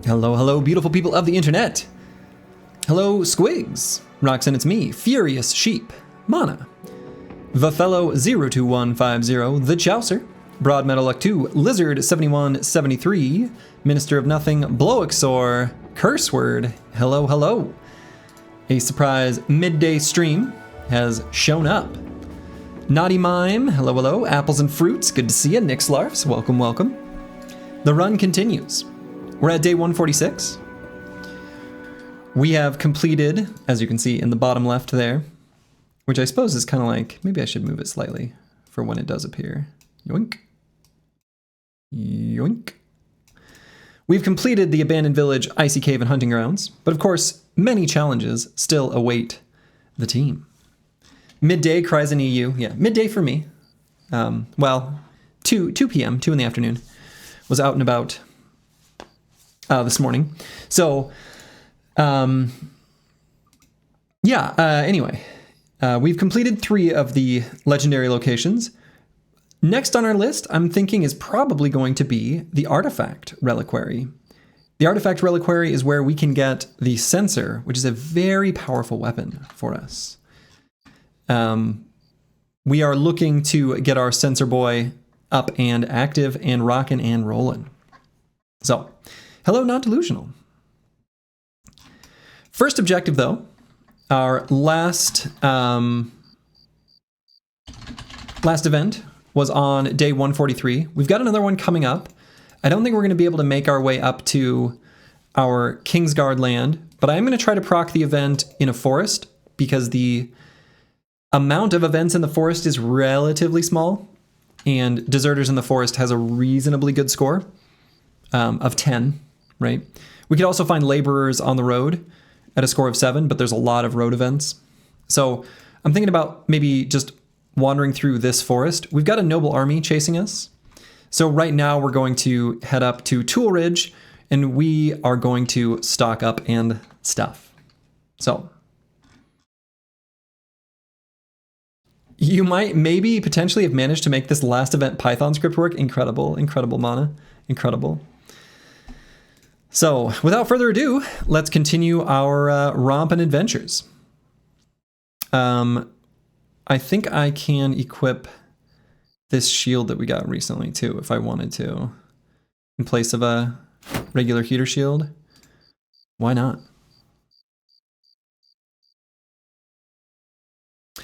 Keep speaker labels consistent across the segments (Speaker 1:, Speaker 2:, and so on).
Speaker 1: Hello, hello, beautiful people of the internet. Hello, Squigs. Roxanne, it's me, Furious Sheep, Mana, Vafellow 02150, The Chaucer, Broad Metal Luck 2, Lizard 7173, Minister of Nothing, Bloixor, Curse Word, hello, hello. A surprise midday stream has shown up. Naughty Mime, hello, hello. Apples and Fruits, good to see you. Nixlarfs, welcome, welcome. The run continues. We're at day 146. We have completed, as you can see in the bottom left there, which I suppose is kind of like, maybe I should move it slightly for when it does appear. Yoink. Yoink. We've completed the Abandoned Village, Icy Cave, and Hunting Grounds, but of course, many challenges still await the team. Midday, cries in EU. Yeah, midday for me. Well, 2 p.m., 2 in the afternoon. Was out and about this morning. So, anyway, we've completed 3 of the legendary locations. Next on our list, I'm thinking, is probably going to be the Artifact Reliquary. The Artifact Reliquary is where we can get the Censer, which is a very powerful weapon for us. We are looking to get our Censer Boy up and active and rockin' and rollin'. So, hello, Not Delusional. First objective, though, our last event was on day 143. We've got another one coming up. I don't think we're going to be able to make our way up to our Kingsguard land, but I am going to try to proc the event in a forest because the amount of events in the forest is relatively small, and Deserters in the Forest has a reasonably good score of 10, right? We could also find Laborers on the Road at a score of 7, but there's a lot of road events. So I'm thinking about maybe just wandering through this forest. We've got a noble army chasing us. So right now we're going to head up to Tool Ridge, and we are going to stock up and stuff. So you might maybe potentially have managed to make this last event Python script work. Incredible, incredible, Mana. Incredible. So without further ado, let's continue our romp and adventures. I think I can equip this shield that we got recently too, if I wanted to, in place of a regular heater shield. Why not?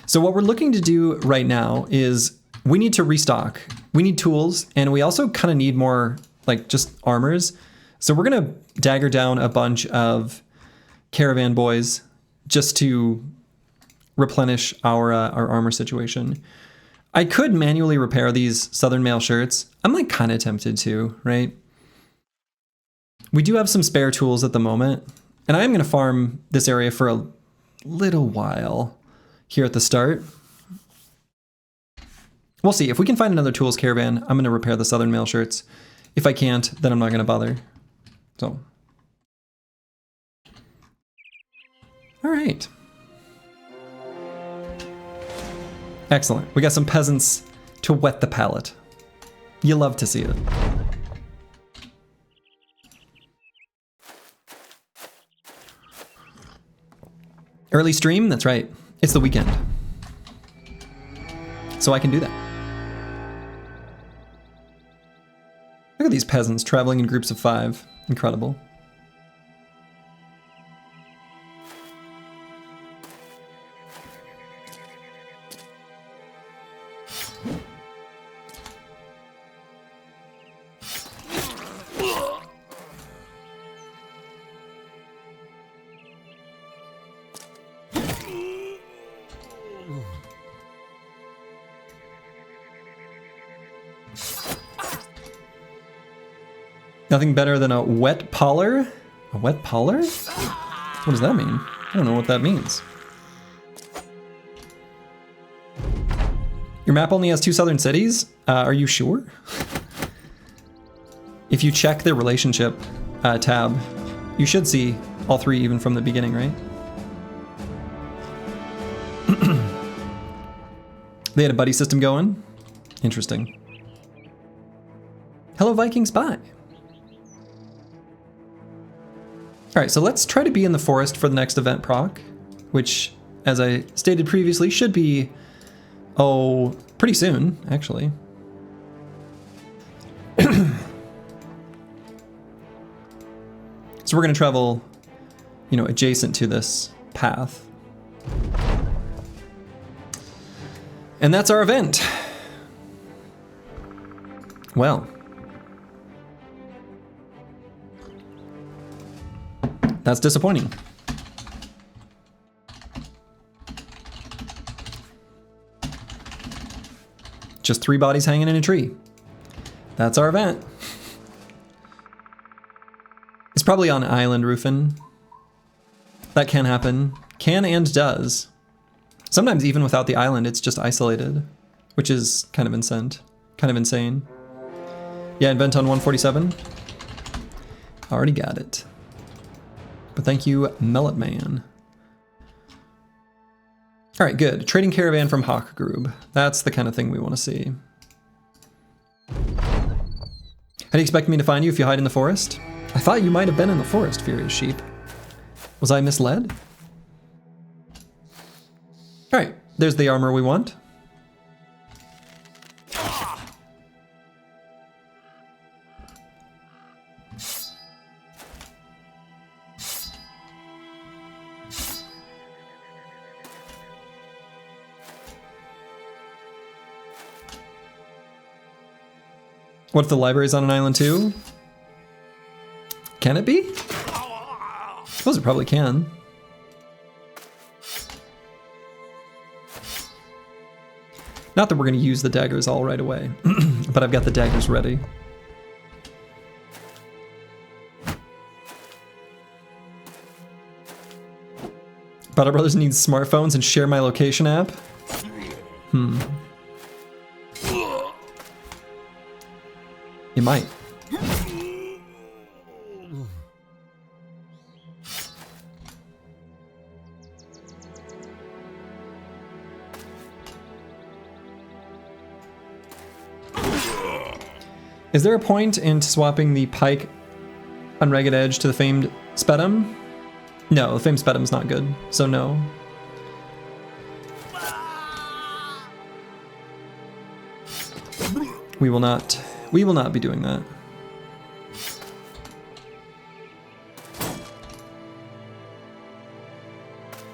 Speaker 1: So what we're looking to do right now is we need to restock. We need tools, and we also kind of need more, like, just armors. So we're going to dagger down a bunch of caravan boys just to replenish our armor situation. I could manually repair these Southern Mail shirts. I'm like kind of tempted to, right? We do have some spare tools at the moment, and I am going to farm this area for a little while here at the start. We'll see. If we can find another tools caravan, I'm going to repair the Southern Mail shirts. If I can't, then I'm not going to bother. So. All right. Excellent. We got some peasants to wet the palate. You love to see it. Early stream? That's right. It's the weekend. So I can do that. Look at these peasants traveling in groups of 5. Incredible. Nothing better than a wet poller? A wet poller? What does that mean? I don't know what that means. Your map only has 2 southern cities? Are you sure? If you check their relationship tab, you should see all 3 even from the beginning, right? They had a buddy system going? Interesting. Hello, Viking Spy. All right, so let's try to be in the forest for the next event proc, which, as I stated previously, should be, oh, pretty soon, actually. So we're going to travel, you know, adjacent to this path. And that's our event. Well. That's disappointing. Just 3 bodies hanging in a tree. That's our event. It's probably on island roofing. That can happen. Can and does. Sometimes even without the island, it's just isolated, which is kind of insane. Yeah, invent on 147. Already got it. But thank you, Mellet Man. All right, good. Trading caravan from Hawk Group. That's the kind of thing we want to see. How do you expect me to find you if you hide in the forest? I thought you might have been in the forest, Furious Sheep. Was I misled? All right, there's the armor we want. What if the library's on an island too? Can it be? I suppose it probably can. Not that we're going to use the daggers all right away, but I've got the daggers ready. Butter Brothers needs smartphones and share my location app? You might. Is there a point in swapping the pike unragged edge to the famed spetum? No, the famed spetum's not good, so no. We will not be doing that.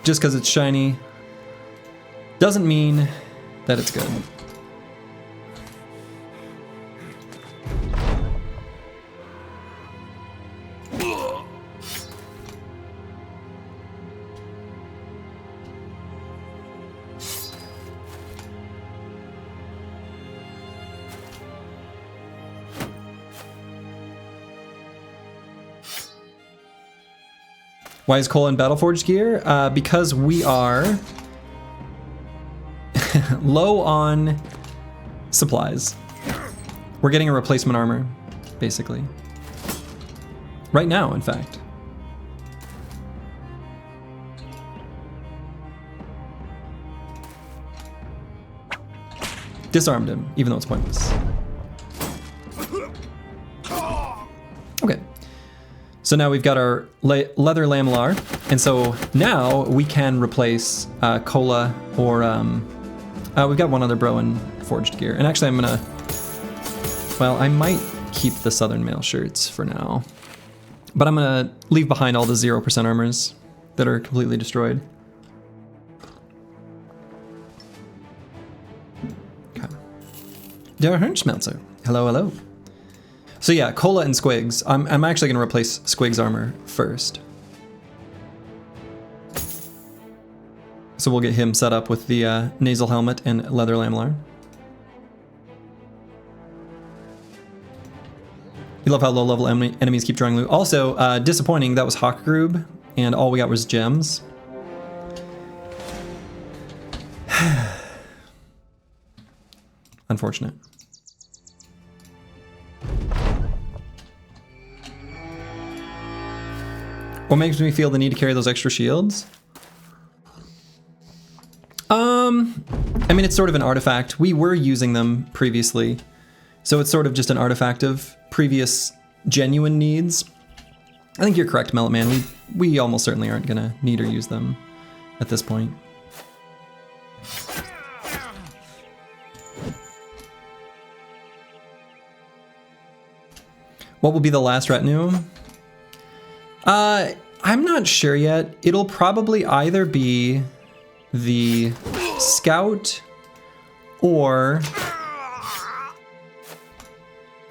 Speaker 1: Just because it's shiny doesn't mean that it's good. Why is Cole in Battleforged gear? Because we are low on supplies. We're getting a replacement armor, basically. Right now, in fact. Disarmed him, even though it's pointless. Okay. So now we've got our leather lamellar, and so now we can replace Cola or we've got one other bro in forged gear. And actually I'm gonna, well, I might keep the Southern Mail shirts for now, but I'm gonna leave behind all the 0% armors that are completely destroyed. Okay. Der Hirnschmelzer. Hello, hello. So yeah, Cola and Squigs. I'm actually going to replace Squigs' armor first. So we'll get him set up with the nasal helmet and leather lamellar. You love how low-level enemies keep drawing loot. Also, disappointing, that was Hawkgrub, and all we got was gems. Unfortunate. What makes me feel the need to carry those extra shields? I mean, it's sort of an artifact. We were using them previously, so it's sort of just an artifact of previous genuine needs. I think you're correct, Mellet Man. We almost certainly aren't gonna need or use them at this point. What will be the last retinue? I'm not sure yet. It'll probably either be the scout or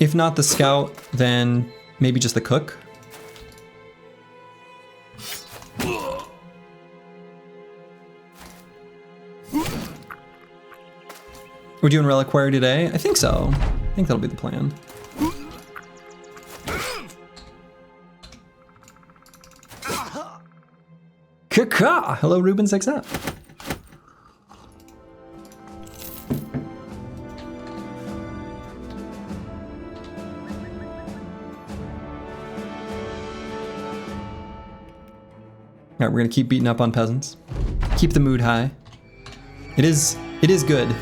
Speaker 1: if not the scout, then maybe just the cook. We're doing Reliquary today? I think so. I think that'll be the plan. Kaka! Hello, Ruben6F. Alright, we're gonna keep beating up on peasants. Keep the mood high. It is good,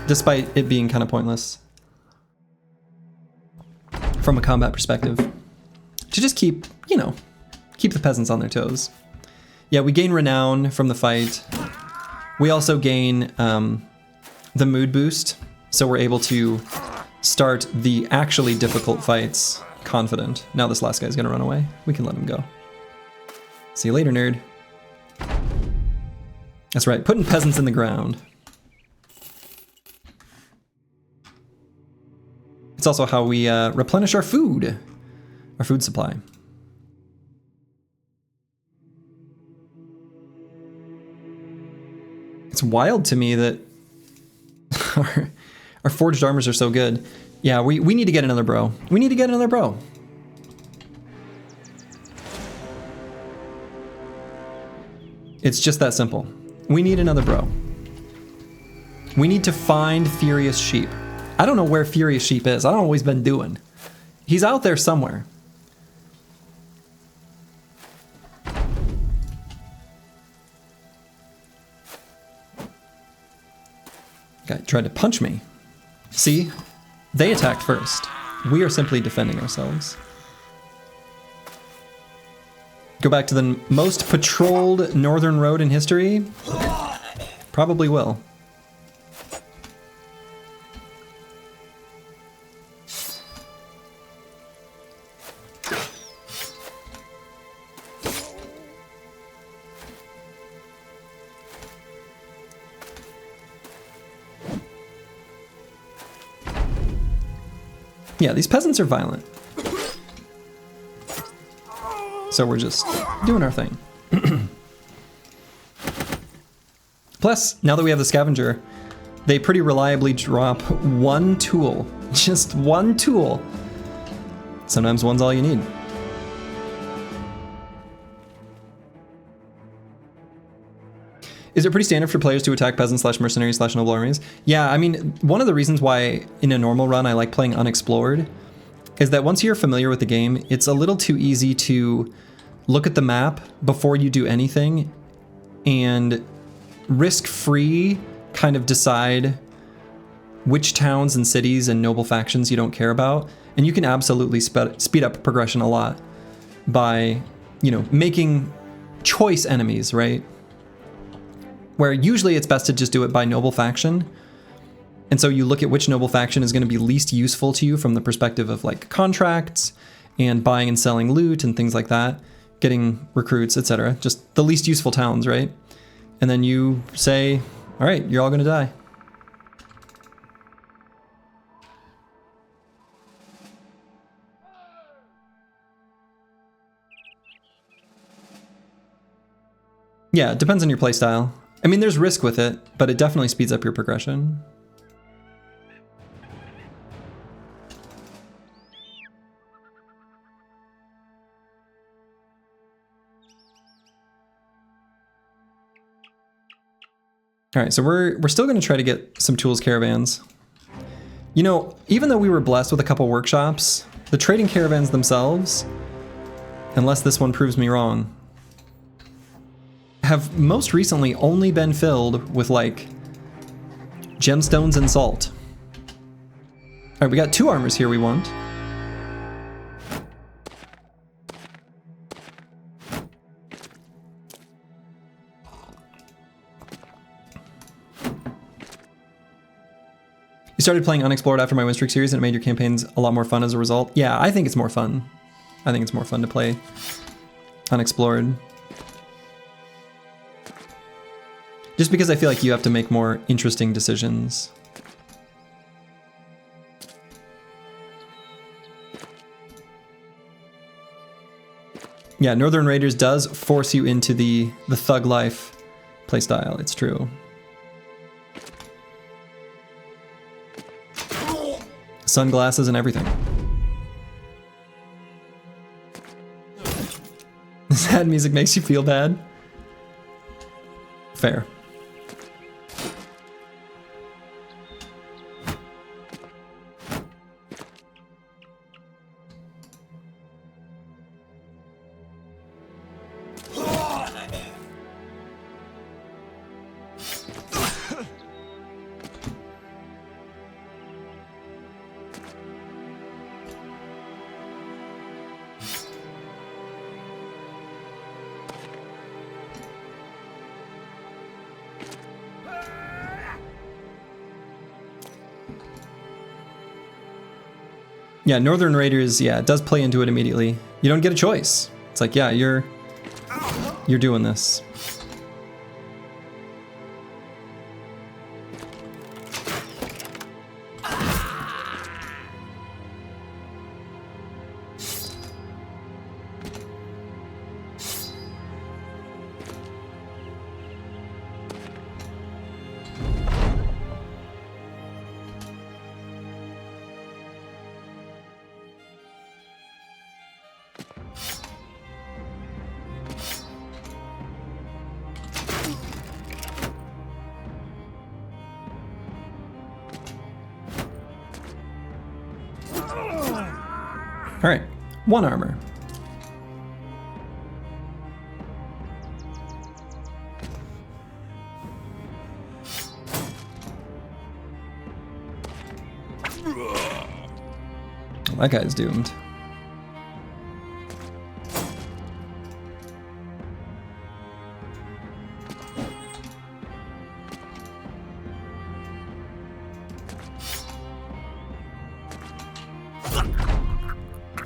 Speaker 1: despite it being kind of pointless from a combat perspective. To just keep, you know, keep the peasants on their toes. Yeah, we gain renown from the fight. We also gain the mood boost, so we're able to start the actually difficult fights confident. Now this last guy's gonna run away. We can let him go. See you later, nerd. That's right, putting peasants in the ground. It's also how we replenish our food supply. It's wild to me that our forged armors are so good. Yeah, we need to get another bro. We need to get another bro. It's just that simple. We need another bro. We need to find Furious Sheep. I don't know where Furious Sheep is. I don't know what he's been doing. He's out there somewhere. Guy tried to punch me. See? They attacked first. We are simply defending ourselves. Go back to the most patrolled northern road in history? Probably will. Yeah, these peasants are violent. So we're just doing our thing. Plus, now that we have the scavenger, they pretty reliably drop one tool. Just one tool. Sometimes one's all you need. Is it pretty standard for players to attack peasants / mercenaries / noble armies? Yeah, I mean, one of the reasons why in a normal run I like playing unexplored is that once you're familiar with the game, it's a little too easy to look at the map before you do anything and risk-free kind of decide which towns and cities and noble factions you don't care about. And you can absolutely speed up progression a lot by, you know, making choice enemies, right? Where usually it's best to just do it by noble faction. And so you look at which noble faction is going to be least useful to you from the perspective of like contracts and buying and selling loot and things like that, getting recruits, etc. Just the least useful towns, right? And then you say, all right, you're all going to die. Yeah, it depends on your playstyle. I mean, there's risk with it, but it definitely speeds up your progression. All right, so we're still going to try to get some tools caravans. You know, even though we were blessed with a couple workshops, the trading caravans themselves, unless this one proves me wrong, have most recently only been filled with like gemstones and salt. All right, we got 2 armors here we want. You started playing Unexplored after my win streak series and it made your campaigns a lot more fun as a result. Yeah, I think it's more fun. I think it's more fun to play Unexplored. Just because I feel like you have to make more interesting decisions. Yeah, Northern Raiders does force you into the thug life playstyle. It's true. Sunglasses and everything. Sad music makes you feel bad. Fair. Yeah, Northern Raiders, yeah, it does play into it immediately. You don't get a choice. It's like, yeah, you're doing this. All right, 1 armor. That guy's doomed.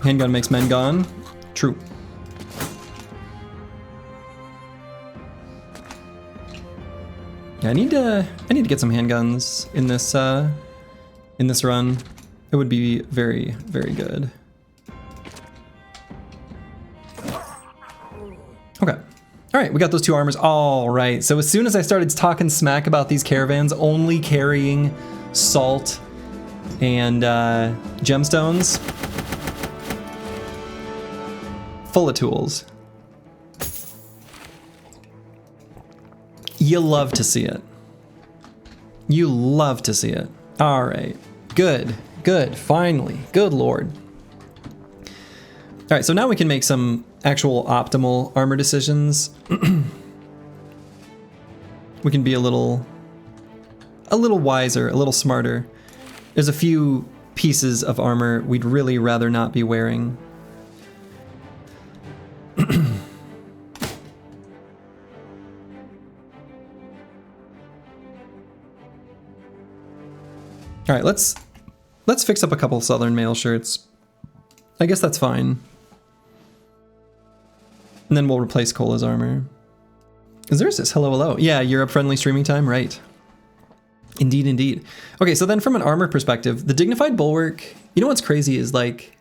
Speaker 1: Handgun makes men gone. True. Yeah, I need to get some handguns in this run. It would be very, very good. Okay. All right, we got those 2 armors. All right. So as soon as I started talking smack about these caravans only carrying salt and gemstones, full of tools. You love to see it. You love to see it. All right. Good. Good. Finally. Good Lord. All right. So now we can make some actual optimal armor decisions. We can be a little wiser, a little smarter. There's a few pieces of armor we'd really rather not be wearing. All right, let's fix up a couple Southern Mail shirts. I guess that's fine. And then we'll replace Cola's armor. There's this hello, hello. Yeah, Europe-friendly streaming time, right. Indeed, indeed. Okay, so then from an armor perspective, the Dignified Bulwark, you know what's crazy is like,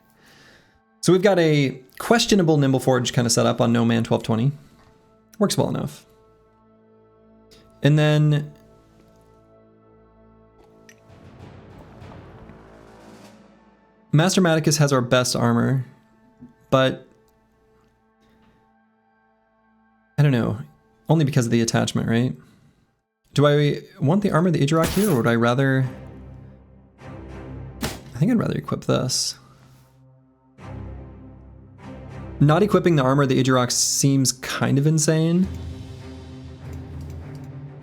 Speaker 1: so we've got a questionable Nimble Forge kind of set up on No Man 1220. Works well enough. And then Master Maticus has our best armor, but I don't know, only because of the attachment, right? Do I want the armor of the Idrok here, or would I rather... I think I'd rather equip this. Not equipping the armor of the Idrok seems kind of insane.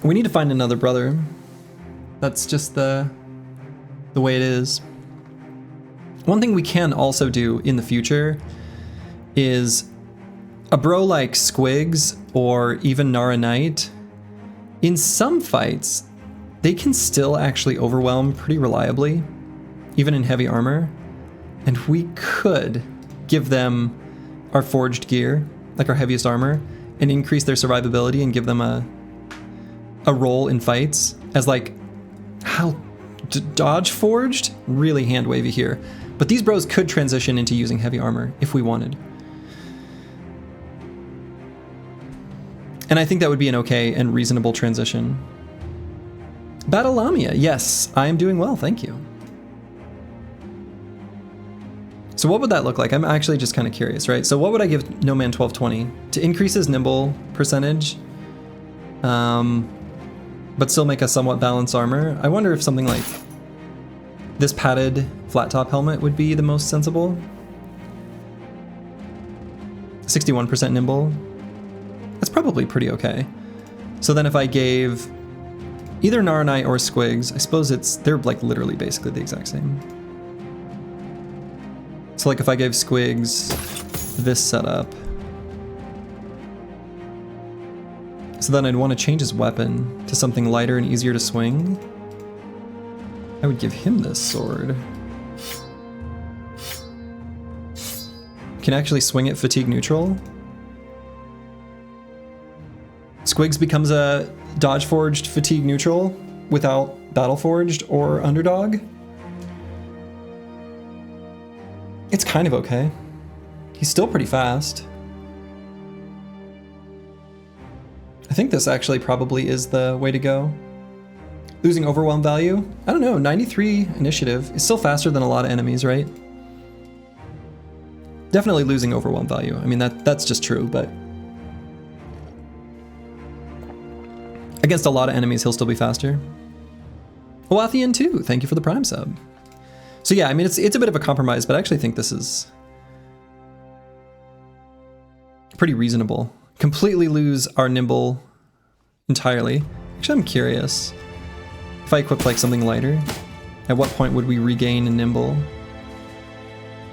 Speaker 1: We need to find another brother. That's just the way it is. One thing we can also do in the future is a bro like Squigs or even Nara Knight. In some fights, they can still actually overwhelm pretty reliably, even in heavy armor. And we could give them our forged gear, like our heaviest armor, and increase their survivability and give them a role in fights as like how dodge forged, really hand wavy here. But these bros could transition into using heavy armor if we wanted. And I think that would be an okay and reasonable transition. Battle Lamia, yes, I am doing well, thank you. So what would that look like? I'm actually just kind of curious, right? So what would I give No Man 1220? To increase his nimble percentage, but still make a somewhat balanced armor. I wonder if something like this padded flat top helmet would be the most sensible. 61% nimble. That's probably pretty okay. So then if I gave either Naranite or Squigs, I suppose they're like literally basically the exact same. So like if I gave Squigs this setup, so then I'd want to change his weapon to something lighter and easier to swing. I would give him this sword. Can actually swing it fatigue neutral. Squigs becomes a dodge forged fatigue neutral without battle forged or underdog. It's kind of okay. He's still pretty fast. I think this actually probably is the way to go. Losing overwhelm value? I don't know, 93 initiative is still faster than a lot of enemies, right? Definitely losing overwhelm value. I mean, that's just true, but against a lot of enemies, he'll still be faster. Oathian too, thank you for the Prime sub. So yeah, I mean, it's a bit of a compromise, but I actually think this is pretty reasonable. Completely lose our nimble entirely. Actually, I'm curious. If I equip like something lighter, at what point would we regain a nimble?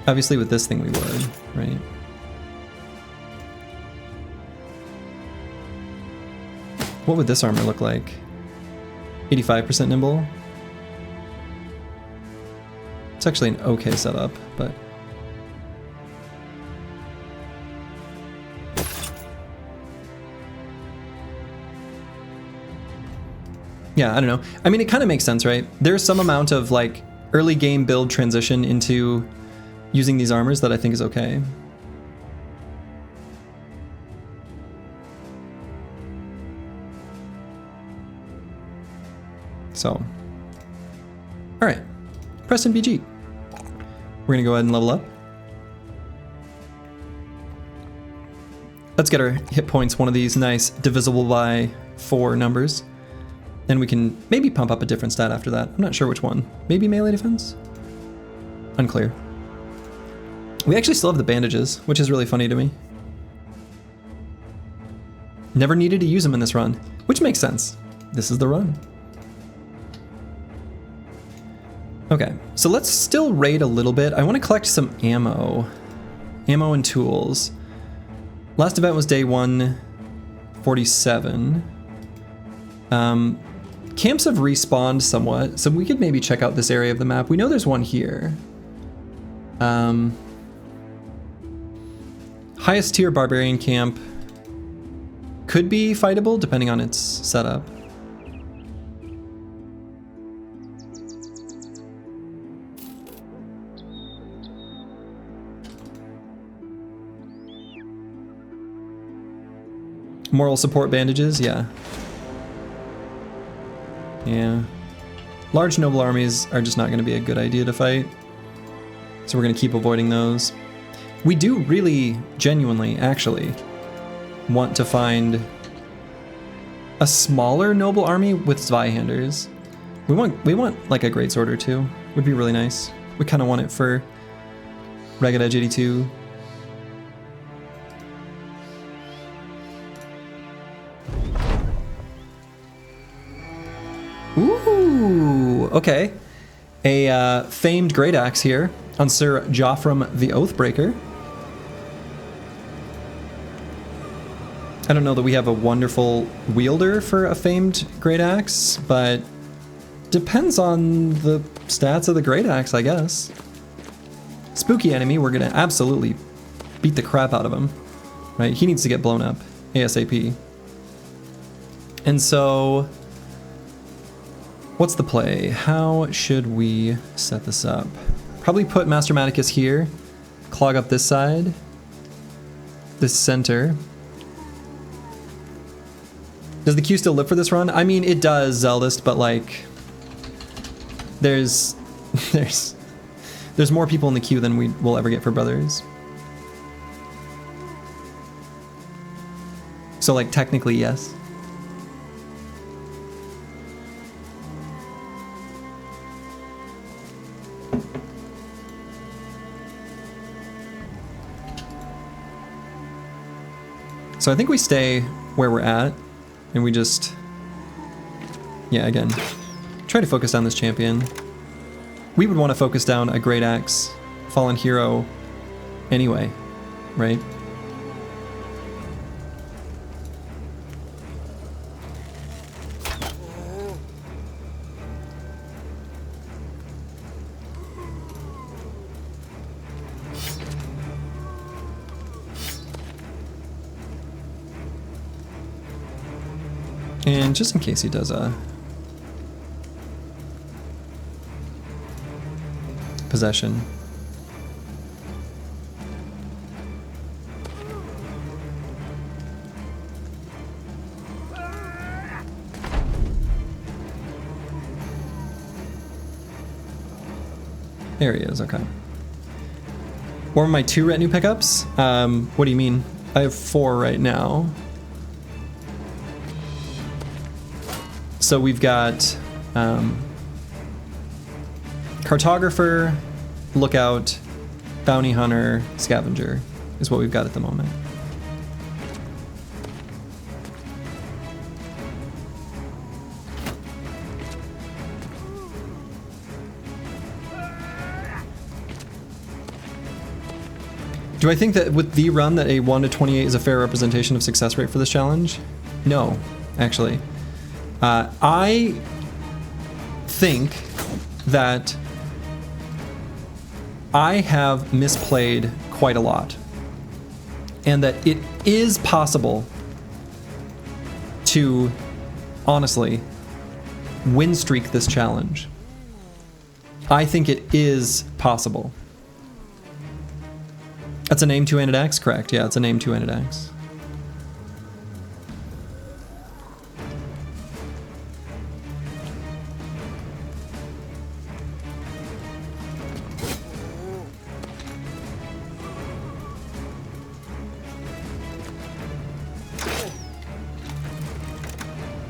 Speaker 1: Obviously with this thing we would, right? What would this armor look like? 85% nimble? It's actually an okay setup, but yeah, I don't know. I mean, it kind of makes sense, right? There's some amount of like early game build transition into using these armors that I think is okay. So, all right, Preston BG. We're gonna go ahead and level up. Let's get our hit points, one of these nice divisible by 4 numbers. Then we can maybe pump up a different stat after that. I'm not sure which one. Maybe melee defense? Unclear. We actually still have the bandages, which is really funny to me. Never needed to use them in this run, which makes sense. This is the run. Okay, so let's still raid a little bit. I want to collect some ammo. Ammo and tools. Last event was day 147. Camps have respawned somewhat, so we could maybe check out this area of the map. We know there's one here. Highest tier barbarian camp could be fightable depending on its setup. Moral support bandages, yeah. Yeah. Large noble armies are just not going to be a good idea to fight. So we're going to keep avoiding those. We do really, genuinely, actually, want to find a smaller noble army with Zweihanders. We want like a greatsword or two. Would be really nice. We kind of want it for Ragged Edge 82. Ooh, okay. A famed great axe here on Sir Joffram the Oathbreaker. I don't know that we have a wonderful wielder for a famed great axe, but Depends on the stats of the Great Axe, I guess. Spooky enemy, we're gonna absolutely beat the crap out of him. Right? He needs to get blown up ASAP. And so, what's the play? How should we set this up? Probably put Master Maticus here, clog up this side, this center. Does the queue still live for this run? I mean, it does, Zeldist, but like, there's more people in the queue than we will ever get for Brothers. So like, technically, yes. So I think we stay where we're at, and we just, yeah, again, try to focus down this champion. We would want to focus down a Great Axe Fallen Hero anyway, right? And just in case he does a possession. There he is, okay. What are my 2 retinue pickups? What do you mean? I have 4 right now. So we've got Cartographer, Lookout, Bounty Hunter, Scavenger is what we've got at the moment. Do I think that with the run that a 1 to 28 is a fair representation of success rate for this challenge? No, actually. I think that I have misplayed quite a lot, and that it is possible to, honestly, win streak this challenge. I think it is possible. That's a name 2-handed axe? Correct, yeah, it's a name 2-handed axe.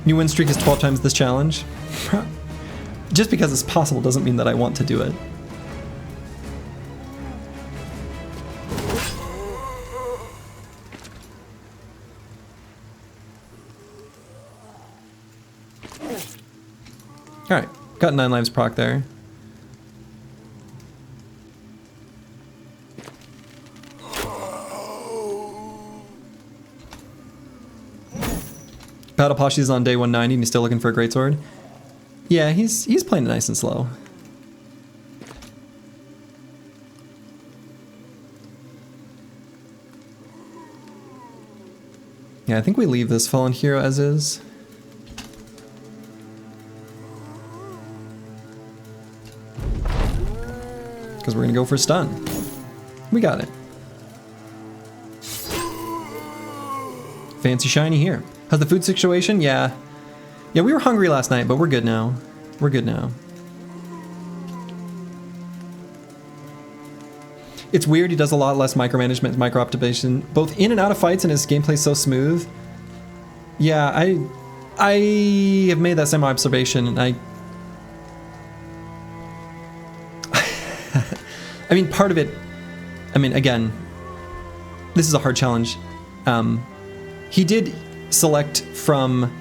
Speaker 1: New win streak is 12 times this challenge. Just because it's possible doesn't mean that I want to do it. Alright, got 9 lives proc there. Battle Poshi's on day 190 and he's still looking for a greatsword. Yeah, he's playing it nice and slow. Yeah, I think we leave this Fallen Hero as is. Because we're gonna go for stun. We got it. Fancy shiny here. How's the food situation? Yeah. Yeah, we were hungry last night, but we're good now. We're good now. It's weird, he does a lot less micromanagement, micro-optimization, both in and out of fights, and his gameplay's so smooth. Yeah, I have made that same observation, and I mean, part of it, I mean, again, this is a hard challenge. He did select from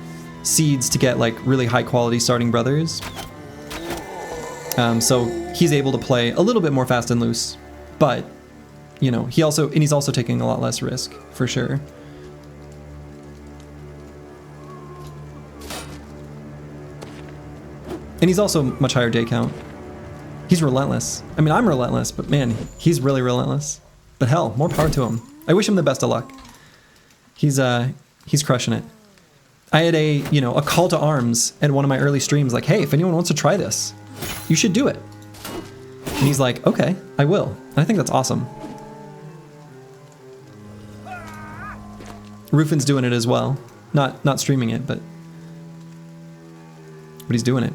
Speaker 1: seeds to get like really high quality starting brothers. So he's able to play a little bit more fast and loose, but you know, he's also taking a lot less risk for sure. And he's also much higher day count. He's relentless. I mean, I'm relentless, but man, he's really relentless. But hell, more power to him. I wish him the best of luck. He's crushing it. I had a call to arms at one of my early streams, like, hey, if anyone wants to try this, you should do it. And he's like, okay, I will. And I think that's awesome. Rufin's doing it as well. Not streaming it, but he's doing it.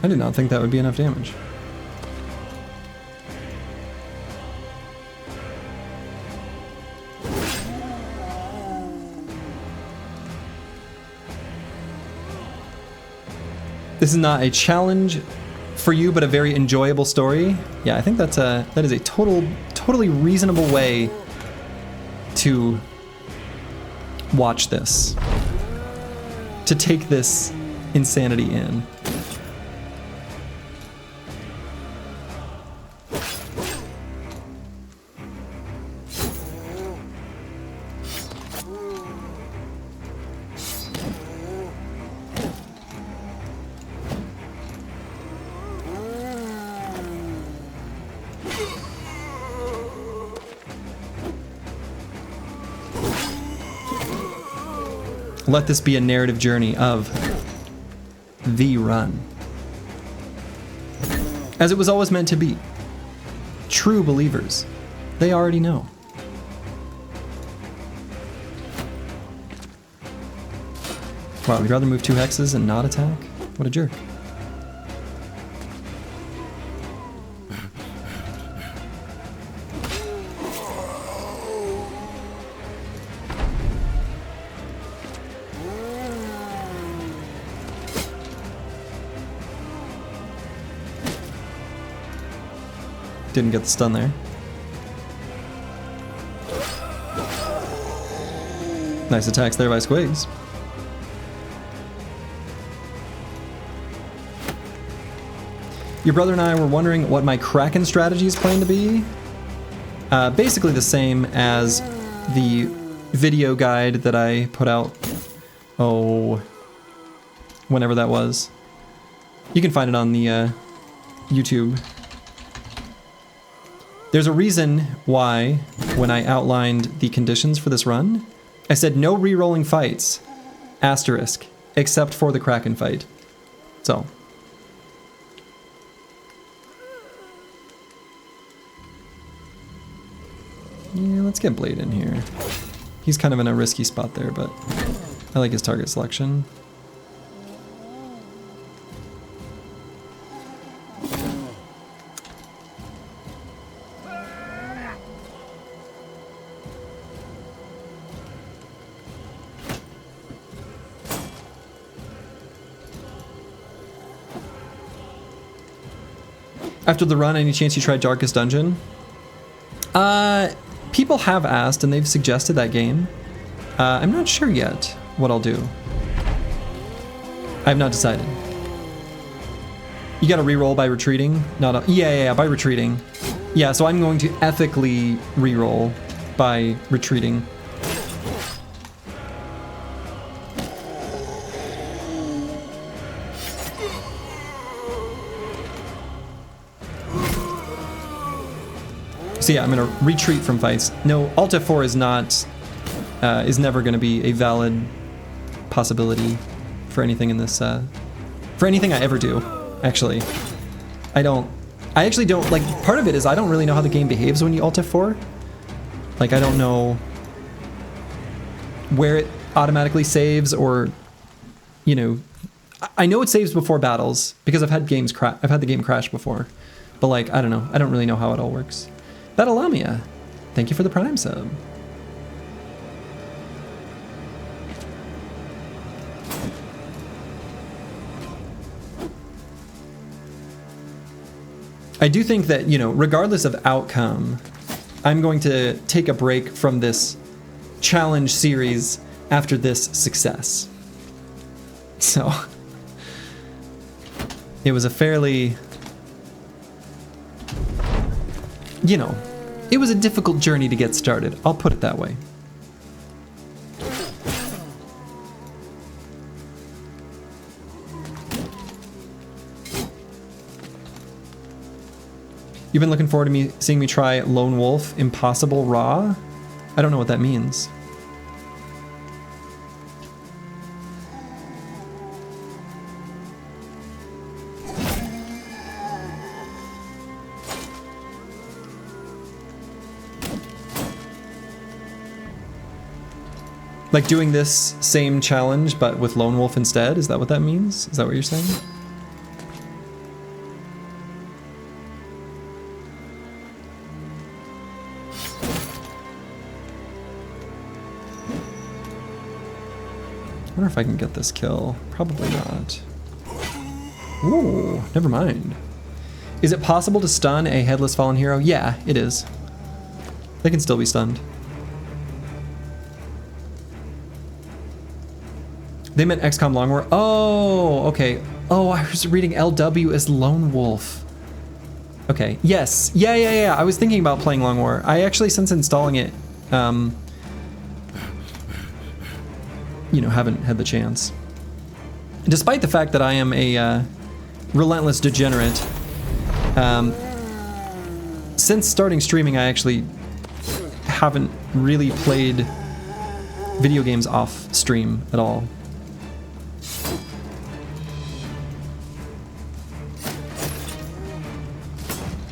Speaker 1: I did not think that would be enough damage. This is not a challenge for you, but a very enjoyable story. Yeah, I think that is a totally reasonable way to watch this, to take this insanity in. Let this be a narrative journey of the run. As it was always meant to be. True believers. They already know. Wow, we'd rather move 2 hexes and not attack? What a jerk. Didn't get the stun there. Nice attacks there by Squigs. Your brother and I were wondering what my Kraken strategy is planned to be. Basically the same as the video guide that I put out, whenever that was. You can find it on the YouTube. There's a reason why, when I outlined the conditions for this run, I said no re-rolling fights, asterisk, except for the Kraken fight. So. Yeah, let's get Blade in here. He's kind of in a risky spot there, but I like his target selection. After the run, any chance you tried Darkest Dungeon? People have asked and they've suggested that game. I'm not sure yet what I'll do. I have not decided. You gotta reroll by retreating? Yeah, by retreating. Yeah, so I'm going to ethically reroll by retreating. So yeah, I'm gonna retreat from fights. No, Alt F4 is not, is never gonna be a valid possibility for anything in this, for anything I ever do, actually. I actually don't, like, part of it is I don't really know how the game behaves when you Alt F4. Like, I don't know where it automatically saves or, you know, I know it saves before battles because I've had the game crash before, but like, I don't know. I don't really know how it all works. Batalamia, thank you for the Prime sub. I do think that, you know, regardless of outcome, I'm going to take a break from this challenge series after this success. So it was a fairly, you know, it was a difficult journey to get started. I'll put it that way. You've been looking forward to seeing me try Lone Wolf Impossible Raw? I don't know what that means. Like doing this same challenge but with Lone Wolf instead? Is that what that means? Is that what you're saying? I wonder if I can get this kill. Probably not. Ooh, never mind. Is it possible to stun a headless fallen hero? Yeah, it is. They can still be stunned. They meant XCOM Long War. Oh, okay. Oh, I was reading LW as Lone Wolf. Okay, yes. Yeah. I was thinking about playing Long War. I actually, since installing it, you know, haven't had the chance. Despite the fact that I am a relentless degenerate, since starting streaming, I actually haven't really played video games off stream at all.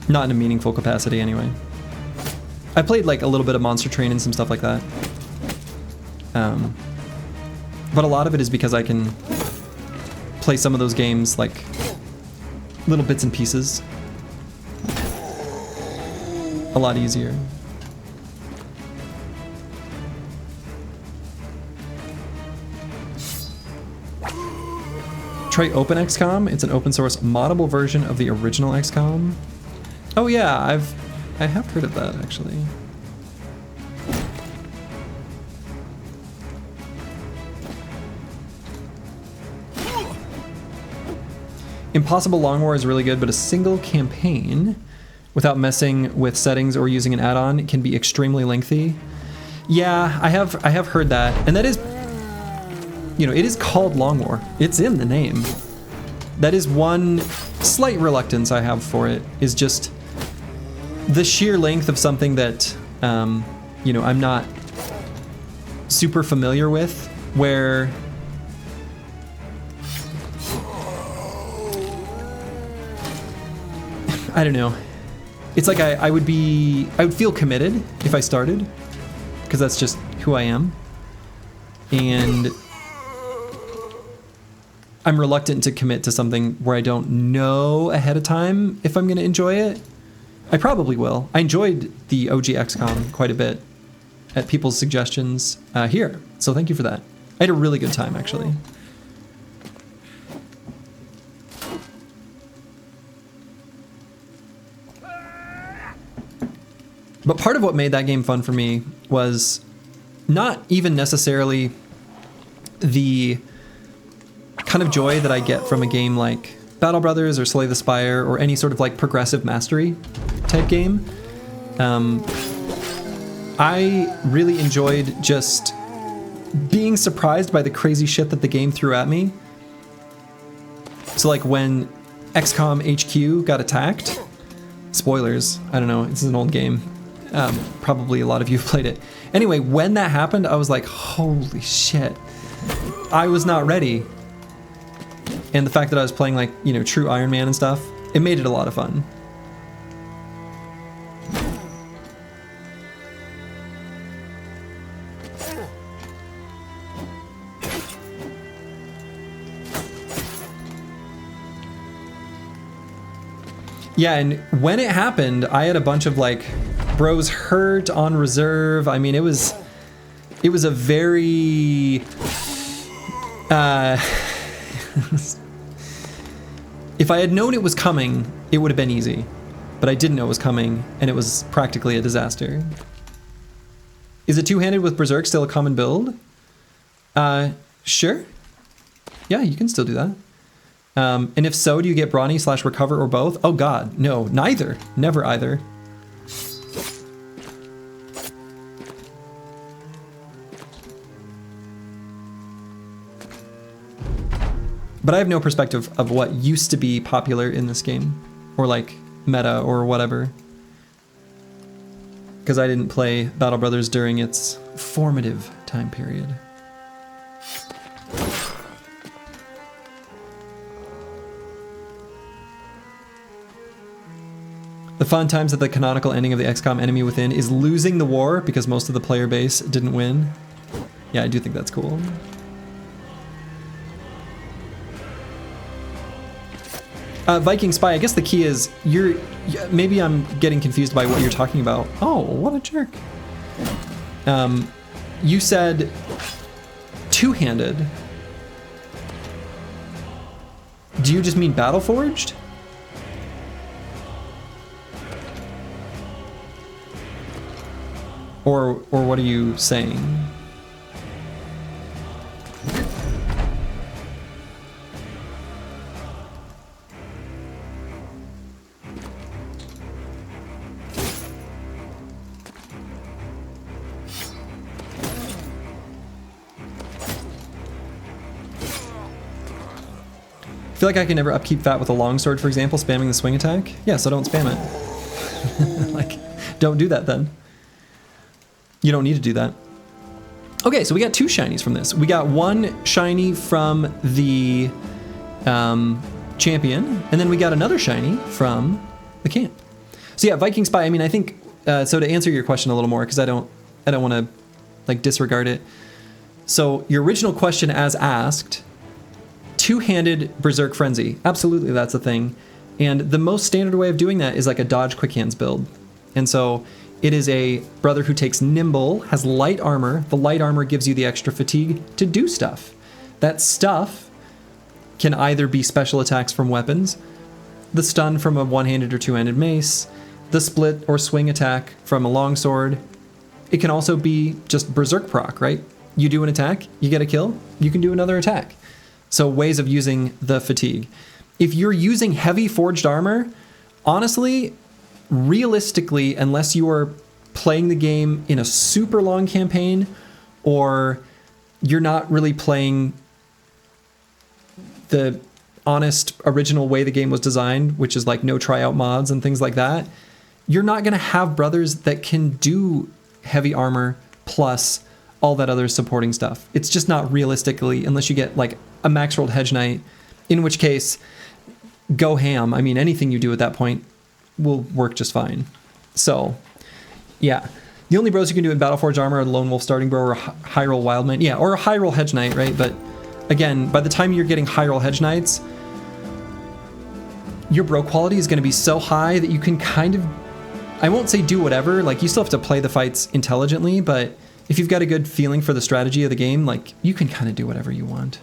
Speaker 1: Not in a meaningful capacity, anyway. I played like a little bit of Monster Train and some stuff like that. But a lot of it is because I can play some of those games like little bits and pieces. A lot easier. Try Open XCOM. It's an open source moddable version of the original XCOM. Oh yeah, I have heard of that actually. Impossible Long War is really good, but a single campaign without messing with settings or using an add-on can be extremely lengthy. Yeah, I have heard that, and that is, you know, it is called Long War. It's in the name. That is one slight reluctance I have for it, is just the sheer length of something that, you know, I'm not super familiar with, where I don't know. It's like I would feel committed if I started, because that's just who I am. And I'm reluctant to commit to something where I don't know ahead of time if I'm going to enjoy it. I probably will. I enjoyed the OG XCOM quite a bit at people's suggestions here, so thank you for that. I had a really good time, actually. But part of what made that game fun for me was not even necessarily the kind of joy that I get from a game like Battle Brothers or Slay the Spire or any sort of like progressive mastery type game. I really enjoyed just being surprised by the crazy shit that the game threw at me. So like when XCOM HQ got attacked, spoilers, I don't know, this is an old game. Probably a lot of you have played it. Anyway, when that happened, I was like, holy shit. I was not ready. And the fact that I was playing like, you know, true Iron Man and stuff, it made it a lot of fun. Yeah, and when it happened, I had a bunch of like bros hurt on reserve. I mean, it was a very if I had known it was coming, it would have been easy. but I didn't know it was coming, and it was practically a disaster. Is it two-handed with Berserk still a common build? Sure. Yeah, you can still do that. And if so, do you get Brawny / Recover or both? Oh god, no, neither. Never either. But I have no perspective of what used to be popular in this game, or like meta or whatever. Because I didn't play Battle Brothers during its formative time period. The fun times at the canonical ending of the XCOM Enemy Within is losing the war because most of the player base didn't win. Yeah, I do think that's cool. Viking Spy, I guess the key is maybe I'm getting confused by what you're talking about. Oh, what a jerk. You said two-handed. Do you just mean Battleforged? Or what are you saying? I feel like I can never upkeep fat with a longsword, for example, spamming the swing attack. Yeah, so don't spam it. Like, don't do that then. You don't need to do that. Okay, so we got two shinies from this. We got one shiny from the champion, and then we got another shiny from the camp. So yeah, Viking Spy, I mean, I think, so to answer your question a little more, because I don't want to like disregard it. So your original question as asked, two-handed Berserk Frenzy. Absolutely, that's a thing. And the most standard way of doing that is like a dodge quick hands build. And so it is a brother who takes Nimble, has light armor. The light armor gives you the extra fatigue to do stuff. That stuff can either be special attacks from weapons, the stun from a one-handed or two-handed mace, the split or swing attack from a longsword. It can also be just Berserk proc, right? You do an attack, you get a kill, you can do another attack. So ways of using the fatigue. If you're using heavy forged armor, honestly, realistically, unless you are playing the game in a super long campaign, or you're not really playing the honest original way the game was designed, which is like no tryout mods and things like that, you're not going to have brothers that can do heavy armor plus all that other supporting stuff. It's just not realistically, unless you get like a max rolled hedge knight, in which case go ham. I mean, anything you do at that point will work just fine. So yeah, the only bros you can do in Battleforged armor are the Lone Wolf starting bro or high roll wildman. Yeah, or a high roll hedge knight, right? But again, by the time you're getting high roll hedge knights, your bro quality is going to be so high that you can kind of, I won't say do whatever, like you still have to play the fights intelligently, but if you've got a good feeling for the strategy of the game, like you can kind of do whatever you want.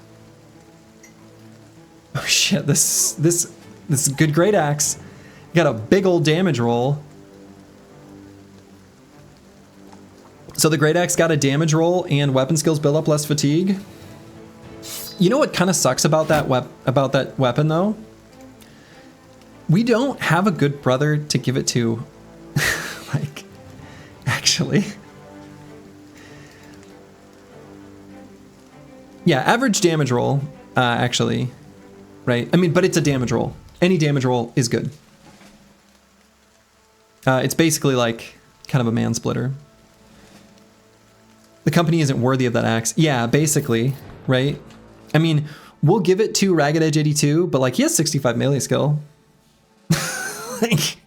Speaker 1: Oh shit, this is a good great axe. Got a big old damage roll. So the great axe got a damage roll and weapon skills build up less fatigue. You know what kind of sucks about that weapon though? We don't have a good brother to give it to. Like, actually. Yeah, average damage roll, actually, right? I mean, but it's a damage roll. Any damage roll is good. It's basically like kind of a man splitter. The company isn't worthy of that axe. Yeah, basically, right? I mean, we'll give it to Ragged Edge 82, but like he has 65 melee skill. Like,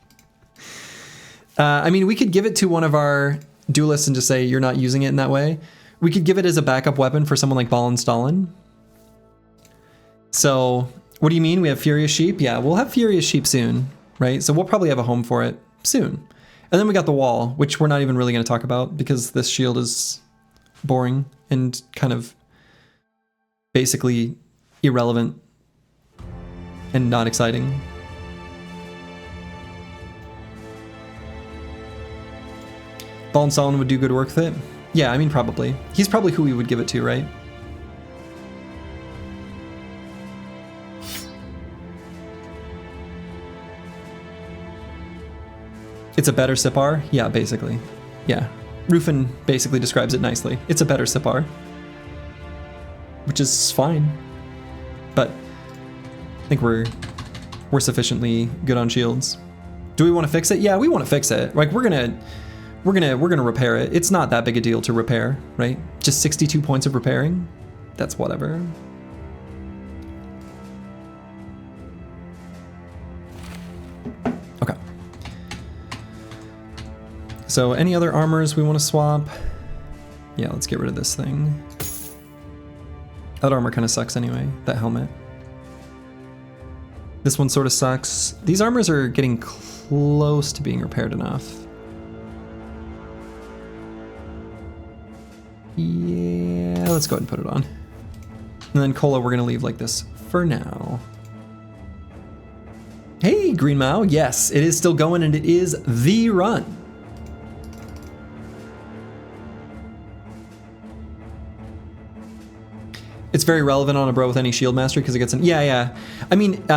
Speaker 1: I mean, we could give it to one of our duelists and just say you're not using it in that way. We could give it as a backup weapon for someone like Ballin Stalin. So, what do you mean? We have Furious Sheep? Yeah, we'll have Furious Sheep soon, right? So we'll probably have a home for it soon. And then we got the wall, which we're not even really going to talk about because this shield is boring and kind of basically irrelevant and not exciting. Bald Solomon would do good work with it. Yeah, I mean, probably. He's probably who we would give it to, right? It's a better Sipar? Yeah, basically. Yeah. Rufin basically describes it nicely. It's a better Sipar. Which is fine. But I think we're sufficiently good on shields. Do we want to fix it? Yeah, we want to fix it. Like we're gonna repair it. It's not that big a deal to repair, right? Just 62 points of repairing. That's whatever. Okay. So any other armors we want to swap? Yeah, let's get rid of this thing. That armor kind of sucks anyway, that helmet. This one sort of sucks. These armors are getting close to being repaired enough. Yeah, let's go ahead and put it on. And then Cola we're gonna leave like this for now. Hey, Green Mao, yes, it is still going and it is the run. It's very relevant on a bro with any shield mastery because it gets in. Yeah. I mean,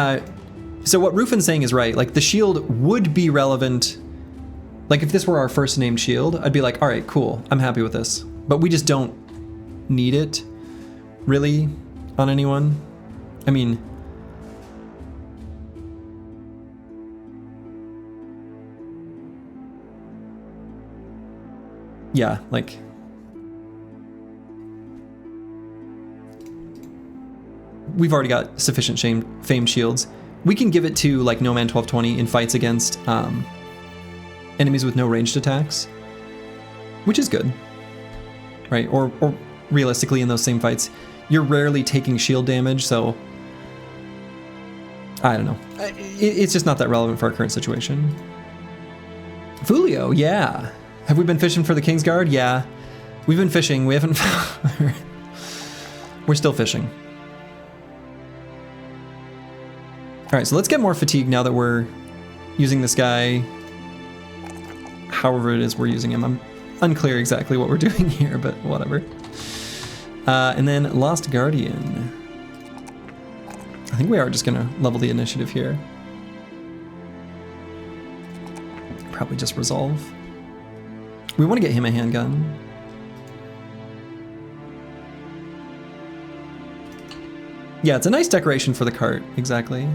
Speaker 1: so what Rufin's saying is right. Like the shield would be relevant. Like if this were our first named shield, I'd be like, all right, cool. I'm happy with this. But we just don't need it really on anyone. I mean, yeah, like we've already got sufficient famed shields. We can give it to like No Man 1220 in fights against enemies with no ranged attacks, which is good, right? Or realistically in those same fights, you're rarely taking shield damage, so I don't know. It's just not that relevant for our current situation. Fulio, yeah. Have we been fishing for the Kingsguard? Yeah. We've been fishing. We haven't... We're still fishing. All right, so let's get more fatigue now that we're using this guy. However it is we're using him. I'm unclear exactly what we're doing here, but whatever. And then Lost Guardian. I think we are just gonna level the initiative here. Probably just resolve. We want to get him a handgun. Yeah, it's a nice decoration for the cart, exactly.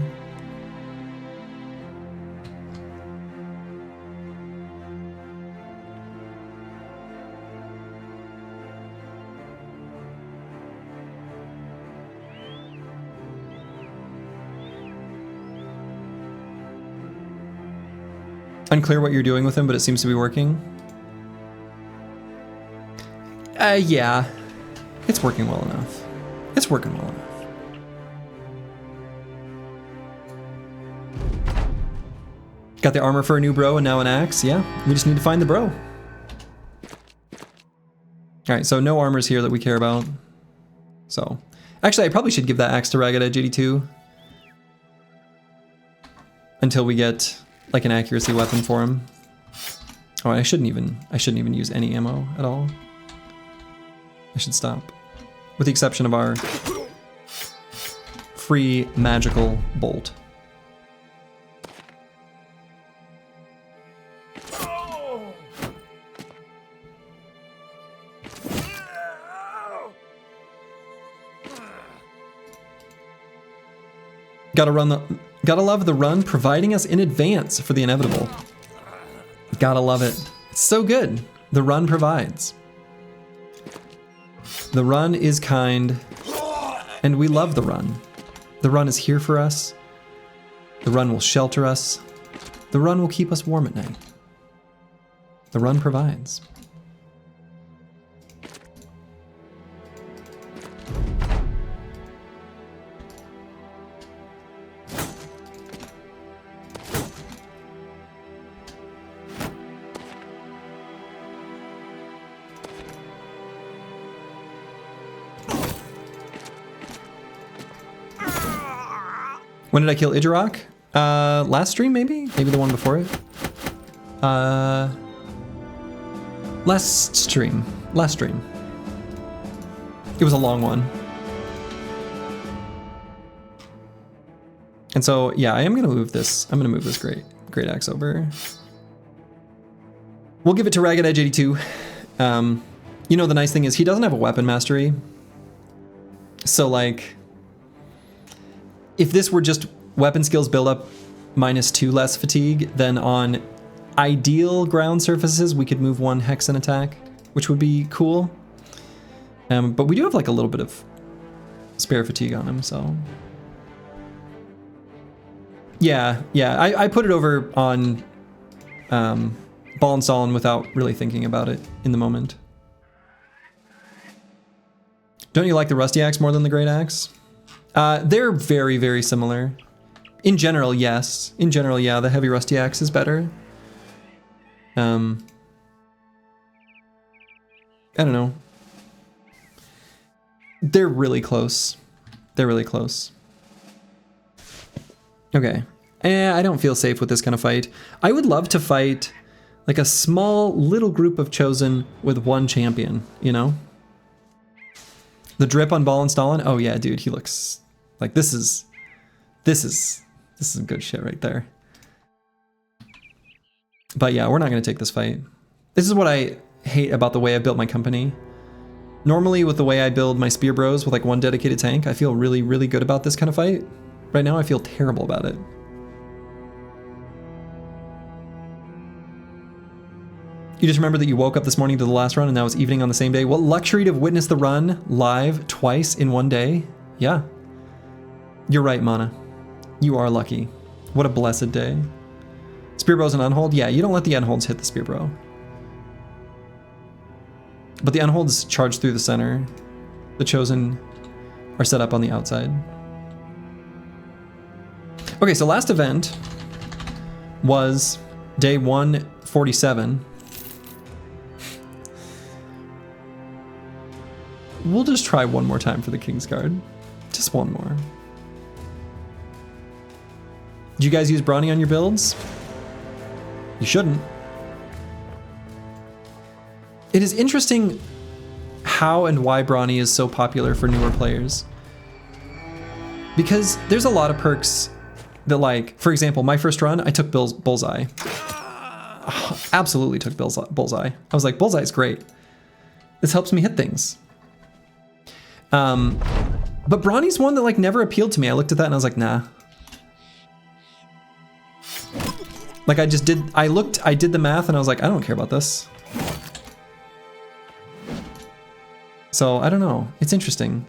Speaker 1: Unclear what you're doing with him, but it seems to be working. Yeah. It's working well enough. It's working well enough. Got the armor for a new bro and now an axe. Yeah, we just need to find the bro. Alright, so no armors here that we care about. So, actually I probably should give that axe to Ragged Edge 82. Until we get like an accuracy weapon for him. Oh, I shouldn't even use any ammo at all. I should stop. With the exception of our free magical bolt. Gotta love the run providing us in advance for the inevitable. Gotta love it. It's so good. The run provides. The run is kind, and we love the run. The run is here for us. The run will shelter us. The run will keep us warm at night. The run provides. When did I kill Idjarok? Last stream maybe? Maybe the one before it? Last stream. It was a long one. And so, yeah, I am going to move this. I'm going to move this great axe over. We'll give it to Ragged Edge 82. You know, the nice thing is he doesn't have a weapon mastery. So, like, if this were just weapon skills build up -2 less fatigue, then on ideal ground surfaces, we could move 1 hex and attack, which would be cool. But we do have like a little bit of spare fatigue on him, so. Yeah, I put it over on Ball and Stalin without really thinking about it in the moment. Don't you like the Rusty Axe more than the Great Axe? They're very, very similar. In general, yes. In general, yeah, the Heavy Rusty Axe is better. I don't know. They're really close. They're really close. Okay. I don't feel safe with this kind of fight. I would love to fight like a small little group of Chosen with 1 champion, you know? The drip on Ball and Stalin? Oh yeah, dude, he looks like this is some good shit right there. But yeah, we're not gonna take this fight. This is what I hate about the way I built my company. Normally with the way I build my spear bros with like 1 dedicated tank, I feel really, really good about this kind of fight. Right now I feel terrible about it. You just remember that you woke up this morning to the last run and now it's evening on the same day. What luxury to witness the run live twice in 1 day. Yeah. You're right, Mana. You are lucky. What a blessed day. Spear bro's an unhold? Yeah, you don't let the unholds hit the spear bro. But the unholds charge through the center. The Chosen are set up on the outside. Okay, so last event was day 147. We'll just try one more time for the Kingsguard. Just one more. Do you guys use Brawny on your builds? You shouldn't. It is interesting how and why Brawny is so popular for newer players. Because there's a lot of perks that, like, for example, my first run, I took Bullseye. Absolutely took Bullseye. I was like, Bullseye's great. This helps me hit things. But Brawny's one that like never appealed to me. I looked at that and I was like, nah. Like I did the math and I was like, I don't care about this. So I don't know, it's interesting.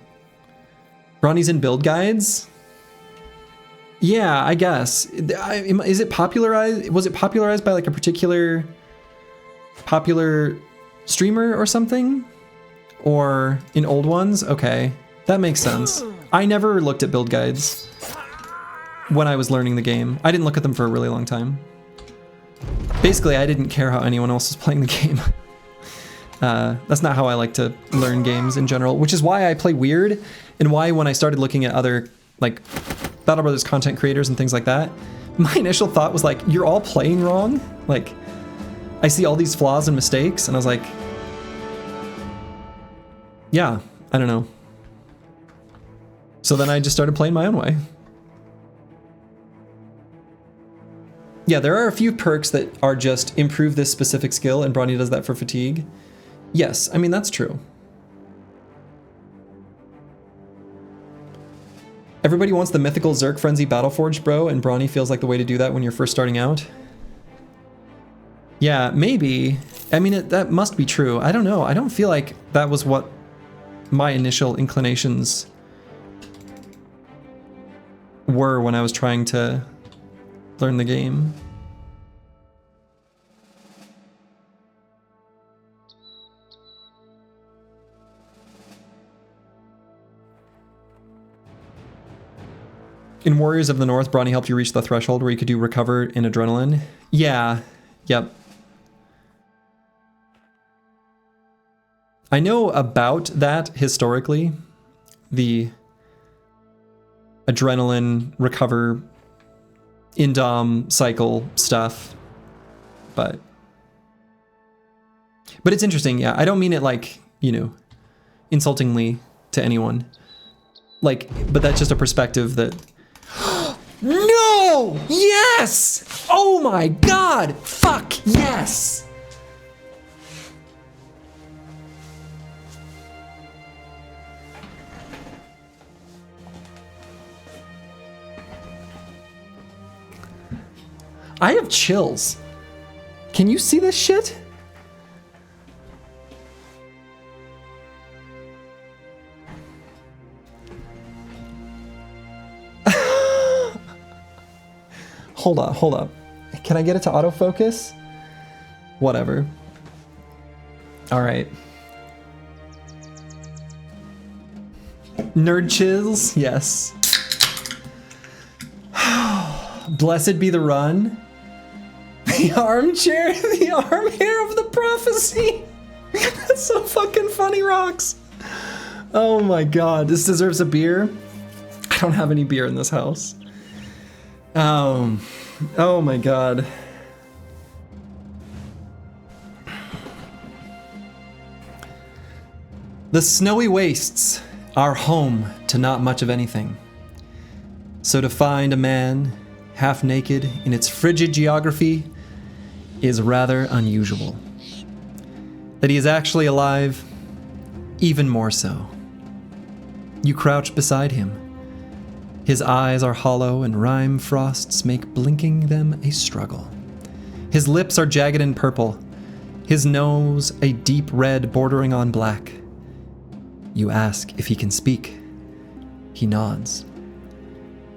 Speaker 1: Brawny's in build guides? Yeah, I guess. Is it popularized? Was it popularized by like a particular popular streamer or something? Or in old ones? Okay, that makes sense. I never looked at build guides when I was learning the game. I didn't look at them for a really long time. Basically, I didn't care how anyone else was playing the game. That's not how I like to learn games in general, which is why I play weird, and why when I started looking at other like Battle Brothers content creators and things like that, my initial thought was like, you're all playing wrong. Like, I see all these flaws and mistakes, and I was like, yeah, I don't know. So then I just started playing my own way. Yeah, there are a few perks that are just improve this specific skill, and Brawny does that for fatigue. Yes, I mean, that's true. Everybody wants the mythical Zerk Frenzy Battleforged, bro, and Brawny feels like the way to do that when you're first starting out. Yeah, maybe. I mean, that must be true. I don't know. I don't feel like that was what my initial inclinations were when I was trying to learn the game. In Warriors of the North, Brawny helped you reach the threshold where you could do recover in adrenaline. Yeah, yep. I know about that historically, the adrenaline recover indom cycle stuff, but But it's interesting, yeah. I don't mean it like, you know, insultingly to anyone. Like, but that's just a perspective that... No! Yes! Oh my god! Fuck, yes! I have chills. Can you see this shit? Hold up. Can I get it to autofocus? Whatever. All right. Nerd chills, yes. Blessed be the run. The armchair, the armhair of the prophecy. That's so fucking funny, Rocks. Oh my god, this deserves a beer. I don't have any beer in this house. Oh my god. The snowy wastes are home to not much of anything. So to find a man half naked in its frigid geography is rather unusual. That he is actually alive, even more so. You crouch beside him. His eyes are hollow and rime frosts make blinking them a struggle. His lips are jagged and purple, his nose a deep red bordering on black. You ask if he can speak. He nods.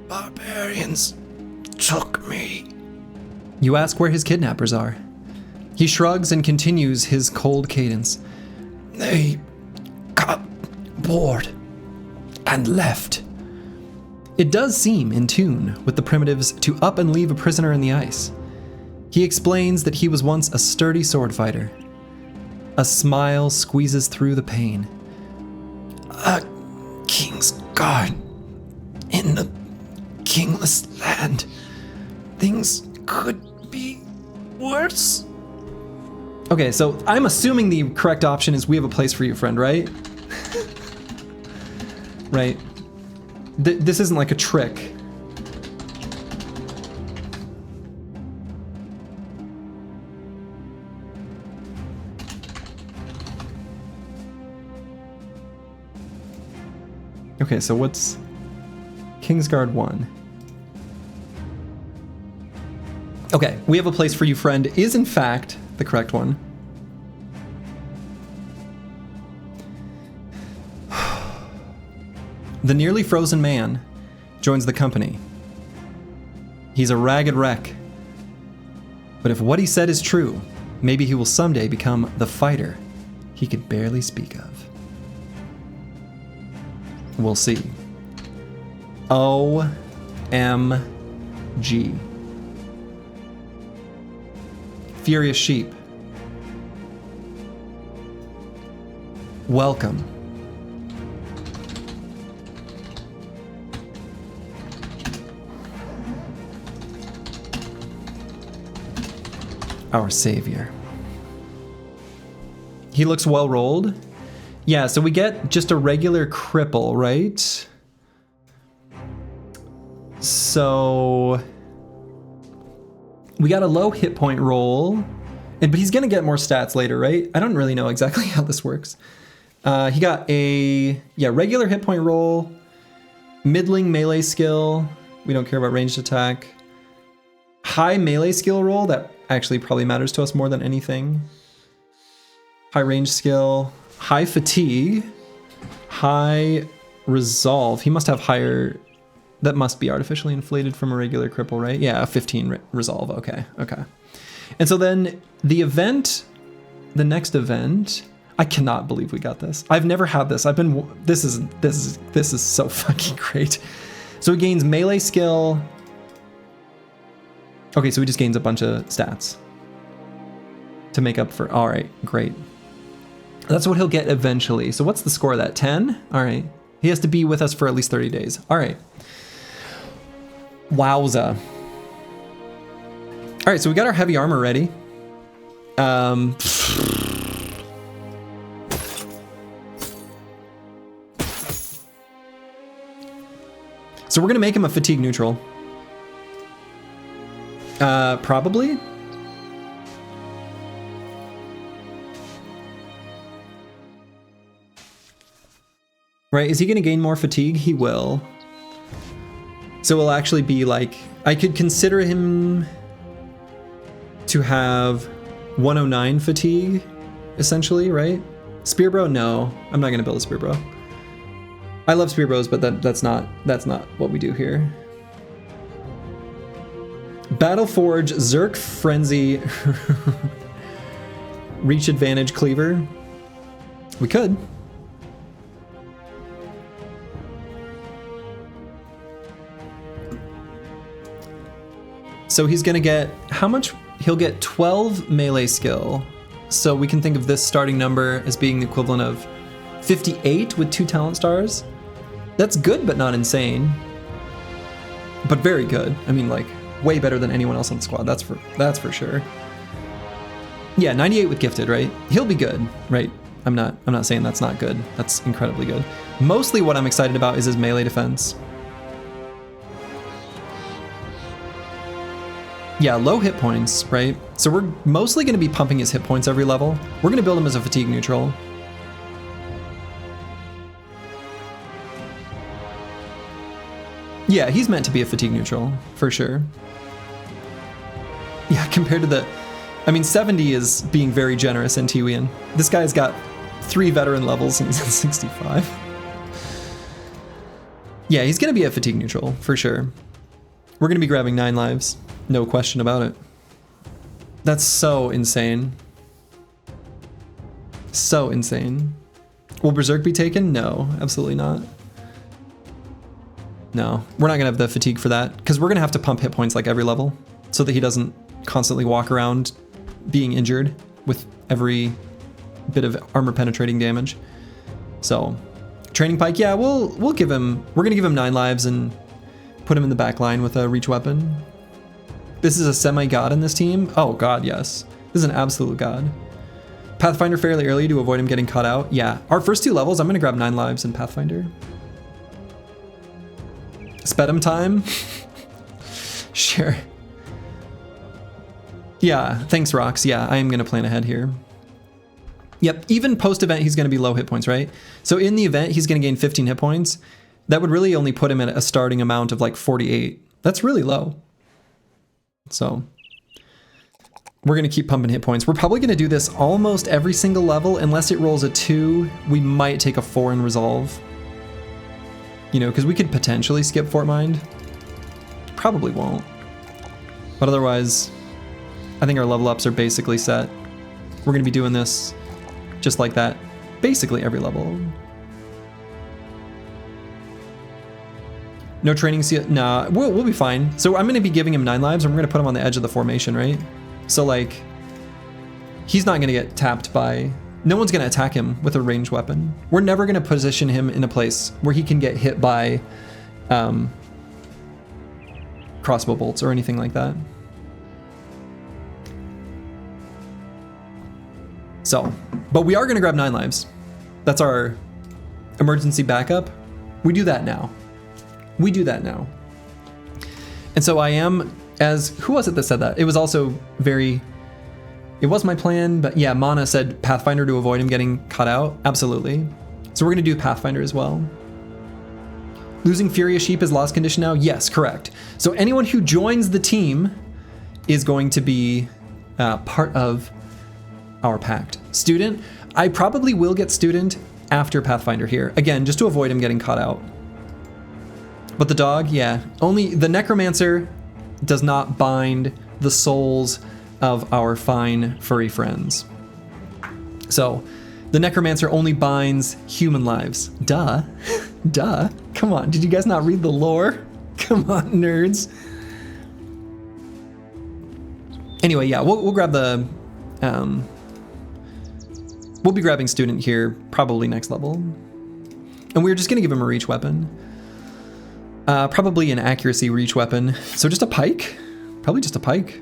Speaker 1: Barbarians took me. You ask where his kidnappers are. He shrugs and continues his cold cadence. They got bored and left. It does seem in tune with the primitives to up and leave a prisoner in the ice. He explains that he was once a sturdy sword fighter. A smile squeezes through the pain. A king's guard in the kingless land. Things could be worse. Okay, so I'm assuming the correct option is we have a place for you, friend, right? Right. This isn't like a trick. Okay, so what's Kingsguard 1? Okay, we have a place for you, friend, is in fact the correct one. The nearly frozen man joins the company. He's a ragged wreck. But if what he said is true, maybe he will someday become the fighter he could barely speak of. We'll see. OMG. Furious Sheep. Welcome. Our savior. He looks well rolled. Yeah, so we get just a regular cripple, right? So we got a low hit point roll, but he's gonna get more stats later, right? I don't really know exactly how this works. He got a regular hit point roll, middling melee skill. We don't care about ranged attack. High melee skill roll, that actually probably matters to us more than anything. High range skill, high fatigue, high resolve. He must have higher, that must be artificially inflated from a regular cripple, right? Yeah, 15 resolve, okay. And so then the event, the next event, I cannot believe we got this. I've never had this. This is so fucking great. So he gains melee skill. Okay, so he just gains a bunch of stats to make up for, all right, great. That's what he'll get eventually. So what's the score of that, 10? All right, he has to be with us for at least 30 days. All right. Wowza. All right, so we got our heavy armor ready. So we're going to make him a fatigue neutral. Probably. Right, is he going to gain more fatigue? He will. So it'll actually be like, I could consider him to have 109 fatigue, essentially, right? Spear Bro? No, I'm not going to build a Spear Bro. I love Spear Bros, but that's not what we do here. Battle Forge, Zerk Frenzy, Reach Advantage Cleaver. We could. So he's gonna get, how much? He'll get 12 melee skill. So we can think of this starting number as being the equivalent of 58 with 2 talent stars. That's good, but not insane. But very good. I mean, like, way better than anyone else on the squad. That's for sure. Yeah, 98 with gifted, right? He'll be good, right? I'm not saying that's not good. That's incredibly good. Mostly what I'm excited about is his melee defense. Yeah, low hit points, right? So we're mostly going to be pumping his hit points every level. We're going to build him as a fatigue neutral. Yeah, he's meant to be a fatigue neutral, for sure. Yeah, compared to the... I mean, 70 is being very generous in Tiwian. This guy's got 3 veteran levels and he's at 65. Yeah, he's going to be a fatigue neutral, for sure. We're going to be grabbing 9 lives. No question about it. That's so insane. So insane. Will Berserk be taken? No, absolutely not. No, we're not gonna have the fatigue for that because we're gonna have to pump hit points like every level so that he doesn't constantly walk around being injured with every bit of armor penetrating damage. So training pike, yeah, we're gonna give him 9 lives and put him in the back line with a reach weapon. This is a semi-god in this team? Oh god, yes. This is an absolute god. Pathfinder fairly early to avoid him getting caught out. Yeah, our first 2 levels, I'm gonna grab 9 lives in Pathfinder. Spedum time? Sure. Yeah, thanks Rox. Yeah, I am gonna plan ahead here. Yep, even post-event he's gonna be low hit points, right? So in the event he's gonna gain 15 hit points. That would really only put him at a starting amount of like 48. That's really low. So we're gonna keep pumping hit points. We're probably gonna do this almost every single level. Unless it rolls a 2, we might take a 4 in resolve. You know, because we could potentially skip Fort Mind. Probably won't. But otherwise, I think our level ups are basically set. We're gonna be doing this just like that, basically every level. No training, nah, we'll be fine. So I'm gonna be giving him 9 lives and we're gonna put him on the edge of the formation, right? So like, he's not gonna get tapped by, no one's gonna attack him with a ranged weapon. We're never gonna position him in a place where he can get hit by crossbow bolts or anything like that. So, but we are gonna grab 9 lives. That's our emergency backup. We do that now. We do that now. And so I am, as, who was it that said that? It was also very, it was my plan, but yeah, Mana said Pathfinder to avoid him getting cut out. Absolutely. So we're gonna do Pathfinder as well. Losing Furious Sheep is lost condition now? Yes, correct. So anyone who joins the team is going to be part of our pact. Student, I probably will get Student after Pathfinder here. Again, just to avoid him getting caught out. But the dog, yeah, only the Necromancer does not bind the souls of our fine furry friends. So the Necromancer only binds human lives. Duh. Duh. Come on, did you guys not read the lore? Come on, nerds. Anyway, yeah, we'll grab the, we'll be grabbing Student here probably next level. And we're just gonna give him a reach weapon. Probably an accuracy reach weapon. So just a pike? Probably just a pike.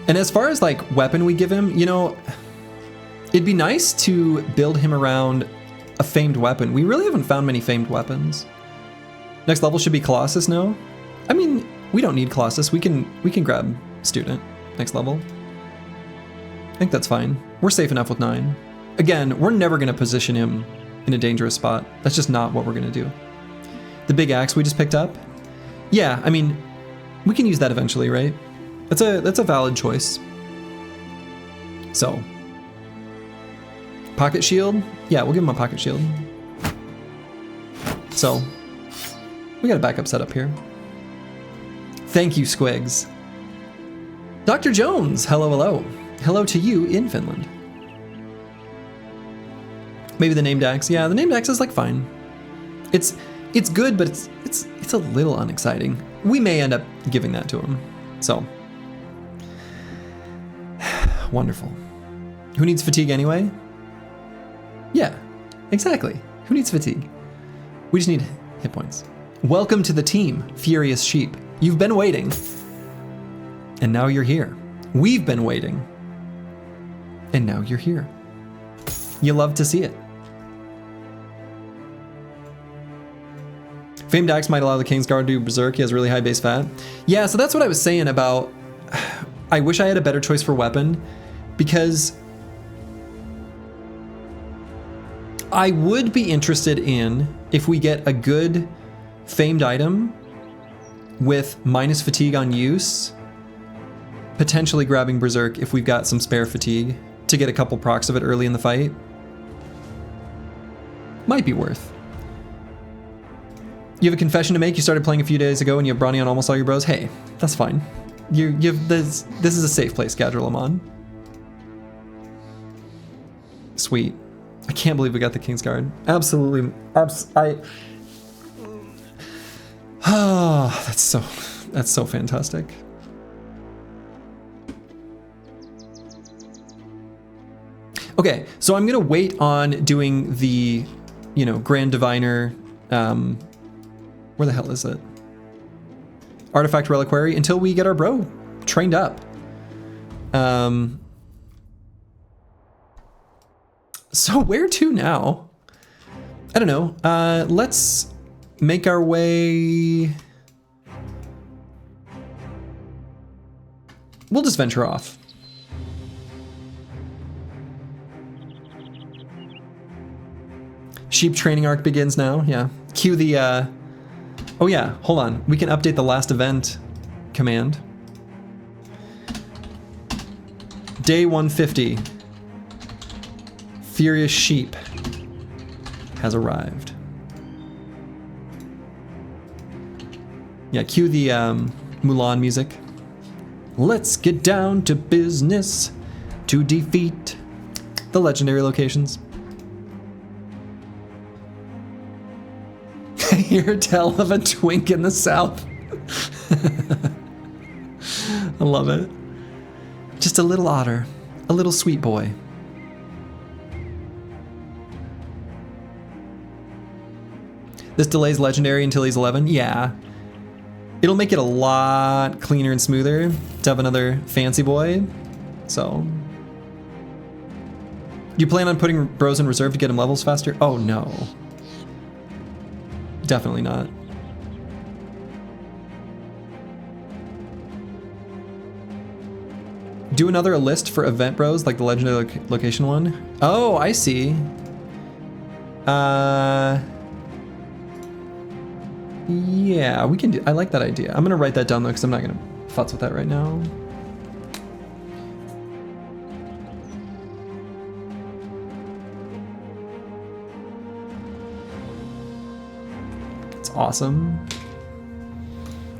Speaker 1: And as far as like weapon we give him, you know, It'd be nice to build him around a famed weapon. We really haven't found many famed weapons. Next level should be Colossus, no? I mean, we don't need Colossus. We can grab Student next level. I think that's fine. We're safe enough with 9. Again, we're never going to position him in a dangerous spot. That's just not what we're going to do. The big axe we just picked up? Yeah, I mean, we can use that eventually, right? That's a valid choice. So, pocket shield? Yeah, we'll give him a pocket shield. So, we got a backup setup here. Thank you, Squigs. Dr. Jones, hello, hello. Hello to you in Finland. Maybe the named axe. Yeah, the named axe is like fine. It's good, but it's a little unexciting. We may end up giving that to him. So, wonderful. Who needs fatigue anyway? Yeah, exactly. Who needs fatigue? We just need hit points. Welcome to the team, Furious Sheep. You've been waiting, and now you're here. We've been waiting, and now you're here. You love to see it. Famed Axe might allow the Kingsguard to do Berserk. He has really high base fat. Yeah, so that's what I was saying about... I wish I had a better choice for weapon, because I would be interested in, if we get a good famed item with minus fatigue on use, potentially grabbing Berserk if we've got some spare fatigue to get a couple procs of it early in the fight. Might be worth. You have a confession to make. You started playing a few days ago and you have Brawny on almost all your bros. Hey, that's fine. This is a safe place, Gadriel Amon. Sweet. I can't believe we got the Kingsguard. Absolutely. Oh, that's so fantastic. Okay, so I'm gonna wait on doing the, Grand Diviner, where the hell is it? Artifact Reliquary until we get our bro trained up. So where to now? I don't know. Let's make our way. We'll just venture off. Sheep training arc begins now. Yeah. Cue the. Oh yeah. Hold on. We can update the last event command. Day 150. Furious Sheep has arrived. Yeah, cue the Mulan music. Let's get down to business to defeat the legendary locations. I hear a tell of a twink in the south. I love it. Just a little otter, a little sweet boy. This delays legendary until he's 11. Yeah. It'll make it a lot cleaner and smoother to have another fancy boy. So. Do you plan on putting bros in reserve to get him levels faster? Oh no. Definitely not. Do another list for event bros like the legendary location one. Oh, I see. Yeah, we can do. I like that idea. I'm gonna write that down though, because I'm not gonna futz with that right now. It's awesome.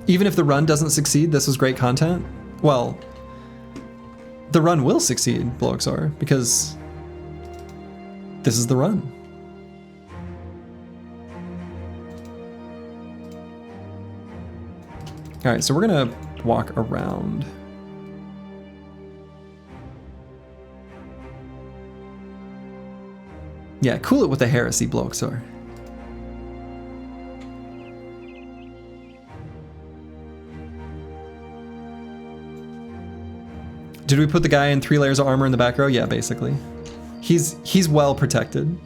Speaker 1: Even if the run doesn't succeed, this was great content. Well, the run will succeed, Bloxor, because this is the run. All right, so we're gonna walk around. Yeah, cool it with the heresy, Bloxor. Did we put the guy in 3 layers of armor in the back row? Yeah, basically. He's well protected.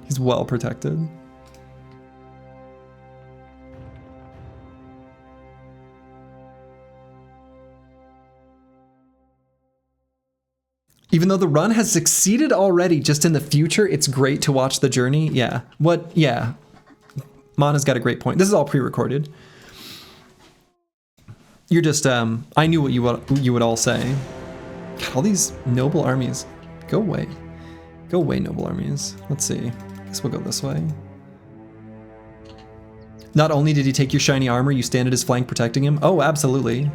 Speaker 1: He's well protected. Even though the run has succeeded already, just in the future, it's great to watch the journey. Yeah. What? Yeah. Mana's got a great point. This is all pre-recorded. You're just, I knew what you would all say. God, all these noble armies. Go away. Go away, noble armies. Let's see. I guess we'll go this way. Not only did he take your shiny armor, you stand at his flank protecting him. Oh, absolutely.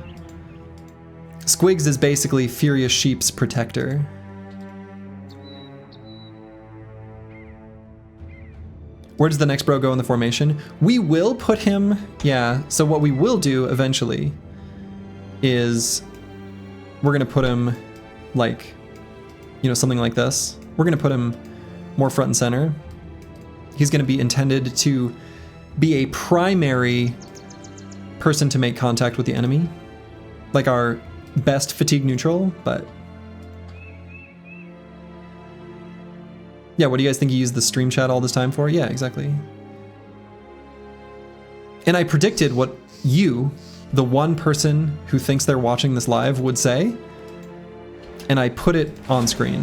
Speaker 1: Squigs is basically Furious Sheep's protector. Where does the next bro go in the formation? We will put him, yeah, so what we will do eventually is we're gonna put him like, you know, something like this. We're gonna put him more front and center. He's gonna be intended to be a primary person to make contact with the enemy. Like our best fatigue neutral, but yeah, what do you guys think he used the stream chat all this time for? Yeah, exactly. And I predicted what you, the one person who thinks they're watching this live, would say, and I put it on screen.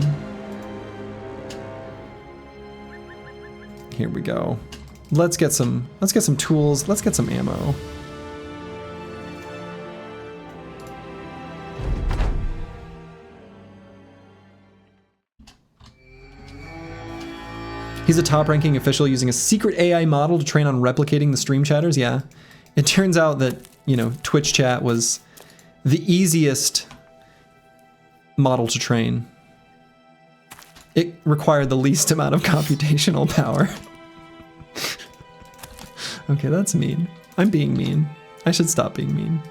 Speaker 1: Here we go. Let's get some tools, let's get some ammo. He's a top-ranking official using a secret AI model to train on replicating the stream chatters. Yeah, it turns out that, you know, Twitch chat was the easiest model to train. It required the least amount of computational power. Okay, that's mean. I'm being mean. I should stop being mean.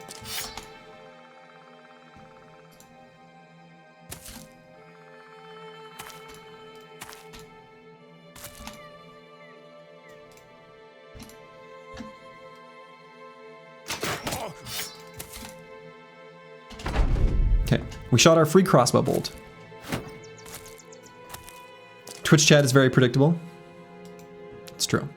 Speaker 1: Okay, we shot our free crossbow bolt. Twitch chat is very predictable. It's true.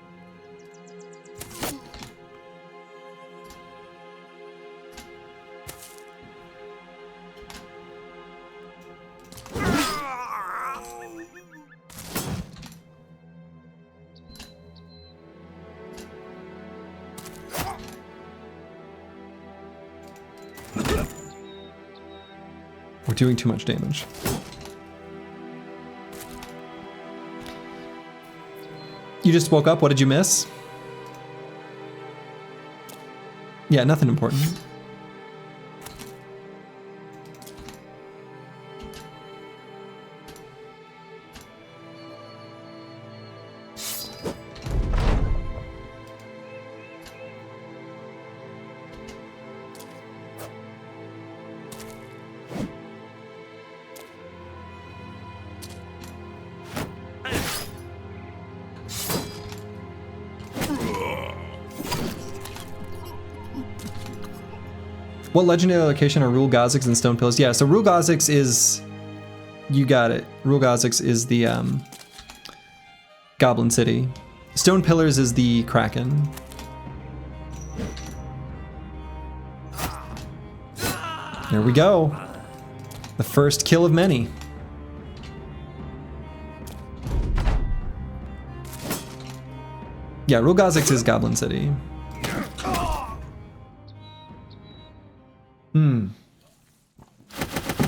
Speaker 1: We're doing too much damage. You just woke up, what did you miss? Yeah, nothing important. What legendary location are Rule Goziks and Stone Pillars? Yeah, so Rule Goziks is... You got it. Rule Goziks is the Goblin City. Stone Pillars is the Kraken. There we go. The first kill of many. Yeah, Rule Goziks is Goblin City.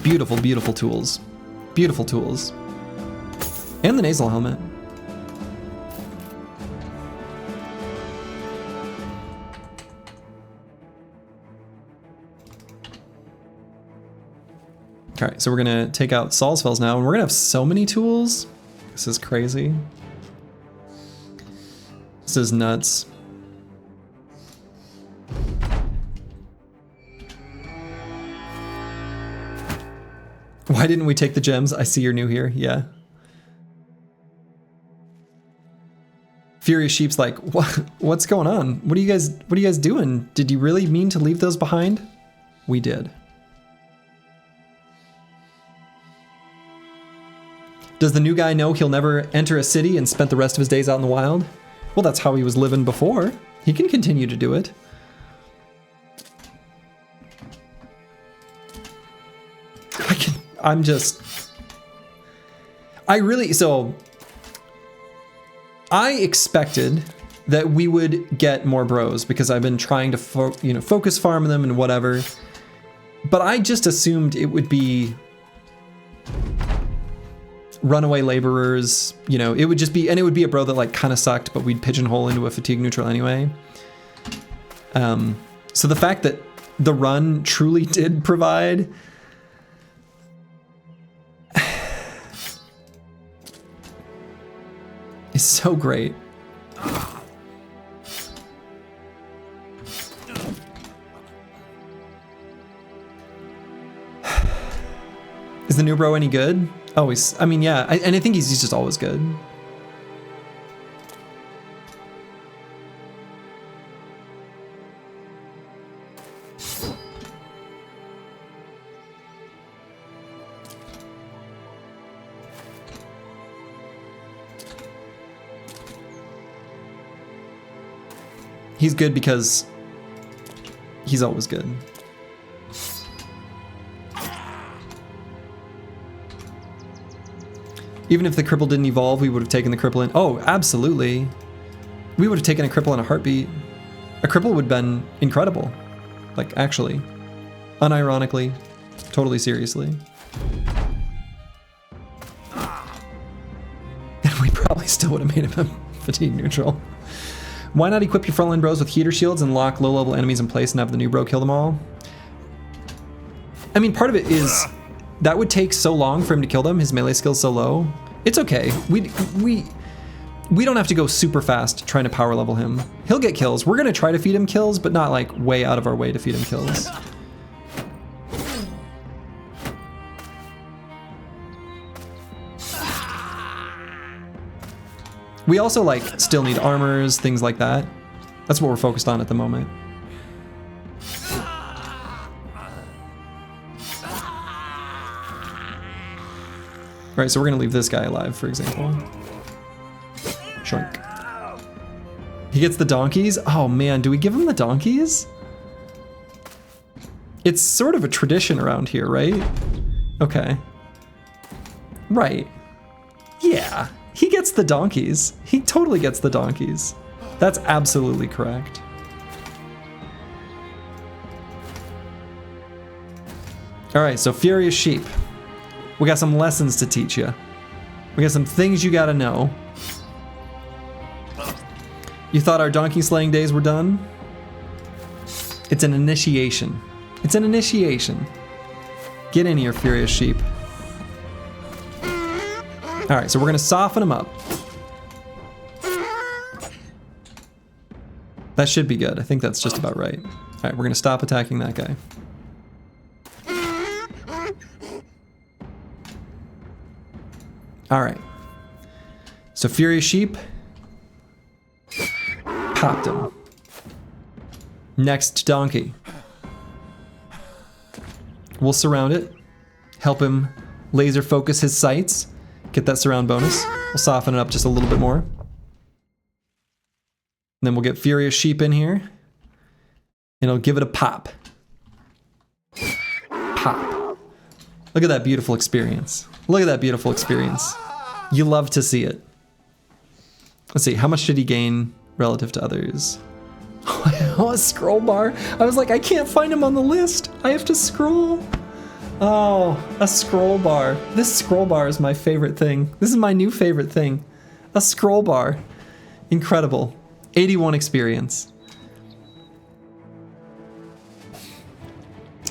Speaker 1: Beautiful, beautiful tools. Beautiful tools. And the nasal helmet. Alright, so we're gonna take out Salsfells now, and we're gonna have so many tools. This is crazy. This is nuts. Why didn't we take the gems? I see you're new here. Yeah. Furious Sheep's like, what's going on? What are you guys doing? Did you really mean to leave those behind? We did. Does the new guy know he'll never enter a city and spent the rest of his days out in the wild? Well, that's how he was living before. He can continue to do it. I expected that we would get more bros because I've been trying to focus farm them and whatever. But I just assumed it would be runaway laborers, it would just be, and it would be a bro that like kind of sucked, but we'd pigeonhole into a fatigue neutral anyway. So the fact that the run truly did provide is so great. Is the new bro any good? Always. I mean, yeah, and I think he's just always good. He's good because he's always good. Even if the cripple didn't evolve, we would have taken the cripple in. Oh, absolutely. We would have taken a cripple in a heartbeat. A cripple would have been incredible. Like, actually. Unironically. Totally seriously. And we probably still would have made him a fatigue neutral. Why not equip your frontline bros with heater shields and lock low-level enemies in place and have the new bro kill them all? I mean, part of it is that would take so long for him to kill them. His melee skill's so low. It's okay. We don't have to go super fast trying to power level him. He'll get kills. We're gonna try to feed him kills, but not like way out of our way to feed him kills. We also like still need armors, things like that. That's what we're focused on at the moment. All right, so we're gonna leave this guy alive, for example. Shrink. He gets the donkeys? Oh man, do we give him the donkeys? It's sort of a tradition around here, right? Okay. Right. Yeah. He gets the donkeys. He totally gets the donkeys. That's absolutely correct. All right, so Furious Sheep. We got some lessons to teach you. We got some things you gotta know. You thought our donkey slaying days were done? It's an initiation. It's an initiation. Get in here, Furious Sheep. All right, so we're gonna soften them up. That should be good. I think that's just about right. All right, we're gonna stop attacking that guy. All right. So Furious Sheep. Popped him. Next donkey. We'll surround it. Help him laser focus his sights. Get that surround bonus. We'll soften it up just a little bit more. And then we'll get Furious Sheep in here. And it'll give it a pop. Pop. Look at that beautiful experience. Look at that beautiful experience. You love to see it. Let's see, how much did he gain relative to others? Oh, a scroll bar. I was like, I can't find him on the list. I have to scroll. Oh, a scroll bar. This scroll bar is my favorite thing. This is my new favorite thing. A scroll bar. Incredible. 81 experience.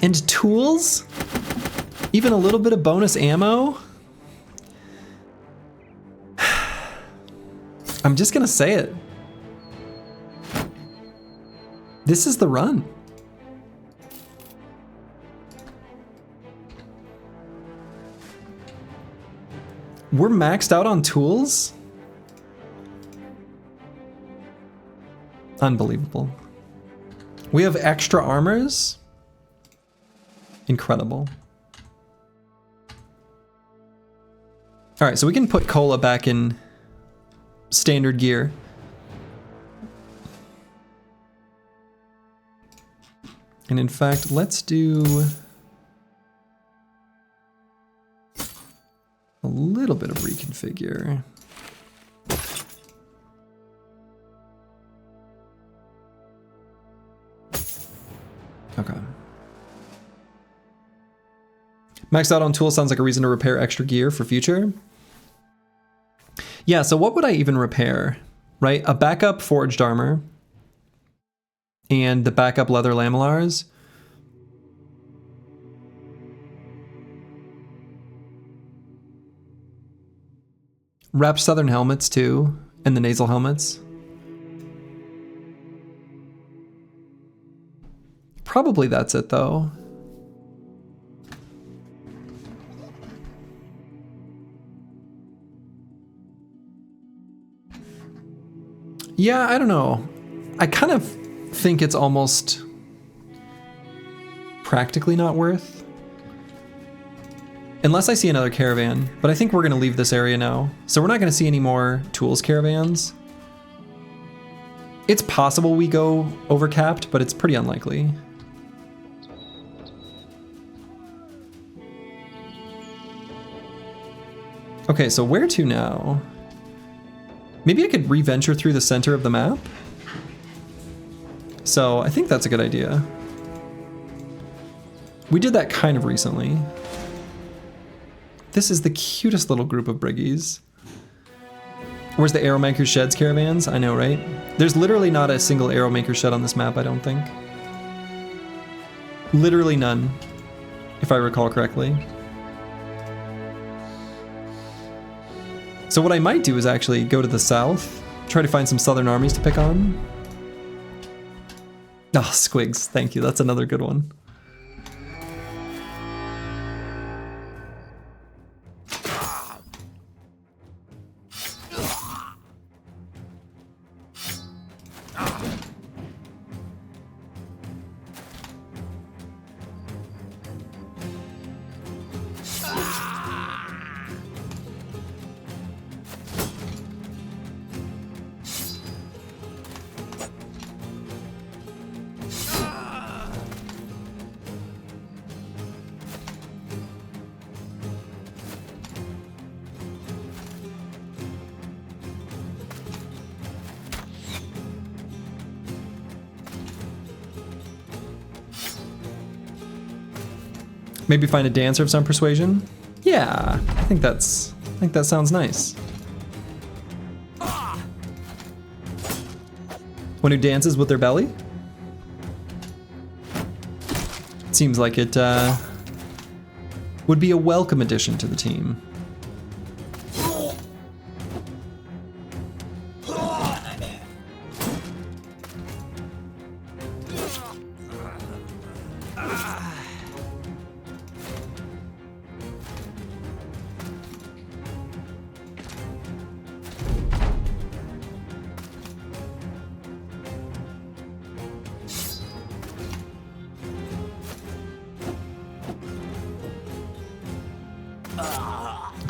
Speaker 1: And tools? Even a little bit of bonus ammo? I'm just gonna say it. This is the run. We're maxed out on tools? Unbelievable. We have extra armors? Incredible. All right, so we can put Cola back in standard gear. And in fact, let's do a little bit of reconfigure. Okay. Maxed out on tools sounds like a reason to repair extra gear for future. Yeah, so what would I even repair, right? A backup forged armor and the backup leather lamellars. Wrapped southern helmets too, and the nasal helmets. Probably that's it though. Yeah, I don't know. I kind of think it's almost practically not worth. Unless I see another caravan, but I think we're gonna leave this area now. So we're not gonna see any more tools caravans. It's possible we go overcapped, but it's pretty unlikely. Okay, so where to now? Maybe I could re-venture through the center of the map? So I think that's a good idea. We did that kind of recently. This is the cutest little group of briggies. Where's the Arrowmaker Sheds caravans? I know, right? There's literally not a single Arrowmaker Shed on this map, I don't think. Literally none, if I recall correctly. So what I might do is actually go to the south, try to find some southern armies to pick on. Ah, oh, Squigs, thank you, that's another good one. Maybe find a dancer of some persuasion? Yeah, I think that sounds nice. One who dances with their belly? Seems like it would be a welcome addition to the team.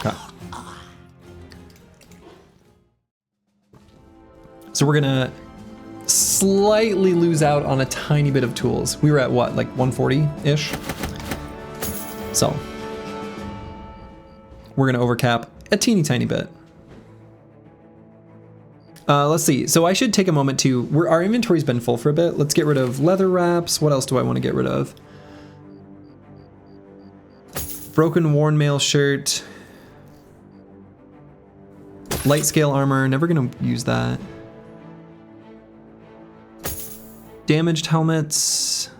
Speaker 1: Okay. So we're gonna slightly lose out on a tiny bit of tools. We were at what, like 140-ish? So we're gonna overcap a teeny tiny bit. Let's see, so I should take a moment to, our inventory's been full for a bit. Let's get rid of leather wraps. What else do I want to get rid of? Broken worn mail shirt. Light scale armor, never gonna use that. Damaged helmets.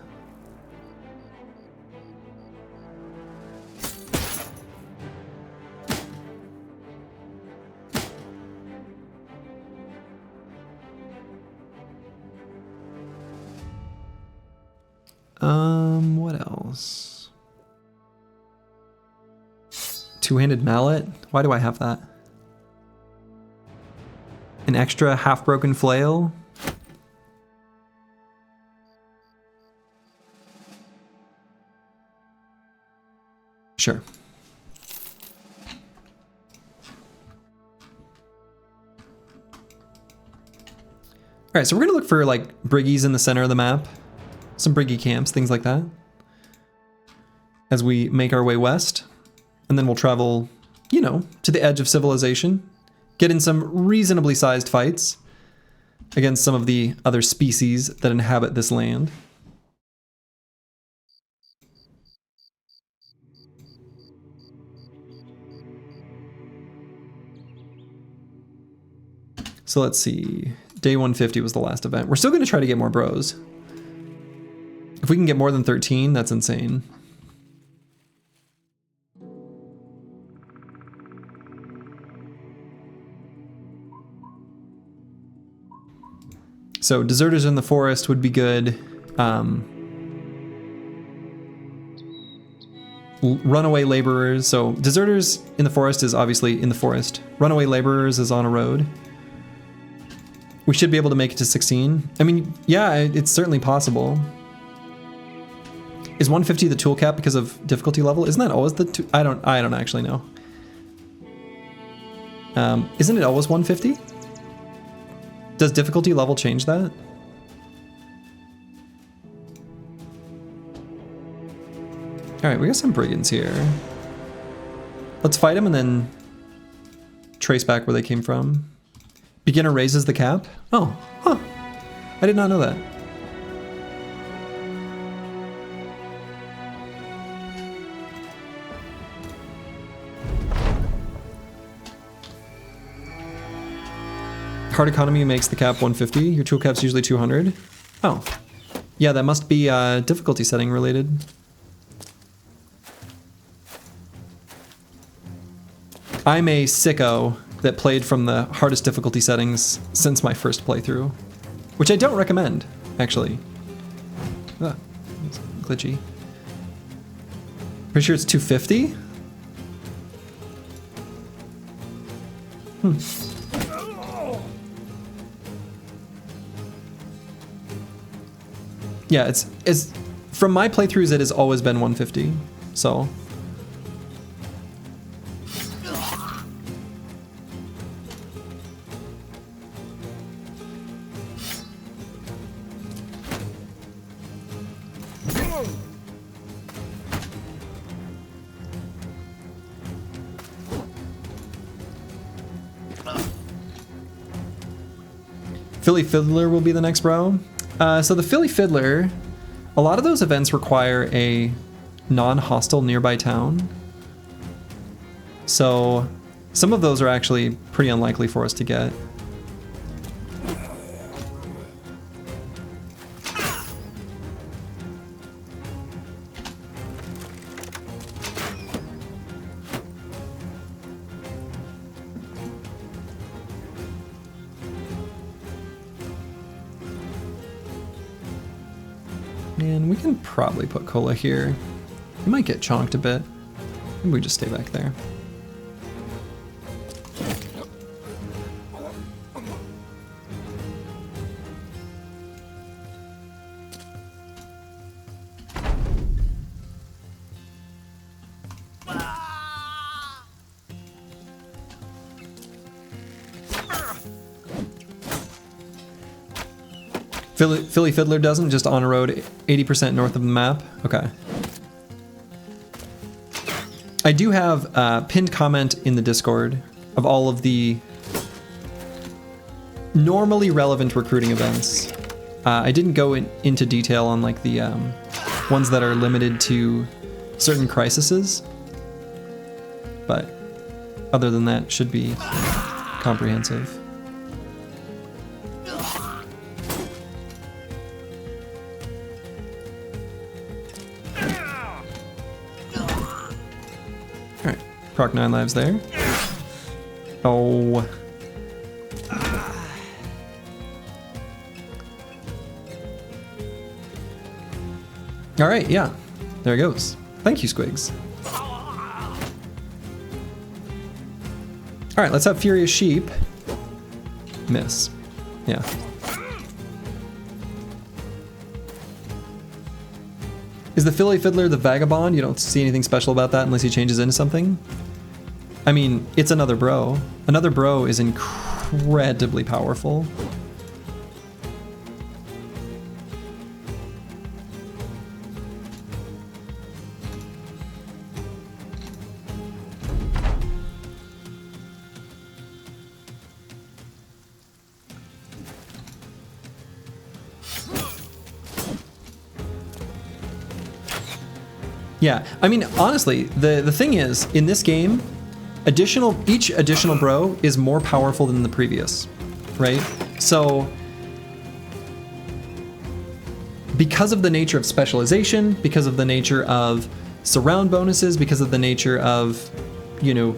Speaker 1: What else? Two-handed mallet? Why do I have that? An extra half-broken flail? Sure. right, so we're gonna look for like briggies in the center of the map. Some briggy camps, things like that. As we make our way west. And then we'll travel, you know, to the edge of civilization. Get in some reasonably sized fights against some of the other species that inhabit this land. So let's see. Day 150 was the last event. We're still going to try to get more bros. If we can get more than 13, that's insane. So deserters in the forest would be good. Runaway laborers. So deserters in the forest is obviously in the forest. Runaway laborers is on a road. We should be able to make it to 16. I mean, yeah, it's certainly possible. Is 150 the tool cap because of difficulty level? Isn't that always the I don't actually know. Isn't it always 150? Does difficulty level change that? Alright, we got some brigands here. Let's fight them and then trace back where they came from. Beginner raises the cap? Oh, huh. I did not know that. Hard economy makes the cap 150. Your tool cap's usually 200. Oh. Yeah, that must be difficulty setting related. I'm a sicko that played from the hardest difficulty settings since my first playthrough. Which I don't recommend, actually. Ah, it's glitchy. Pretty sure it's 250? Yeah, it's from my playthroughs it has always been 150, so. Philly Fiddler will be the next bro. So the Philly Fiddler, a lot of those events require a non-hostile nearby town. So some of those are actually pretty unlikely for us to get. And we can probably put Cola here. We might get chonked a bit. Maybe we just stay back there. Philly Fiddler doesn't, just on a road 80% north of the map. Okay. I do have a pinned comment in the Discord of all of the normally relevant recruiting events. I didn't go into detail on like the ones that are limited to certain crises, but other than that, should be comprehensive. Proc 9 lives there. Oh. Alright, yeah. There it goes. Thank you, Squigs. Alright, let's have Furious Sheep. Miss. Yeah. Is the Philly Fiddler the Vagabond? You don't see anything special about that unless he changes into something? I mean, it's another bro. Another bro is incredibly powerful. Yeah, I mean, honestly, the thing is, in this game, each additional bro is more powerful than the previous, right? So, because of the nature of specialization, because of the nature of surround bonuses, because of the nature of, you know,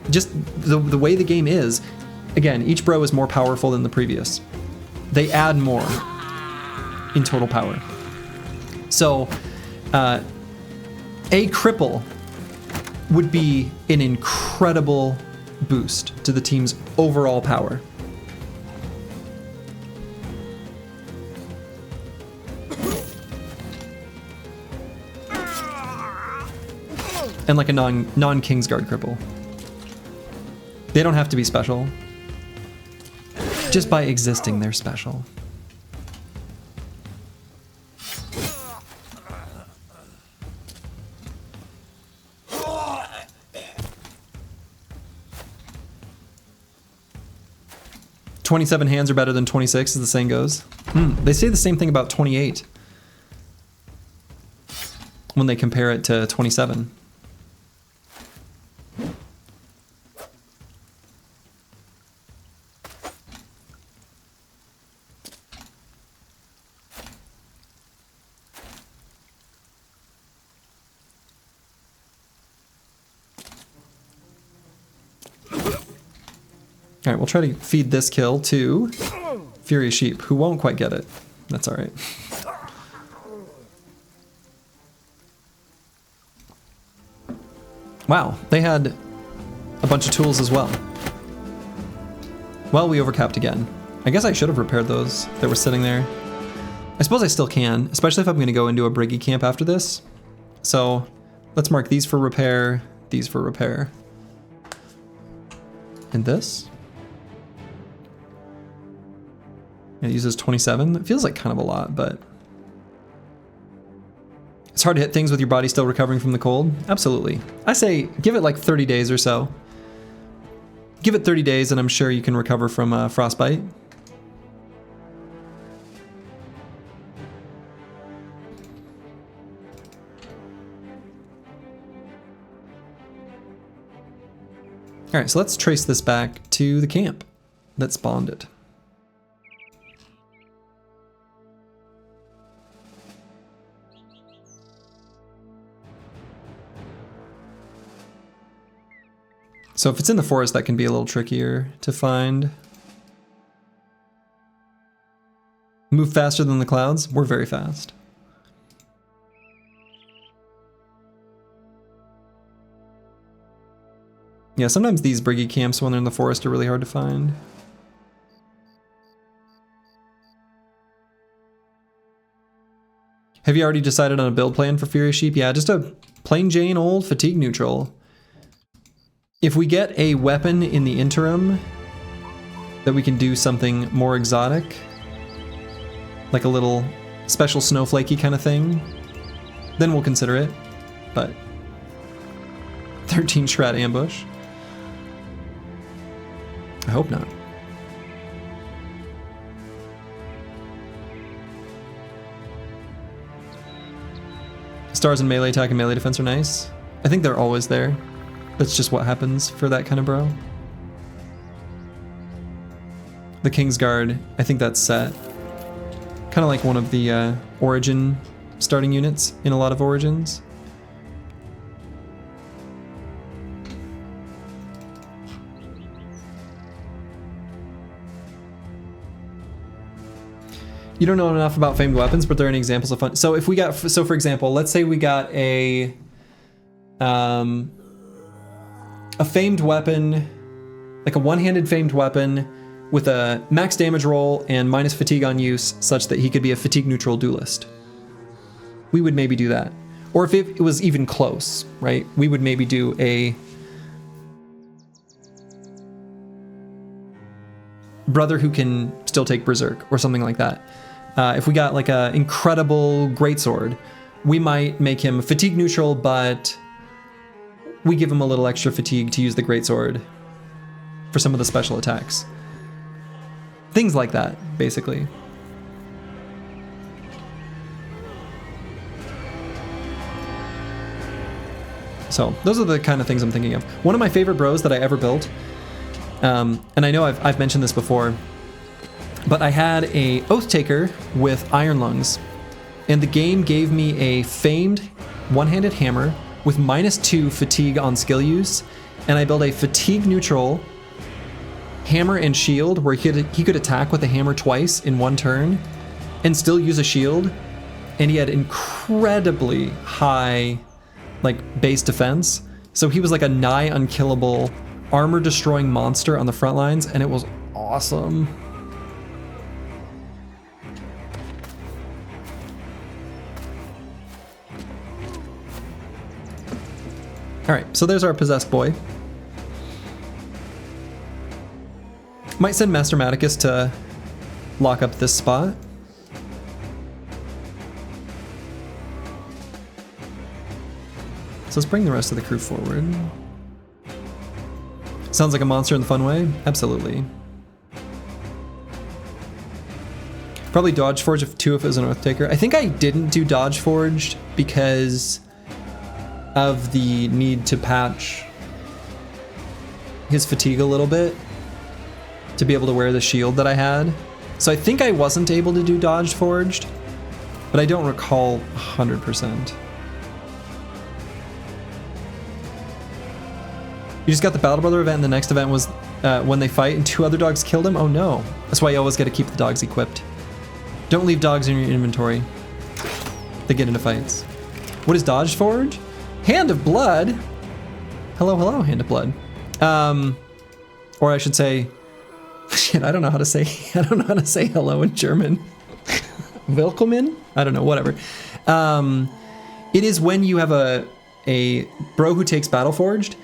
Speaker 1: just the way the game is, again, each bro is more powerful than the previous. They add more in total power. So, a cripple would be an incredible boost to the team's overall power. And like a non-Kingsguard cripple. They don't have to be special. Just by existing, they're special. "27 hands are better than 26, as the saying goes." They say the same thing about 28 when they compare it to 27. All right, we'll try to feed this kill to Furious Sheep, who won't quite get it. That's all right. Wow, they had a bunch of tools as well. Well, we overcapped again. I guess I should have repaired those that were sitting there. I suppose I still can, especially if I'm going to go into a Briggy camp after this. So let's mark these for repair, these for repair. And this? It uses 27. It feels like kind of a lot, but it's hard to hit things with your body still recovering from the cold. Absolutely. I say give it like 30 days or so. Give it 30 days and I'm sure you can recover from frostbite. All right, so let's trace this back to the camp that spawned it. So if it's in the forest, that can be a little trickier to find. Move faster than the clouds? We're very fast. Yeah, sometimes these Briggy camps when they're in the forest are really hard to find. Have you already decided on a build plan for Furious Sheep? Yeah, just a plain Jane old fatigue neutral. If we get a weapon in the interim that we can do something more exotic, like a little special snowflakey kind of thing, then we'll consider it. But 13 Shroud ambush? I hope not. Stars in melee attack and melee defense are nice. I think they're always there. That's just what happens for that kind of bro. The Kingsguard, I think that's set. Kind of like one of the Origin starting units in a lot of Origins. You don't know enough about famed weapons, but there are any examples of fun. So if we got, so for example, let's say we got a famed weapon, like a one-handed famed weapon with a max damage roll and minus fatigue on use such that he could be a fatigue neutral duelist. We would maybe do that. Or if it was even close, right? We would maybe do a brother who can still take berserk or something like that. If we got like a incredible greatsword, we might make him fatigue neutral, but we give him a little extra fatigue to use the greatsword for some of the special attacks. Things like that, basically. So those are the kind of things I'm thinking of. One of my favorite bros that I ever built, and I know I've mentioned this before, but I had a Oath Taker with Iron Lungs, and the game gave me a famed one-handed hammer with -2 fatigue on skill use, and I built a fatigue neutral hammer and shield where he could attack with the hammer twice in one turn and still use a shield, and he had incredibly high like base defense, so he was like a nigh unkillable armor destroying monster on the front lines, and it was awesome. All right, so there's our possessed boy. Might send Master Maticus to lock up this spot. So let's bring the rest of the crew forward. Sounds like a monster in the fun way? Absolutely. Probably Dodge Forge too if it was an Oath Taker. I think I didn't do Dodge Forged because of the need to patch his fatigue a little bit to be able to wear the shield that I had. So I think I wasn't able to do Dodge Forged, but I don't recall 100%. You just got the Battle Brother event, and the next event was when they fight and 2 other dogs killed him? Oh no. That's why you always got to keep the dogs equipped. Don't leave dogs in your inventory. They get into fights. What is Dodge Forge? Hand of Blood? Hello, hello, Hand of Blood. Or I should say, shit, I don't know how to say hello in German. Willkommen? I don't know, whatever. It is when you have a bro who takes Battle Forged,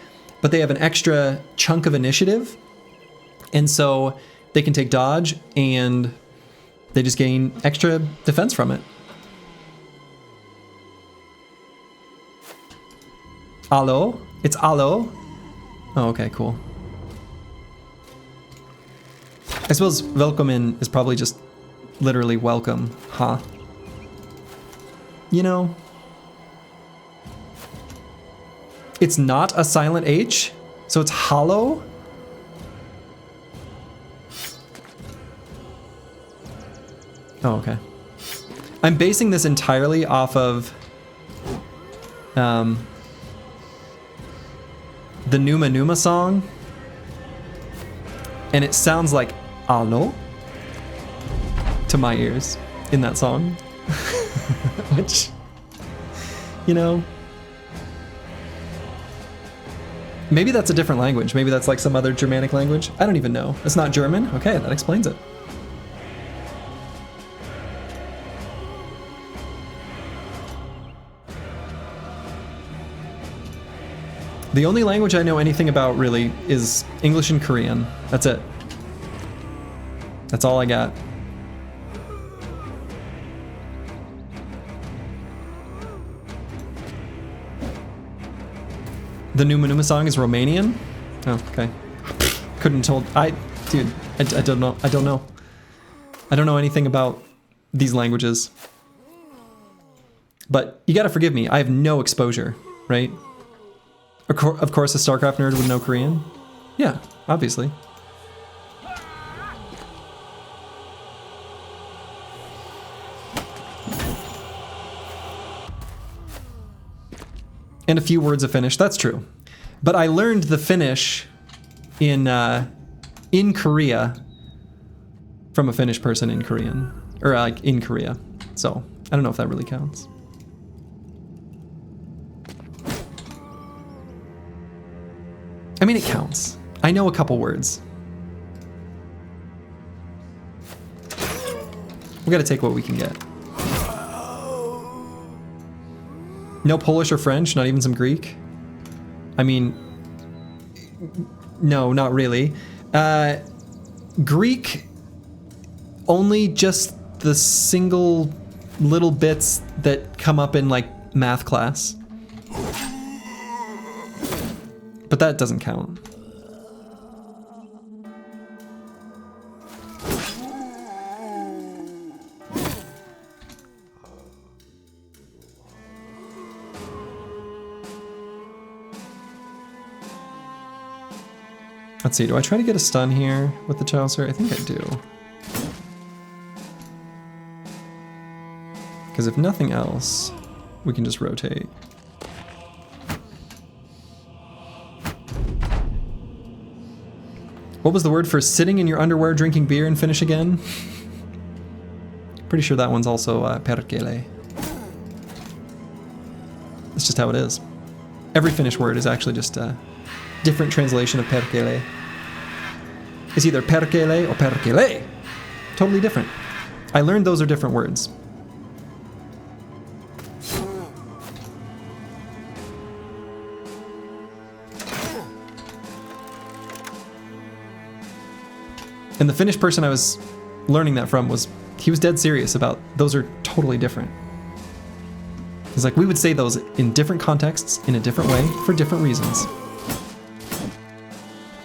Speaker 1: but they have an extra chunk of initiative, and so they can take dodge, and they just gain extra defense from it. Allo? It's allo? Oh, okay, cool. I suppose Willkommen is probably just literally welcome, huh? You know? It's not a silent H, so it's hollow? Oh, okay. I'm basing this entirely off of the Numa Numa song, and it sounds like Allo to my ears in that song. Which, you know, maybe that's a different language. Maybe that's like some other Germanic language. I don't even know. It's not German? Okay, that explains it. The only language I know anything about really is English and Korean. That's it. That's all I got. The Numa Numa song is Romanian? Oh, okay. Couldn't told. Dude, I don't know. I don't know. I don't know anything about these languages. But you gotta forgive me. I have no exposure, right? Of course, a StarCraft nerd would know Korean. Yeah, obviously. And a few words of Finnish, that's true. But I learned the Finnish in Korea from a Finnish person in Korean, or like in Korea. So I don't know if that really counts. I mean, it counts. I know a couple words. We gotta take what we can get. No Polish or French, not even some Greek. I mean, no, not really. Greek, only just the single little bits that come up in like math class. But that doesn't count. Let's see, do I try to get a stun here with the Chaucer? I think I do. Because if nothing else, we can just rotate. What was the word for sitting in your underwear drinking beer and finish again? Pretty sure that one's also perkele. That's just how it is. Every Finnish word is actually just a different translation of perkele. It's either perkele or perkele. Totally different. I learned those are different words. And the Finnish person I was learning that from he was dead serious about those are totally different. He's like, we would say those in different contexts, in a different way, for different reasons.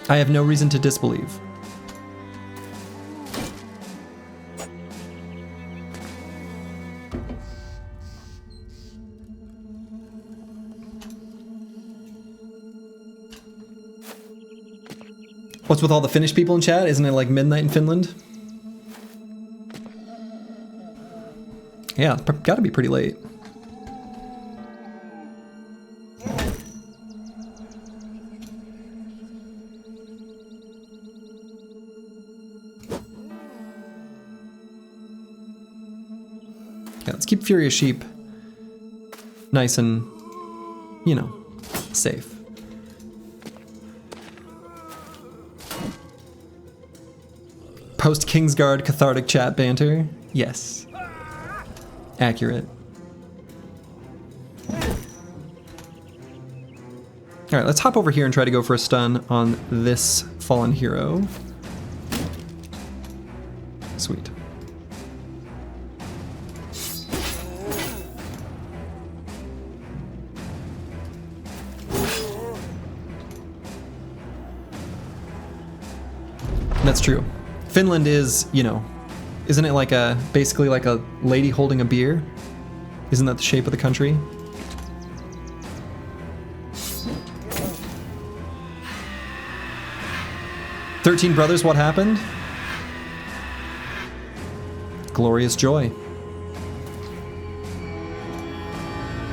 Speaker 1: I have no reason to disbelieve. What's with all the Finnish people in chat? Isn't it like midnight in Finland? Yeah, gotta be pretty late. Yeah, let's keep Furious Sheep nice and, you know, safe. Post Kingsguard cathartic chat banter? Yes. Accurate. Alright, let's hop over here and try to go for a stun on this fallen hero. Sweet. That's true. Finland is, you know, isn't it like basically like a lady holding a beer? Isn't that the shape of the country? "13 Brothers, what happened?" Glorious joy.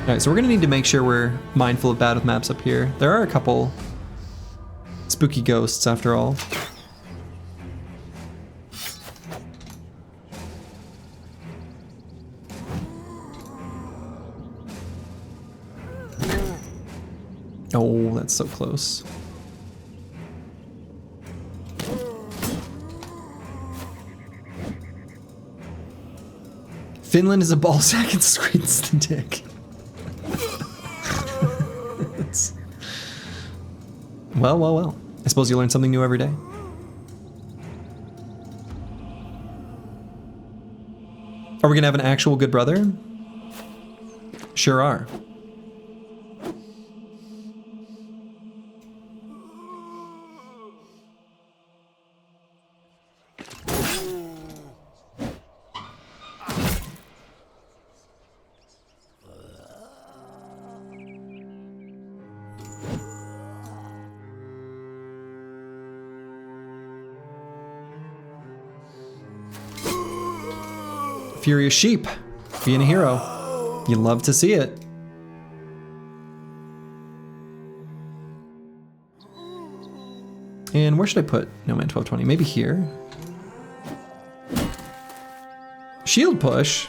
Speaker 1: Alright, so we're gonna need to make sure we're mindful of bad with maps up here. There are a couple spooky ghosts after all. Oh, that's so close. Finland is a ball sack and Sweden's the dick. Well, well, well. I suppose you learn something new every day. Are we gonna have an actual good brother? Sure are. Furious Sheep, being a hero. You love to see it. And where should I put No Man 1220? Maybe here? Shield push?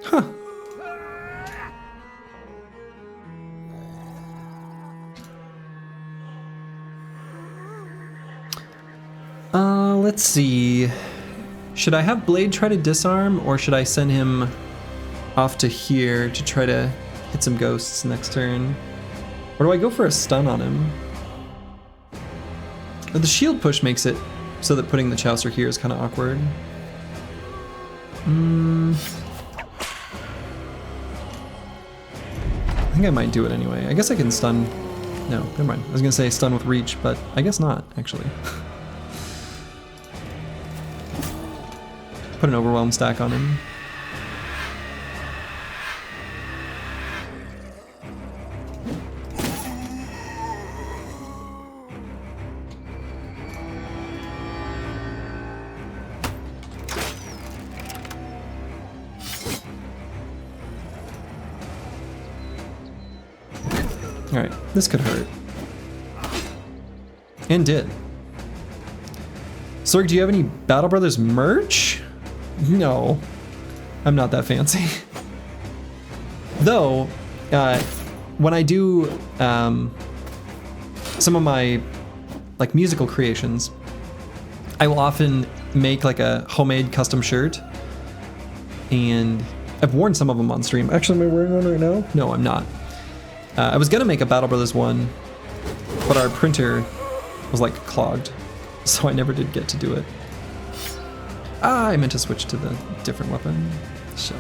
Speaker 1: Huh. Let's see. Should I have Blade try to disarm, or should I send him off to here to try to hit some ghosts next turn? Or do I go for a stun on him? But the shield push makes it so that putting the Chaucer here is kind of awkward. I think I might do it anyway. I guess I can stun. No, never mind. I was gonna say stun with reach, but I guess not, actually. Put an overwhelm stack on him. Alright, this could hurt. And did. Sorg, do you have any Battle Brothers merch? No. I'm not that fancy. Though, when I do some of my like musical creations, I will often make like a homemade custom shirt, and I've worn some of them on stream. Actually, am I wearing one right now? No, I'm not. I was gonna make a Battle Brothers one, but our printer was like clogged, so I never did get to do it. Ah, I meant to switch to the different weapon. Shit.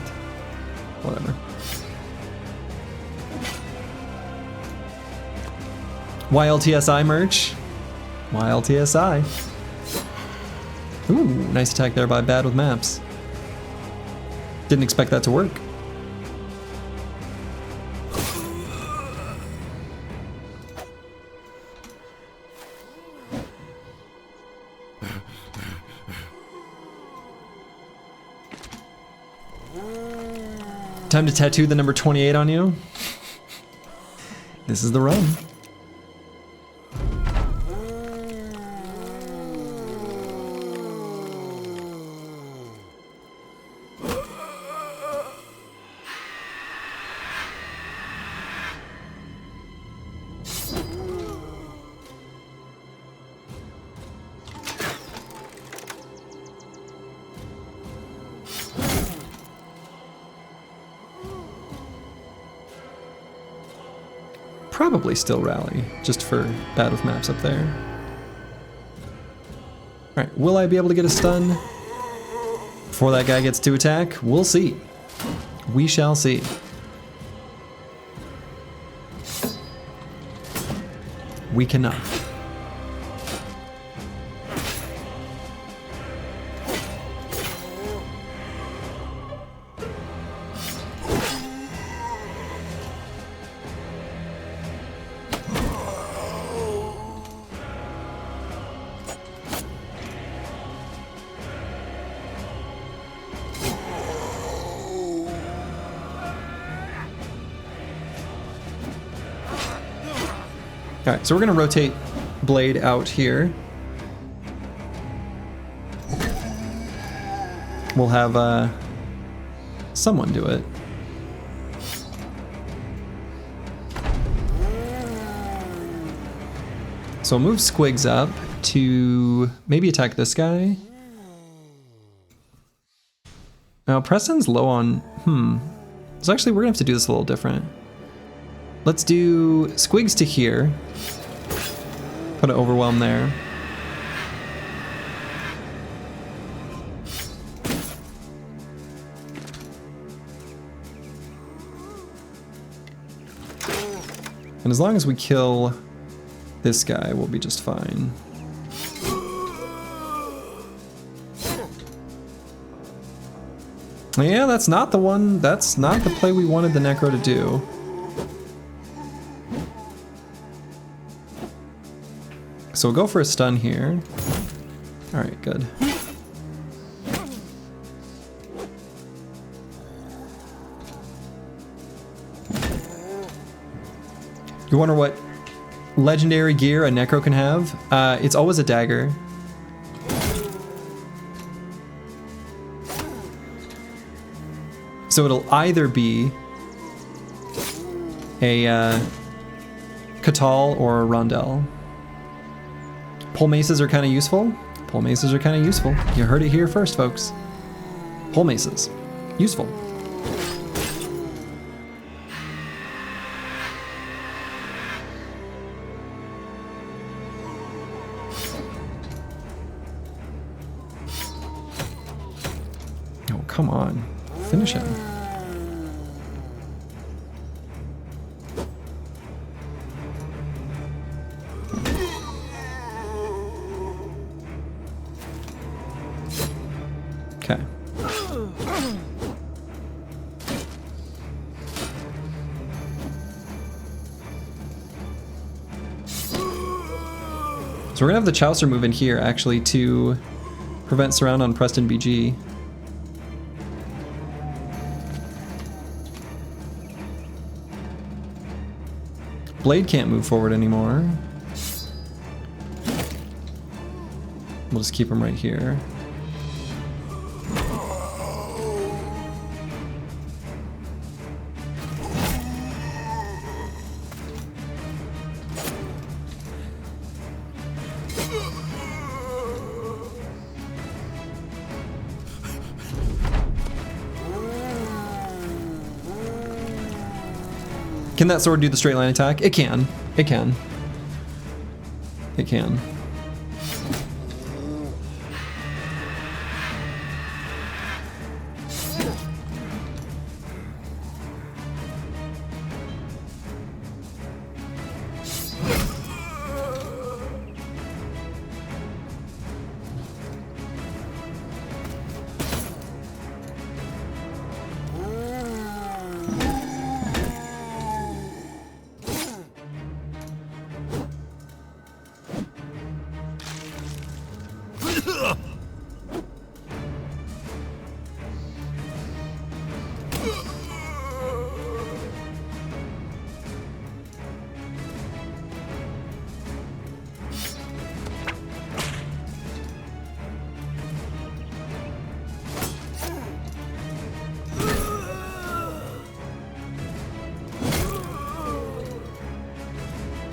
Speaker 1: Whatever. YLTSI merch. YLTSI. Ooh, nice attack there by Bad with Maps. Didn't expect that to work. Time to tattoo the number 28 on you. This is the run. Probably still rally, just for Bad with Maps up there. Alright, will I be able to get a stun before that guy gets to attack? We'll see. We shall see. We cannot. Alright, so we're gonna rotate Blade out here. We'll have someone do it. So we'll move Squigs up to maybe attack this guy. Now Preston's low on, So actually we're gonna have to do this a little different. Let's do Squigs to here. Put an overwhelm there. And as long as we kill this guy, we'll be just fine. Yeah, that's not the one, that's not the play we wanted the Necro to do. So we'll go for a stun here. Alright, good. You wonder what legendary gear a Necro can have? It's always a dagger. So it'll either be a Catal or a Rondel. Pole maces are kind of useful. Pole maces are kind of useful. You heard it here first, folks. Pole maces. Useful. Oh, come on. Finish him. Okay. So we're gonna have the Chaucer move in here actually to prevent surround on Preston BG. Blade can't move forward anymore. We'll just keep him right here. Can that sword do the straight line attack? It can. It can. It can.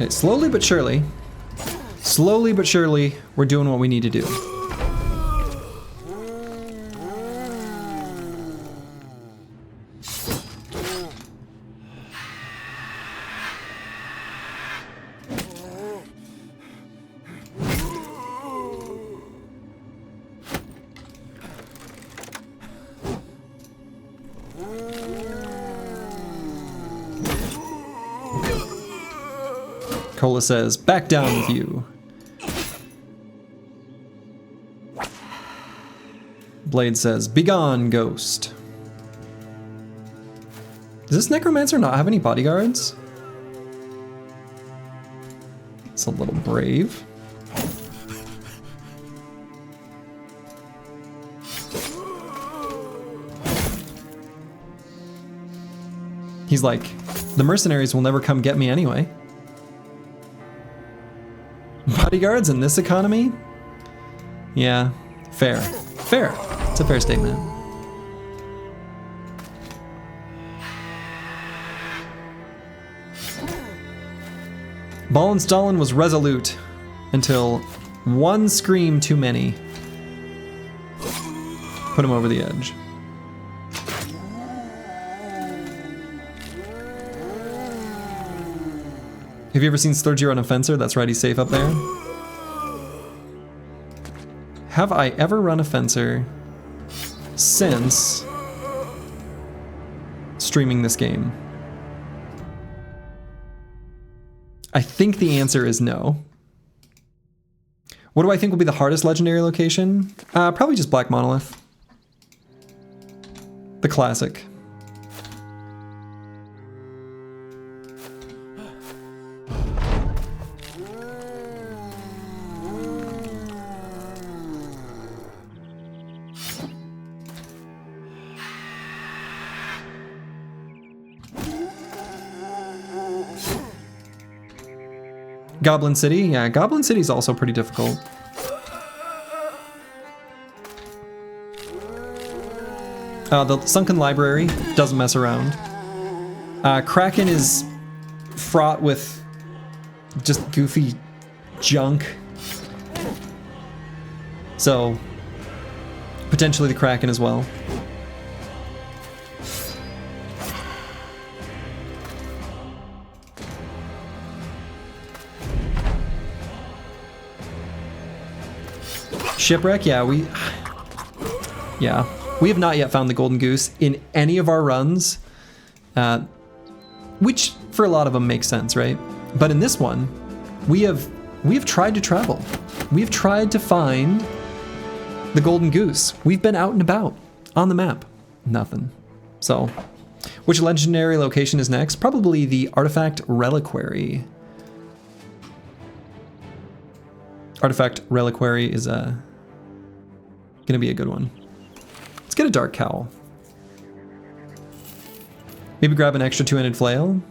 Speaker 1: Okay, slowly but surely, we're doing what we need to do. Cola says, back down with you. Blade says, begone, ghost. Does this necromancer not have any bodyguards? It's a little brave. He's like, the mercenaries will never come get me anyway. Bodyguards in this economy? Yeah, fair. Fair. It's a fair statement. Ball Stalin was resolute until one scream too many put him over the edge. Have you ever seen Sturgy run a fencer? That's right, he's safe up there. Have I ever run a fencer since streaming this game? I think the answer is no. What do I think will be the hardest legendary location? Probably just Black Monolith. The classic. Goblin City, yeah, Goblin City is also pretty difficult. The Sunken Library doesn't mess around. Kraken is fraught with just goofy junk. So, potentially the Kraken as well. Shipwreck, yeah, we have not yet found the golden goose in any of our runs, which for a lot of them makes sense, right? But in this one, we have tried to travel. We've tried to find the golden goose. We've been out and about on the map. Nothing. So, which legendary location is next? Probably the Artifact Reliquary. Artifact Reliquary is gonna be a good one. Let's get a Dark Cowl. Maybe grab an extra two-handed flail.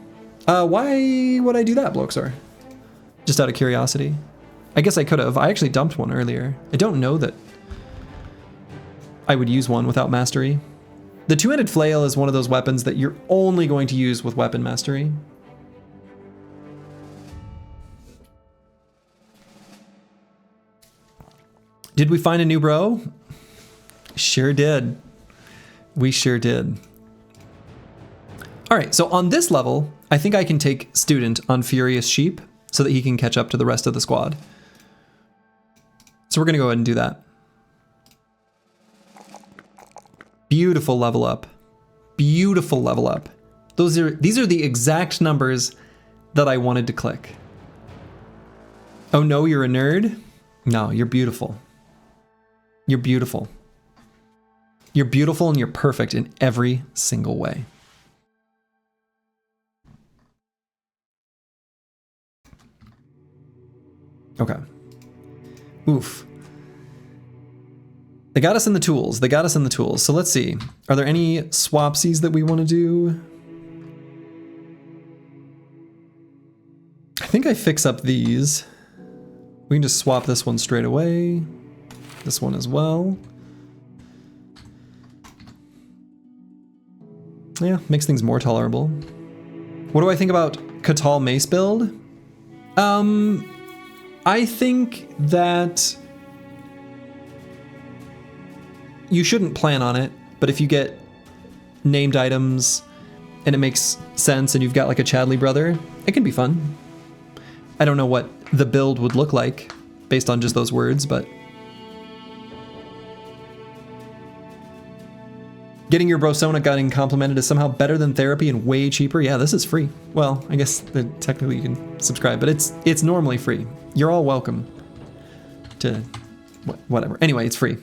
Speaker 1: Why would I do that, Bloxor? Just out of curiosity. I guess I could have. I actually dumped one earlier. I don't know that I would use one without mastery. The two-handed flail is one of those weapons that you're only going to use with weapon mastery. Did we find a new bro? Sure did. We sure did. All right, so on this level, I think I can take Student on Furious Sheep so that he can catch up to the rest of the squad. So we're gonna go ahead and do that. Beautiful level up. Beautiful level up. These are the exact numbers that I wanted to click. Oh no, you're a nerd? No, you're beautiful. You're beautiful. You're beautiful and you're perfect in every single way. Okay. Oof. They got us in the tools. They got us in the tools. So let's see. Are there any swapsies that we want to do? I think I fix up these. We can just swap this one straight away. This one as well. Yeah, makes things more tolerable. What do I think about Catal Mace build? I think that you shouldn't plan on it, but if you get named items and it makes sense and you've got like a Chadley brother, it can be fun. I don't know what the build would look like based on just those words, but getting your Brosona getting complimented is somehow better than therapy and way cheaper. Yeah, this is free. Well, I guess that technically you can subscribe, but it's normally free. You're all welcome to whatever. Anyway, it's free.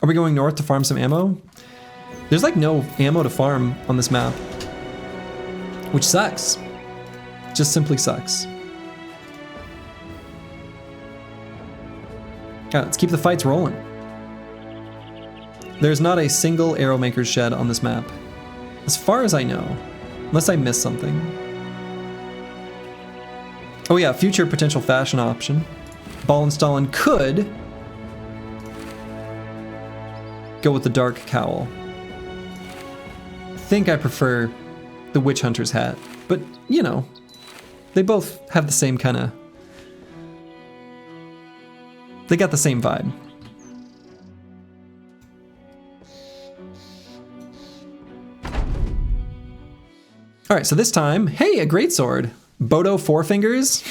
Speaker 1: Are we going north to farm some ammo? There's like no ammo to farm on this map, which sucks. Just simply sucks. Yeah, let's keep the fights rolling. There's not a single Arrowmaker's shed on this map, as far as I know, unless I missed something. Oh yeah, future potential fashion option. Ball and Stalin could go with the dark cowl. I think I prefer the Witch Hunter's hat, but you know, they both have the same kind of, they got the same vibe. All right, so this time, hey, a greatsword. Bodo Four Fingers.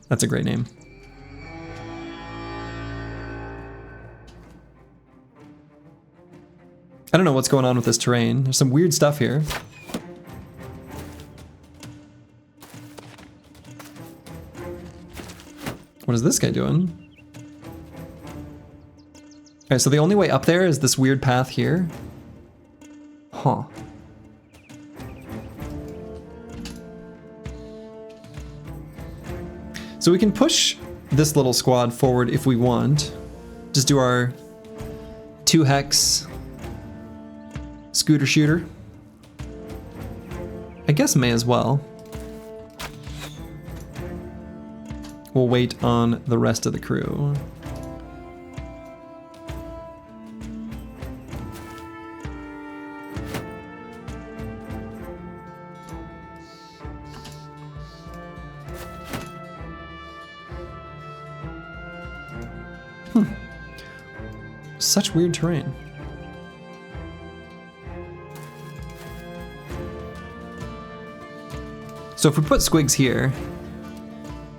Speaker 1: That's a great name. I don't know what's going on with this terrain. There's some weird stuff here. What is this guy doing? All right, so the only way up there is this weird path here. Huh. So we can push this little squad forward if we want. Just do our 2-hex scooter shooter. I guess may as well. We'll wait on the rest of the crew. Such weird terrain. So if we put squigs here,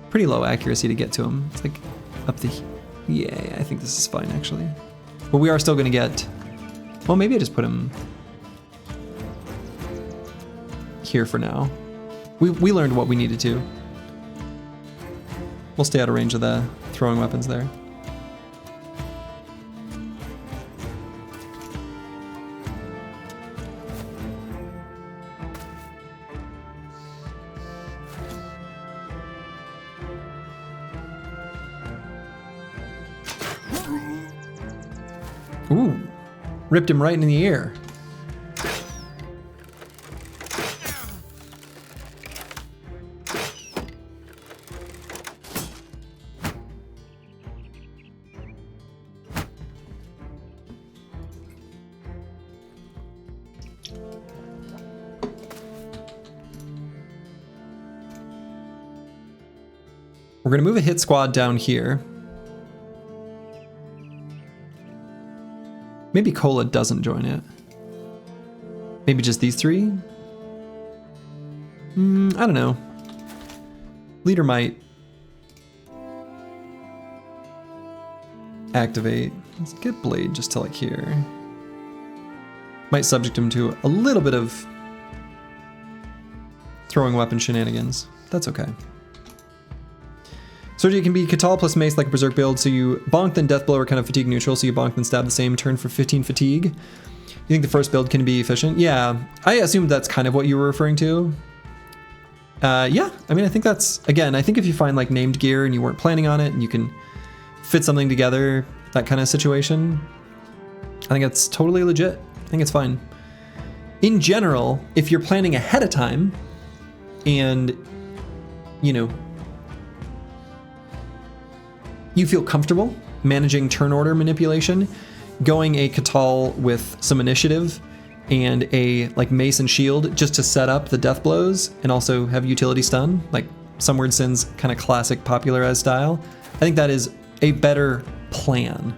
Speaker 1: pretty low accuracy to get to him. It's like up the, yeah, I think this is fine actually. But we are still gonna get, well, maybe I just put him here for now. We learned what we needed to. We'll stay out of range of the throwing weapons there. Ooh, ripped him right in the ear. We're going to move a hit squad down here. Maybe Cola doesn't join it. Maybe just these three? I don't know. Leader might activate. Let's get Blade just to like here. Might subject him to a little bit of throwing weapon shenanigans. That's okay. Surgery can be Katal plus Mace like a Berserk build, so you bonk then Deathblow are kind of fatigue neutral, so you bonk then stab the same turn for 15 fatigue. You think the first build can be efficient? Yeah, I assumed that's kind of what you were referring to. Yeah, I mean, I think that's, again, I think if you find like named gear and you weren't planning on it and you can fit something together, that kind of situation, I think it's totally legit. I think it's fine. In general, if you're planning ahead of time and, you know, you feel comfortable managing turn order manipulation, going a Katal with some initiative and a like Mace and Shield just to set up the death blows and also have utility stun, like some Word Sin's kind of classic popularized style, I think that is a better plan.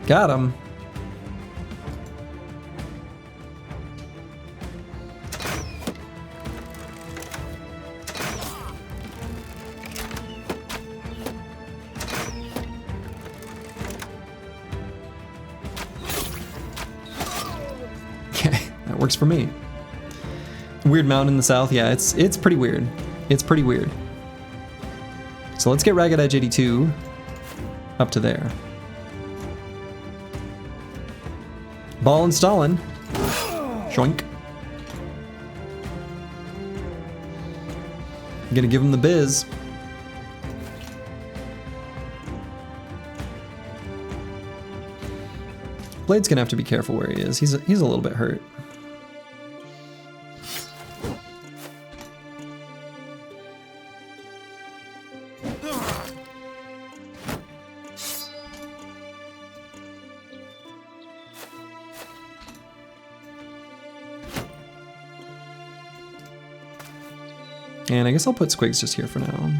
Speaker 1: Got him. Okay, that works for me. Weird mountain in the south, yeah, it's pretty weird. It's pretty weird. So let's get Ragged Edge 82 up to there. Ball and Stalin. Shoink. I'm gonna give him the biz. Blade's gonna have to be careful where he is. He's a little bit hurt. And I guess I'll put Squigs just here for now.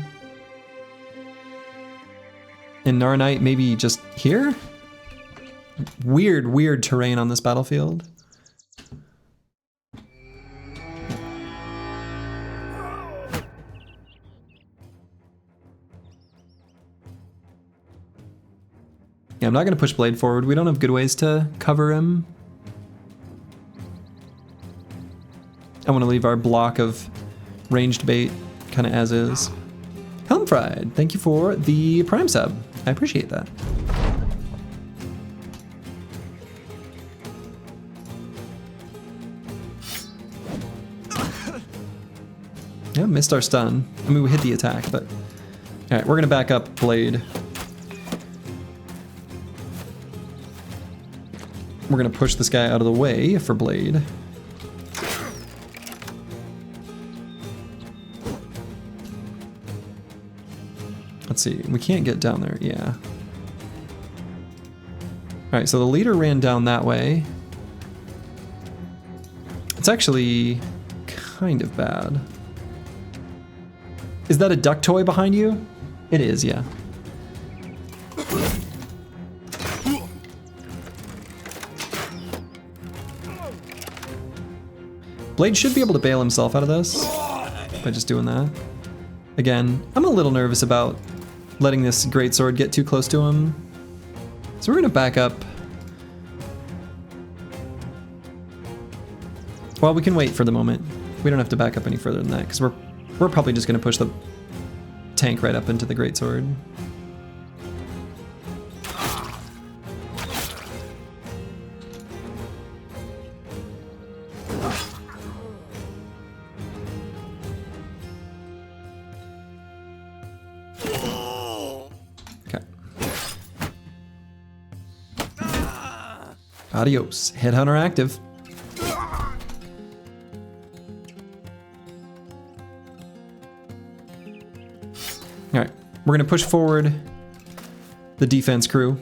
Speaker 1: And Narnite maybe just here? Weird, weird terrain on this battlefield. Yeah, I'm not gonna push Blade forward. We don't have good ways to cover him. I wanna leave our block of ranged bait kind of as is. Helmfried, thank you for the Prime sub. I appreciate that. Yeah, missed our stun. I mean, we hit the attack, but... Alright, we're gonna back up Blade. We're gonna push this guy out of the way for Blade. Let's see, we can't get down there, yeah. Alright, so the leader ran down that way. It's actually kind of bad. Is that a duck toy behind you? It is, yeah. Blade should be able to bail himself out of this by just doing that. Again, I'm a little nervous about letting this greatsword get too close to him. So we're gonna back up. Well, we can wait for the moment. We don't have to back up any further than that, because we're probably just gonna push the tank right up into the greatsword. Adios. Headhunter active. Alright, We're gonna push forward the defense crew.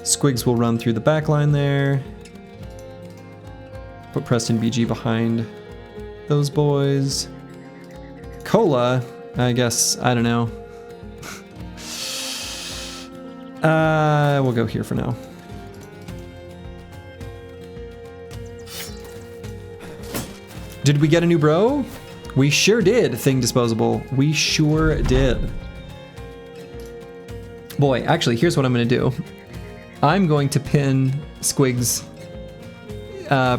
Speaker 1: Squigs will run through the back line there. Put Preston BG behind those boys. Cola, I guess, I don't know. We'll go here for now. Did we get a new bro? We sure did, Thing Disposable. We sure did. Boy, actually, here's what I'm gonna do. I'm going to pin Squig's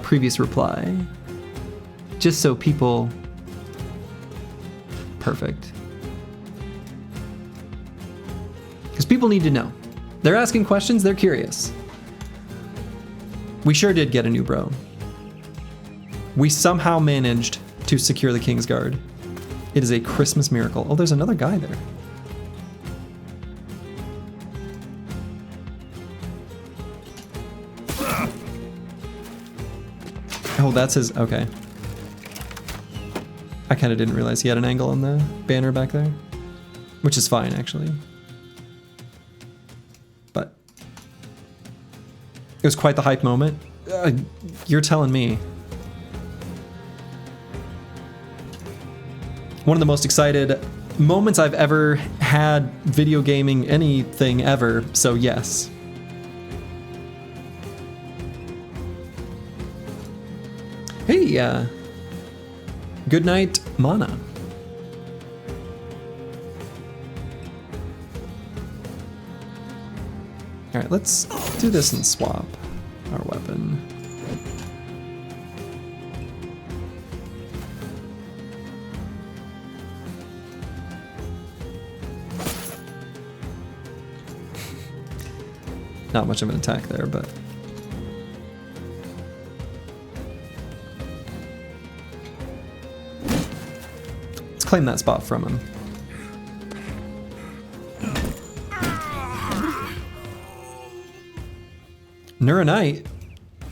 Speaker 1: previous reply, just so people... Perfect. Because people need to know. They're asking questions, they're curious. We sure did get a new bro. We somehow managed to secure the Kingsguard. It is a Christmas miracle. Oh, there's another guy there. Oh, that's his, okay. I kind of didn't realize he had an angle on the banner back there. Which is fine, actually. But it was quite the hype moment. You're telling me. One of the most excited moments I've ever had video gaming anything ever, so yes. Hey, good night, Mana. All right, let's do this and swap our weapon. Not much of an attack there, but... Let's claim that spot from him. Nuranite,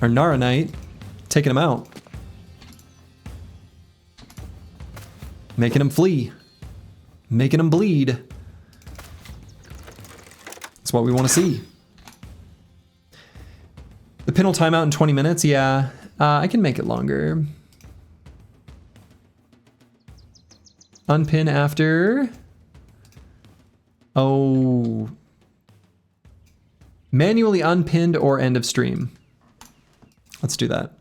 Speaker 1: or Naranite, taking him out. Making him flee. Making him bleed. That's what we want to see. The pin will time out in 20 minutes, yeah. I can make it longer. Unpin after... Oh... Manually unpinned or end of stream. Let's do that.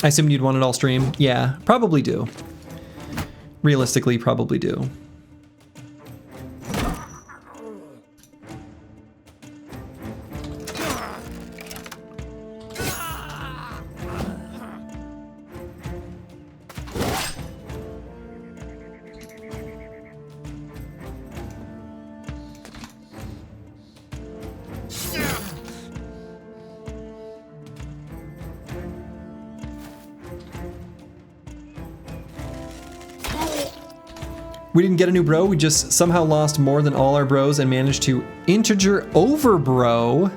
Speaker 1: I assumed you'd want it all stream. Yeah, probably do. Realistically, probably do. We didn't get a new bro, we just somehow lost more than all our bros and managed to integer over bro.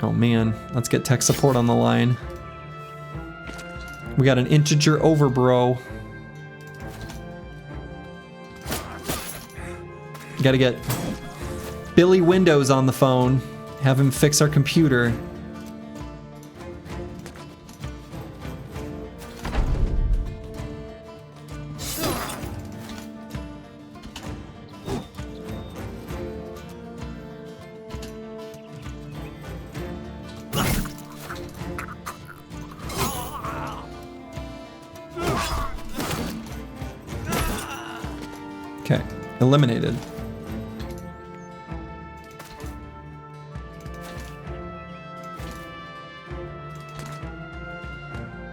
Speaker 1: Oh man, let's get tech support on the line. We got an integer over bro. Gotta get Billy Windows on the phone, have him fix our computer. Okay, eliminated.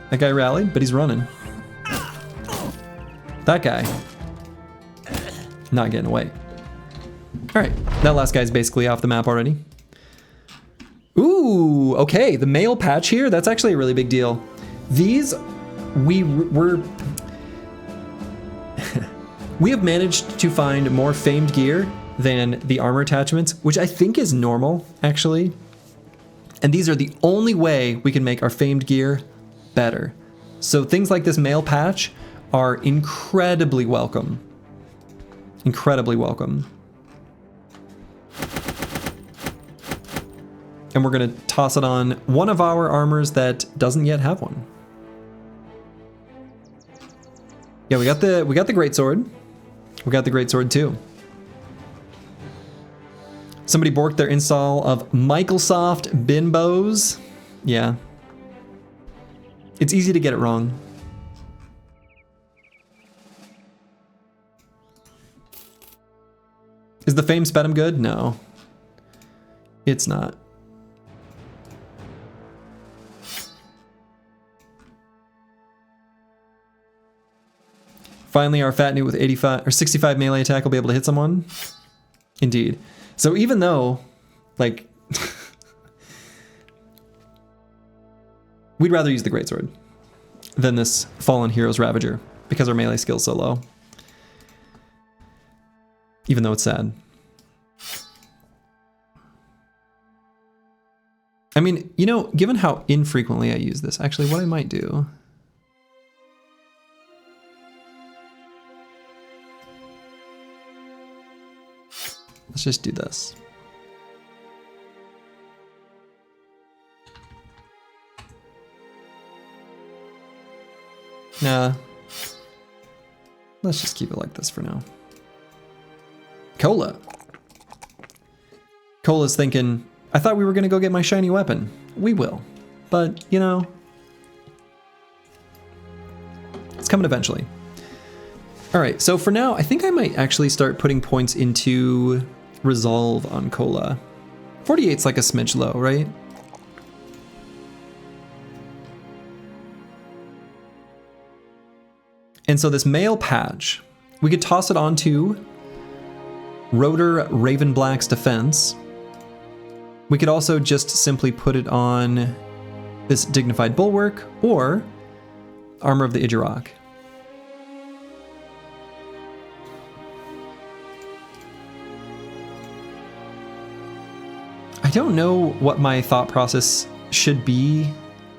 Speaker 1: That guy rallied, but he's running. That guy. Not getting away. All right, that last guy's basically off the map already. Ooh, okay, the male patch here, that's actually a really big deal. These, we have managed to find more famed gear than the armor attachments, which I think is normal, actually. And these are the only way we can make our famed gear better. So things like this male patch are incredibly welcome. Incredibly welcome. And we're gonna toss it on one of our armors that doesn't yet have one. Yeah, we got the greatsword. We got the greatsword too. Somebody borked their install of Microsoft Bimbos. Yeah. It's easy to get it wrong. Is the Fame Spedum good? No. It's not. Finally, our fat newt with 85 or 65 melee attack will be able to hit someone. Indeed. So even though, like, we'd rather use the greatsword than this Fallen Heroes Ravager because our melee skill's so low. Even though it's sad. I mean, you know, given how infrequently I use this, actually what I might do... Let's just do this. Nah. Let's just keep it like this for now. Cola. Cola's thinking, I thought we were gonna go get my shiny weapon. We will. But, you know, it's coming eventually. All right, so for now, I think I might actually start putting points into Resolve on Cola. 48's like a smidge low, right? And so this male patch, we could toss it onto Rotor Ravenblack's defense. We could also just simply put it on this Dignified Bulwark or Armor of the Idjarok. I don't know what my thought process should be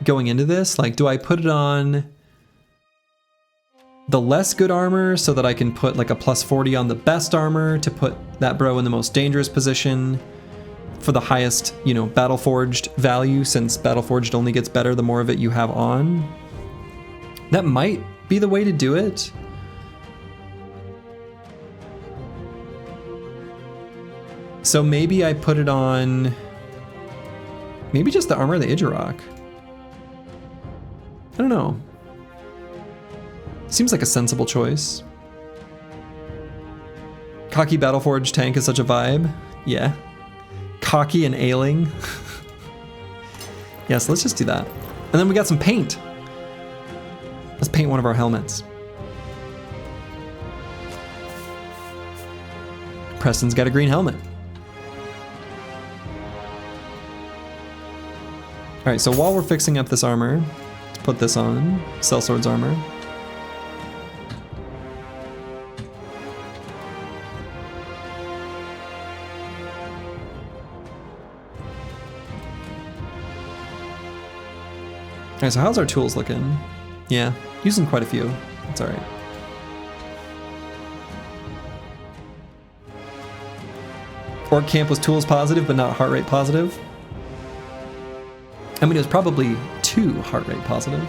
Speaker 1: going into this. Like, do I put it on the less good armor so that I can put like a plus 40 on the best armor to put that bro in the most dangerous position for the highest, you know, Battleforged value, since Battleforged only gets better the more of it you have on? That might be the way to do it. So maybe I put it on, maybe just the Armor of the Idjarok. I don't know. Seems like a sensible choice. Cocky Battleforged tank is such a vibe. Yeah. Cocky and ailing. Yeah, so let's just do that. And then we got some paint. Let's paint one of our helmets. Preston's got a green helmet. All right, so while we're fixing up this armor, let's put this on, Sellsword's armor. All right, so how's our tools looking? Yeah, using quite a few. That's all right. Orc Camp was tools positive, but not heart rate positive. I mean, it was probably too heart rate positive.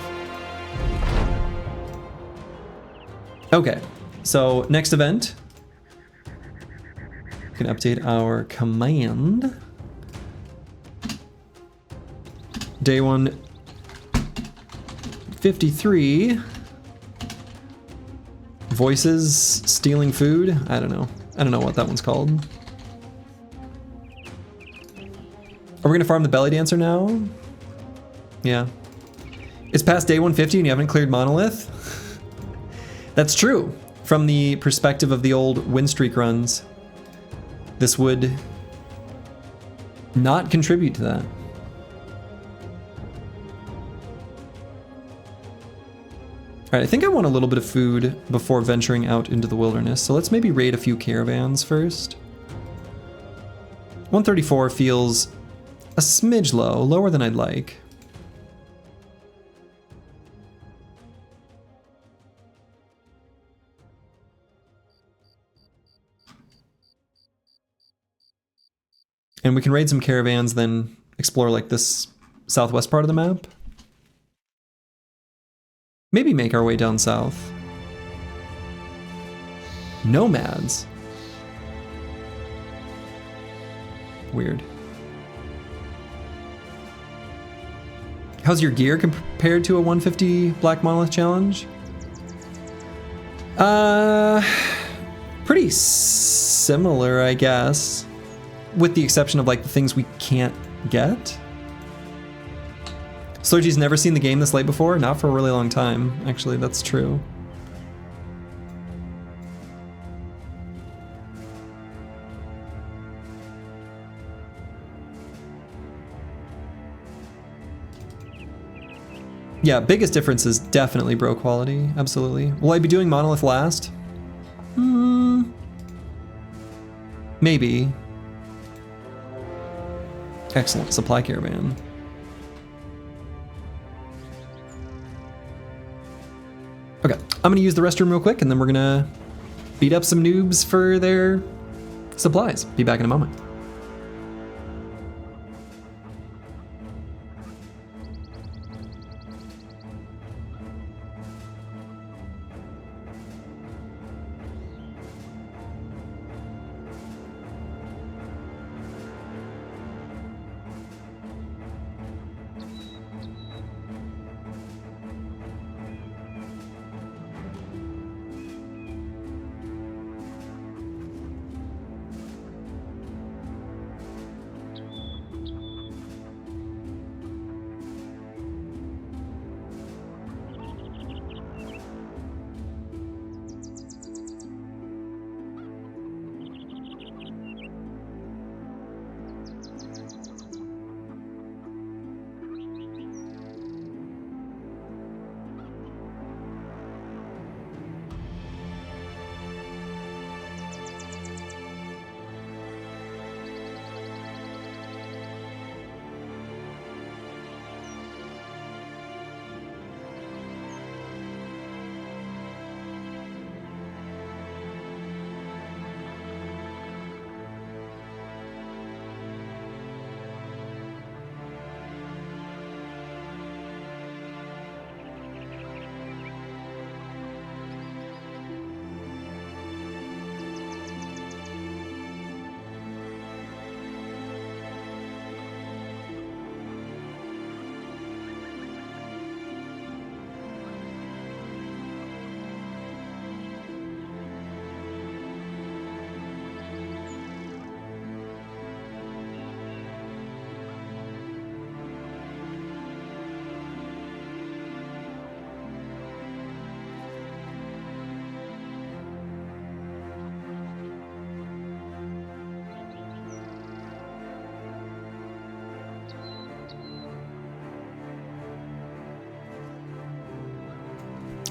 Speaker 1: Okay, so next event. We can update our command. Day 153. Voices stealing food. I don't know. I don't know what that one's called. Are we gonna farm the belly dancer now? Yeah. It's past day 150 and you haven't cleared Monolith? That's true. from the perspective of the old win streak runs, this would not contribute to that. All right, I think I want a little bit of food before venturing out into the wilderness, so let's maybe raid a few caravans first. 134 feels a smidge low, lower than I'd like. And we can raid some caravans, then explore like this southwest part of the map. Maybe make our way down south. Nomads. Weird. How's your gear compared to a 150 Black Monolith challenge? Pretty similar, I guess. With the exception of like the things we can't get. Slurgy's never seen the game this late before? Not for a really long time. Actually, that's true. Yeah, biggest difference is definitely bro quality. Absolutely. Will I be doing Monolith last? Maybe. Excellent. Supply caravan. Okay, I'm gonna use the restroom real quick and then we're gonna beat up some noobs for their supplies. Be back in a moment.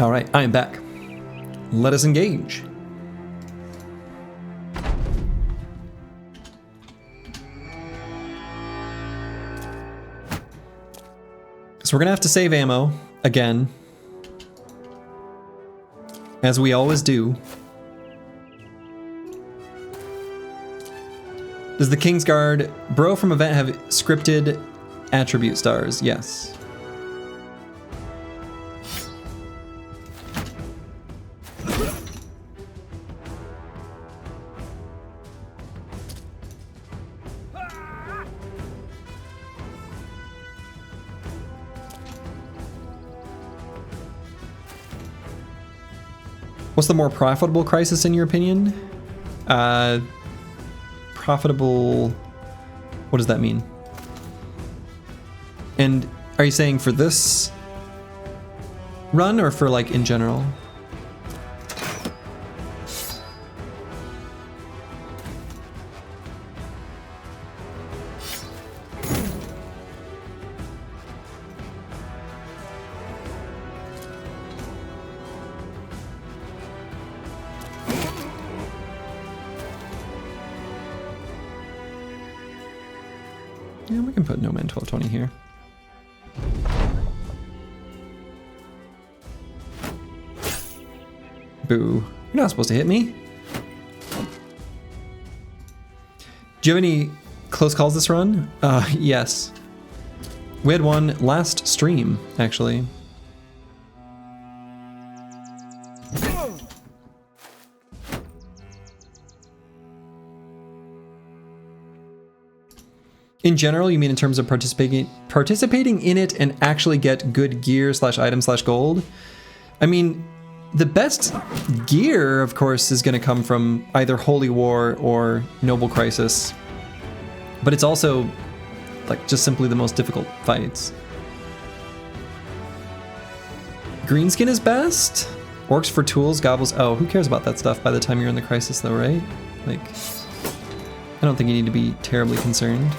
Speaker 1: All right, I am back. Let us engage. So we're gonna have to save ammo again, as we always do. Does the Kingsguard bro from event have scripted attribute stars? Yes. What's the more profitable crisis in your opinion? Profitable, what does that mean? And are you saying for this run or for like in general? Yeah, we can put No Man 1220 here. Boo. You're not supposed to hit me. Do you have any close calls this run? Yes. We had one last stream, actually. In general, you mean in terms of participating in it and actually get good gear / item / gold? I mean, the best gear, of course, is going to come from either Holy War or Noble Crisis. But it's also, like, just simply the most difficult fights. Greenskin is best? Orcs for tools, gobbles. Oh, who cares about that stuff by the time you're in the Crisis, though, right? Like, I don't think you need to be terribly concerned.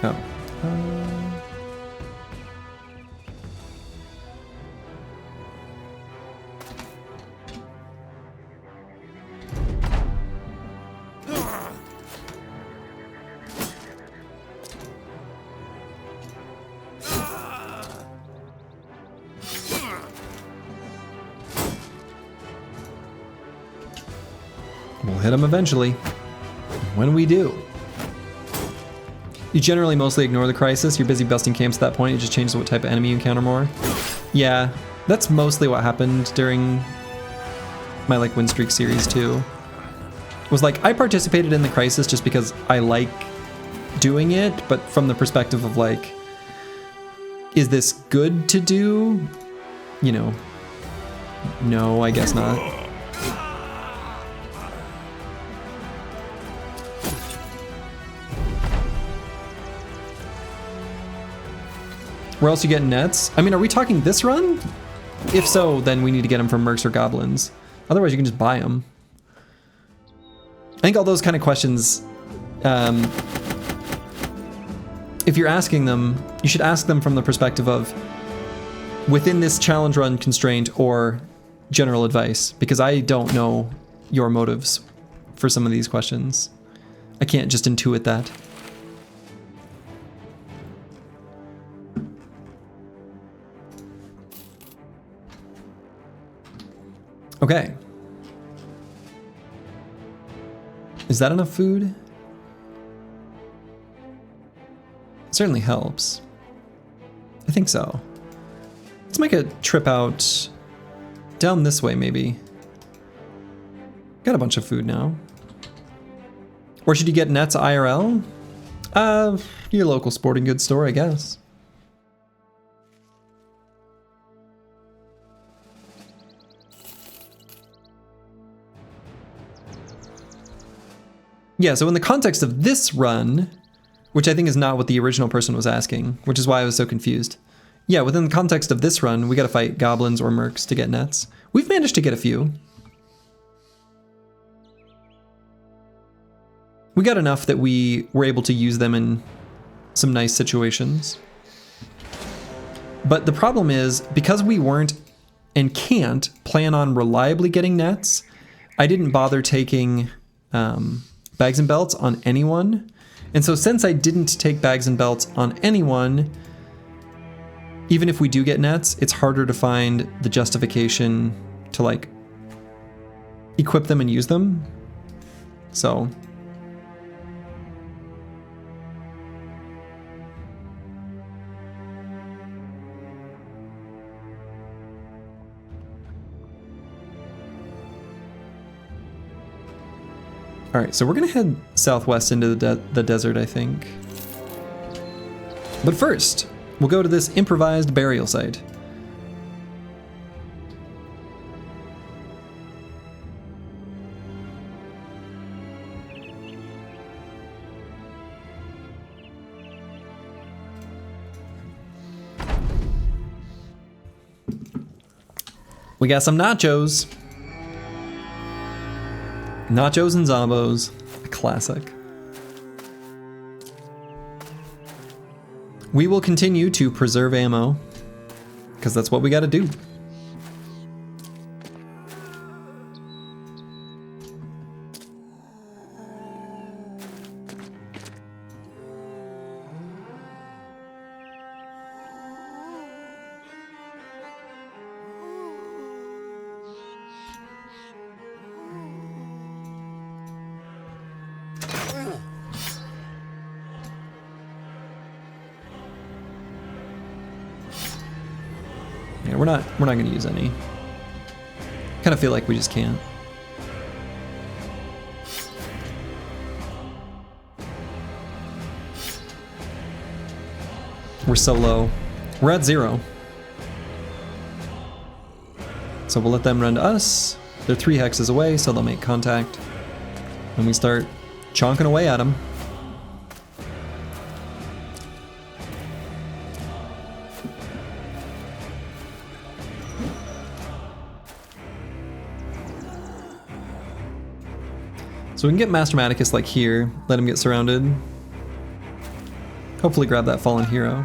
Speaker 1: Oh. We'll hit him eventually. When we do. You generally mostly ignore the Crisis. You're busy busting camps at that point. It just changes what type of enemy you encounter more. Yeah, that's mostly what happened during my like win streak series too. It was like I participated in the Crisis just because I like doing it, but from the perspective of like, is this good to do? You know, no, I guess not. Where else you get nets? I mean, are we talking this run? If so, then we need to get them from mercs or goblins. Otherwise, you can just buy them. I think all those kind of questions, if you're asking them, you should ask them from the perspective of within this challenge run constraint or general advice, because I don't know your motives for some of these questions. I can't just intuit that. Okay. Is that enough food? It certainly helps. I think so. Let's make a trip out down this way, maybe. Got a bunch of food now. Or should you get nets IRL? Your local sporting goods store, I guess. Yeah, so in the context of this run, which I think is not what the original person was asking, which is why I was so confused. Yeah, within the context of this run, we gotta fight goblins or mercs to get nets. We've managed to get a few. We got enough that we were able to use them in some nice situations. But the problem is, because we weren't and can't plan on reliably getting nets, I didn't bother taking bags and belts on anyone. And so since I didn't take bags and belts on anyone, even if we do get nets, it's harder to find the justification to like equip them and use them. So all right, so we're gonna head southwest into the desert, I think. But first, we'll go to this improvised burial site. We got some nachos. Nachos and Zombos, a classic. We will continue to preserve ammo, because that's what we gotta do. Yeah, we're not gonna use any. Kind of feel like we just can't. We're so low. We're at 0. So we'll let them run to us. They're 3 hexes away, so they'll make contact. And we start chonking away at them. So we can get Master Maticus like here, let him get surrounded. Hopefully grab that fallen hero.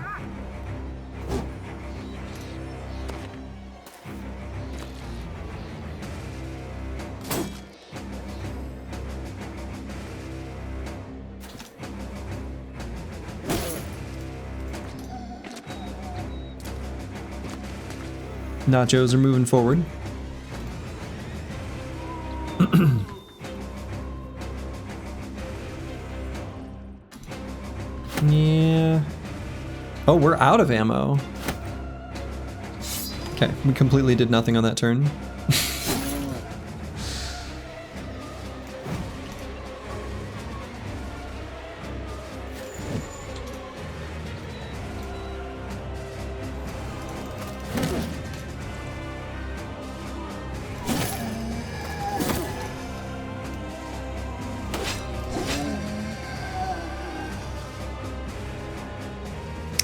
Speaker 1: Nachos are moving forward. Yeah. Oh, we're out of ammo. Okay, we completely did nothing on that turn.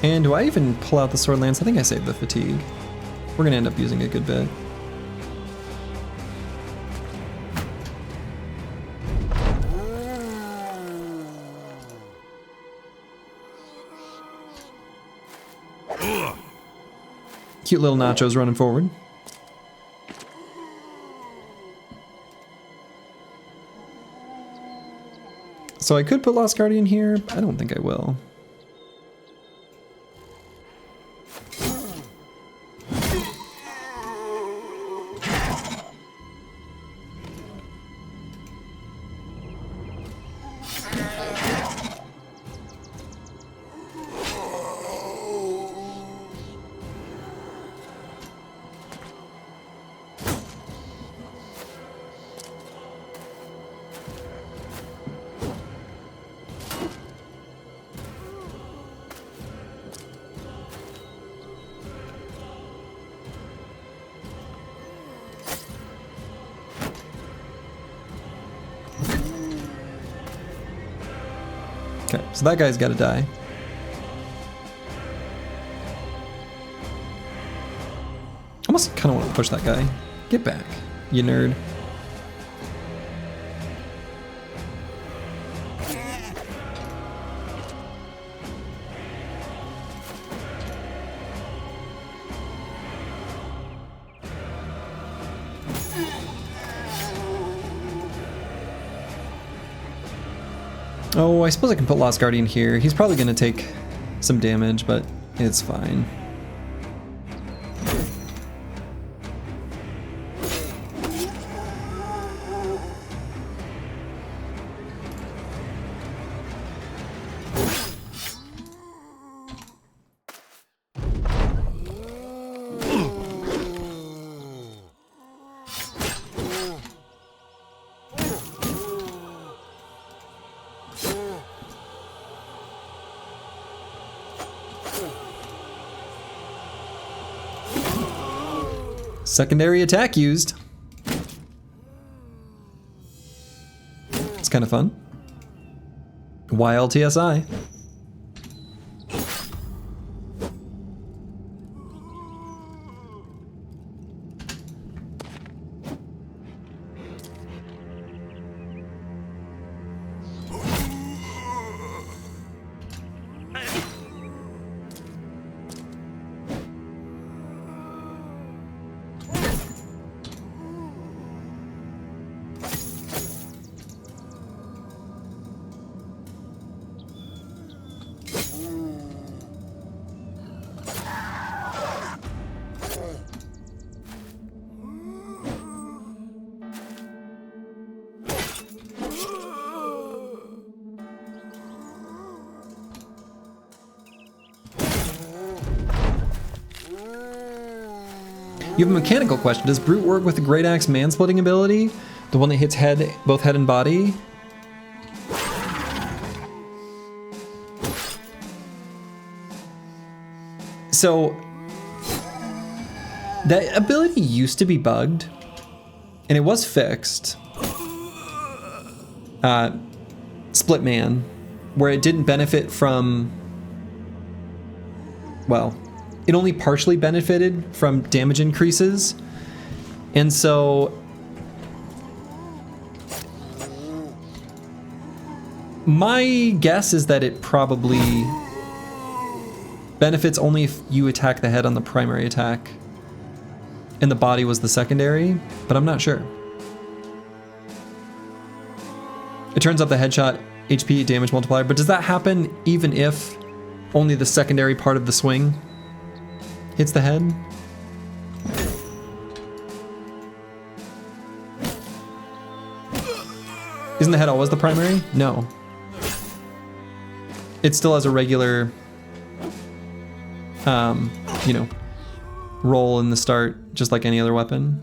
Speaker 1: And do I even pull out the sword lance? I think I saved the fatigue. We're gonna end up using a good bit. Cute little nachos running forward. So I could put Lost Guardian here. I don't think I will. Okay, so that guy's gotta die. I almost kinda wanna push that guy. Get back, you nerd. Oh, I suppose I can put Lost Guardian here. He's probably gonna take some damage, but it's fine. Secondary attack used. It's kind of fun. YLTSI. You have a mechanical question. Does Brute work with the Great Axe man-splitting ability? The one that hits both head and body? So, that ability used to be bugged, and it was fixed. Split Man, where it didn't benefit from, well, it only partially benefited from damage increases. And so my guess is that it probably benefits only if you attack the head on the primary attack and the body was the secondary, but I'm not sure. It turns out the headshot HP damage multiplier, but does that happen even if only the secondary part of the swing hits the head? Isn't the head always the primary? No. It still has a regular, you know, roll in the start, just like any other weapon.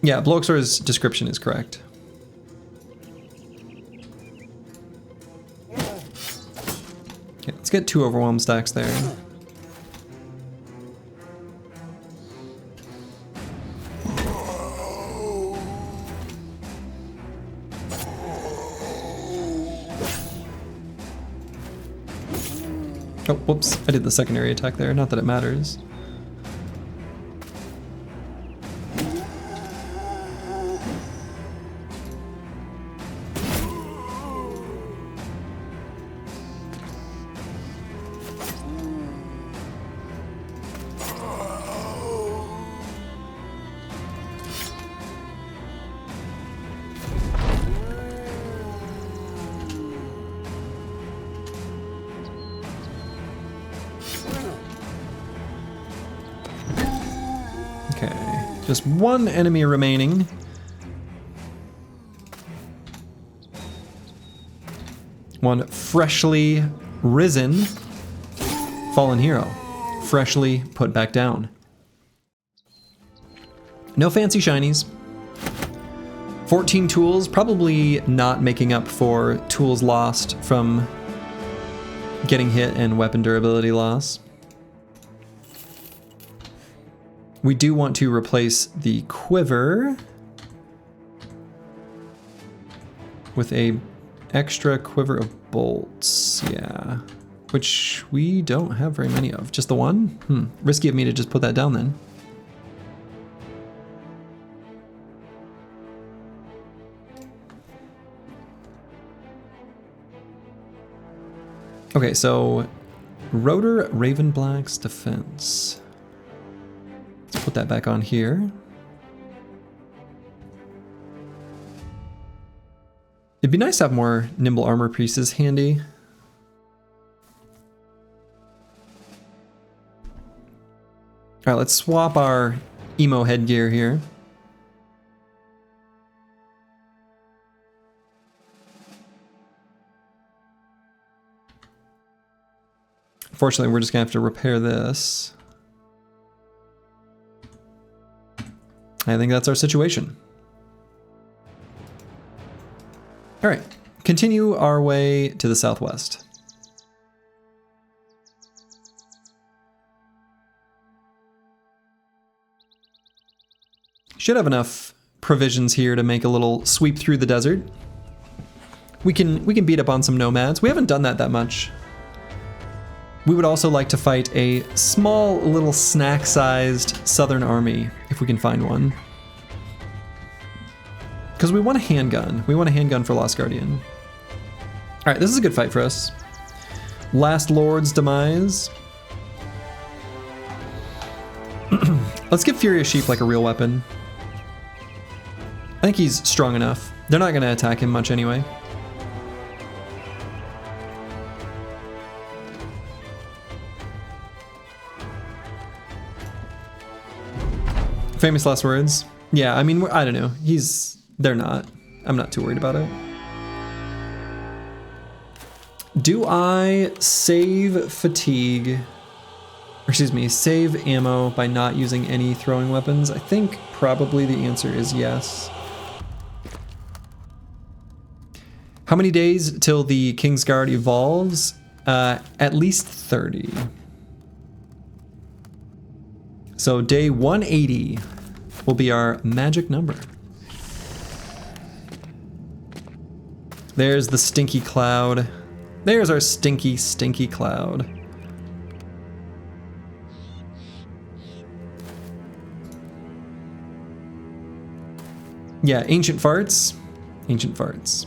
Speaker 1: Yeah, Bloxor's description is correct. Okay, let's get 2 overwhelm stacks there. Oh, whoops, I did the secondary attack there, not that it matters. Just 1 enemy remaining. One freshly risen fallen hero. Freshly put back down. No fancy shinies. 14 tools, probably not making up for tools lost from getting hit and weapon durability loss. We do want to replace the quiver with a extra quiver of bolts, yeah, which we don't have very many of. Just the one? Risky of me to just put that down then. Okay, so Rotor Ravenblack's defense. Let's put that back on here. It'd be nice to have more nimble armor pieces handy. All right, let's swap our emo headgear here. Fortunately, we're just gonna have to repair this. I think that's our situation. All right, continue our way to the southwest. Should have enough provisions here to make a little sweep through the desert. We can beat up on some nomads. We haven't done that much. We would also like to fight a small little snack-sized southern army, if we can find one. Because we want a handgun. We want a handgun for Lost Guardian. All right, this is a good fight for us. Last Lord's demise. Let's give Furious Sheep like a real weapon. I think he's strong enough. They're not going to attack him much anyway. Famous last words. Yeah, I mean, I don't know. They're not. I'm not too worried about it. Do I save fatigue? Or excuse me, save ammo by not using any throwing weapons? I think probably the answer is yes. How many days till the Kingsguard evolves? At least 30. So day 180 will be our magic number. There's the stinky cloud. There's our stinky, stinky cloud. Yeah, ancient farts. Ancient farts.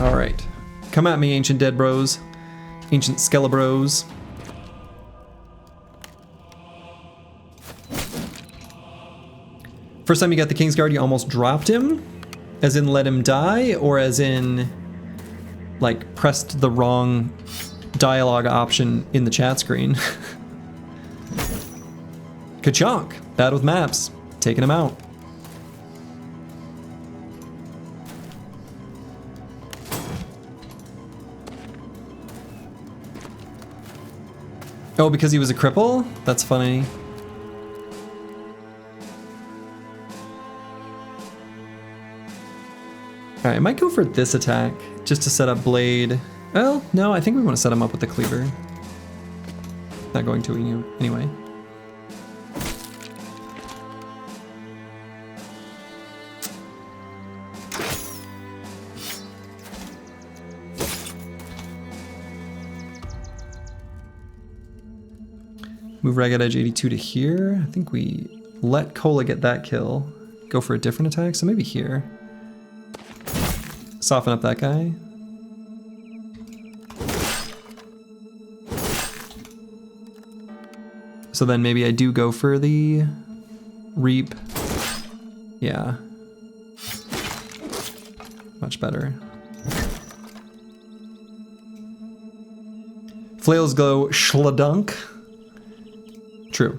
Speaker 1: All right, come at me, ancient dead bros, ancient skelebros. First time you got the Kingsguard, you almost dropped him, as in let him die, or as in like pressed the wrong dialogue option in the chat screen. Ka-chonk, bad with maps, taking him out. Oh, because he was a cripple? That's funny. Alright, I might go for this attack, just to set up Blade. Well, no, I think we want to set him up with the Cleaver. Not going to anyway. Move Ragged Edge 82 to here. I think we let Cola get that kill. Go for a different attack, so maybe here. Soften up that guy. So then maybe I do go for the Reap. Yeah. Much better. Flails go schladunk. True.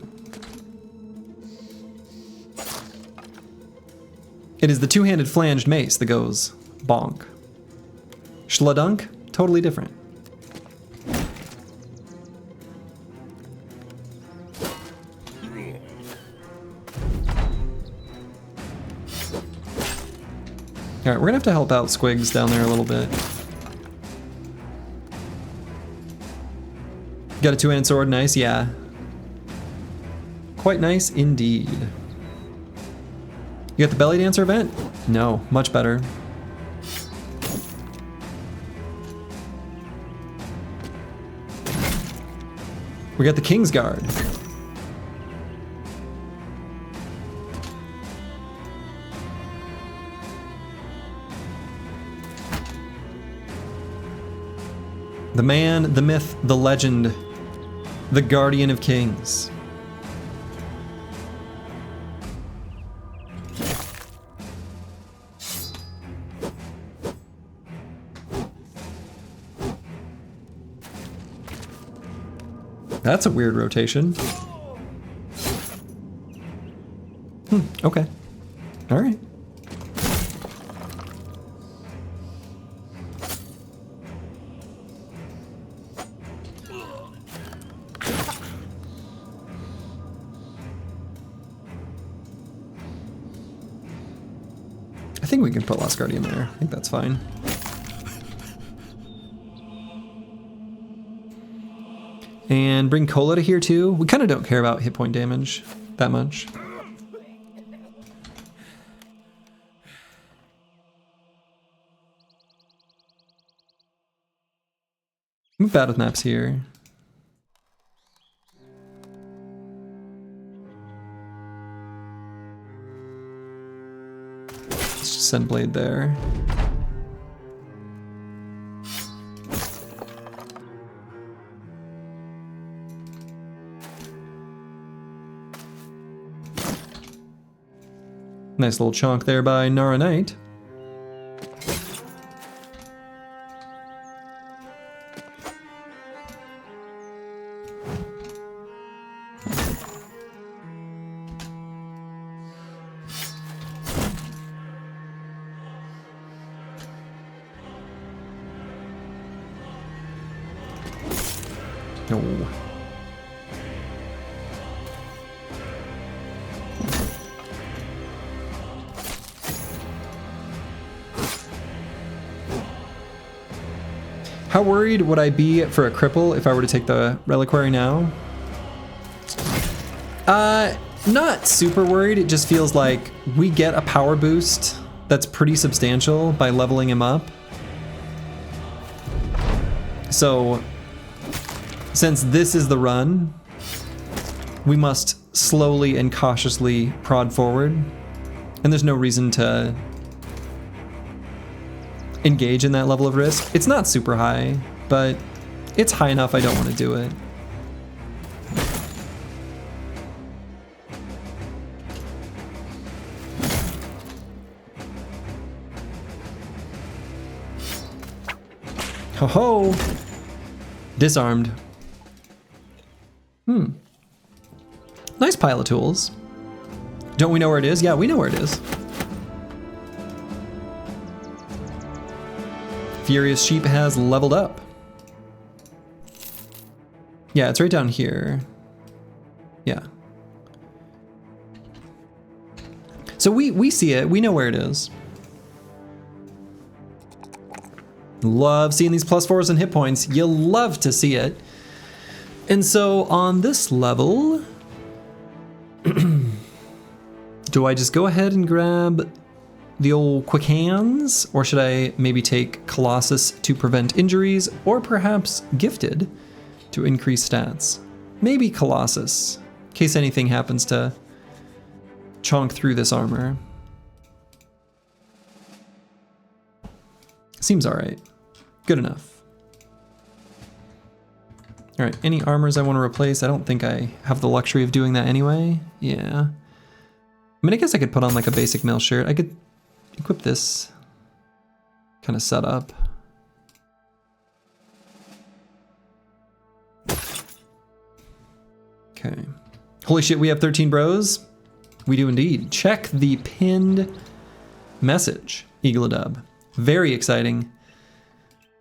Speaker 1: It is the two-handed flanged mace that goes bonk. Schladunk, totally different. Alright, we're gonna have to help out Squigs down there a little bit. Got a two-handed sword, nice, yeah. Quite nice indeed. You got the belly dancer event? No, much better. We got the Kingsguard. The man, the myth, the legend, the Guardian of Kings. That's a weird rotation. Okay. All right. think we can put Lost Guardian there. I think that's fine. And bring Cola to here too. We kind of don't care about hit point damage that much. I'm bad with maps here. Let's just send Blade there. Nice little chunk there by Nara Knight. No. How worried would I be for a cripple if I were to take the reliquary now? Not super worried. It just feels like we get a power boost that's pretty substantial by leveling him up. So, since this is the run, we must slowly and cautiously prod forward. And there's no reason to engage in that level of risk. It's not super high, but it's high enough I don't want to do it. Ho ho! Disarmed. Nice pile of tools. Don't we know where it is? Yeah, we know where it is. Furious Sheep has leveled up. Yeah, it's right down here. Yeah. So we see it. We know where it is. Love seeing these +4s and hit points. You'll love to see it. And so on this level, do I just go ahead and grab the old quick hands, or should I maybe take Colossus to prevent injuries, or perhaps Gifted to increase stats? Maybe Colossus, in case anything happens to chonk through this armor. Seems alright. Good enough. Alright, any armors I want to replace? I don't think I have the luxury of doing that anyway. Yeah. I mean, I guess I could put on like a basic mail shirt. I could equip this kind of setup. Okay. Holy shit, we have 13 bros? We do indeed. Check the pinned message, Eagledub. Very exciting.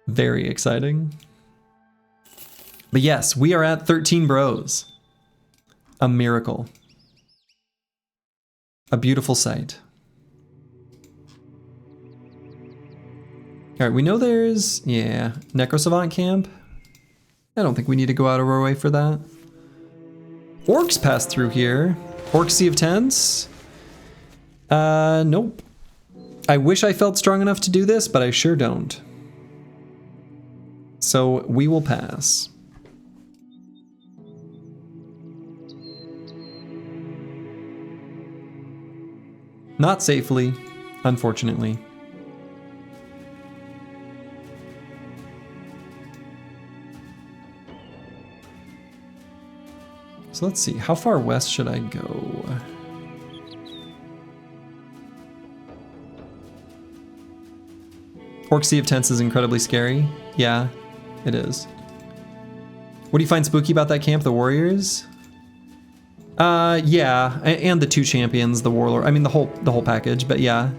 Speaker 1: Very exciting. But yes, we are at 13 bros. A miracle. A beautiful sight. All right, we know there's, yeah, Necrosavant camp. I don't think we need to go out of our way for that. Orcs pass through here. Orc Sea of Tents. Nope. I wish I felt strong enough to do this, but I sure don't. So we will pass. Not safely, unfortunately. So let's see, how far west should I go? Orc Sea of Tents is incredibly scary. Yeah, it is. What do you find spooky about that camp? The warriors? Yeah, and the 2 champions, the warlord. I mean, the whole package. But yeah.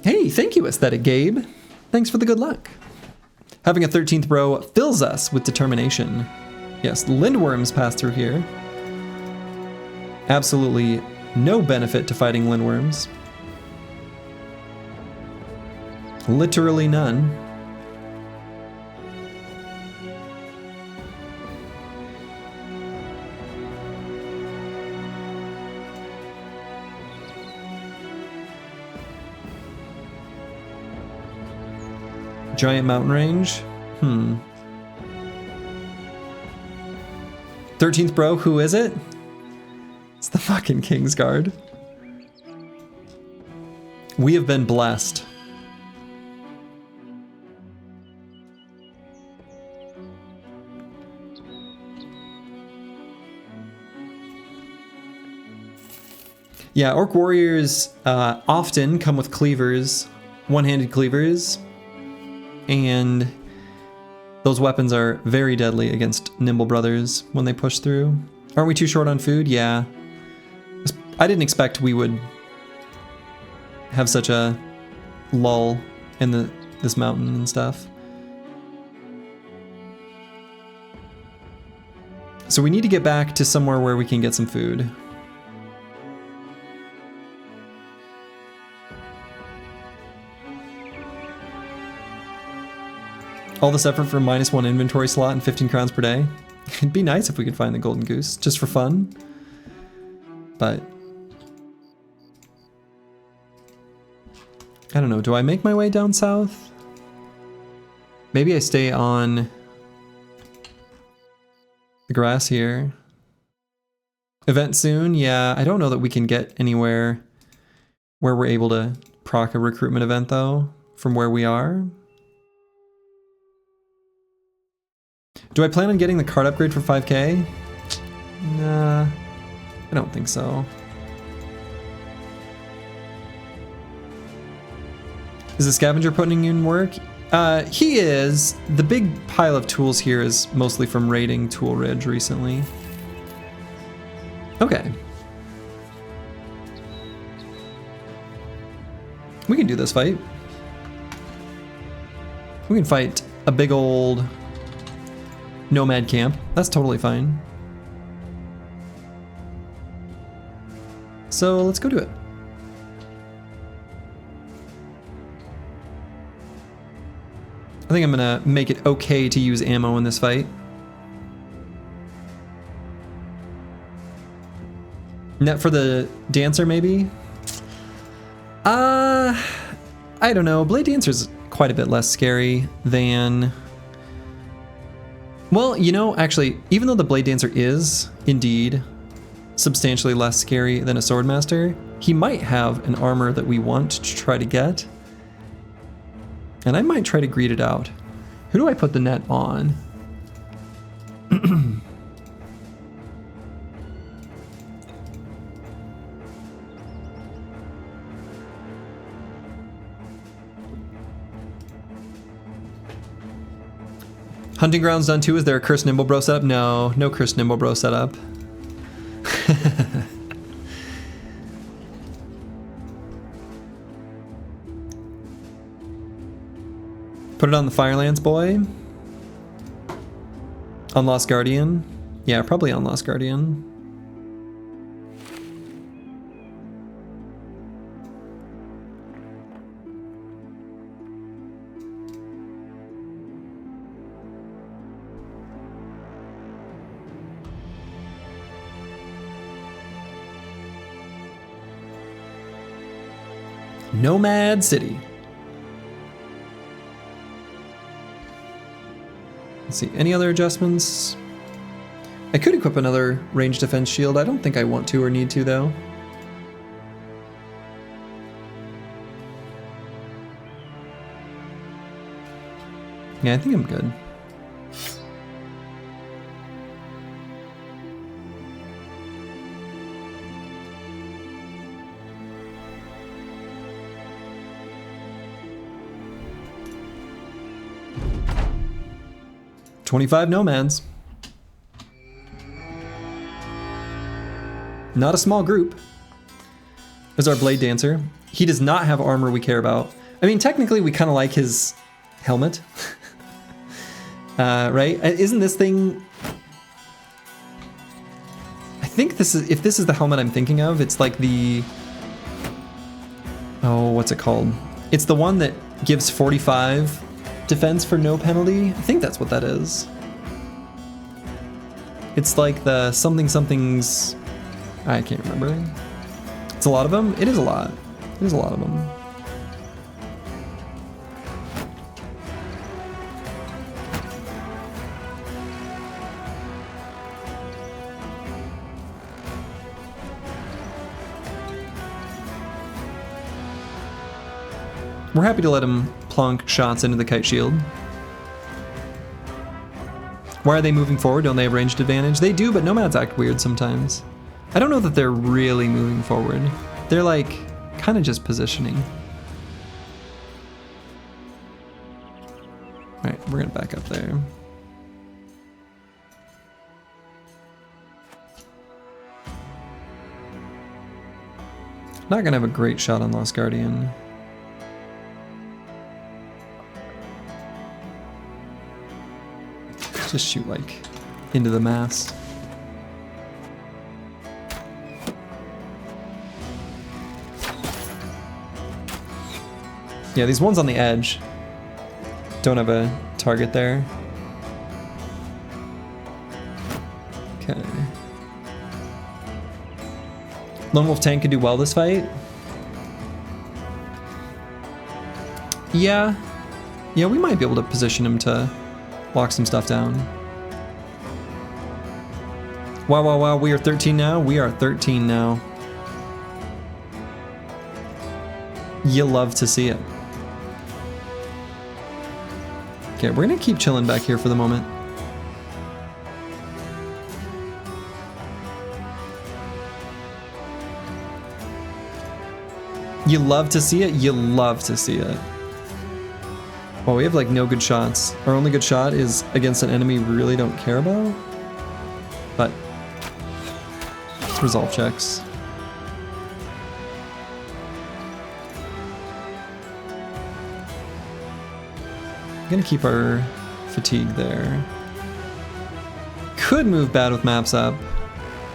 Speaker 1: Hey, thank you, Aesthetic Gabe. Thanks for the good luck. Having a 13th bro fills us with determination. Yes, lindworms pass through here. Absolutely no benefit to fighting lindworms. Literally none. Giant mountain range? 13th bro, who is it? It's the fucking Kingsguard. We have been blessed. Yeah, Orc Warriors often come with cleavers, one-handed cleavers, and those weapons are very deadly against Nimble Brothers when they push through. Aren't we too short on food? Yeah. I didn't expect we would have such a lull in this mountain and stuff. So we need to get back to somewhere where we can get some food. All this effort for -1 inventory slot and 15 crowns per day. It'd be nice if we could find the golden goose, just for fun. But I don't know, do I make my way down south? Maybe I stay on the grass here. Event soon? Yeah, I don't know that we can get anywhere where we're able to proc a recruitment event though, from where we are. Do I plan on getting the card upgrade for 5k? Nah, I don't think so. Is the scavenger putting in work? He is. The big pile of tools here is mostly from raiding Tool Ridge recently. Okay. We can do this fight. We can fight a big old nomad camp. That's totally fine. So let's go do it. I think I'm gonna make it okay to use ammo in this fight. Net for the dancer, maybe? I don't know. Blade Dancer's quite a bit less scary than... Well, you know, actually, even though the Blade Dancer is, indeed, substantially less scary than a Swordmaster, he might have an armor that we want to try to get. And I might try to greet it out. Who do I put the net on? Hunting Grounds done too. Is there a Cursed Nimble Bro setup? No, no Cursed Nimble Bro setup. Put it on the Firelance boy. On Lost Guardian. Yeah, probably on Lost Guardian. Nomad City. Let's see, any other adjustments? I could equip another range defense shield. I don't think I want to or need to though. Yeah, I think I'm good. $25 nomads. Not a small group. There's our Blade Dancer. He does not have armor we care about. I mean, technically we kind of like his helmet. Right? Isn't this thing... I think this is... If this is the helmet I'm thinking of, it's like the... Oh, what's it called? It's the one that gives 45 defense for no penalty. I think that's what that is. It's like the something's. I can't remember. It's a lot of them. It is a lot. It is a lot of them. We're happy to let him plonk shots into the kite shield. Why are they moving forward? Don't they have ranged advantage? They do, but nomads act weird sometimes. I don't know that they're really moving forward. They're like kind of just positioning. All right, we're gonna back up there. Not gonna have a great shot on Lost Guardian. Just shoot like into the mast. Yeah, these ones on the edge don't have a target there. Okay. Lone Wolf tank could do well this fight. Yeah, we might be able to position him to lock some stuff down. Wow, we are 13 now? We are 13 now. You love to see it. Okay, we're gonna keep chilling back here for the moment. You love to see it? You love to see it. Well, we have like no good shots. Our only good shot is against an enemy we really don't care about. But resolve checks. I'm gonna keep our fatigue there. Could move bad with maps up.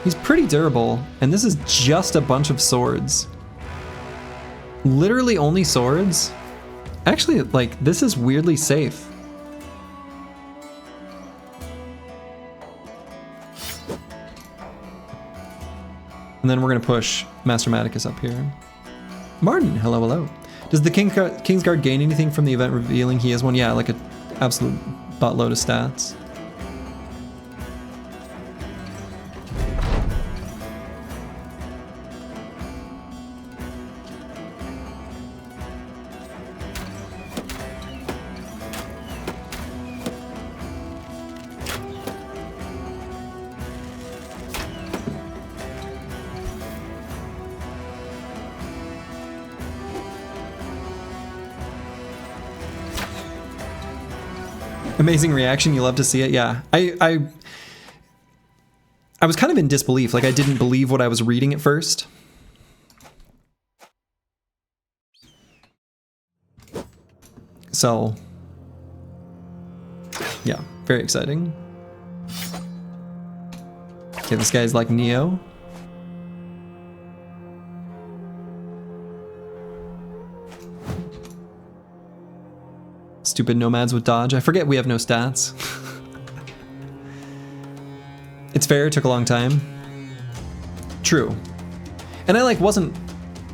Speaker 1: He's pretty durable, and this is just a bunch of swords. Literally only swords. Actually, like, this is weirdly safe. And then we're gonna push Master Maticus up here. Martin, hello. Does the Kingsguard gain anything from the event revealing he has one? Yeah, like an absolute buttload of stats. Amazing reaction, you love to see it. Yeah, I was kind of in disbelief. Like, I didn't believe what I was reading at first. So, yeah, very exciting. Okay, this guy's like Neo. Stupid nomads with dodge. I forget we have no stats. It's fair, it took a long time. True. And I like wasn't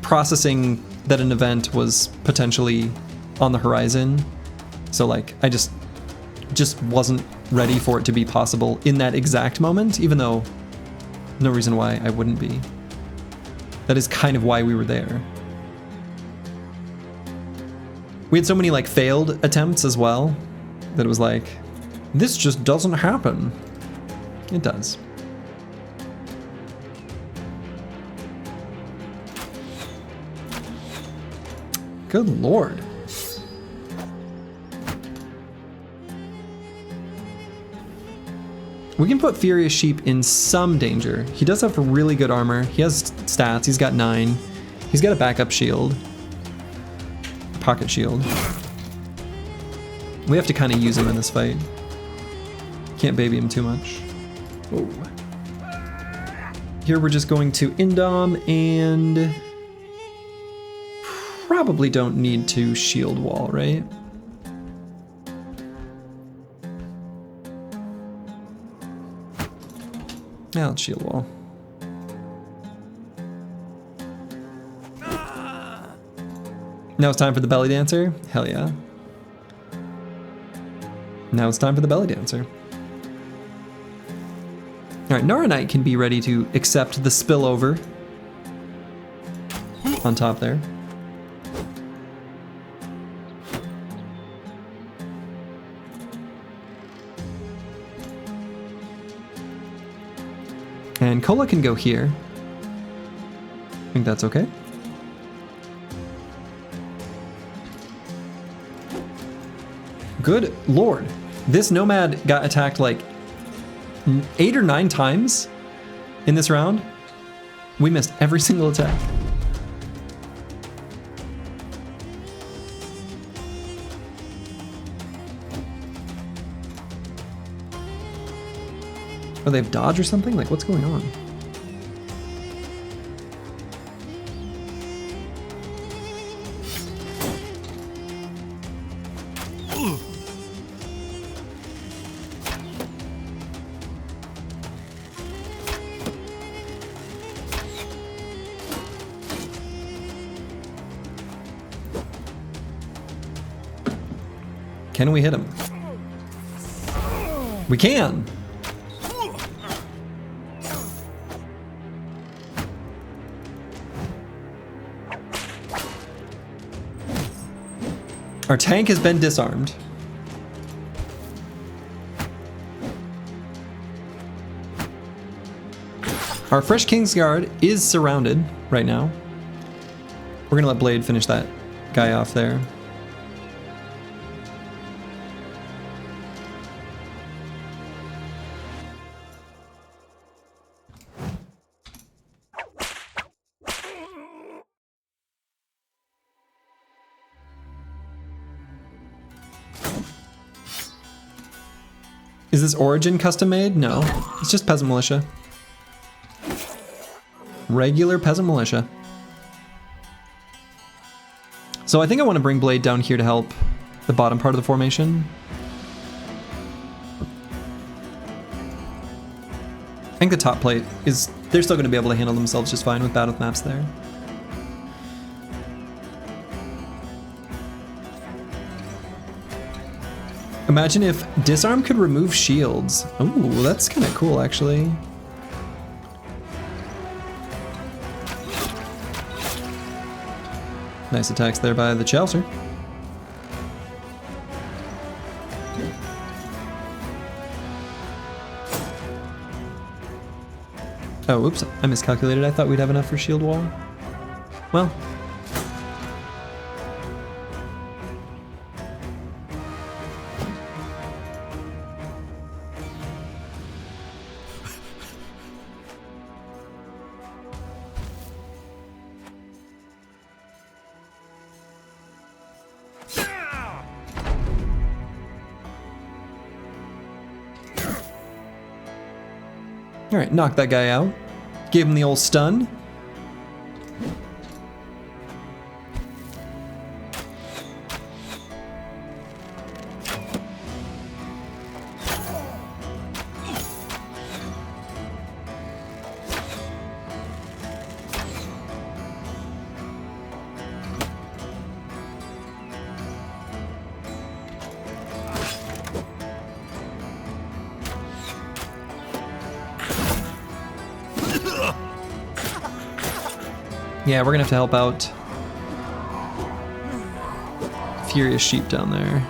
Speaker 1: processing that an event was potentially on the horizon. So like I just wasn't ready for it to be possible in that exact moment, even though no reason why I wouldn't be. That is kind of why we were there. We had so many like failed attempts as well that it was like, this just doesn't happen. It does. Good lord. We can put Furious Sheep in some danger. He does have really good armor. He has stats. He's got 9. He's got a backup shield. Pocket shield. We have to kind of use him in this fight. Can't baby him too much. Oh. Here we're just going to Indom and probably don't need to shield wall, right? Yeah, let's shield wall. Now it's time for the belly dancer? Hell yeah. Now it's time for the belly dancer. Alright, Nara Knight can be ready to accept the spillover on top there. And Kola can go here. I think that's okay. Good lord. This nomad got attacked like 8 or 9 times in this round. We missed every single attack. Oh, they have dodge or something? Like, what's going on? Can we hit him? We can! Our tank has been disarmed. Our fresh Kingsguard is surrounded right now. We're gonna let Blade finish that guy off there. Is this Origin custom made? No, it's just Peasant Militia. Regular Peasant Militia. So I think I want to bring Blade down here to help the bottom part of the formation. I think the top plate is, they're still going to be able to handle themselves just fine with battle maps there. Imagine if disarm could remove shields. Ooh, that's kind of cool, actually. Nice attacks there by the Chaucer. Oh, oops, I miscalculated. I thought we'd have enough for shield wall. Well. Alright, knock that guy out. Give him the old stun. Yeah, we're gonna have to help out Furious Sheep down there.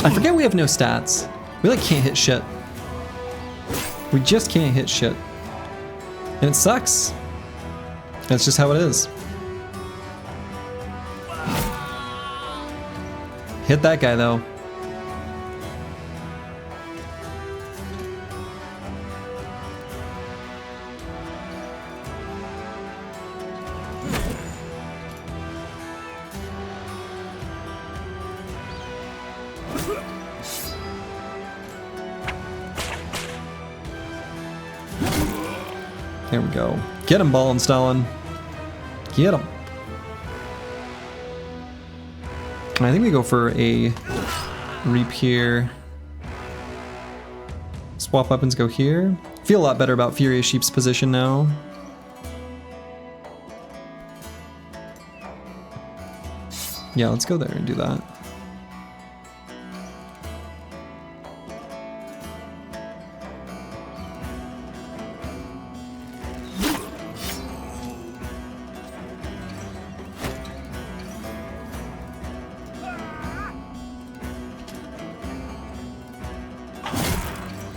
Speaker 1: I forget we have no stats. We like can't hit shit. We just can't hit shit. And it sucks. That's just how it is. Hit that guy though. There we go. Get him, Ball and Stalin. Get him. I think we go for a reap here. Swap weapons, go here. Feel a lot better about Furious Sheep's position now. Yeah, let's go there and do that.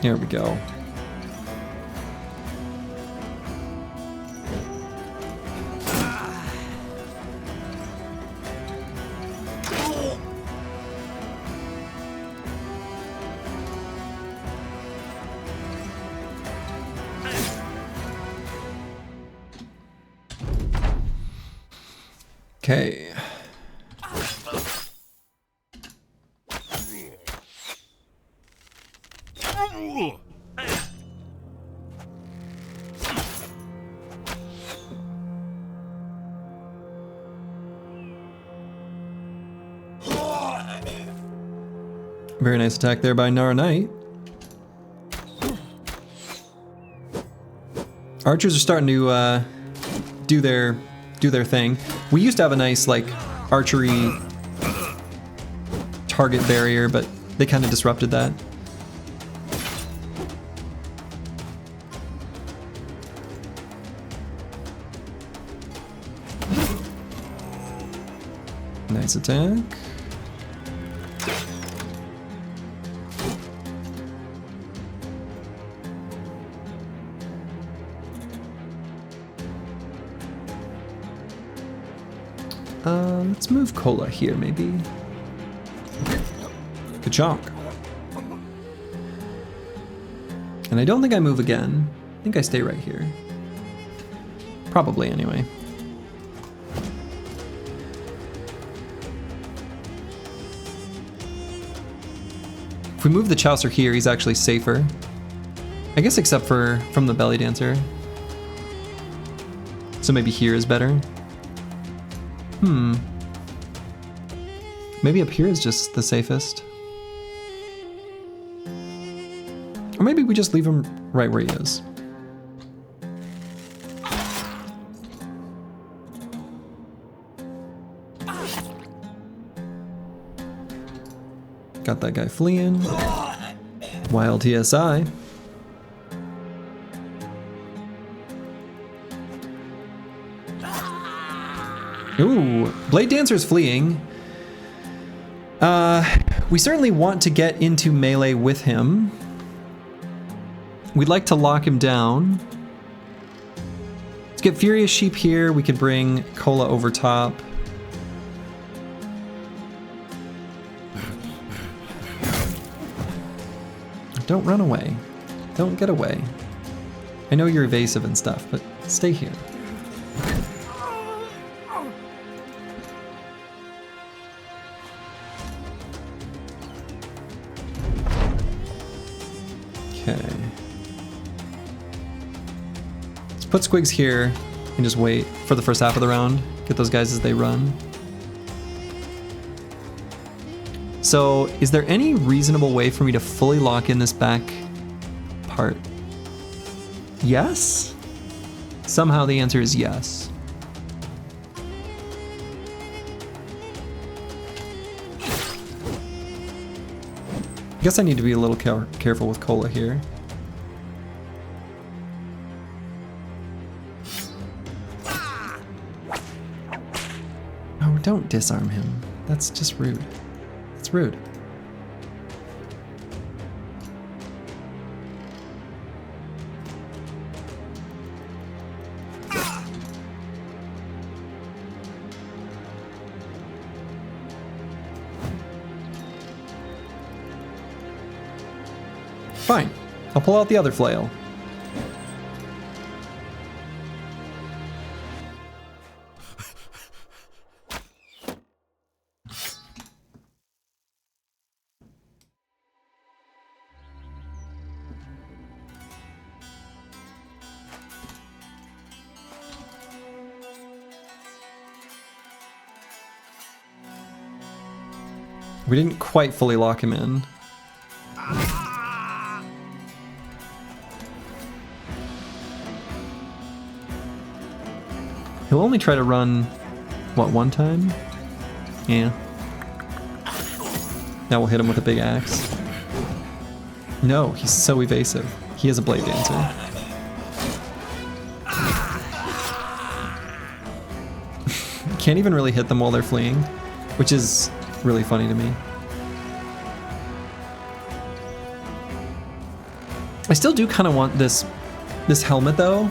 Speaker 1: Here we go. Okay. Very nice attack there by Nara Knight. Archers are starting to do their thing. We used to have a nice like archery target barrier, but they kind of disrupted that. Nice attack. Let's move Cola here, maybe. Good chunk. And I don't think I move again. I think I stay right here. Probably, anyway. If we move the Chaucer here, he's actually safer. I guess except for from the Belly Dancer. So maybe here is better. Maybe up here is just the safest. Or maybe we just leave him right where he is. Got that guy fleeing. Wild TSI. Ooh, Blade Dancer's fleeing. We certainly want to get into melee with him. We'd like to lock him down. Let's get Furious Sheep here. We could bring Cola over top. Don't run away. Don't get away. I know you're evasive and stuff, but stay here. Okay. Let's put Squigs here and just wait for the first half of the round. Get those guys as they run. So, is there any reasonable way for me to fully lock in this back part? Yes? Somehow the answer is yes. I guess I need to be a little careful with Cola here. Oh, don't disarm him. That's just rude. It's rude. Fine. I'll pull out the other flail. We didn't quite fully lock him in. He'll only try to run, what, one time? Yeah. Now we'll hit him with a big axe. No, he's so evasive. He is a blade dancer. Can't even really hit them while they're fleeing, which is really funny to me. I still do kind of want this helmet though.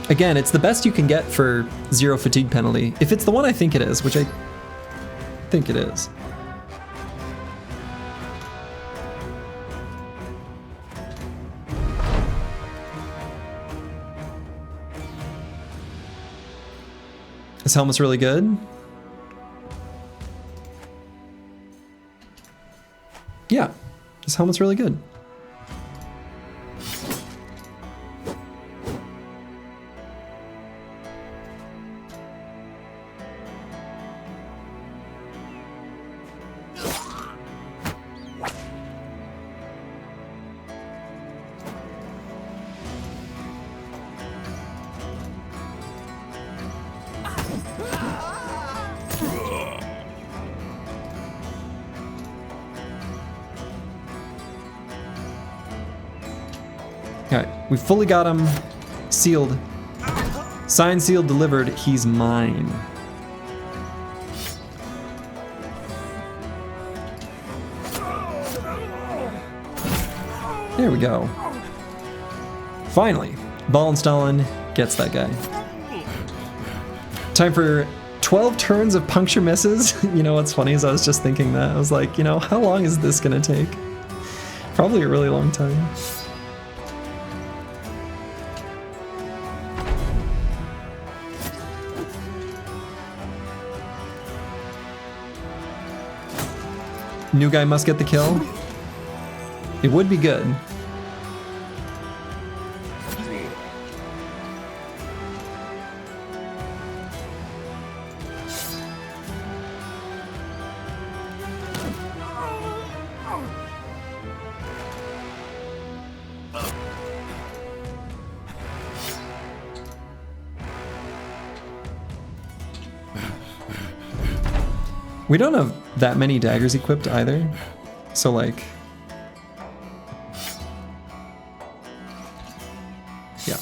Speaker 1: Again, it's the best you can get for 0 fatigue penalty. If it's the one I think it is, which I think it is. This helmet's really good. Yeah, this helmet's really good. Alright, we fully got him sealed. Signed, sealed, delivered. He's mine. There we go. Finally, Ball and Stalin gets that guy. Time for 12 turns of puncture misses. You know what's funny is I was just thinking that. I was like, you know, how long is this gonna take? Probably a really long time. New guy must get the kill. It would be good. We don't have that many daggers equipped either, so like, yeah.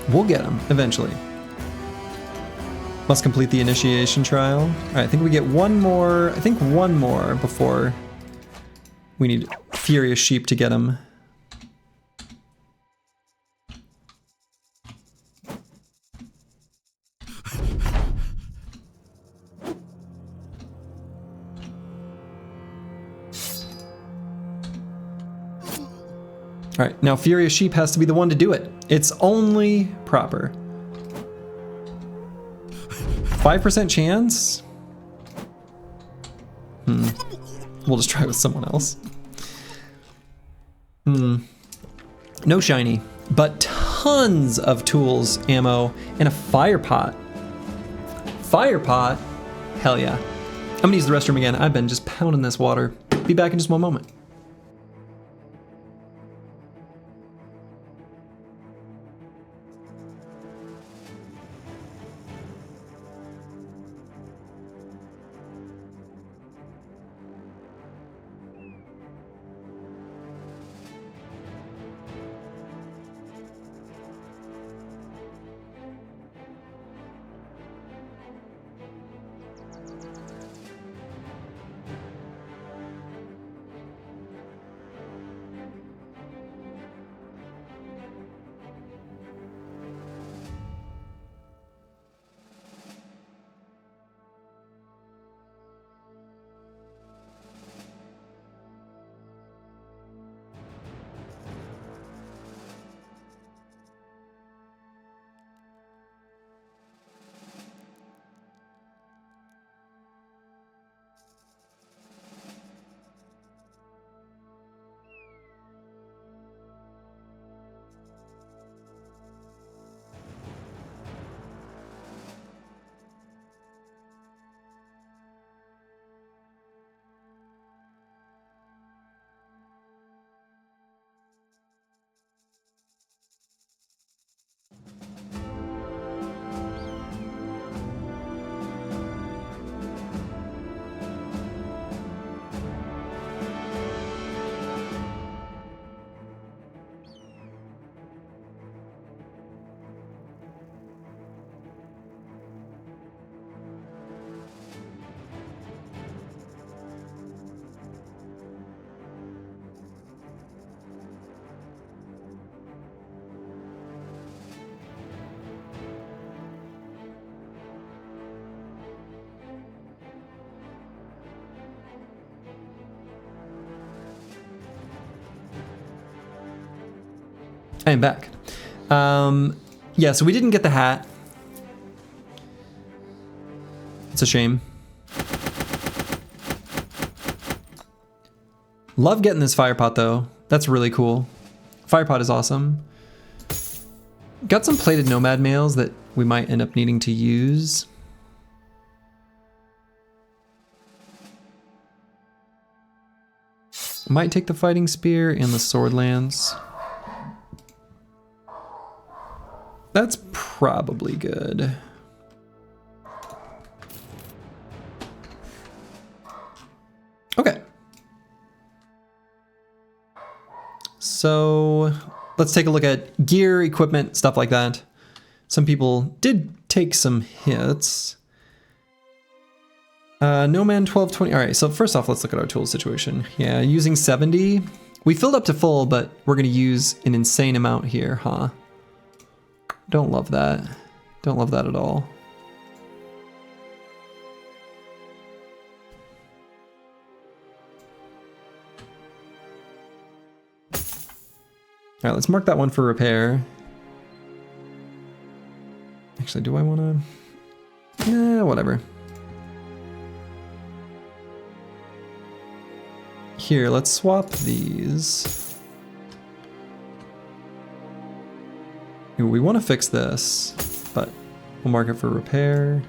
Speaker 1: We'll get him, eventually. Must complete the initiation trial. Alright, I think we get one more, before we need Furious Sheep to get him. Alright, now Furious Sheep has to be the one to do it. It's only proper. 5% chance? We'll just try with someone else. No shiny, but tons of tools, ammo, and a fire pot. Fire pot? Hell yeah. I'm gonna use the restroom again. I've been just pounding this water. Be back in just one moment. I am back. Yeah, so we didn't get the hat. It's a shame. Love getting this fire pot though. That's really cool. Fire pot is awesome. Got some plated nomad mails that we might end up needing to use. Might take the fighting spear and the sword lance. That's probably good. Okay. So let's take a look at gear, equipment, stuff like that. Some people did take some hits. Nomad 1220. All right, so first off, let's look at our tool situation. Yeah, using 70. We filled up to full, but we're gonna use an insane amount here, huh? Don't love that. Don't love that at all. All right, let's mark that one for repair. Actually, do I want to? Yeah, whatever. Here, let's swap these. Ooh, we want to fix this, but we'll mark it for repair.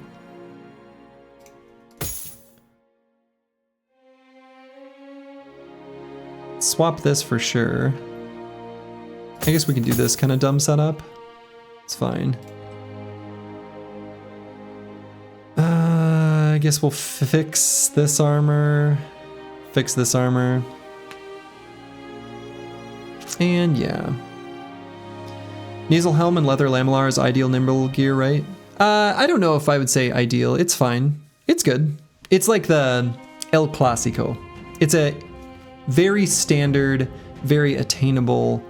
Speaker 1: Swap this for sure. I guess we can do this kind of dumb setup. It's fine. I guess we'll fix this armor. Fix this armor. And yeah. Nasal helm and leather lamellar is ideal nimble gear, right? I don't know if I would say ideal. It's fine. It's good. It's like the El Clásico. It's a very standard, very attainable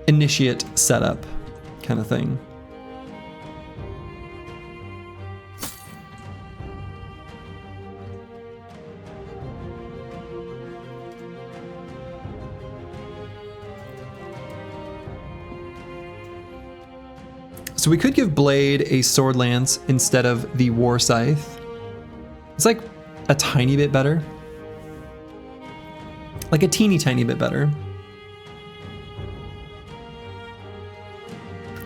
Speaker 1: initiate setup kind of thing. So we could give Blade a sword lance instead of the war scythe. It's like a tiny bit better. Like a teeny tiny bit better.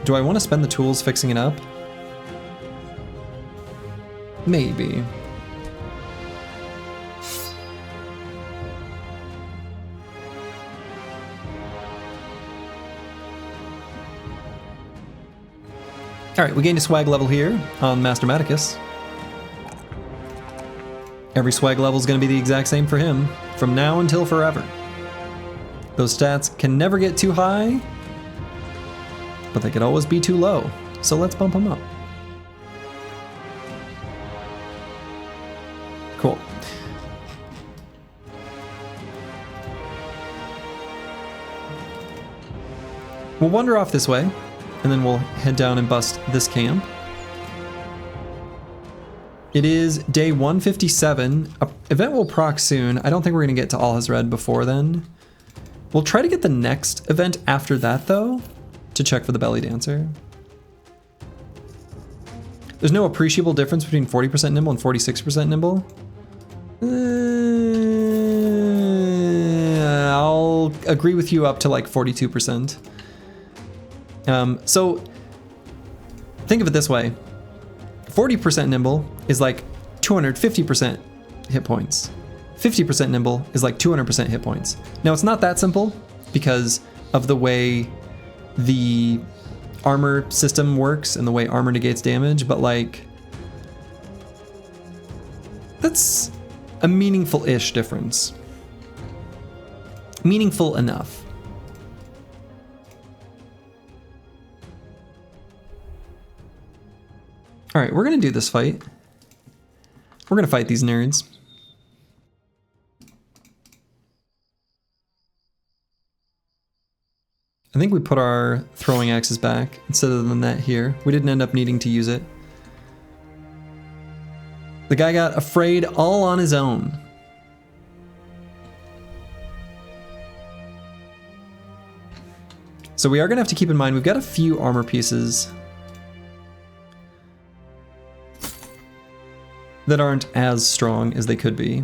Speaker 1: Do I want to spend the tools fixing it up? Maybe. Alright, we gained a swag level here on Master Maticus. Every swag level is going to be the exact same for him, from now until forever. Those stats can never get too high, but they could always be too low, so let's bump them up. Cool. We'll wander off this way, and then we'll head down and bust this camp. It is day 157. Event will proc soon. I don't think we're going to get to All Has Red before then. We'll try to get the next event after that, though, to check for the belly dancer. There's no appreciable difference between 40% nimble and 46% nimble. I'll agree with you up to like 42%. So think of it this way. 40% nimble is like 250% hit points. 50% nimble is like 200% hit points. Now it's not that simple because of the way the armor system works and the way armor negates damage, but like that's a meaningful-ish difference. Meaningful enough. All right, we're gonna do this fight. We're gonna fight these nerds. I think we put our throwing axes back instead of the net here. We didn't end up needing to use it. The guy got afraid all on his own. So we are going to have to keep in mind we've got a few armor pieces that aren't as strong as they could be.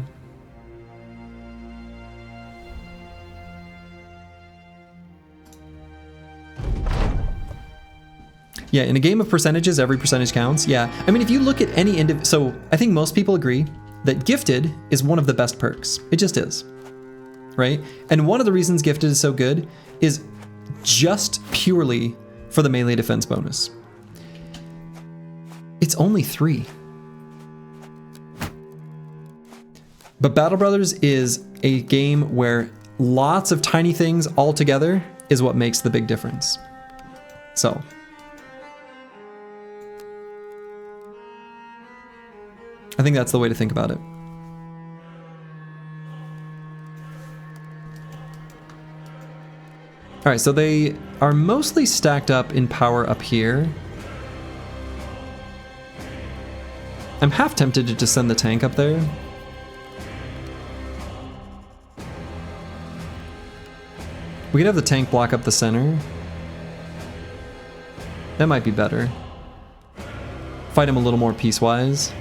Speaker 1: Yeah, in a game of percentages, every percentage counts. Yeah, I mean, if you look at any so I think most people agree that gifted is one of the best perks. It just is, right? And one of the reasons gifted is so good is just purely for the melee defense bonus. It's only 3. But Battle Brothers is a game where lots of tiny things all together is what makes the big difference. So I think that's the way to think about it. All right, so they are mostly stacked up in power up here. I'm half tempted to just send the tank up there. We could have the tank block up the center. That might be better. Fight him a little more piecewise.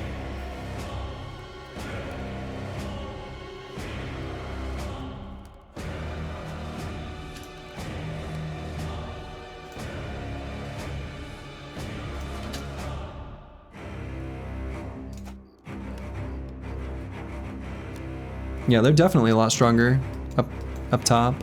Speaker 1: Yeah, they're definitely a lot stronger up top.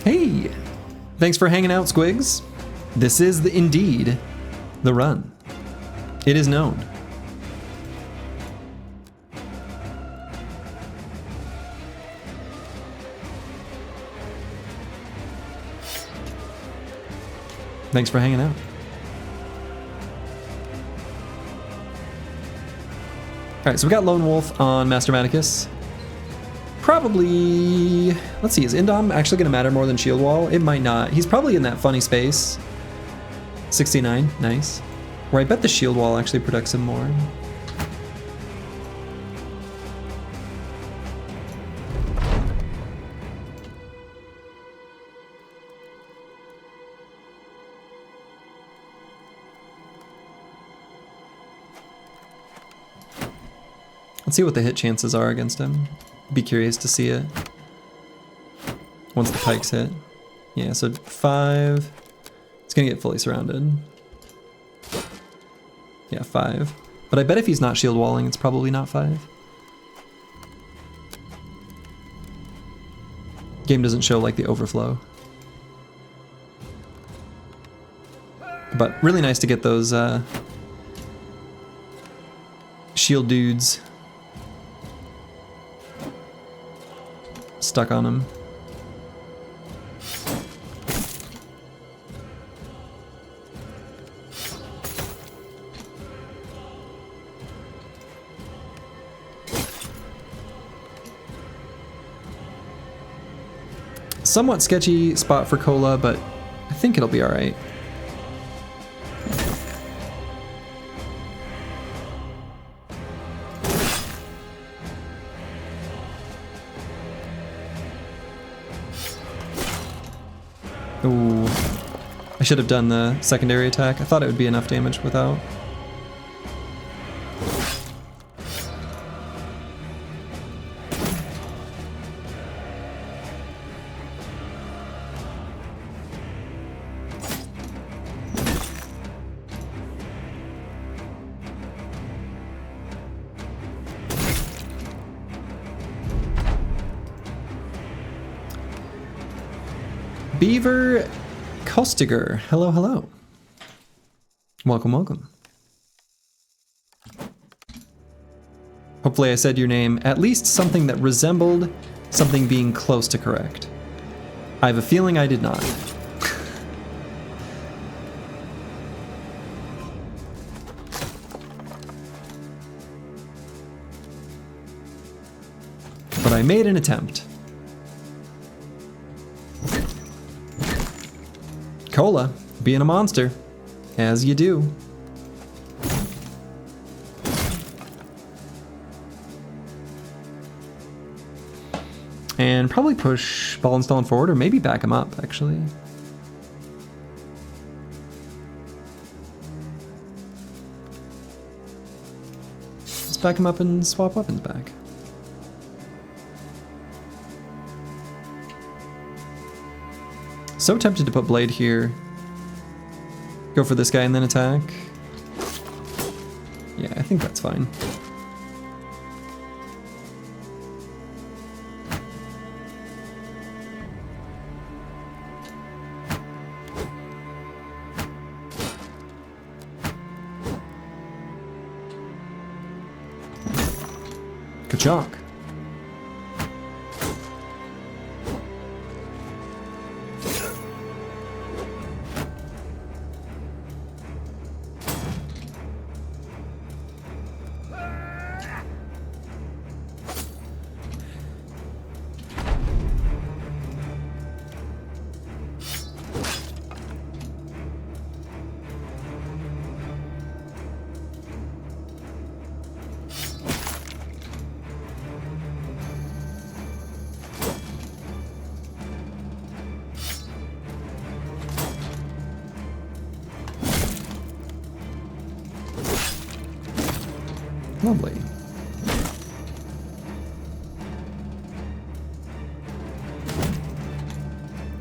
Speaker 1: Hey, thanks for hanging out, Squigs. This is indeed the run. It is known. Thanks for hanging out. All right, so we got Lone Wolf on Master Maticus. Probably, let's see, is Indom actually going to matter more than Shield Wall? It might not. He's probably in that funny space. 69, nice. Where I bet the Shield Wall actually protects him more. Let's see what the hit chances are against him. Be curious to see it once the pikes hit. Yeah, so 5. It's gonna get fully surrounded. Yeah, 5. But I bet if he's not shield walling, it's probably not 5. Game doesn't show like the overflow. But really nice to get those shield dudes stuck on him. Somewhat sketchy spot for Cola, but I think it'll be all right. Ooh, I should have done the secondary attack. I thought it would be enough damage without. Beaver Kostiger, hello, hello. Welcome, welcome. Hopefully I said your name at least something that resembled something being close to correct. I have a feeling I did not. I made an attempt. Cola, being a monster, as you do. And probably push ball and stone forward, or maybe back him up, actually. Let's back him up and swap weapons back. So tempted to put blade here. Go for this guy and then attack. Yeah, I think that's fine. Ka-chonk. Lovely.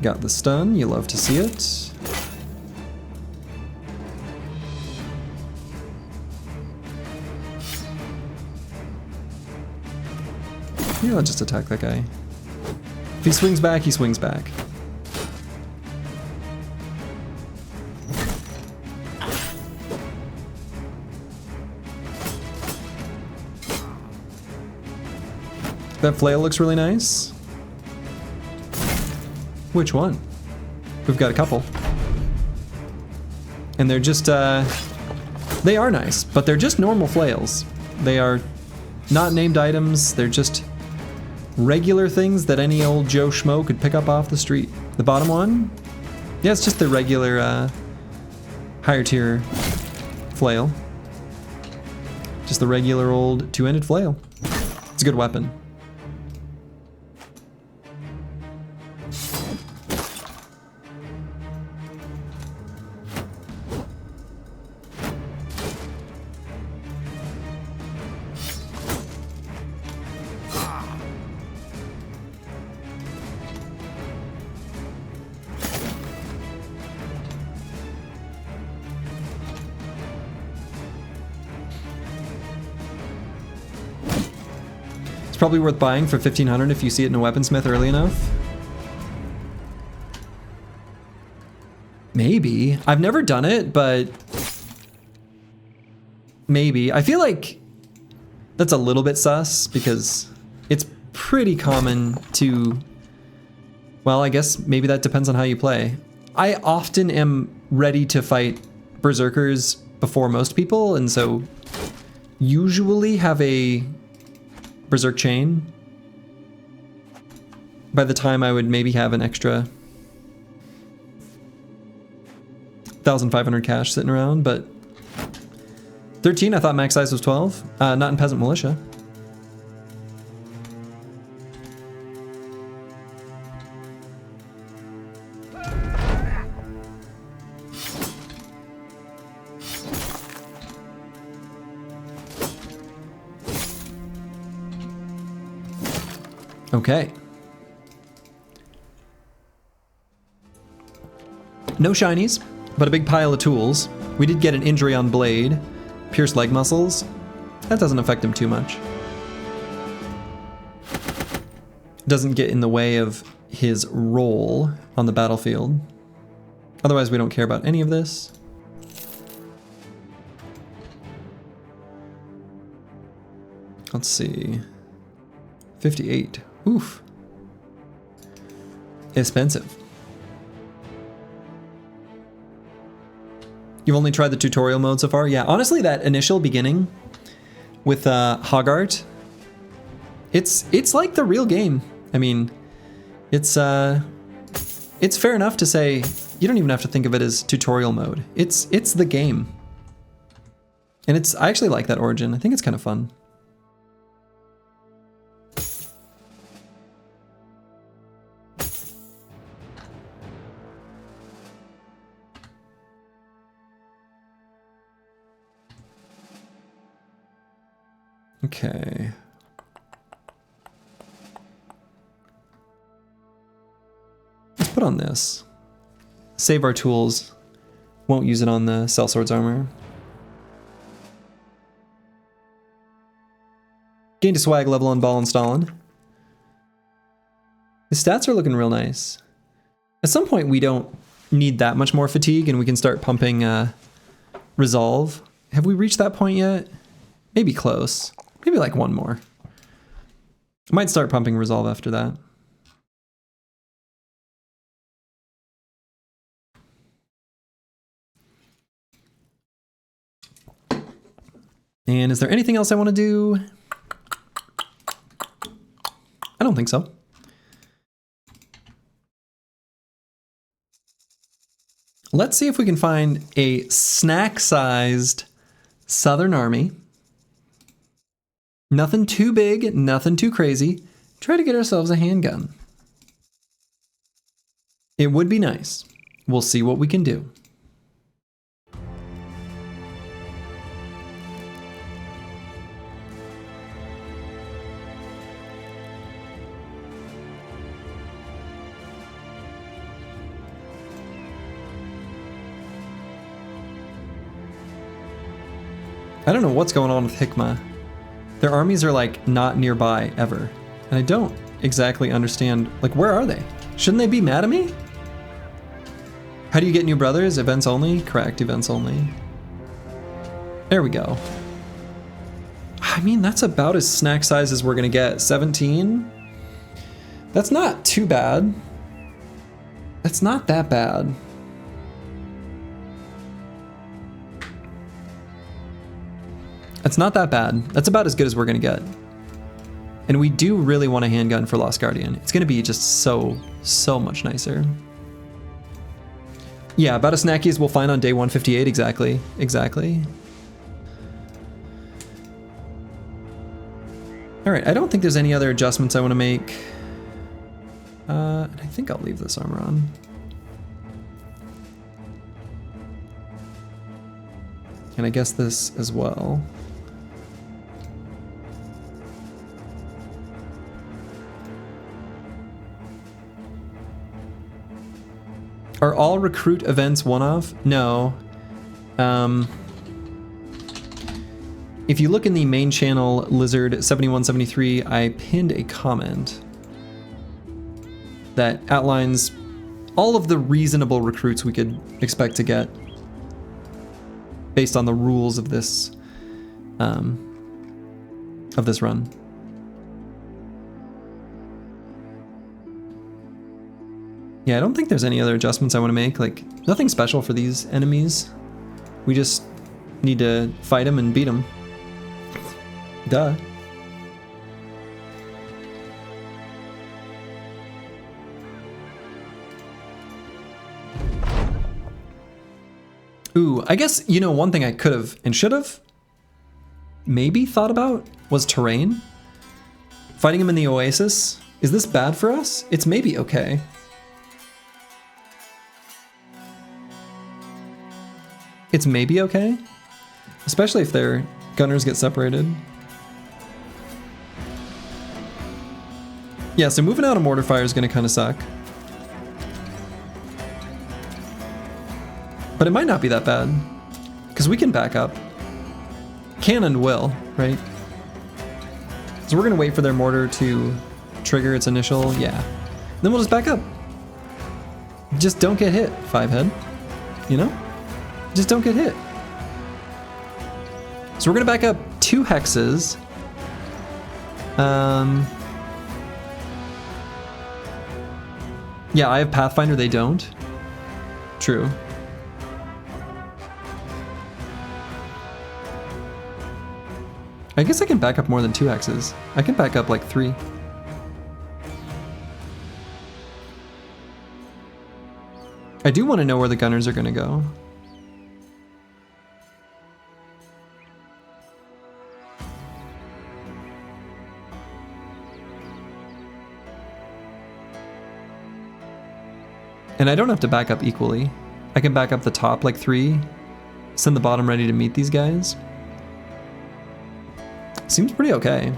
Speaker 1: Got the stun, you love to see it. Yeah, I'll just attack that guy. If he swings back, he swings back. That flail looks really nice. Which one? We've got a couple. And they're just, they are nice, but they're just normal flails. They are not named items, they're just regular things that any old Joe Schmo could pick up off the street. The bottom one? Yeah, it's just the regular, higher tier flail. Just the regular old two-handed flail. It's a good weapon. It's probably worth buying for 1500 if you see it in a weaponsmith early enough. Maybe. I've never done it, but maybe. I feel like that's a little bit sus because it's pretty common to, well, I guess maybe that depends on how you play. I often am ready to fight berserkers before most people, and so usually have a berserk chain by the time I would maybe have an extra 1,500 cash sitting around, but 13, I thought max size was 12. Not in Peasant Militia. Okay. No shinies, but a big pile of tools. We did get an injury on Blade. Pierced leg muscles. That doesn't affect him too much. Doesn't get in the way of his role on the battlefield. Otherwise, we don't care about any of this. Let's see. 58. Oof. Expensive. You've only tried the tutorial mode so far? Yeah, honestly, that initial beginning with Hoggart It's like the real game. I mean, it's fair enough to say you don't even have to think of it as tutorial mode. It's the game. And I actually like that origin. I think it's kind of fun. Okay. Let's put on this. Save our tools. Won't use it on the sellsword's armor. Gained a swag level on Ball and Stalin. His stats are looking real nice. At some point we don't need that much more fatigue and we can start pumping resolve. Have we reached that point yet? Maybe close. Maybe like one more. I might start pumping resolve after that. And is there anything else I want to do? I don't think so. Let's see if we can find a snack-sized Southern Army. Nothing too big, nothing too crazy. Try to get ourselves a handgun. It would be nice. We'll see what we can do. I don't know what's going on with Hikmah. Their armies are like not nearby ever. And I don't exactly understand, like where are they? Shouldn't they be mad at me? How do you get new brothers? Events only? Correct, events only. There we go. I mean, that's about as snack size as we're gonna get. 17? That's not too bad. That's not that bad. That's not that bad. That's about as good as we're gonna get. And we do really want a handgun for Lost Guardian. It's gonna be just so much nicer. Yeah, about as snacky as we'll find on day 158, exactly. Exactly. All right, I don't think there's any other adjustments I wanna make. And I think I'll leave this armor on. And I guess this as well. Are all recruit events one-off? No. If you look in the main channel, Lizard7173, I pinned a comment that outlines all of the reasonable recruits we could expect to get based on the rules of this run. Yeah, I don't think there's any other adjustments I want to make. Like, nothing special for these enemies. We just need to fight them and beat them. Duh. Ooh, I guess, you know, one thing I could have and should have maybe thought about was terrain. Fighting him in the Oasis. Is this bad for us? It's maybe okay. It's maybe okay, especially if their gunners get separated. Yeah, so moving out of mortar fire is going to kind of suck. But it might not be that bad, because we can back up. Can and will, right? So we're going to wait for their mortar to trigger its initial, yeah. Then we'll just back up. Just don't get hit, 5-head, you know? Just don't get hit. So we're gonna back up 2 hexes. Yeah, I have Pathfinder, they don't. True. I guess I can back up more than 2 axes. I can back up like 3. I do want to know where the gunners are going to go. And I don't have to back up equally. I can back up the top like 3, send the bottom ready to meet these guys. Seems pretty okay.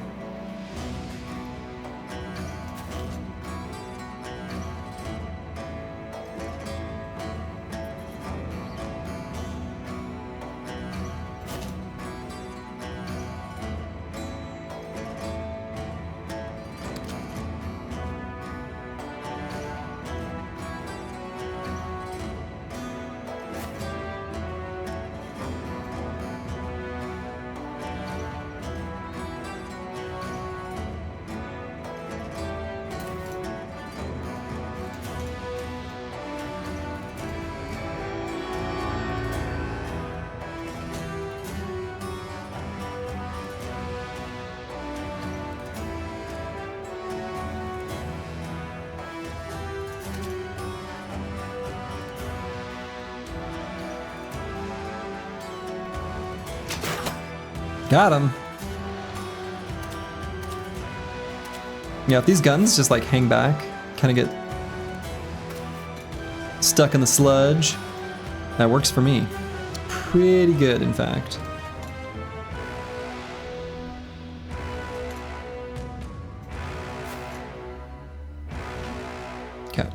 Speaker 1: Got him. Yeah, if these guns just like hang back, kind of get stuck in the sludge, that works for me. Pretty good, in fact. Okay.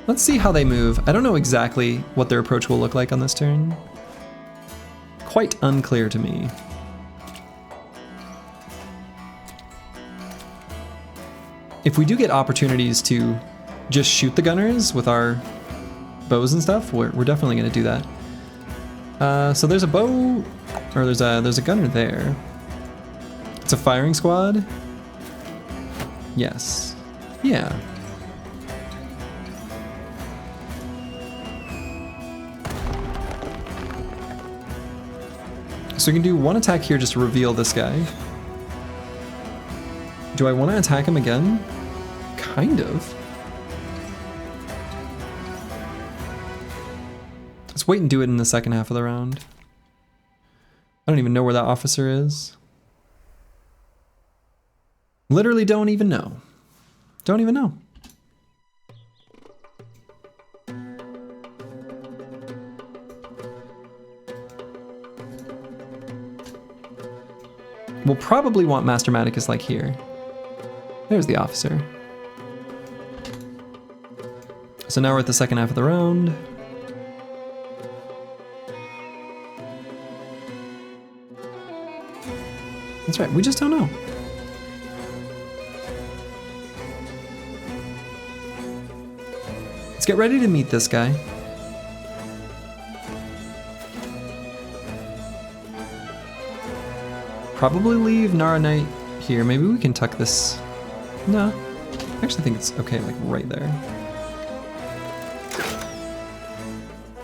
Speaker 1: Let's see how they move. I don't know exactly what their approach will look like on this turn. Quite unclear to me. If we do get opportunities to just shoot the gunners with our bows and stuff, we're definitely going to do that. So there's a bow, or there's a gunner there. It's a firing squad. Yes. Yeah. So we can do one attack here just to reveal this guy. Do I want to attack him again? Kind of. Let's wait and do it in the second half of the round. I don't even know where that officer is. Literally don't even know. Don't even know. We'll probably want Master Maticus like here. There's the officer. So now we're at the second half of the round. That's right, we just don't know. Let's get ready to meet this guy. Probably leave Nara Knight here. Maybe we can tuck this. No, I actually think it's okay, like right there.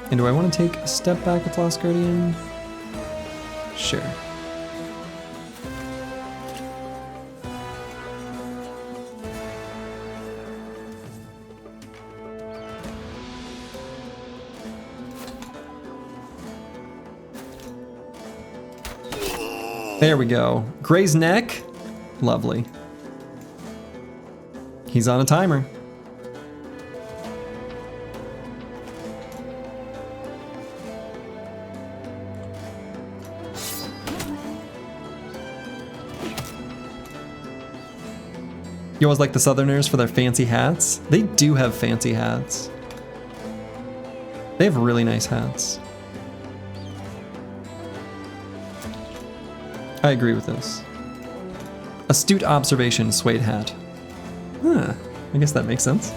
Speaker 1: And do I want to take a step back with Lost Guardian? Sure. There we go. Gray's neck. Lovely. He's on a timer. You always like the Southerners for their fancy hats? They do have fancy hats. They have really nice hats. I agree with this. Astute observation, suede hat. Huh, I guess that makes sense.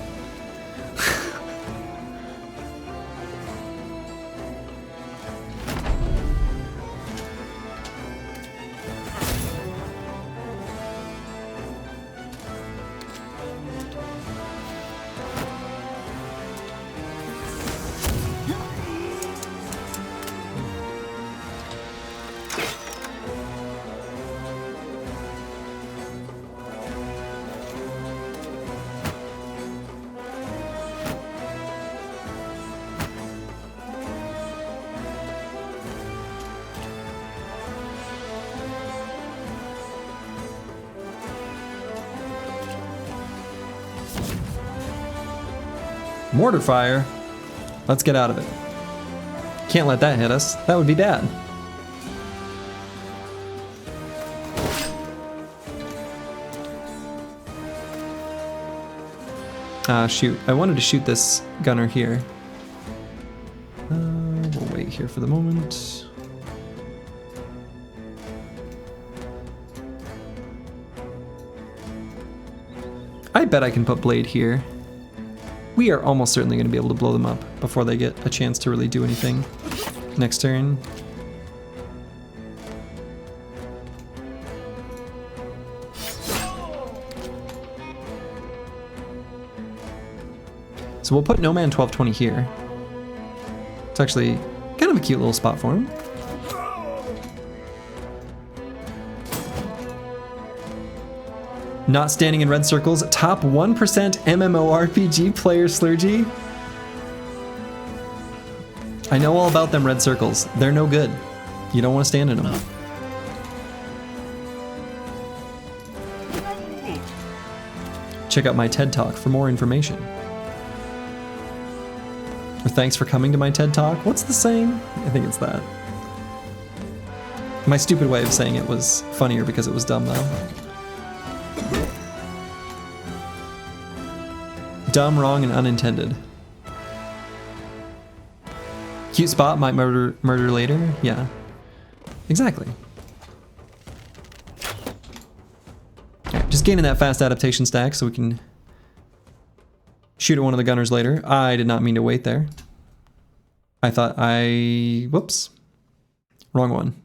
Speaker 1: Mortar fire? Let's get out of it. Can't let that hit us. That would be bad. Ah, shoot. I wanted to shoot this gunner here. We'll wait here for the moment. I bet I can put Blade here. We are almost certainly going to be able to blow them up before they get a chance to really do anything next turn. So we'll put No Man 1220 here. It's actually kind of a cute little spot for him. Not standing in red circles, top 1% MMORPG player Slurgy. I know all about them red circles. They're no good. You don't want to stand in them. Check out my TED Talk for more information. Or thanks for coming to my TED Talk. What's the saying? I think it's that. My stupid way of saying it was funnier because it was dumb though. Dumb, wrong, and unintended. Cute spot, might murder later. Yeah, exactly. Right, just gaining that fast adaptation stack so we can shoot at one of the gunners later. I did not mean to wait there. I thought whoops, wrong one.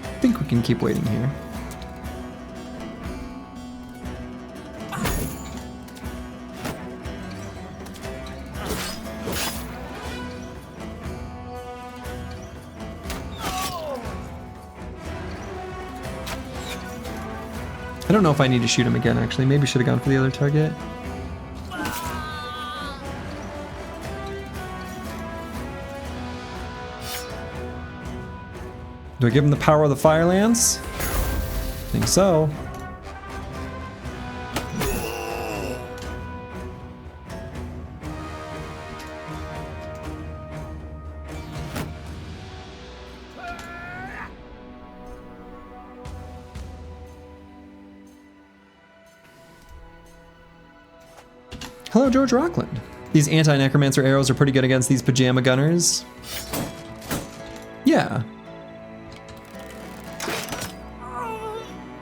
Speaker 1: I think we can keep waiting here. I don't know if I need to shoot him again, actually. Maybe should have gone for the other target. Do I give him the power of the fire lance? I think so. Hello, George Rockland. These anti-necromancer arrows are pretty good against these pajama gunners. Yeah.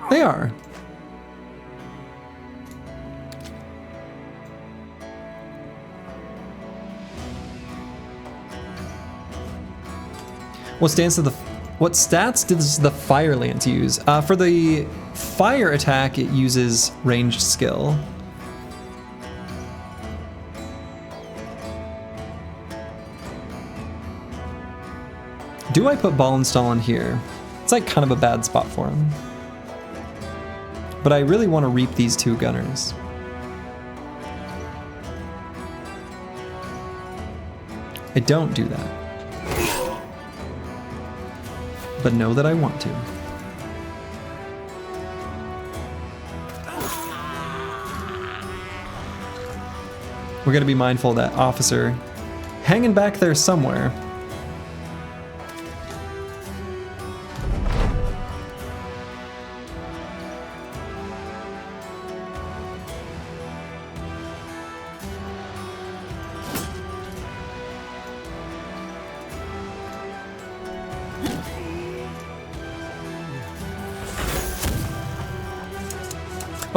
Speaker 1: They are. What stats does the fire lance use? For the fire attack, it uses ranged skill. Do I put ball install in here? It's like kind of a bad spot for him. But I really want to reap these two gunners. I don't do that. But know that I want to. We're going to be mindful of that officer hanging back there somewhere.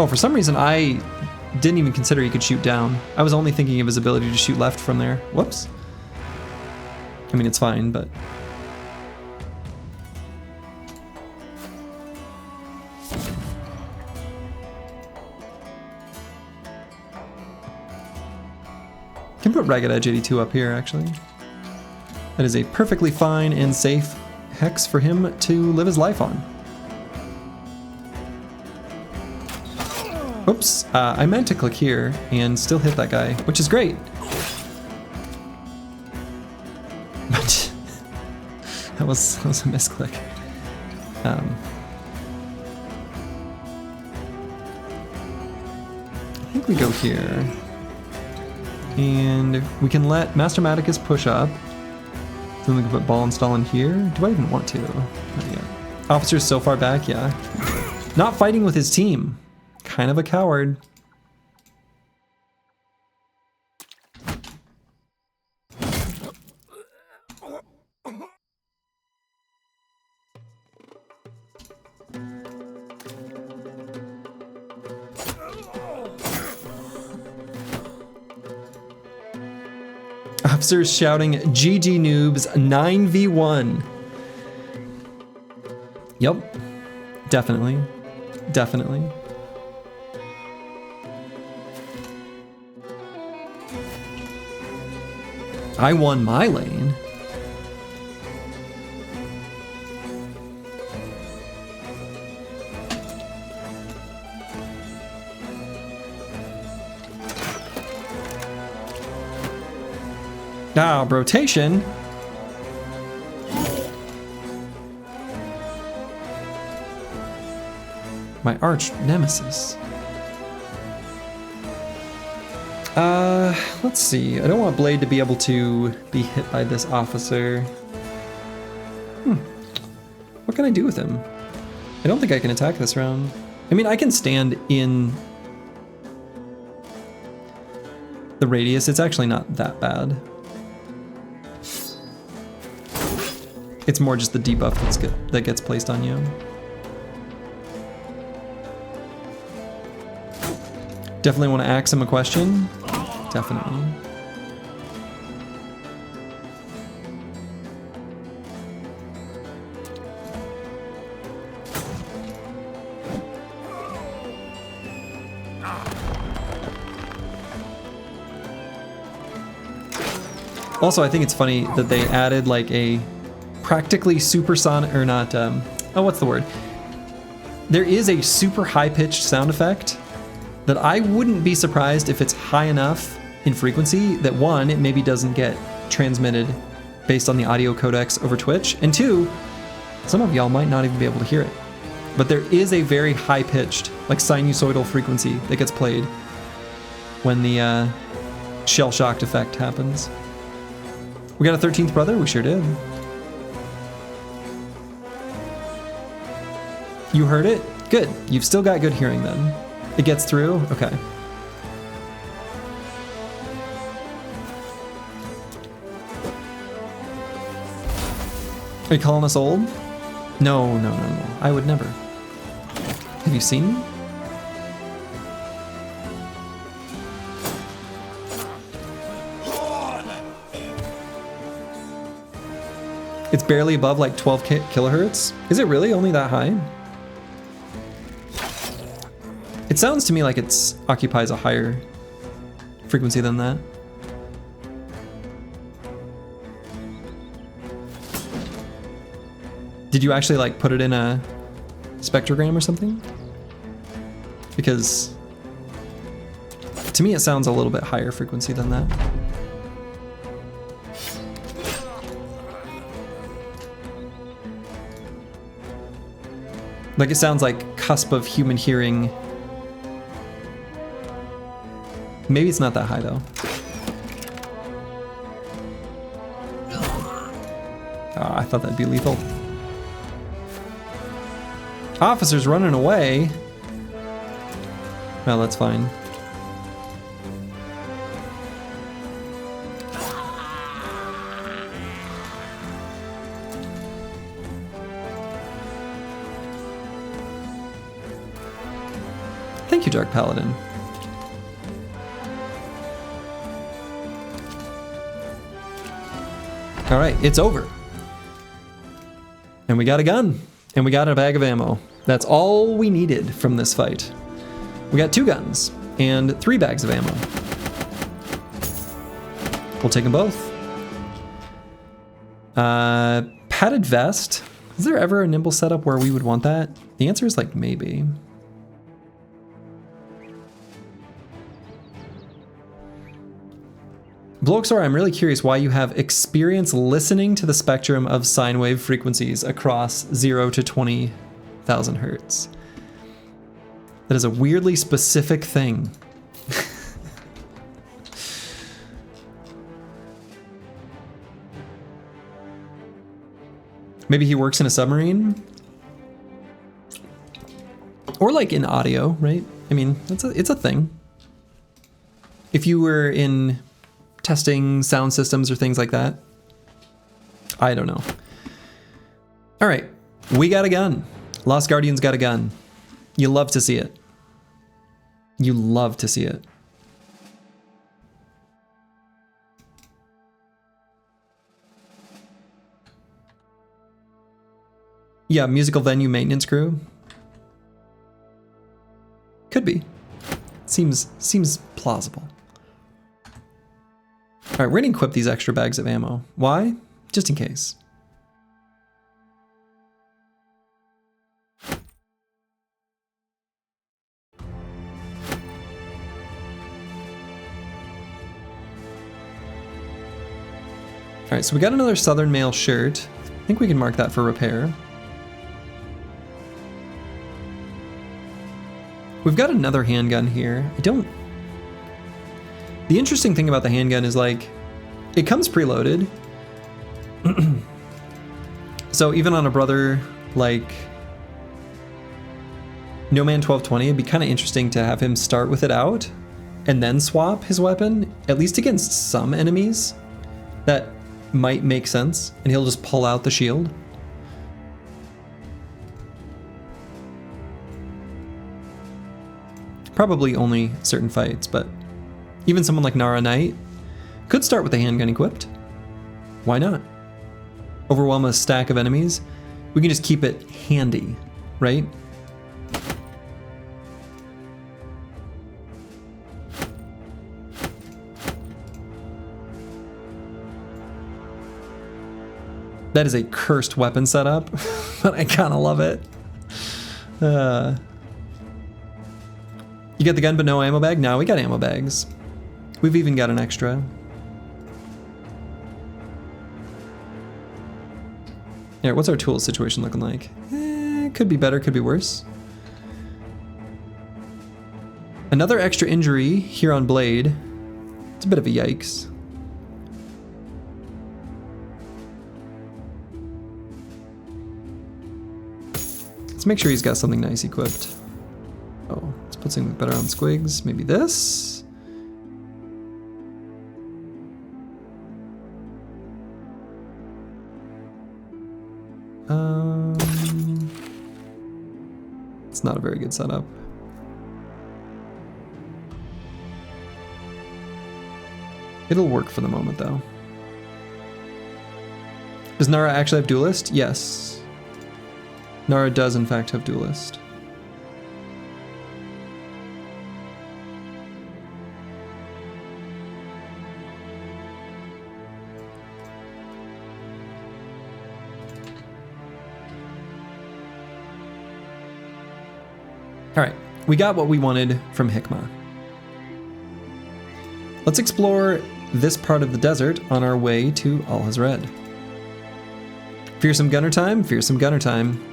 Speaker 1: Oh, for some reason I didn't even consider he could shoot down. I was only thinking of his ability to shoot left from there. Whoops. I mean, it's fine, but... Can put Ragged Edge 82 up here, actually. That is a perfectly fine and safe hex for him to live his life on. Oops, I meant to click here and still hit that guy, which is great. But that was a misclick. I think we go here. And we can let Master Maticus push up. Then we can put ball install in here. Do I even want to? Not yet. Officer's so far back, yeah. Not fighting with his team. Kind of a coward. Officers shouting GG noobs 9v1. Yep. Definitely. Definitely. I won my lane. Now, rotation. My arch nemesis. Let's see. I don't want Blade to be able to be hit by this officer. What can I do with him? I don't think I can attack this round. I mean, I can stand in the radius. It's actually not that bad. It's more just the debuff that gets placed on you. Definitely want to ask him a question. Definitely. Also, I think it's funny that they added like a practically supersonic, or not, oh, what's the word? There is a super high-pitched sound effect that I wouldn't be surprised if it's high enough in frequency that one, it maybe doesn't get transmitted based on the audio codecs over Twitch, and two, some of y'all might not even be able to hear it. But there is a very high-pitched, like sinusoidal frequency that gets played when the shell-shocked effect happens. We got a 13th brother? We sure did. You heard it? Good. You've still got good hearing then. It gets through? Okay. Are you calling us old? No, no, no, no. I would never. Have you seen me? It's barely above like 12 kilohertz. Is it really only that high? It sounds to me like it occupies a higher frequency than that. Did you actually like put it in a spectrogram or something? Because to me it sounds a little bit higher frequency than that. Like it sounds like cusp of human hearing. Maybe it's not that high though. Oh, I thought that'd be lethal. Officer's running away. Well, that's fine. Thank you, Dark Paladin. All right, it's over. And we got a gun, and we got a bag of ammo. That's all we needed from this fight. We got 2 guns and 3 bags of ammo. We'll take them both. Padded vest. Is there ever a nimble setup where we would want that? The answer is like maybe. Bloxar, I'm really curious why you have experience listening to the spectrum of sine wave frequencies across 0 to 20,000 hertz. That is a weirdly specific thing. Maybe he works in a submarine? Or like in audio, right? I mean, it's a thing. If you were in testing sound systems or things like that. I don't know. All right, we got a gun. Lost Guardian's got a gun. You love to see it. You love to see it. Yeah, musical venue maintenance crew. Could be. Seems plausible. All right, we're gonna equip these extra bags of ammo. Why? Just in case. All right, so we got another Southern Mail shirt. I think we can mark that for repair. We've got another handgun here. The interesting thing about the handgun is like, it comes preloaded. So even on a brother like No Man 1220, it'd be kind of interesting to have him start with it out and then swap his weapon, at least against some enemies. That might make sense, and he'll just pull out the shield. Probably only certain fights, but even someone like Nara Knight could start with the handgun equipped. Why not? Overwhelm a stack of enemies. We can just keep it handy, right? That is a cursed weapon setup, but I kind of love it. You get the gun but no ammo bag? No, we got ammo bags. We've even got an extra. Alright, what's our tools situation looking like? Could be better, could be worse. Another extra injury here on Blade. It's a bit of a yikes. Let's make sure he's got something nice equipped. Oh, let's put something better on Squigs. Maybe this. It's not a very good setup. It'll work for the moment though. Does Nara actually have Duelist? Yes. Nara does in fact have Duelist. All right, we got what we wanted from Hikmah. Let's explore this part of the desert on our way to Al Hazred. Fearsome gunner time, fearsome gunner time.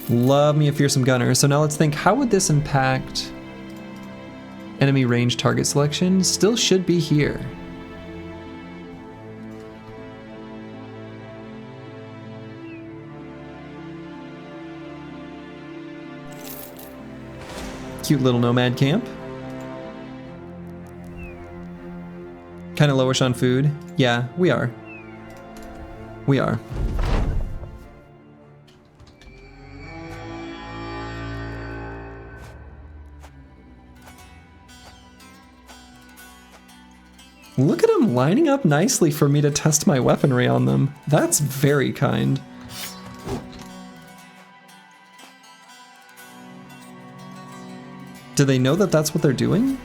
Speaker 1: Love me a fearsome gunner. So now let's think, how would this impact enemy range target selection? Still should be here. Cute little nomad camp. Kind of lowish on food. Yeah, we are. We are. Look at them lining up nicely for me to test my weaponry on them. That's very kind. Do they know that that's what they're doing?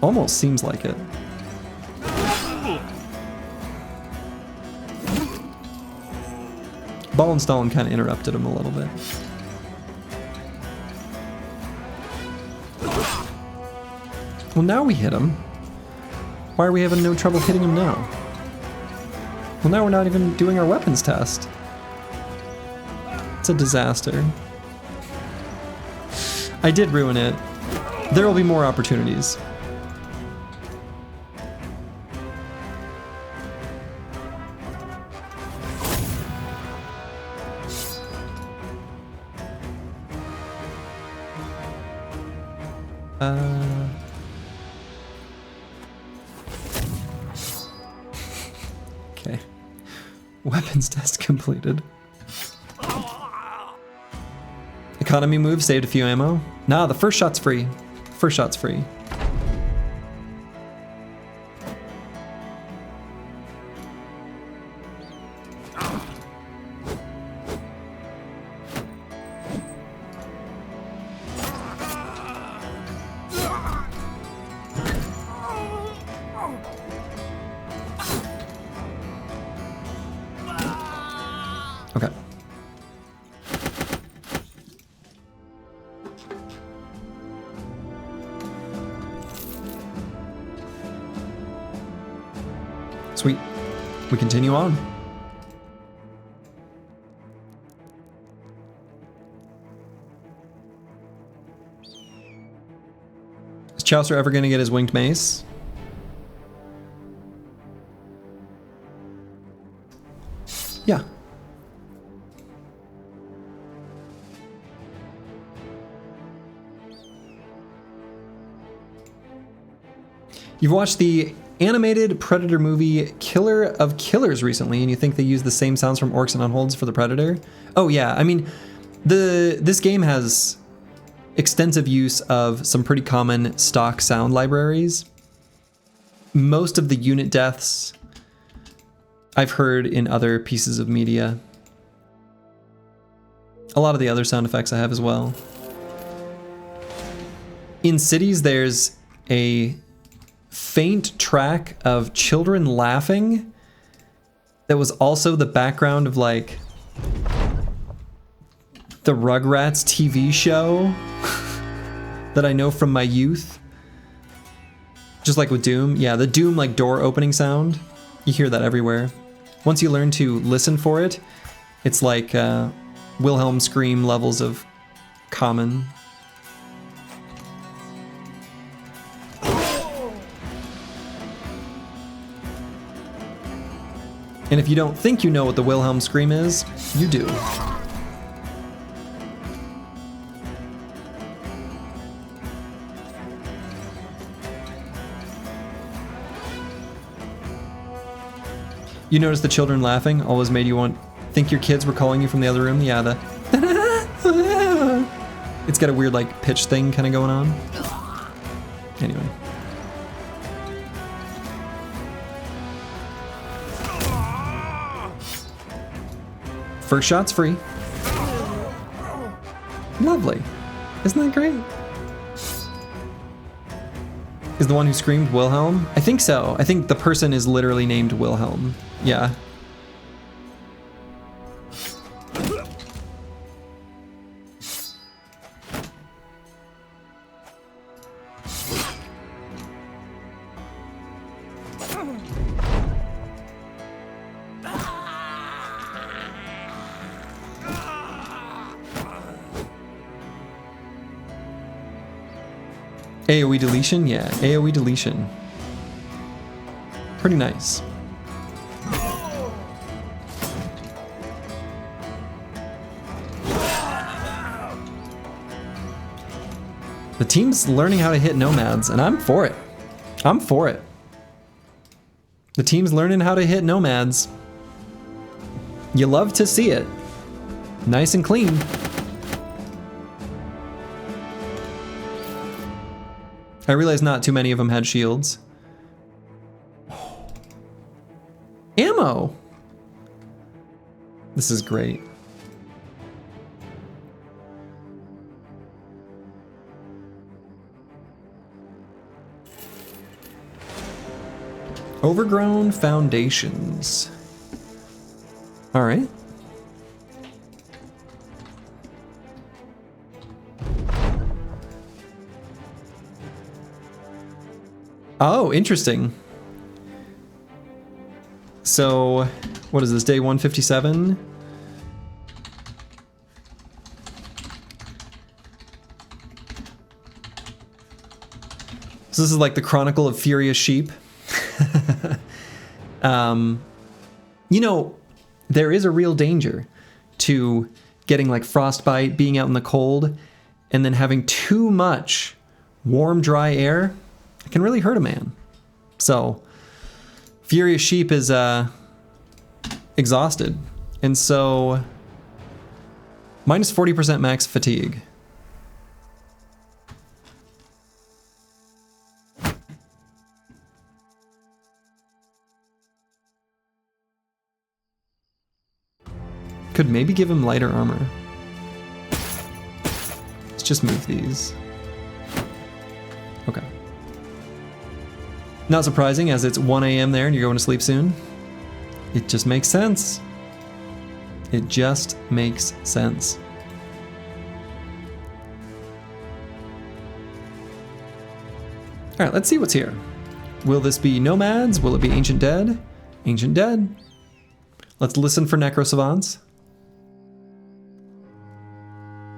Speaker 1: Almost seems like it. Ball and Stalin kind of interrupted him a little bit. Well, now we hit him. Why are we having no trouble hitting him now? Well, now we're not even doing our weapons test. It's a disaster. I did ruin it. There will be more opportunities. Okay. Weapons test completed. Economy move, saved a few ammo. Nah, the first shot's free. First shot's free. Okay. Sweet. We continue on. Is Chaucer ever going to get his winged mace? Yeah. You've watched the animated Predator movie Killer of Killers recently, and you think they use the same sounds from Orcs and Unholds for the Predator? Oh yeah, I mean, this game has extensive use of some pretty common stock sound libraries. Most of the unit deaths I've heard in other pieces of media. A lot of the other sound effects I have as well. In cities, there's a faint track of children laughing that was also the background of like the Rugrats TV show that I know from my youth. Just like with Doom. Yeah, the Doom like door opening sound. You hear that everywhere. Once you learn to listen for it, it's like Wilhelm scream levels of common. And if you don't think you know what the Wilhelm scream is, you do. You notice the children laughing always made you think your kids were calling you from the other room? Yeah, the it's got a weird like pitch thing kind of going on. Anyway. First shot's free. Lovely. Isn't that great? Is the one who screamed Wilhelm? I think so. I think the person is literally named Wilhelm. Yeah. AoE deletion? Yeah, AoE deletion. Pretty nice. The team's learning how to hit nomads, and I'm for it. I'm for it. The team's learning how to hit nomads. You love to see it. Nice and clean. I realized not too many of them had shields. Ammo! This is great. Overgrown foundations. All right. Oh, interesting. So, what is this, day 157? So this is like the Chronicle of Furious Sheep. You know, there is a real danger to getting like frostbite, being out in the cold, and then having too much warm, dry air. It can really hurt a man. So, Furious Sheep is exhausted. And so, minus 40% max fatigue. Could maybe give him lighter armor. Let's just move these. Okay. Not surprising, as it's 1 a.m. there and you're going to sleep soon. It just makes sense. It just makes sense. All right, let's see what's here. Will this be nomads? Will it be ancient dead? Ancient dead. Let's listen for necro savants.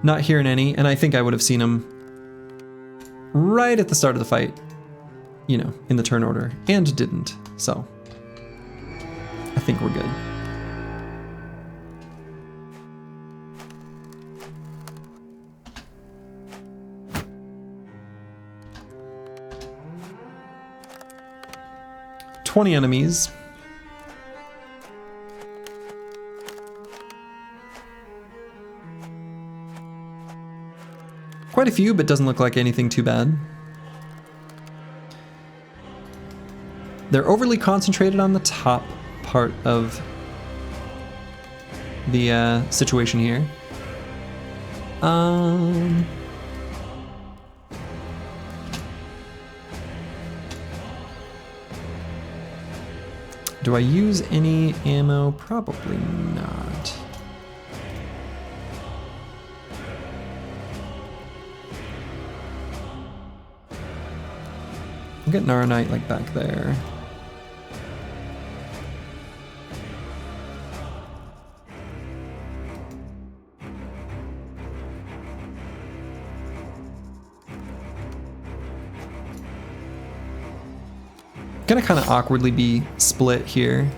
Speaker 1: Not hearing any, and I think I would have seen him right at the start of the fight, you know, in the turn order, and didn't, so I think we're good. $20 enemies. Quite a few, but doesn't look like anything too bad. They're overly concentrated on the top part of the situation here. Do I use any ammo? Probably not. I'll get Naranite like back there. Gonna kind of awkwardly be split here.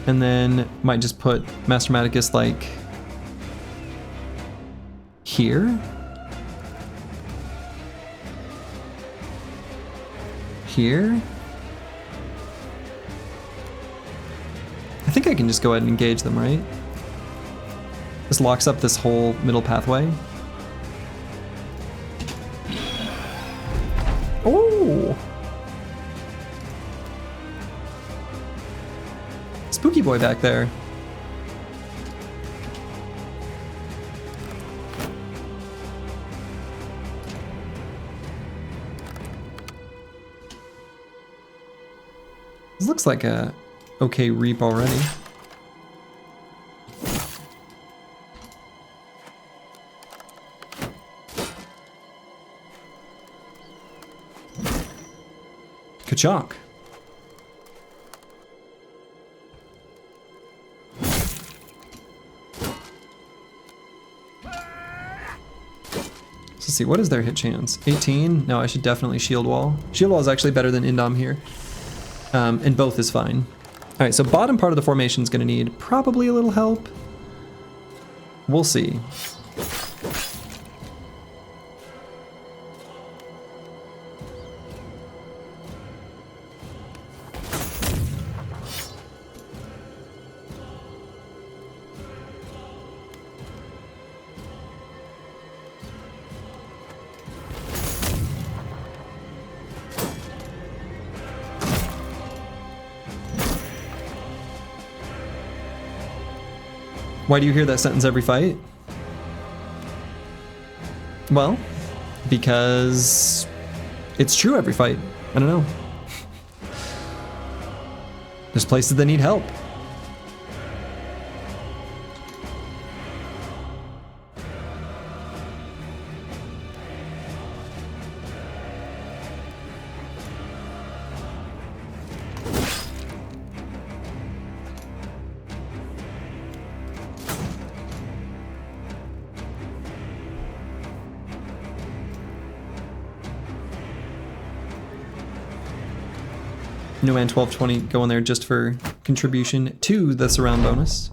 Speaker 1: And then might just put Master Maticus like here. Here. I think I can just go ahead and engage them, right? This locks up this whole middle pathway. Oh! Spooky boy back there. This looks like a okay reap already. Ka-chonk. Let's see, what is their hit chance? 18? No, I should definitely shield wall. Shield wall is actually better than Indom here. And both is fine. All right, so bottom part of the formation is going to need probably a little help. We'll see. Why do you hear that sentence every fight? Well, because it's true every fight. I don't know. There's places that need help. No man 1220 going there just for contribution to the surround bonus.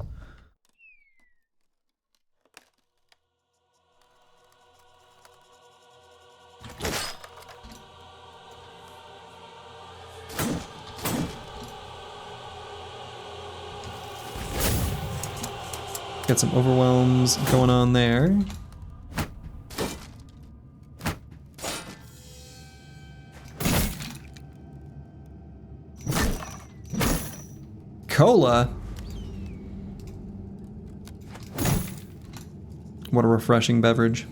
Speaker 1: Got some overwhelms going on there. Cola. What a refreshing beverage.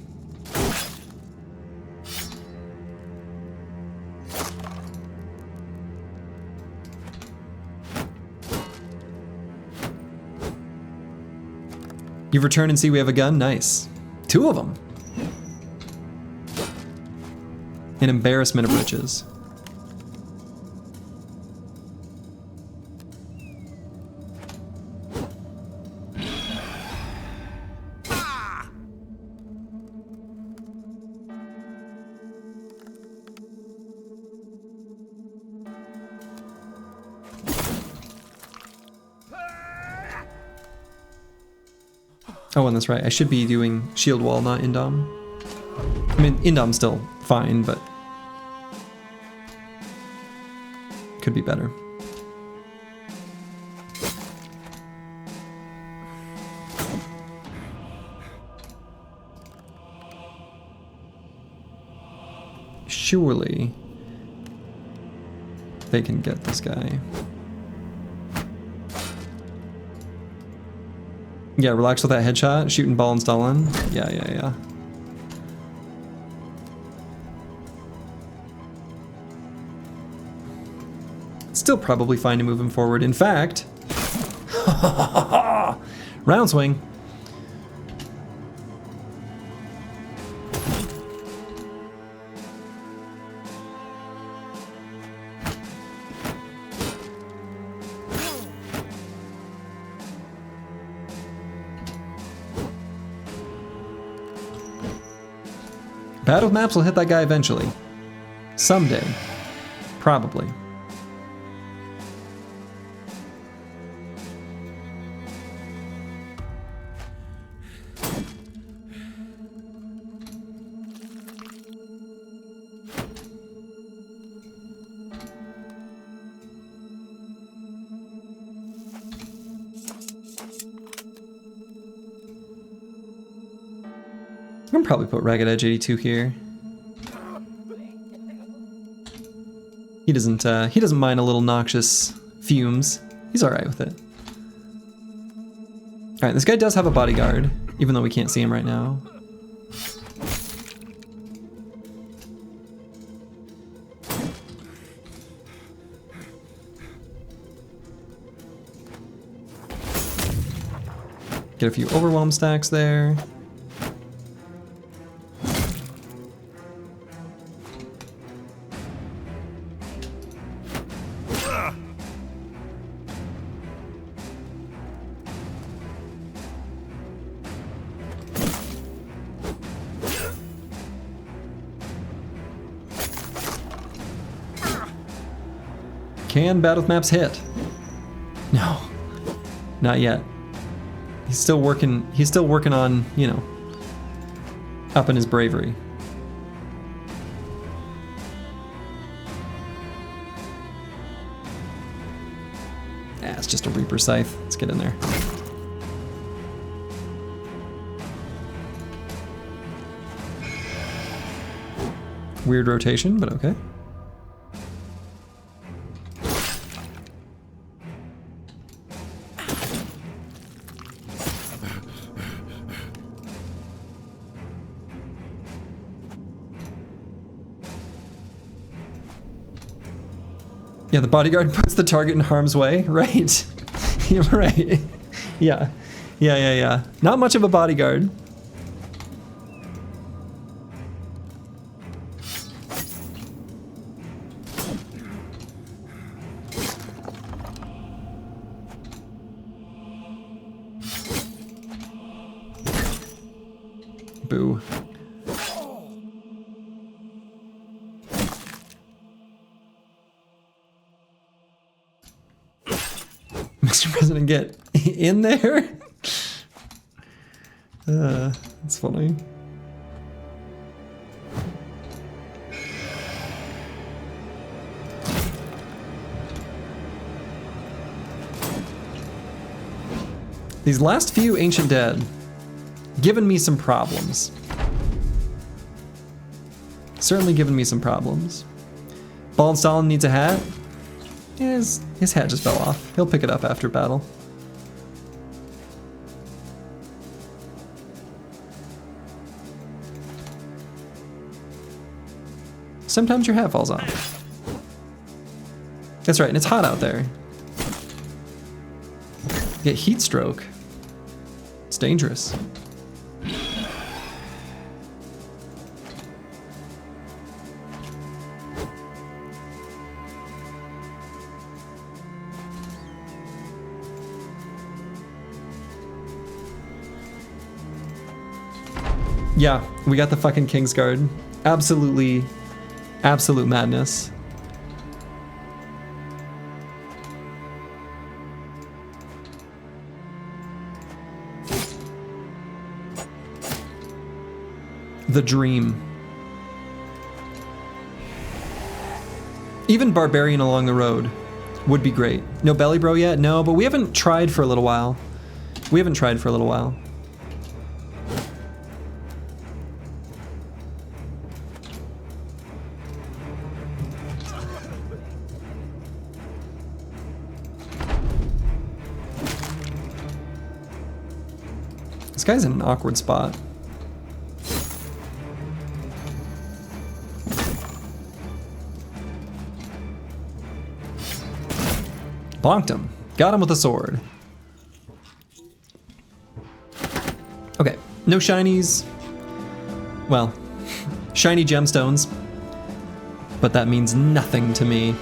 Speaker 1: You've returned and see we have a gun? Nice. 2 of them. An embarrassment of riches. Oh, and that's right. I should be doing shield wall, not indom. I mean, indom's still fine, but could be better. Surely they can get this guy. Yeah, relax with that headshot, shooting ball and stalling. Yeah. Still probably fine to move him forward. In fact, round swing. Battle maps will hit that guy eventually. Someday. Probably. I can probably put Ragged Edge 82 here. He doesn't mind a little noxious fumes. He's alright with it. Alright, this guy does have a bodyguard, even though we can't see him right now. Get a few overwhelm stacks there. Can battle maps hit? No, not yet. He's still working on, you know, upping his bravery. It's just a Reaper Scythe. Let's get in there. Weird rotation, but okay. Yeah, the bodyguard puts the target in harm's way. Right. You're right. Yeah. Yeah. Not much of a bodyguard. Boo. Mr. President, get in there? That's funny. These last few Ancient Dead given me some problems. Certainly given me some problems. Bald Stalin needs a hat. His hat just fell off. He'll pick it up after battle. Sometimes your hat falls off. That's right, and it's hot out there. You get heat stroke. It's dangerous. Yeah, we got the fucking Kingsguard. Absolute madness. The dream. Even Barbarian along the road would be great. No belly bro yet? No, but we haven't tried for a little while. This guy's in an awkward spot. Bonked him. Got him with a sword. Okay, no shinies. Well, shiny gemstones. But that means nothing to me.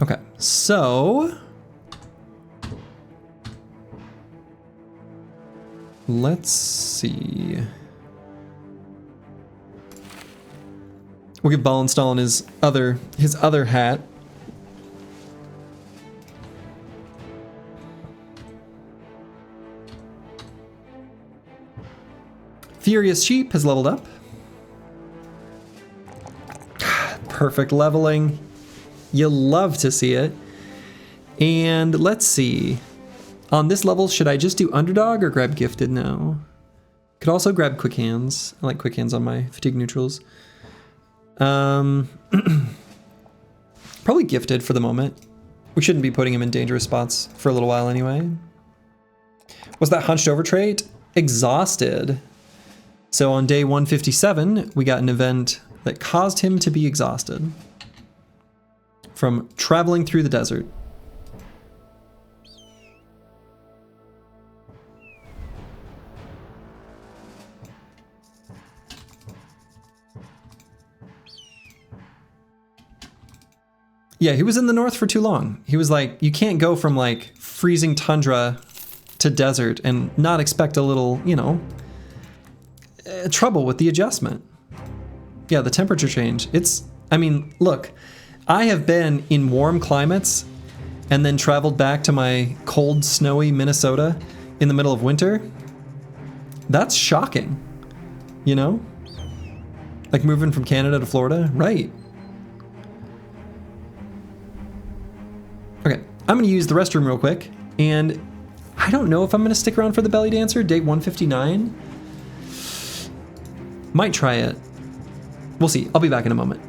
Speaker 1: Okay, so let's see. We'll give Ballenstallen his other hat. Furious Sheep has leveled up. Perfect leveling. You'll love to see it. And let's see. On this level, should I just do Underdog or grab Gifted now? Could also grab Quick Hands. I like Quick Hands on my Fatigue Neutrals. Probably Gifted for the moment. We shouldn't be putting him in dangerous spots for a little while anyway. Was that Hunched Over trait? Exhausted. So on day 157, we got an event that caused him to be exhausted from traveling through the desert. Yeah, he was in the north for too long. He was like, you can't go from like freezing tundra to desert and not expect a little, you know, trouble with the adjustment. Yeah, the temperature change. I mean, look, I have been in warm climates and then traveled back to my cold, snowy Minnesota in the middle of winter. That's shocking, you know? Like moving from Canada to Florida, right? Okay, I'm gonna use the restroom real quick, and I don't know if I'm gonna stick around for the belly dancer, day 159. Might try it. We'll see, I'll be back in a moment.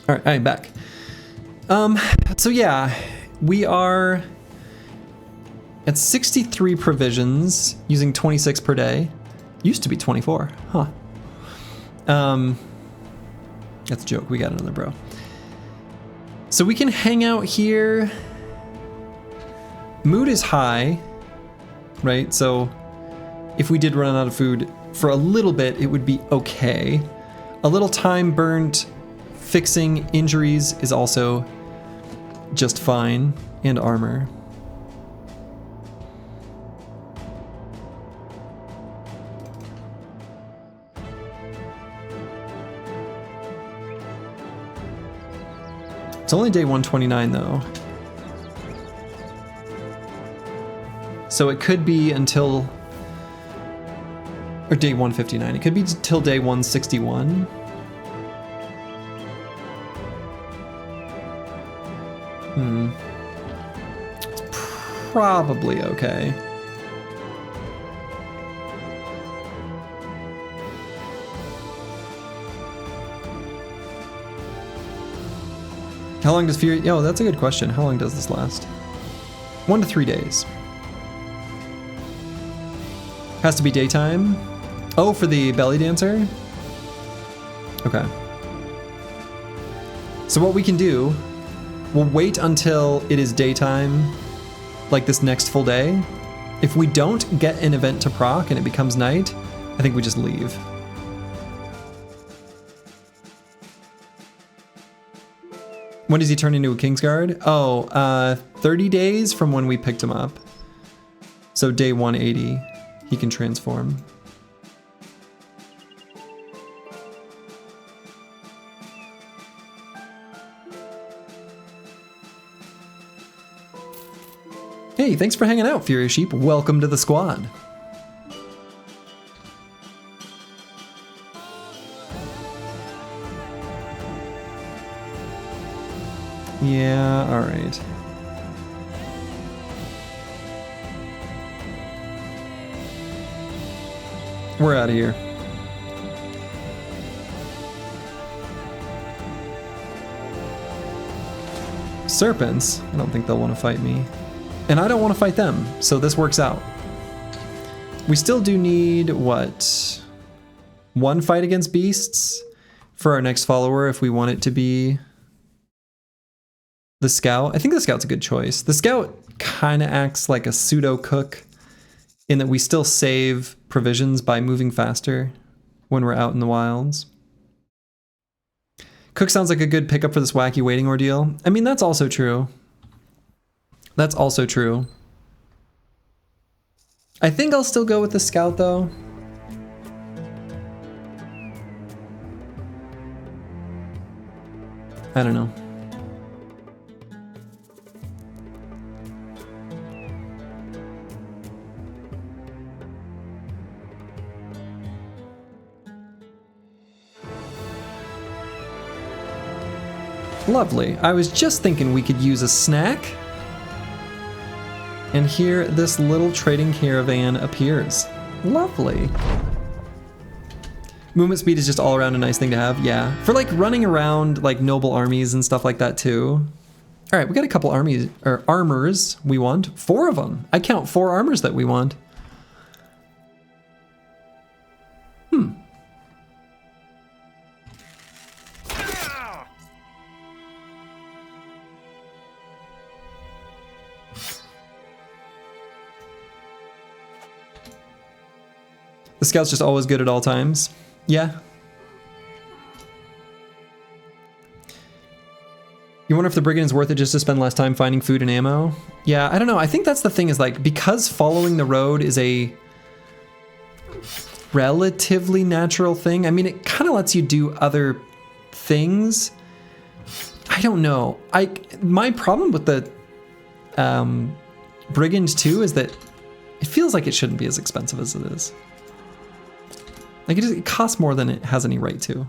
Speaker 1: All right, I'm back. So yeah, we are at 63 provisions using 26 per day. Used to be 24, huh? That's a joke. We got another bro. So we can hang out here. Mood is high, right? So if we did run out of food for a little bit, it would be okay. A little time burnt fixing injuries is also just fine, and armor. It's only day 129 though. So it could be until, or day 159. It could be till day 161. It's probably okay. How long does Fury... Oh, that's a good question. How long does this last? 1 to 3 days. Has to be daytime. Oh, for the belly dancer? Okay. So what we can do, we'll wait until it is daytime, like this next full day. If we don't get an event to proc and it becomes night, I think we just leave. When does he turn into a Kingsguard? Oh, 30 days from when we picked him up. So day 180, he can transform. Hey, thanks for hanging out, Furious Sheep. Welcome to the squad. Yeah, all right. We're out of here. Serpents? I don't think they'll want to fight me. And I don't want to fight them, so this works out. We still do need, what? 1 fight against beasts for our next follower if we want it to be the scout. I think the scout's a good choice. The scout kind of acts like a pseudo cook in that we still save provisions by moving faster when we're out in the wilds. Cook sounds like a good pickup for this wacky waiting ordeal. I mean, that's also true. That's also true. I think I'll still go with the scout though. I don't know. Lovely. I was just thinking we could use a snack. And here this little trading caravan appears. Lovely. Movement speed is just all around a nice thing to have. Yeah. For like running around like noble armies and stuff like that too. All right, we got a couple armies or armors we want. 4 of them. I count 4 armors that we want. The scout's just always good at all times. Yeah. You wonder if the brigand is worth it just to spend less time finding food and ammo? Yeah, I don't know. I think that's the thing is like, because following the road is a relatively natural thing. I mean, it kind of lets you do other things. I don't know. My problem with the brigand too is that it feels like it shouldn't be as expensive as it is. Like it costs more than it has any right to.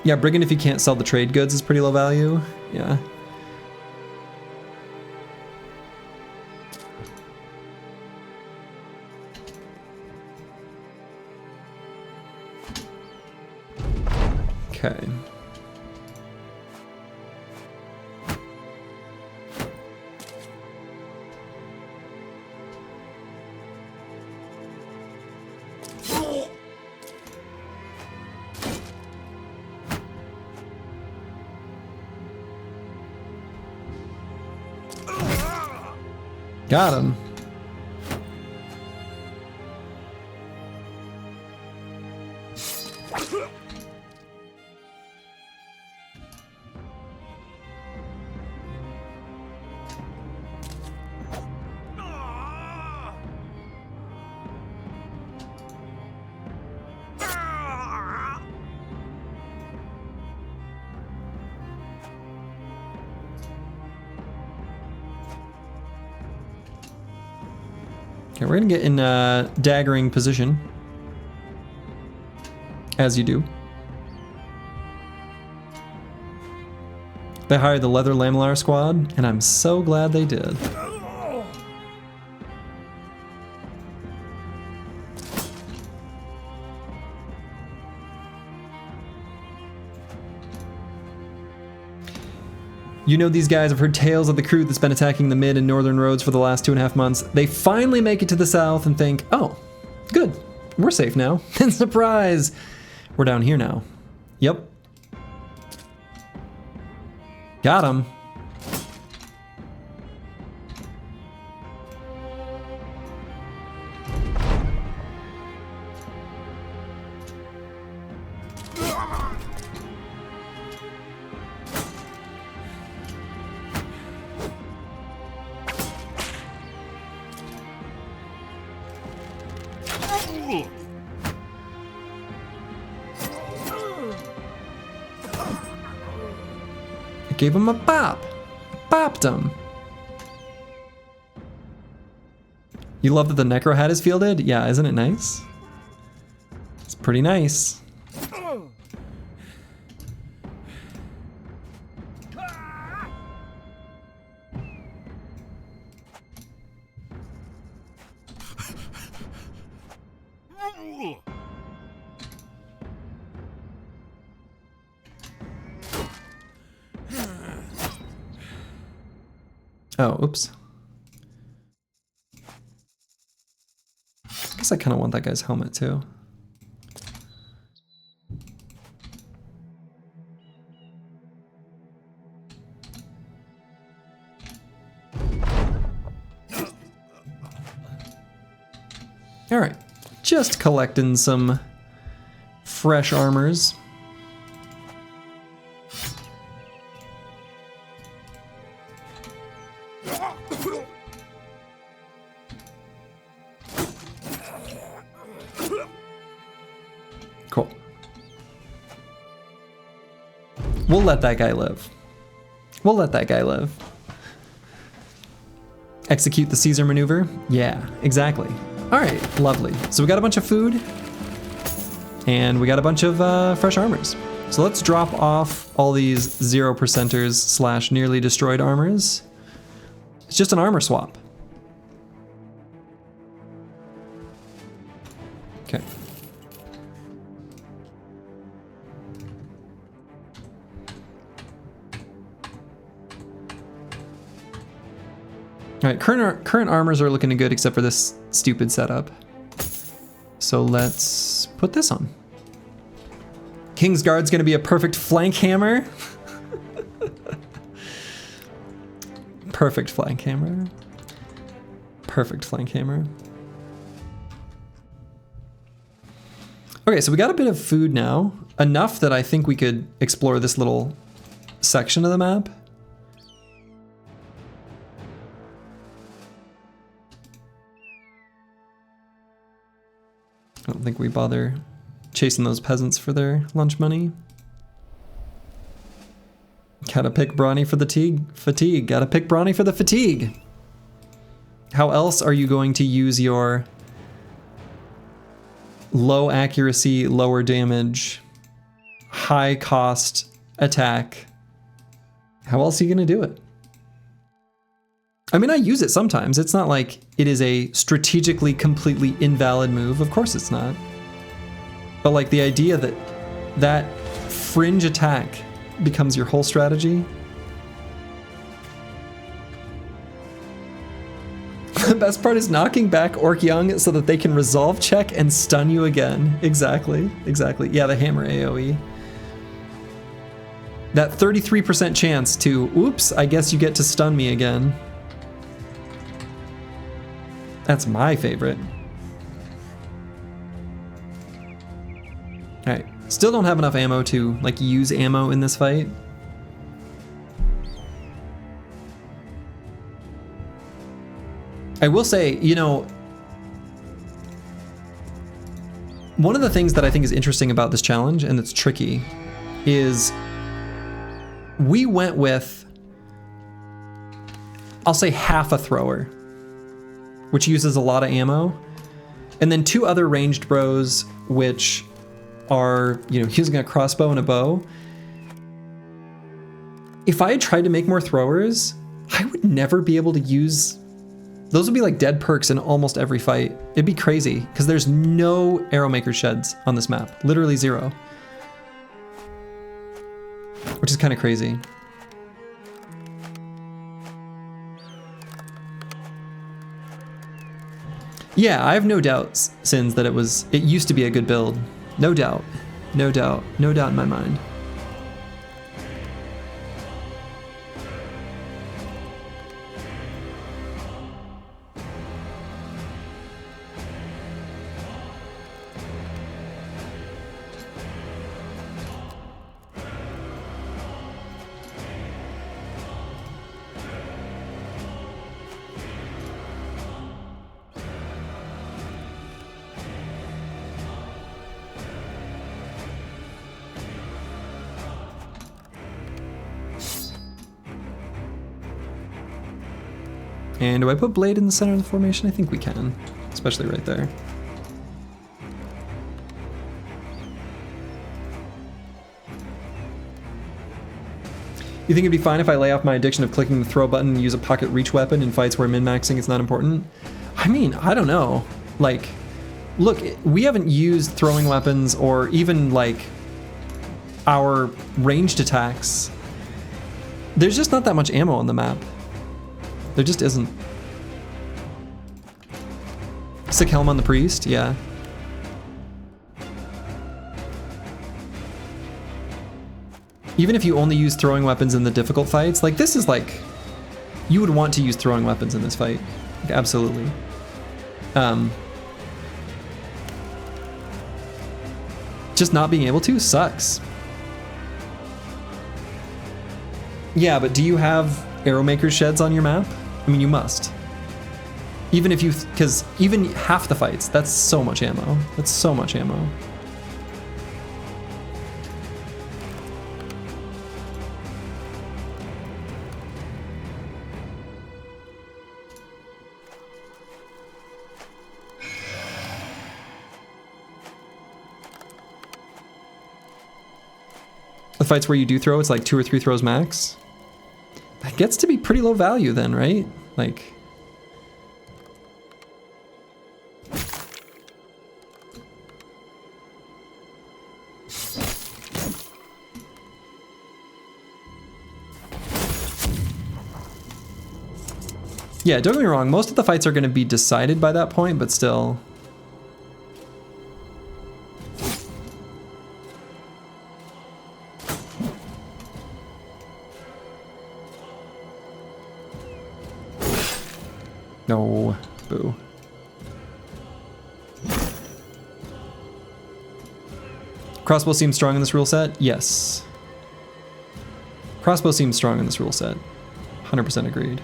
Speaker 1: Yeah, brigand if you can't sell the trade goods is pretty low value. Yeah. Okay. Got him. Okay, we're gonna get in daggering position, as you do. They hired the Leather Lamellar squad, and I'm so glad they did. You know these guys, I've heard tales of the crew that's been attacking the mid and northern roads for the last 2.5 months. They finally make it to the south and think, oh, good, we're safe now. And surprise, we're down here now. Yep. Got him. Gave him a bop. Bopped him. You love that the Necro hat is fielded? Yeah, isn't it nice? It's pretty nice. Oh, oops. I guess I kind of want that guy's helmet too. All right, just collecting some fresh armors. Cool. We'll let that guy live. We'll let that guy live. Execute the Caesar maneuver? Yeah, exactly. All right, lovely. So we got a bunch of food and we got a bunch of fresh armors. So let's drop off all these 0%ers slash nearly destroyed armors. It's just an armor swap. Okay. All right, current armors are looking good except for this stupid setup. So let's put this on. Kingsguard's gonna be a perfect flank hammer. Perfect flank hammer. Perfect flank hammer. Okay, so we got a bit of food now. Enough that I think we could explore this little section of the map. I don't think we bother chasing those peasants for their lunch money. Gotta pick Brawny for the fatigue. Gotta pick Brawny for the fatigue. How else are you going to use your low accuracy, lower damage, high cost attack, how else are you going to do it? I mean, I use it sometimes. It's not like it is a strategically completely invalid move. Of course it's not. But like the idea that that fringe attack becomes your whole strategy. The best part is knocking back Orc Young so that they can resolve check and stun you again. Exactly, exactly. Yeah, the hammer AoE. That 33% chance to, oops, I guess you get to stun me again. That's my favorite. All right, still don't have enough ammo to like use ammo in this fight. I will say, you know, one of the things that I think is interesting about this challenge, and that's tricky, is we went with, I'll say half a thrower, which uses a lot of ammo, and then 2 other ranged bros, which are, you know, using a crossbow and a bow. If I had tried to make more throwers, I would never be able to use, those would be like dead perks in almost every fight. It'd be crazy, because there's no Arrowmaker sheds on this map, literally 0. Which is kind of crazy. Yeah, I have no doubts, Sins, that it used to be a good build. No doubt. No doubt. No doubt in my mind. And do I put Blade in the center of the formation? I think we can, especially right there. You think it'd be fine if I lay off my addiction of clicking the throw button and use a pocket reach weapon in fights where min-maxing is not important? I mean, I don't know. Like, look, we haven't used throwing weapons or even like our ranged attacks. There's just not that much ammo on the map. There just isn't. Sick Helm on the Priest, yeah. Even if you only use throwing weapons in the difficult fights, like this is like, you would want to use throwing weapons in this fight. Like, absolutely. Just not being able to sucks. Yeah, but do you have Arrowmaker sheds on your map? I mean, you must. Even if you, because even half the fights, that's so much ammo. That's so much ammo. The fights where you do throw, it's like 2 or 3 throws max. That gets to be pretty low value then, right? Like... Yeah, don't get me wrong, most of the fights are going to be decided by that point, but still... No, boo. Crossbow seems strong in this rule set? Yes. Crossbow seems strong in this rule set. 100% agreed.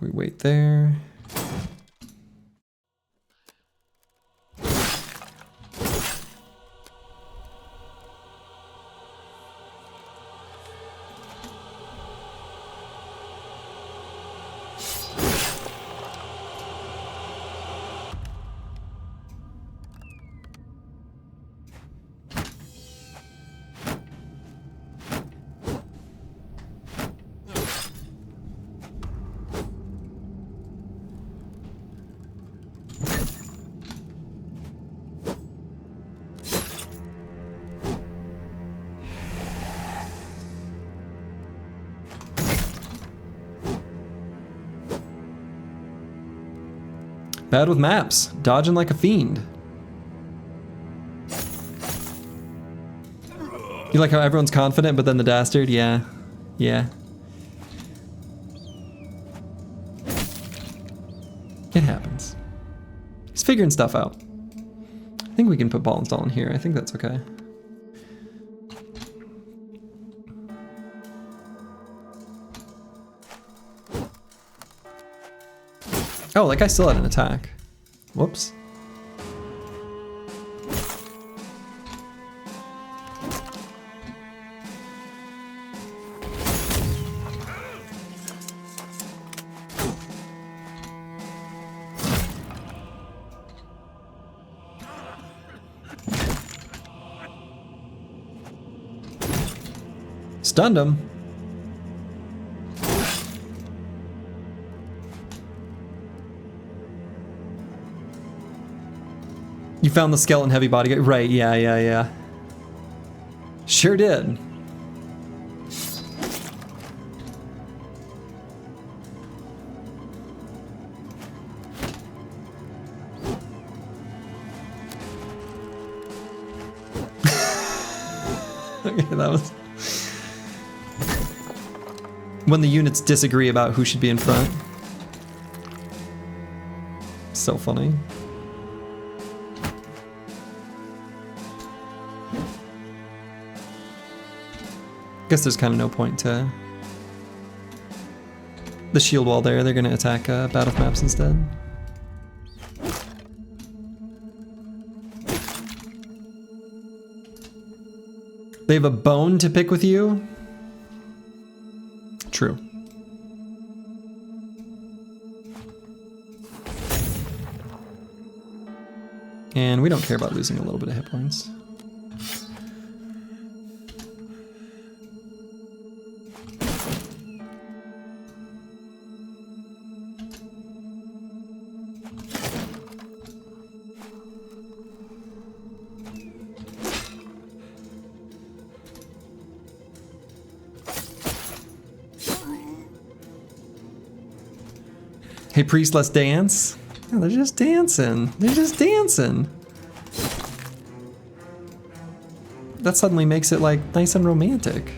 Speaker 1: We wait there. Bad with maps, dodging like a fiend. You like how everyone's confident, but then the dastard? Yeah. Yeah. It happens. He's figuring stuff out. I think we can put ball install in here. I think that's okay. Oh, like I still had an attack. Whoops. Stunned him. You found the skeleton heavy body guy. Right, yeah. Sure did. Okay, that was... When the units disagree about who should be in front. So funny. Guess there's kind of no point to the shield wall there. They're going to attack battle maps instead. They have a bone to pick with you? True. And we don't care about losing a little bit of hit points. Hey, priest, let's dance. Yeah, they're just dancing. They're just dancing. That suddenly makes it like nice and romantic.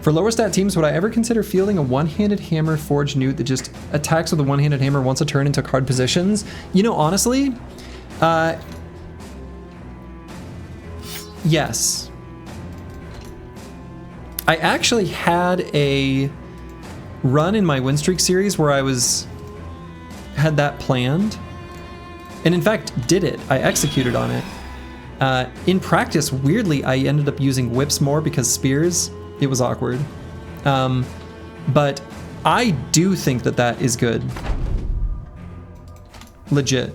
Speaker 1: For lower stat teams, would I ever consider fielding a one-handed hammer forged newt that just attacks with a one-handed hammer once a turn and took hard positions? You know, honestly, yes. I actually had a run in my win streak series where I had that planned, and in fact did it. I executed on it. In practice, weirdly, I ended up using whips more because spears, it was awkward. But I do think that that is good. Legit.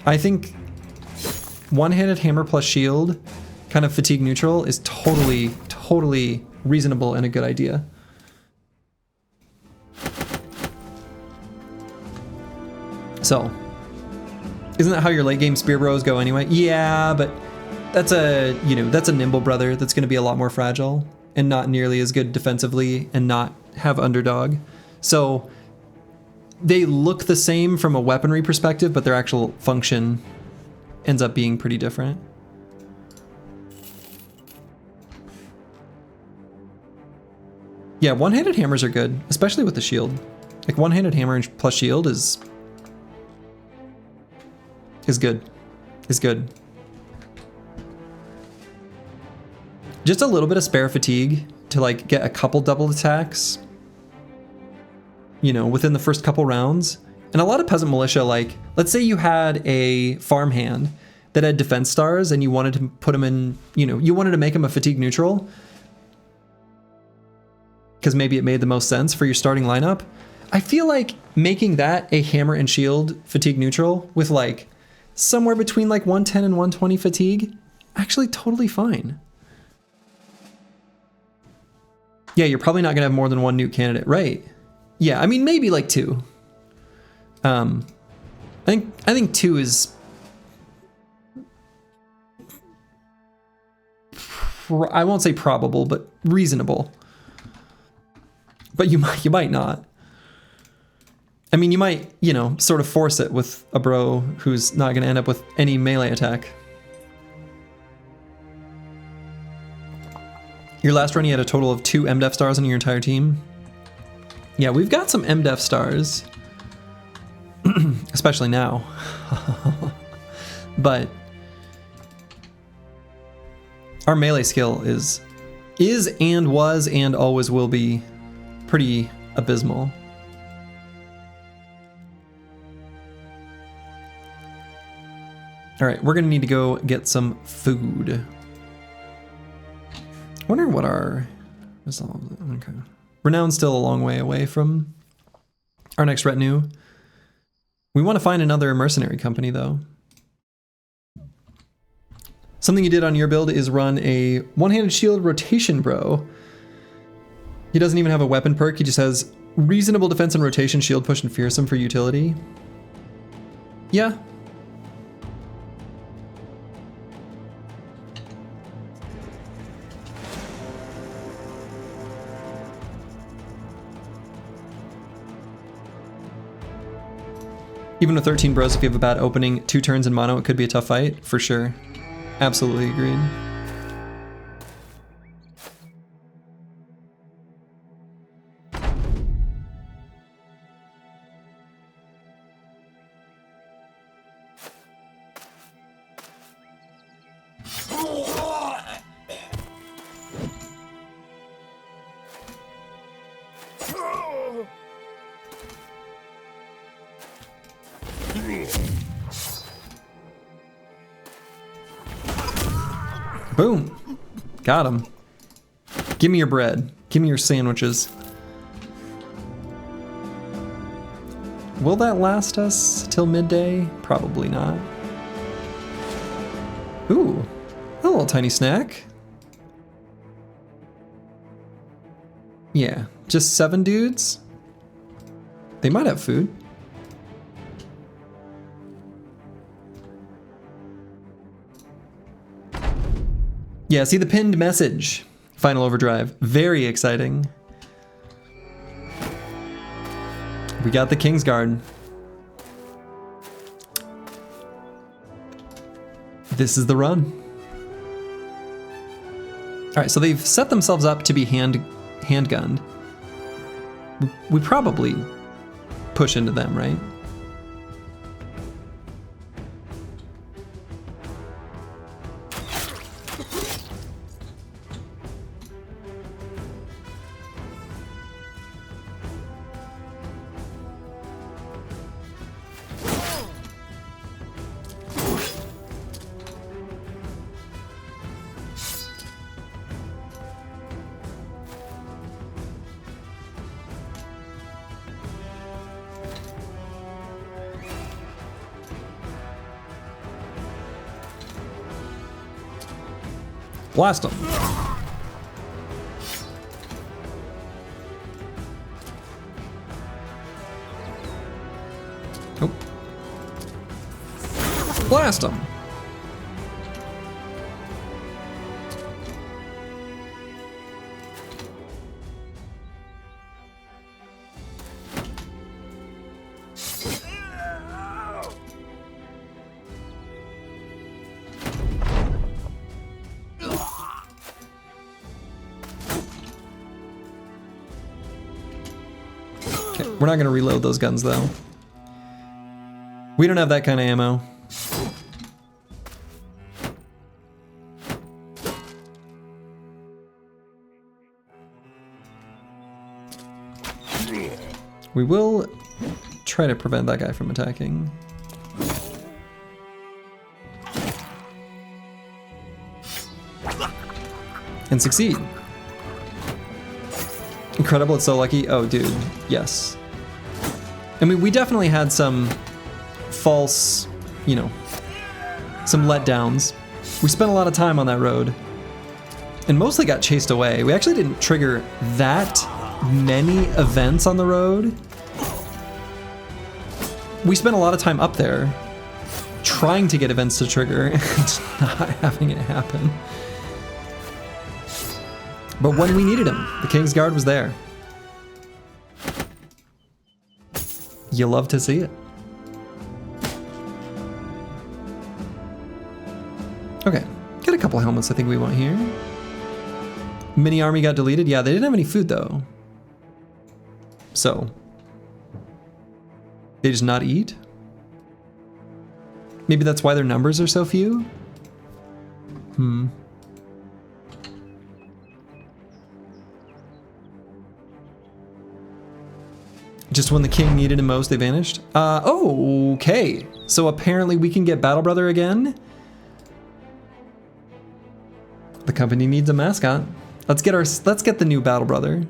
Speaker 1: I think one-handed hammer plus shield, kind of fatigue neutral, is totally reasonable and a good idea. So, isn't that how your late game spear bros go anyway? Yeah, but that's a nimble brother that's going to be a lot more fragile and not nearly as good defensively and not have underdog. So they look the same from a weaponry perspective, but their actual function ends up being pretty different. Yeah, one-handed hammers are good, especially with the shield. Like one-handed hammer plus shield is good. Is good. Just a little bit of spare fatigue to like get a couple double attacks, you know, within the first couple rounds. And a lot of peasant militia, like, let's say you had a farmhand that had defense stars and you wanted to put him in, you know, you wanted to make him a fatigue neutral because maybe it made the most sense for your starting lineup. I feel like making that a hammer and shield fatigue neutral with like somewhere between like 110 and 120 fatigue, actually totally fine. Yeah, you're probably not gonna have more than one nuke candidate, right? Yeah, I mean maybe like 2. I think 2 is I won't say probable, but reasonable. But you might not. I mean, you might, you know, sort of force it with a bro who's not going to end up with any melee attack. Your last run, you had a total of 2 MDef stars on your entire team. Yeah, we've got some MDef stars. Especially now. But our melee skill is and was and always will be pretty abysmal. All right, we're gonna need to go get some food. I wonder what our okay. Renown's still a long way away from our next retinue. We want to find another mercenary company though. Something you did on your build is run a one-handed shield rotation bro. He doesn't even have a weapon perk, he just has reasonable defense and rotation, shield push, and fearsome for utility. Yeah. Even with 13 bros, if you have a bad opening 2 turns in mono, it could be a tough fight, for sure. Absolutely agreed. Boom. Got him. Give me your bread. Give me your sandwiches. Will that last us till midday? Probably not. Ooh, a little tiny snack. Yeah, just 7 dudes. They might have food. Yeah, see the pinned message. Final overdrive. Very exciting. We got the Kingsguard. This is the run. All right, so they've set themselves up to be handgunned. We probably push into them, right? Blast them. Oh. Blast them. We're not going to reload those guns, though. We don't have that kind of ammo. We will try to prevent that guy from attacking. And succeed. Incredible, it's so lucky. Oh, dude, yes. I mean, we definitely had some false, you know, some letdowns. We spent a lot of time on that road and mostly got chased away. We actually didn't trigger that many events on the road. We spent a lot of time up there trying to get events to trigger and not having it happen. But when we needed him, the King's Guard was there. You love to see it. Okay, got a couple helmets I think we want here. Mini army got deleted. Yeah, they didn't have any food though. So, they just not eat? Maybe that's why their numbers are so few? Just when the king needed him most, they vanished? Oh, okay. So apparently we can get Battle Brother again. The company needs a mascot. Let's get the new Battle Brother.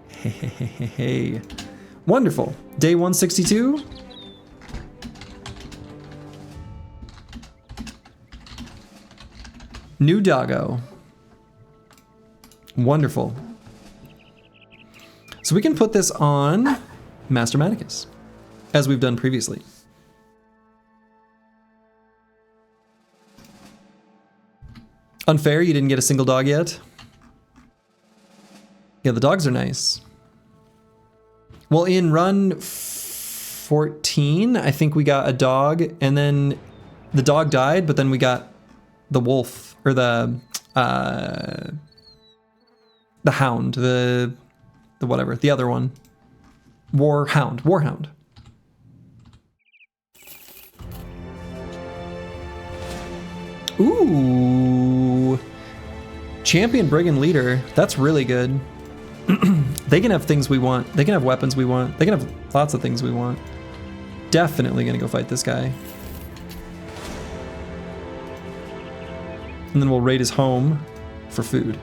Speaker 1: Hey. Wonderful. Day 162. New doggo. Wonderful. So we can put this on Master Manicus, as we've done previously. Unfair, you didn't get a single dog yet? Yeah, the dogs are nice. Well, in run 14, I think we got a dog, and then the dog died, but then we got the wolf, or the hound, the whatever, the other one. Warhound. Ooh. Champion Brigand Leader. That's really good. They can have things we want. They can have weapons we want. They can have lots of things we want. Definitely gonna go fight this guy. And then we'll raid his home for food.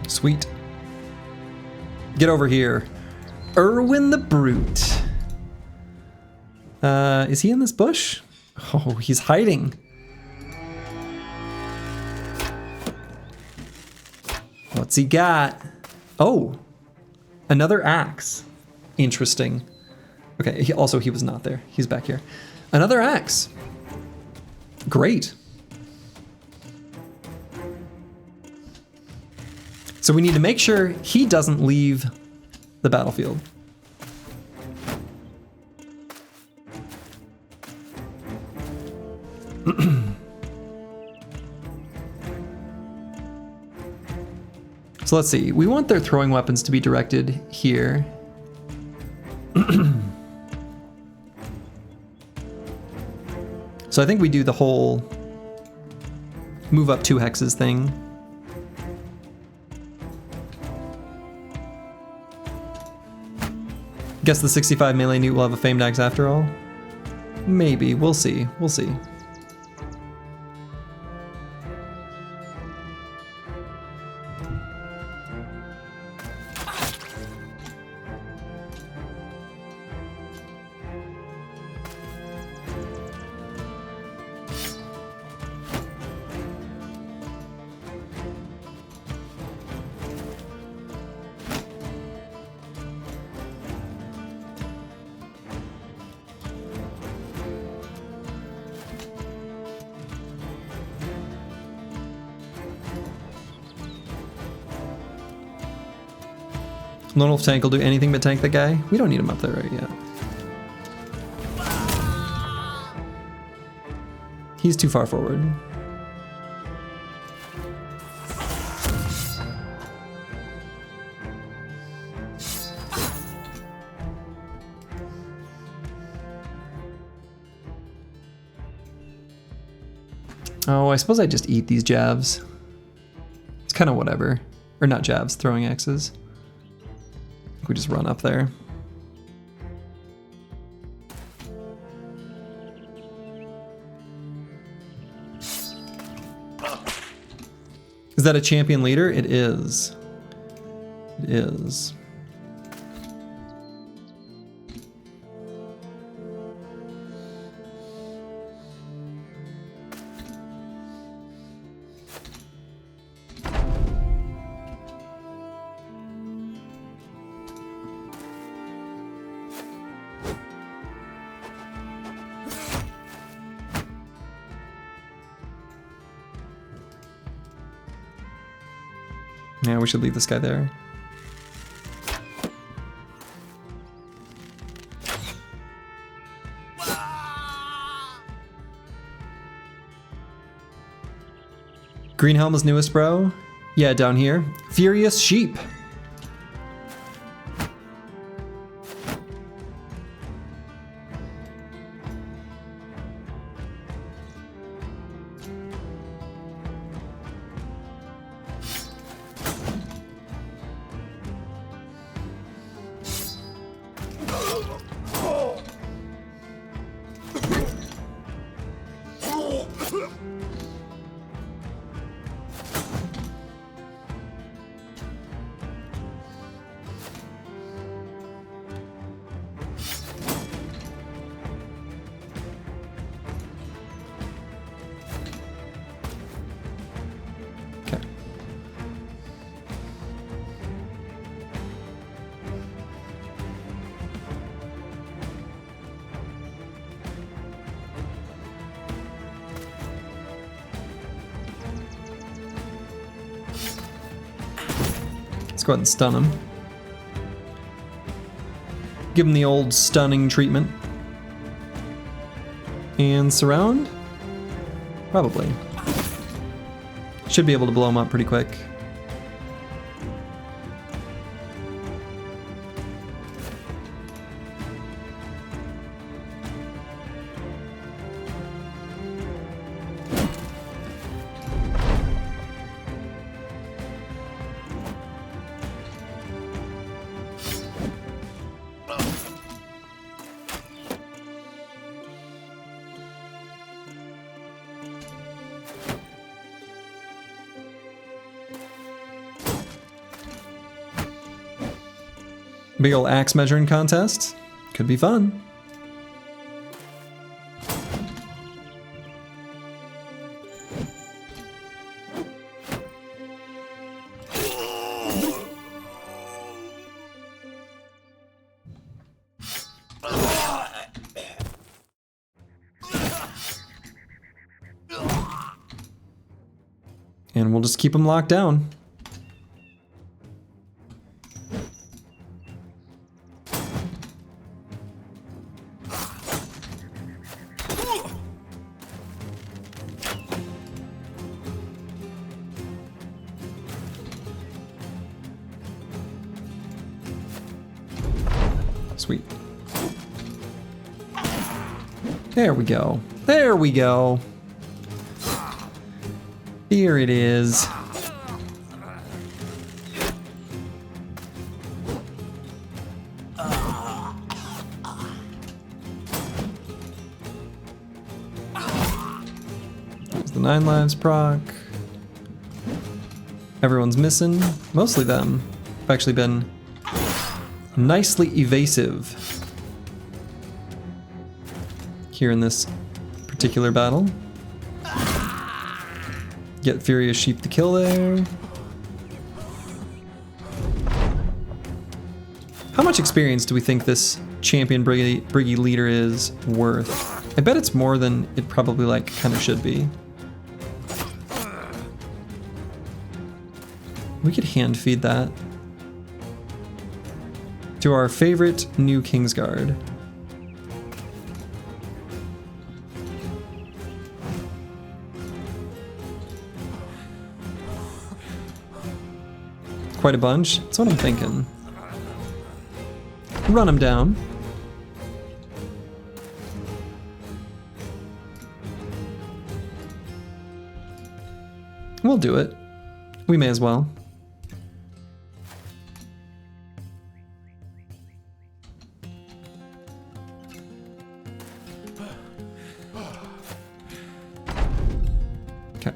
Speaker 1: Sweet. Get over here. Erwin the Brute. Is he in this bush? Oh, he's hiding. What's he got? Oh, another axe. Interesting. Okay, he was not there. He's back here. Another axe. Great. So we need to make sure he doesn't leave the battlefield. So let's see, we want their throwing weapons to be directed here. So I think we do the whole move up 2 hexes thing. Guess the 65 melee newt will have a famed axe after all? Maybe, we'll see, we'll see. Lone Wolf Tank will do anything but tank the guy. We don't need him up there right yet. He's too far forward. Oh, I suppose I just eat these jabs. It's kind of whatever. Or not jabs, throwing axes. We just run up there. Is that a champion leader? It is. It is. Yeah, we should leave this guy there. Green Helm is newest, bro. Yeah, down here. Furious Sheep. Go ahead and stun him. Give him the old stunning treatment. And surround? Probably. Should be able to blow him up pretty quick. Big ol' axe measuring contest. Could be fun. And we'll just keep them locked down. Sweet. There we go. There we go. Here it is. There's the 9 lives proc. Everyone's missing. Mostly them. I've actually been nicely evasive here in this particular battle. Get Furious Sheep to kill there. How much experience do we think this champion Briggy leader is worth? I bet it's more than it probably like kind of should be. We could hand feed that to our favorite new Kingsguard. Quite a bunch. That's what I'm thinking. Run him down. we'll do it. We may as well. Okay.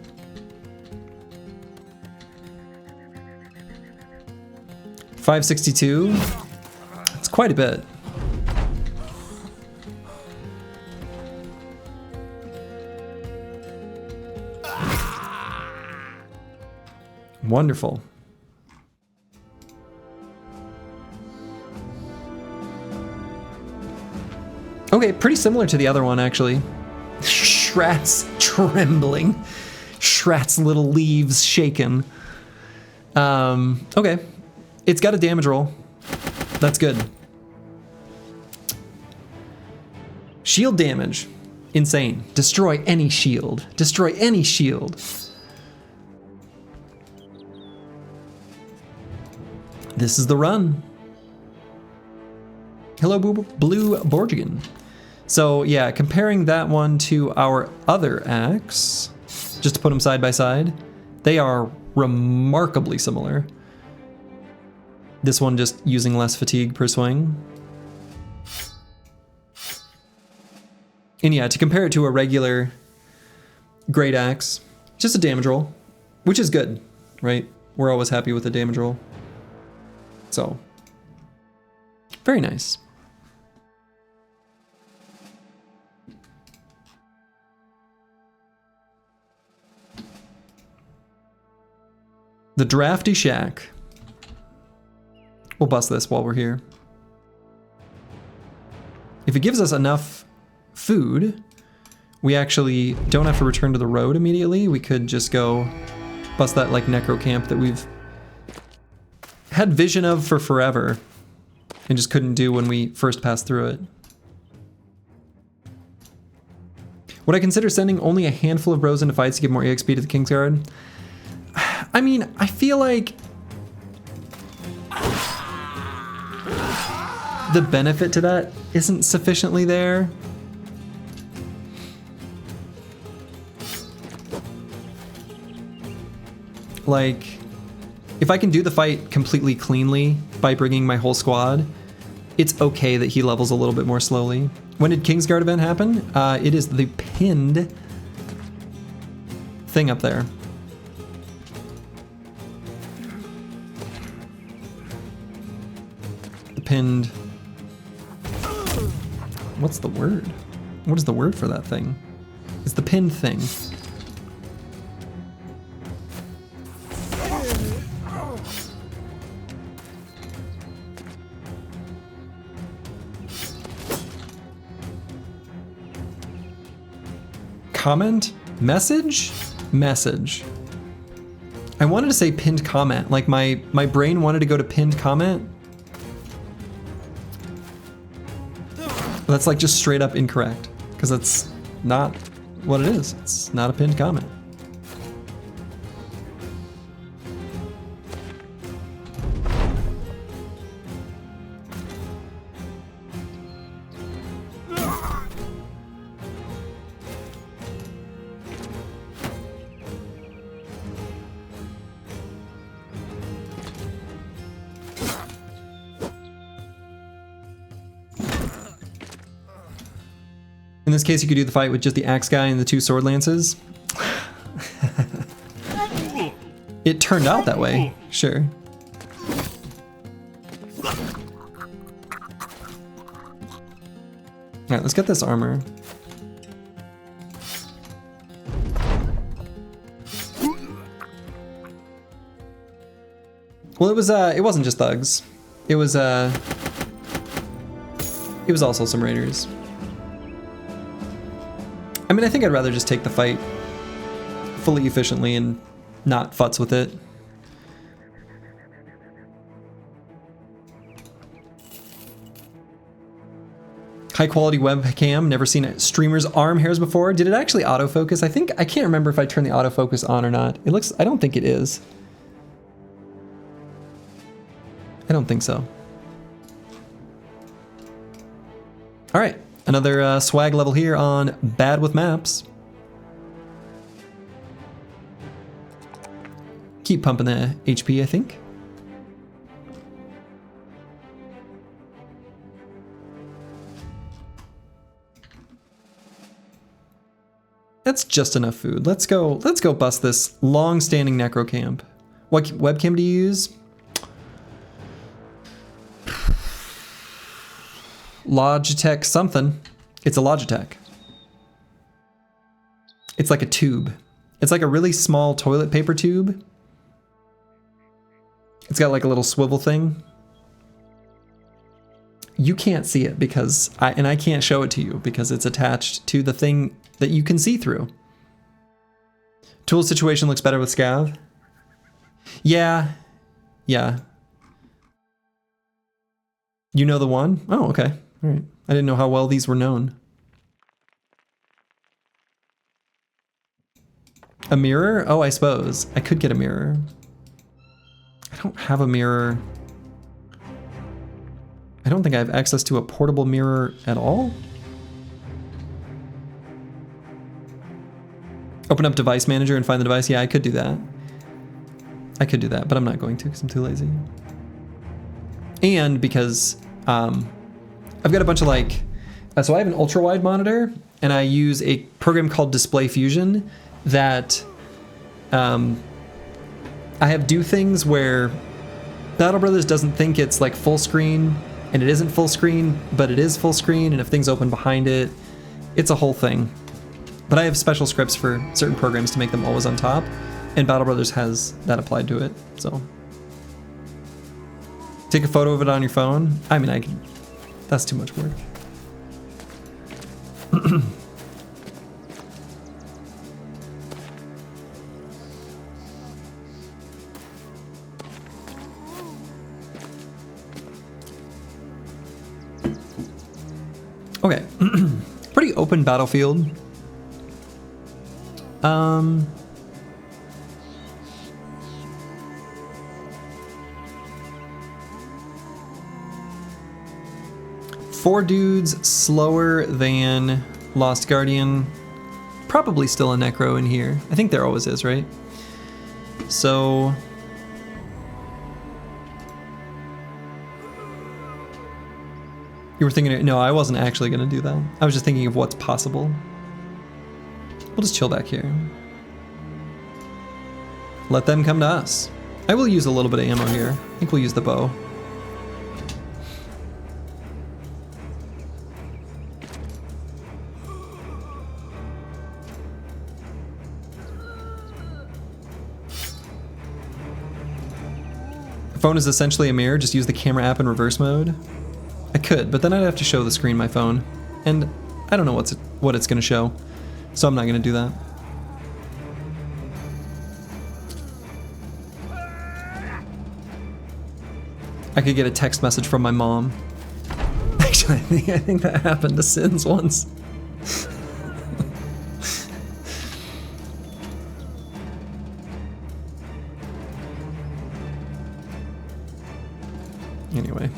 Speaker 1: $562. It's quite a bit. Wonderful. Okay, pretty similar to the other one, actually. Shrat's trembling. Shrat's little leaves shaken. Okay. It's got a damage roll. That's good. Shield damage. Insane. Destroy any shield. Destroy any shield. This is the run. Hello, Blue Borgigan. So yeah, comparing that one to our other axe, just to put them side by side, they are remarkably similar. This one just using less fatigue per swing. And yeah, to compare it to a regular great axe, just a damage roll, which is good, right? We're always happy with a damage roll. So, very nice. The Drafty Shack. We'll bust this while we're here. If it gives us enough food, we actually don't have to return to the road immediately. We could just go bust that like necro camp that we've had vision of for forever and just couldn't do when we first passed through it. Would I consider sending only a handful of bros into fights to give more EXP to the Kingsguard? I mean, I feel like the benefit to that isn't sufficiently there. Like, if I can do the fight completely cleanly by bringing my whole squad, it's okay that he levels a little bit more slowly. When did Kingsguard event happen? It is the pinned thing up there. The pinned... What's the word? What is the word for that thing? It's the pinned thing. Comment? Message? Message. I wanted to say pinned comment, like my brain wanted to go to pinned comment. But that's like just straight up incorrect, because that's not what it is. It's not a pinned comment. In this case, you could do the fight with just the axe guy and the two sword lances. It turned out that way, sure. Alright, let's get this armor. Well, it wasn't just thugs. It was also some raiders. I mean, I think I'd rather just take the fight fully efficiently and not futz with it. High quality webcam, never seen a streamer's arm hairs before. Did it actually autofocus? I can't remember if I turned the autofocus on or not. It looks, I don't think it is. I don't think so. All right. Another swag level here on Bad with Maps. keep pumping the HP, I think. That's just enough food. Let's go bust this long-standing necro camp. What webcam do you use? Logitech something. It's a Logitech. It's like a tube. It's like a really small toilet paper tube. It's got like a little swivel thing. You can't see it because I can't show it to you because it's attached to the thing that you can see through. Tool situation looks better with Scav. Yeah. Yeah. You know the one? Oh, okay. All right. I didn't know how well these were known. A mirror? Oh, I suppose. I could get a mirror. I don't have a mirror. I don't think I have access to a portable mirror at all. Open up device manager and find the device. Yeah, I could do that. I could do that, but I'm not going to because I'm too lazy. And because I've got a bunch of like, so I have an ultra wide monitor and I use a program called Display Fusion that I have do things where Battle Brothers doesn't think it's like full screen and it isn't full screen, but it is full screen. And if things open behind it, it's a whole thing. But I have special scripts for certain programs to make them always on top, and Battle Brothers has that applied to it, so. Take a photo of it on your phone? I mean, I can, that's too much work. Okay, pretty open battlefield. 4 dudes slower than Lost Guardian. Probably still a Necro in here. I think there always is, right? So... You were thinking... No, I wasn't actually going to do that. I was just thinking of what's possible. We'll just chill back here. Let them come to us. I will use a little bit of ammo here. I think we'll use the bow. The phone is essentially a mirror. Just use the camera app in reverse mode. I could, but then I'd have to show the screen my phone. And I don't know what it's going to show. So I'm not going to do that. I could get a text message from my mom. Actually, I think that happened to Sins once. Anyway.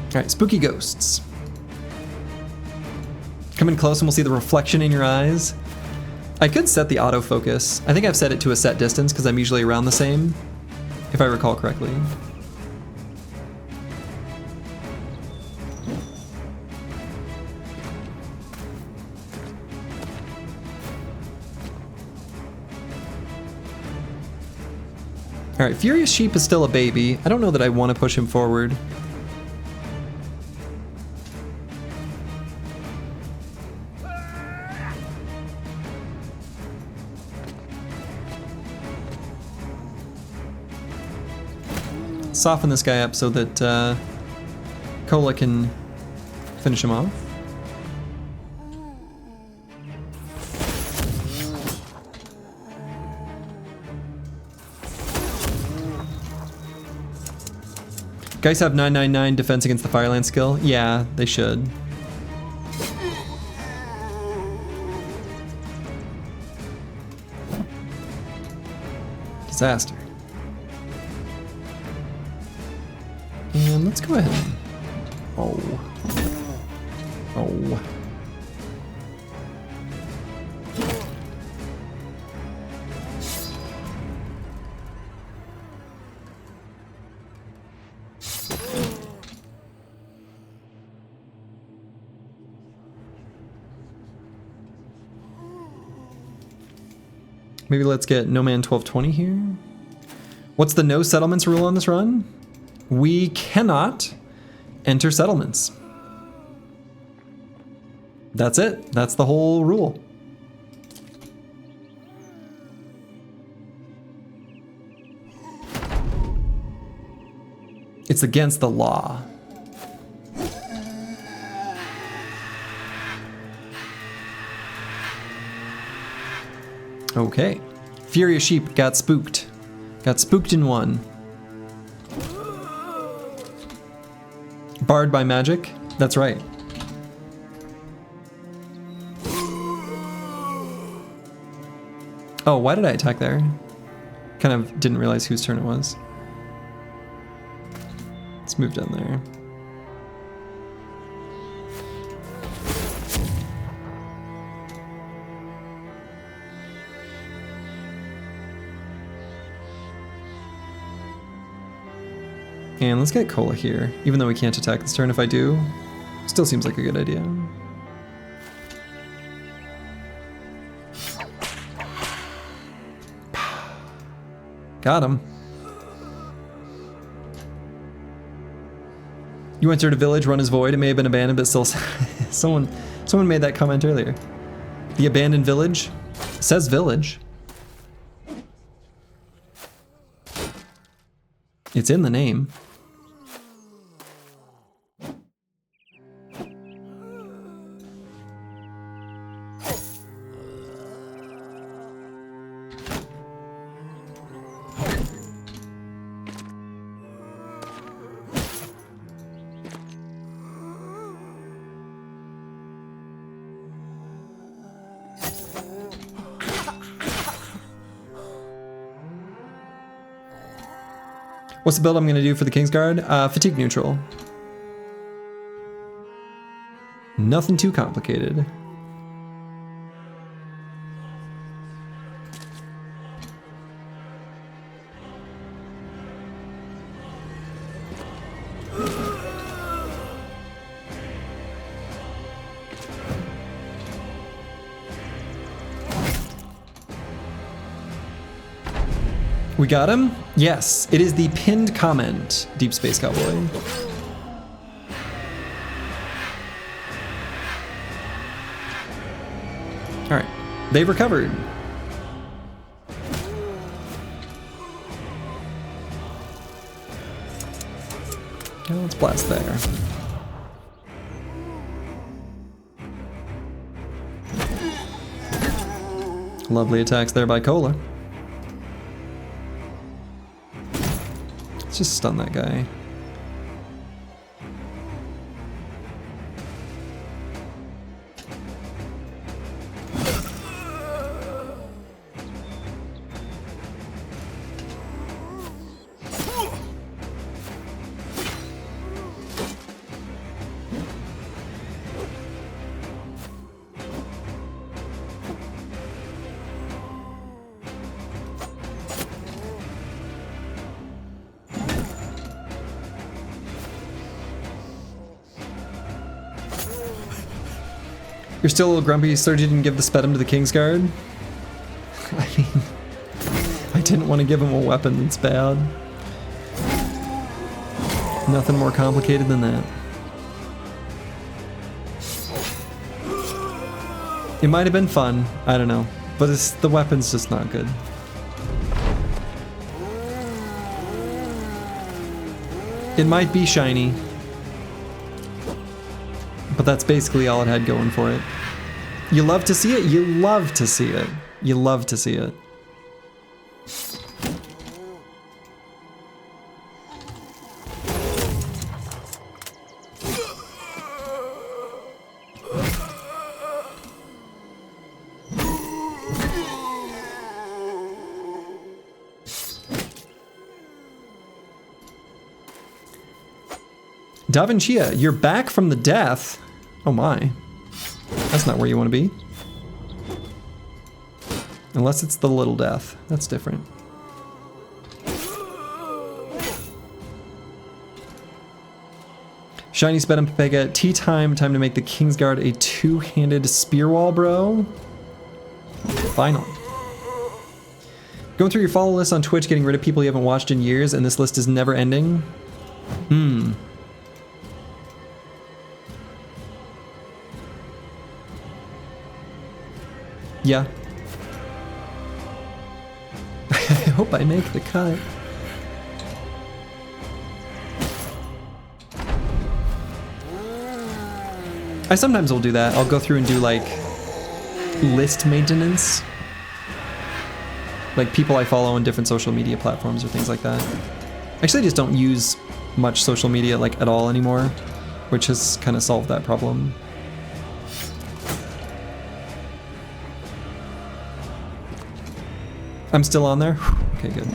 Speaker 1: Alright, spooky ghosts. Come in close and we'll see the reflection in your eyes. I could set the autofocus. I think I've set it to a set distance because I'm usually around the same, if I recall correctly. Alright, Furious Sheep is still a baby. I don't know that I want to push him forward. Soften this guy up so that Cola can finish him off. Guys have 999 defense against the Fireland skill? Yeah, they should. Disaster. And let's go ahead. Oh. Maybe let's get No Man 1220 here. What's the no settlements rule on this run? We cannot enter settlements. That's it. That's the whole rule. It's against the law. Okay. Furious Sheep got spooked. Got spooked in one. Barred by magic? That's right. Oh, why did I attack there? Kind of didn't realize whose turn it was. Let's move down there. And let's get Cola here, even though we can't attack this turn. If I do, still seems like a good idea. Got him. You entered a village, run is void. It may have been abandoned, but still... someone made that comment earlier. The abandoned village? It says village. It's in the name. What's the build I'm going to do for the Kingsguard? Fatigue neutral. Nothing too complicated. We got him? Yes, it is the pinned comment, Deep Space Cowboy. All right, they've recovered. Okay, let's blast there. Lovely attacks there by Cola. Let's just stun that guy. You're still a little grumpy, so you didn't give the Spedum to the Kingsguard? I mean, I didn't want to give him a weapon that's bad. Nothing more complicated than that. It might have been fun, I don't know, but the weapon's just not good. It might be shiny, but that's basically all it had going for it. You love to see it, you love to see it. You love to see it. Da Vincia, you're back from the death. Oh my. That's not where you want to be. Unless it's the little death. That's different. Shiny Spedum Pepega, tea time. Time to make the Kingsguard a two-handed spear wall, bro. Final. Going through your follow list on Twitch, getting rid of people you haven't watched in years, and this list is never ending? Yeah. I hope I make the cut. I sometimes will do that. I'll go through and do like list maintenance. Like people I follow on different social media platforms or things like that. Actually, I just don't use much social media like at all anymore, which has kind of solved that problem. I'm still on there? Okay, good.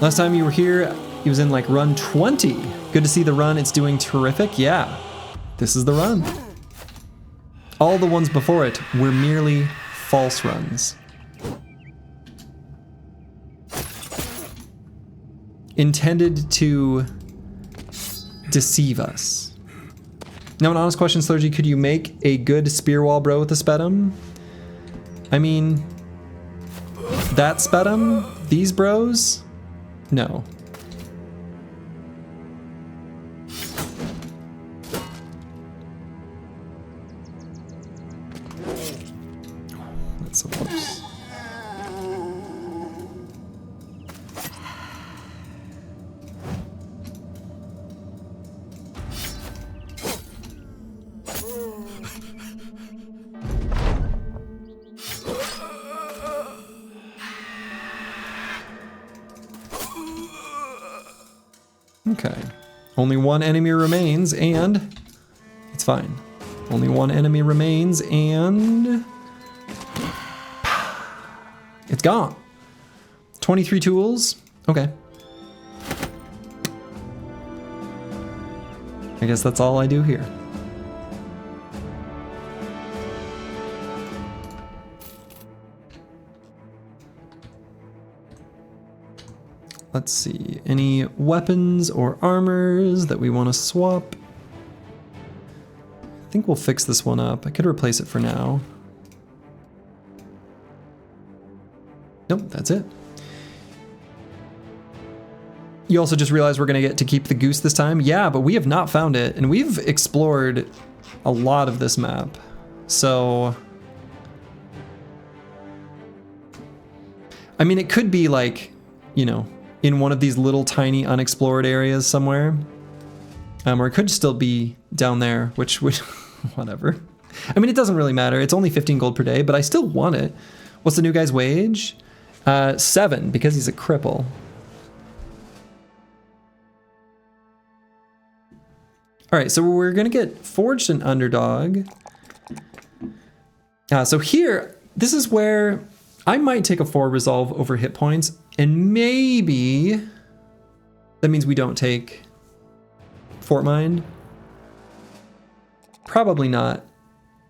Speaker 1: Last time you were here, he was in like run 20. Good to see the run, it's doing terrific. Yeah, this is the run. All the ones before it were merely false runs. Intended to deceive us. Now an honest question, Slurgy, could you make a good spear wall bro with the Spedum? I mean, that Spedum, these bros? No. That's so close. Okay. Only one enemy remains, and it's fine. Only one enemy remains, and it's gone. 23 tools. Okay. I guess that's all I do here. Let's see, any weapons or armors that we want to swap? I think we'll fix this one up. I could replace it for now. Nope, that's it. You also just realized we're going to get to keep the goose this time? Yeah, but we have not found it, and we've explored a lot of this map. So, I mean, it could be like, you know, in one of these little tiny unexplored areas somewhere. Or it could still be down there, which would, whatever. I mean, it doesn't really matter. It's only 15 gold per day, but I still want it. What's the new guy's wage? 7, because he's a cripple. All right, so we're gonna get Forged an Underdog. So here, this is where I might take a 4 resolve over hit points, and maybe that means we don't take Fort Mind. Probably not,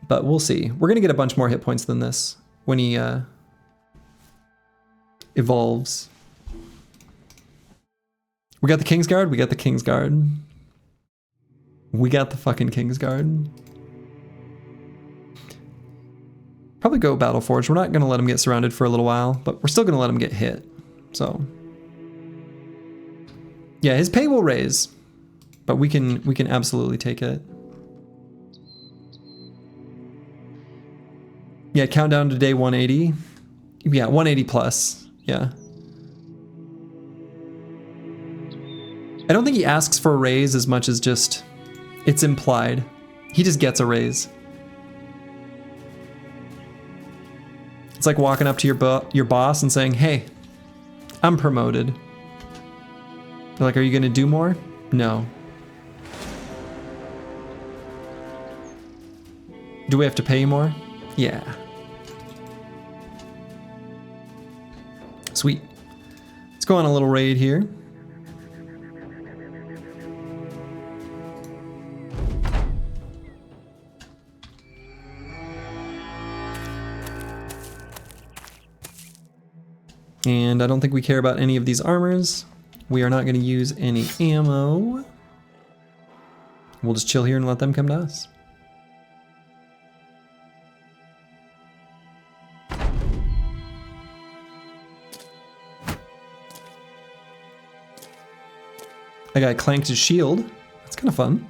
Speaker 1: but we'll see. We're gonna get a bunch more hit points than this when he evolves. We got the Kingsguard, we got the Kingsguard. We got the fucking Kingsguard. Probably go Battle Forge. We're not gonna let him get surrounded for a little while, but we're still gonna let him get hit. So yeah, his pay will raise, but we can absolutely take it. Yeah, countdown to day 180. Yeah, 180 plus. Yeah. I don't think he asks for a raise as much as just it's implied. He just gets a raise. It's like walking up to your boss and saying, "Hey, I'm promoted." They're like, "Are you gonna do more?" No. Do we have to pay you more? Yeah. Sweet. Let's go on a little raid here. And I don't think we care about any of these armors. We are not going to use any ammo. We'll just chill here and let them come to us. I got clanked his shield. That's kind of fun.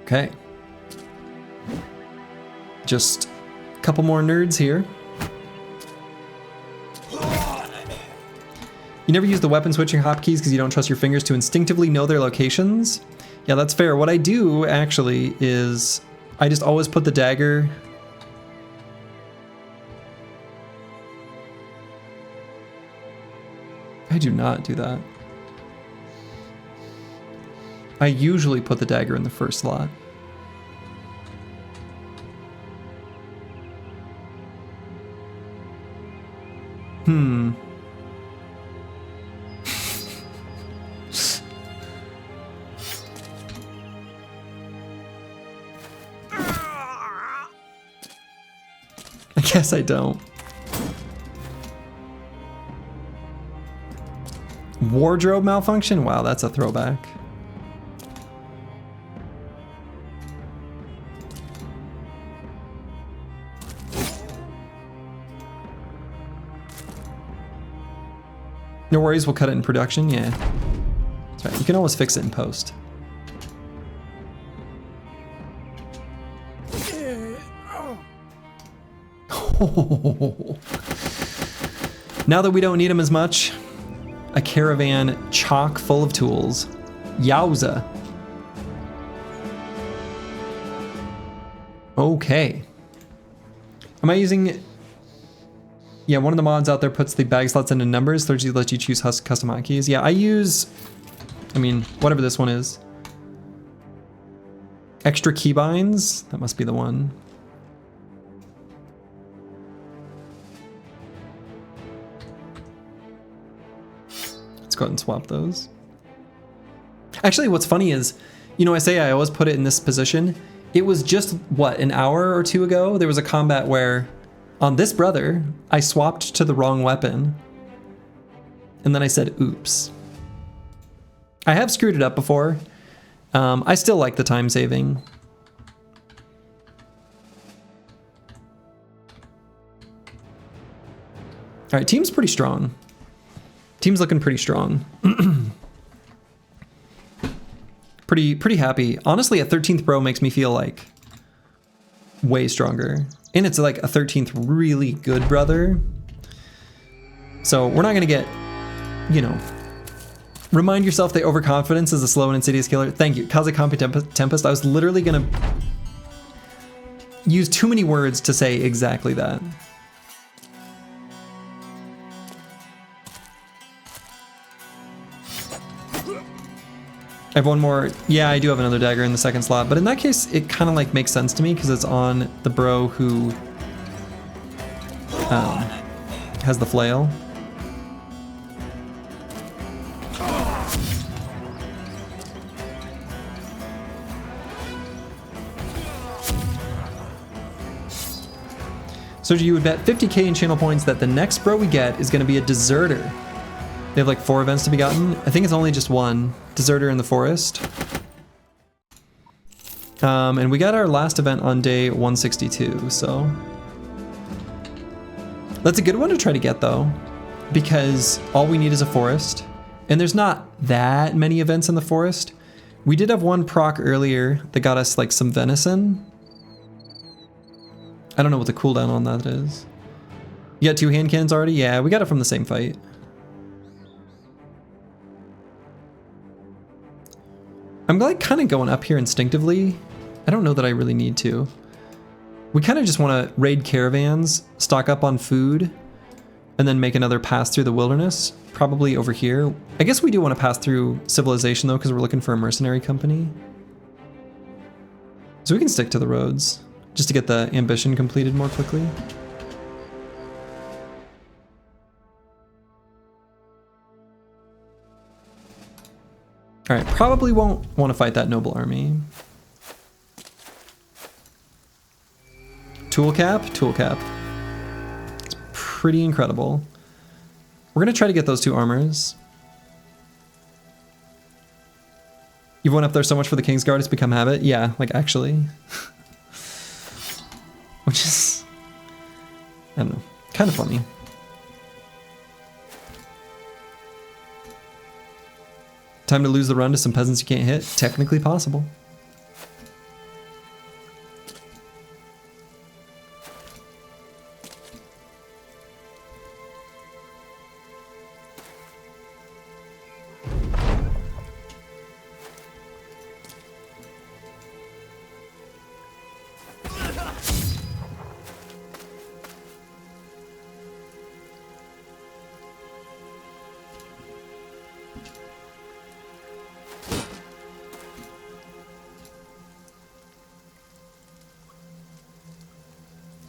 Speaker 1: Okay. Just a couple more nerds here. You never use the weapon switching hotkeys because you don't trust your fingers to instinctively know their locations? Yeah, that's fair. What I do actually is I just always put the dagger. I do not do that. I usually put the dagger in the first slot. I guess I don't. Wardrobe malfunction? Wow, that's a throwback. No worries, we'll cut it in production, yeah. That's right, you can always fix it in post. Now that we don't need them as much, a caravan chock full of tools. Yowza. Okay. Am I using... Yeah, one of the mods out there puts the bag slots into numbers, so it lets you choose custom hotkeys. Yeah, I use... I mean, whatever this one is. Extra keybinds? That must be the one. Let's go ahead and swap those. Actually, what's funny is, you know, I say I always put it in this position. It was just, what, an hour or two ago? There was a combat where, on this brother, I swapped to the wrong weapon. And then I said, oops. I have screwed it up before. I still like the time saving. All right, team's pretty strong. Team's looking pretty strong. pretty happy. Honestly, a 13th bro makes me feel like way stronger. And it's like a 13th really good brother. So we're not gonna get, you know, remind yourself that overconfidence is a slow and insidious killer. Thank you, Kazakampi Tempest. I was literally gonna use too many words to say exactly that. I have one more. Yeah, I do have another dagger in the second slot, but in that case, it kind of like makes sense to me because it's on the bro who has the flail. So you would bet 50k in channel points that the next bro we get is going to be a deserter. They have like 4 events to be gotten. I think it's only just one. Deserter in the forest. And we got our last event on day 162, so. That's a good one to try to get though. because all we need is a forest, and there's not that many events in the forest. We did have one proc earlier that got us like some venison. I don't know what the cooldown on that is. You got 2 hand cannons already? Yeah, we got it from the same fight. I'm like kind of going up here instinctively. I don't know that I really need to. We kind of just want to raid caravans, stock up on food, and then make another pass through the wilderness, probably over here. I guess we do want to pass through civilization though, because we're looking for a mercenary company. So we can stick to the roads, just to get the ambition completed more quickly. All right, probably won't want to fight that noble army. Tool cap, tool cap. It's pretty incredible. We're gonna try to get those 2 armors. You've went up there so much for the Kingsguard, it's become habit. Yeah, like actually. Which is, I don't know, kind of funny. Time to lose the run to some peasants you can't hit? Technically possible.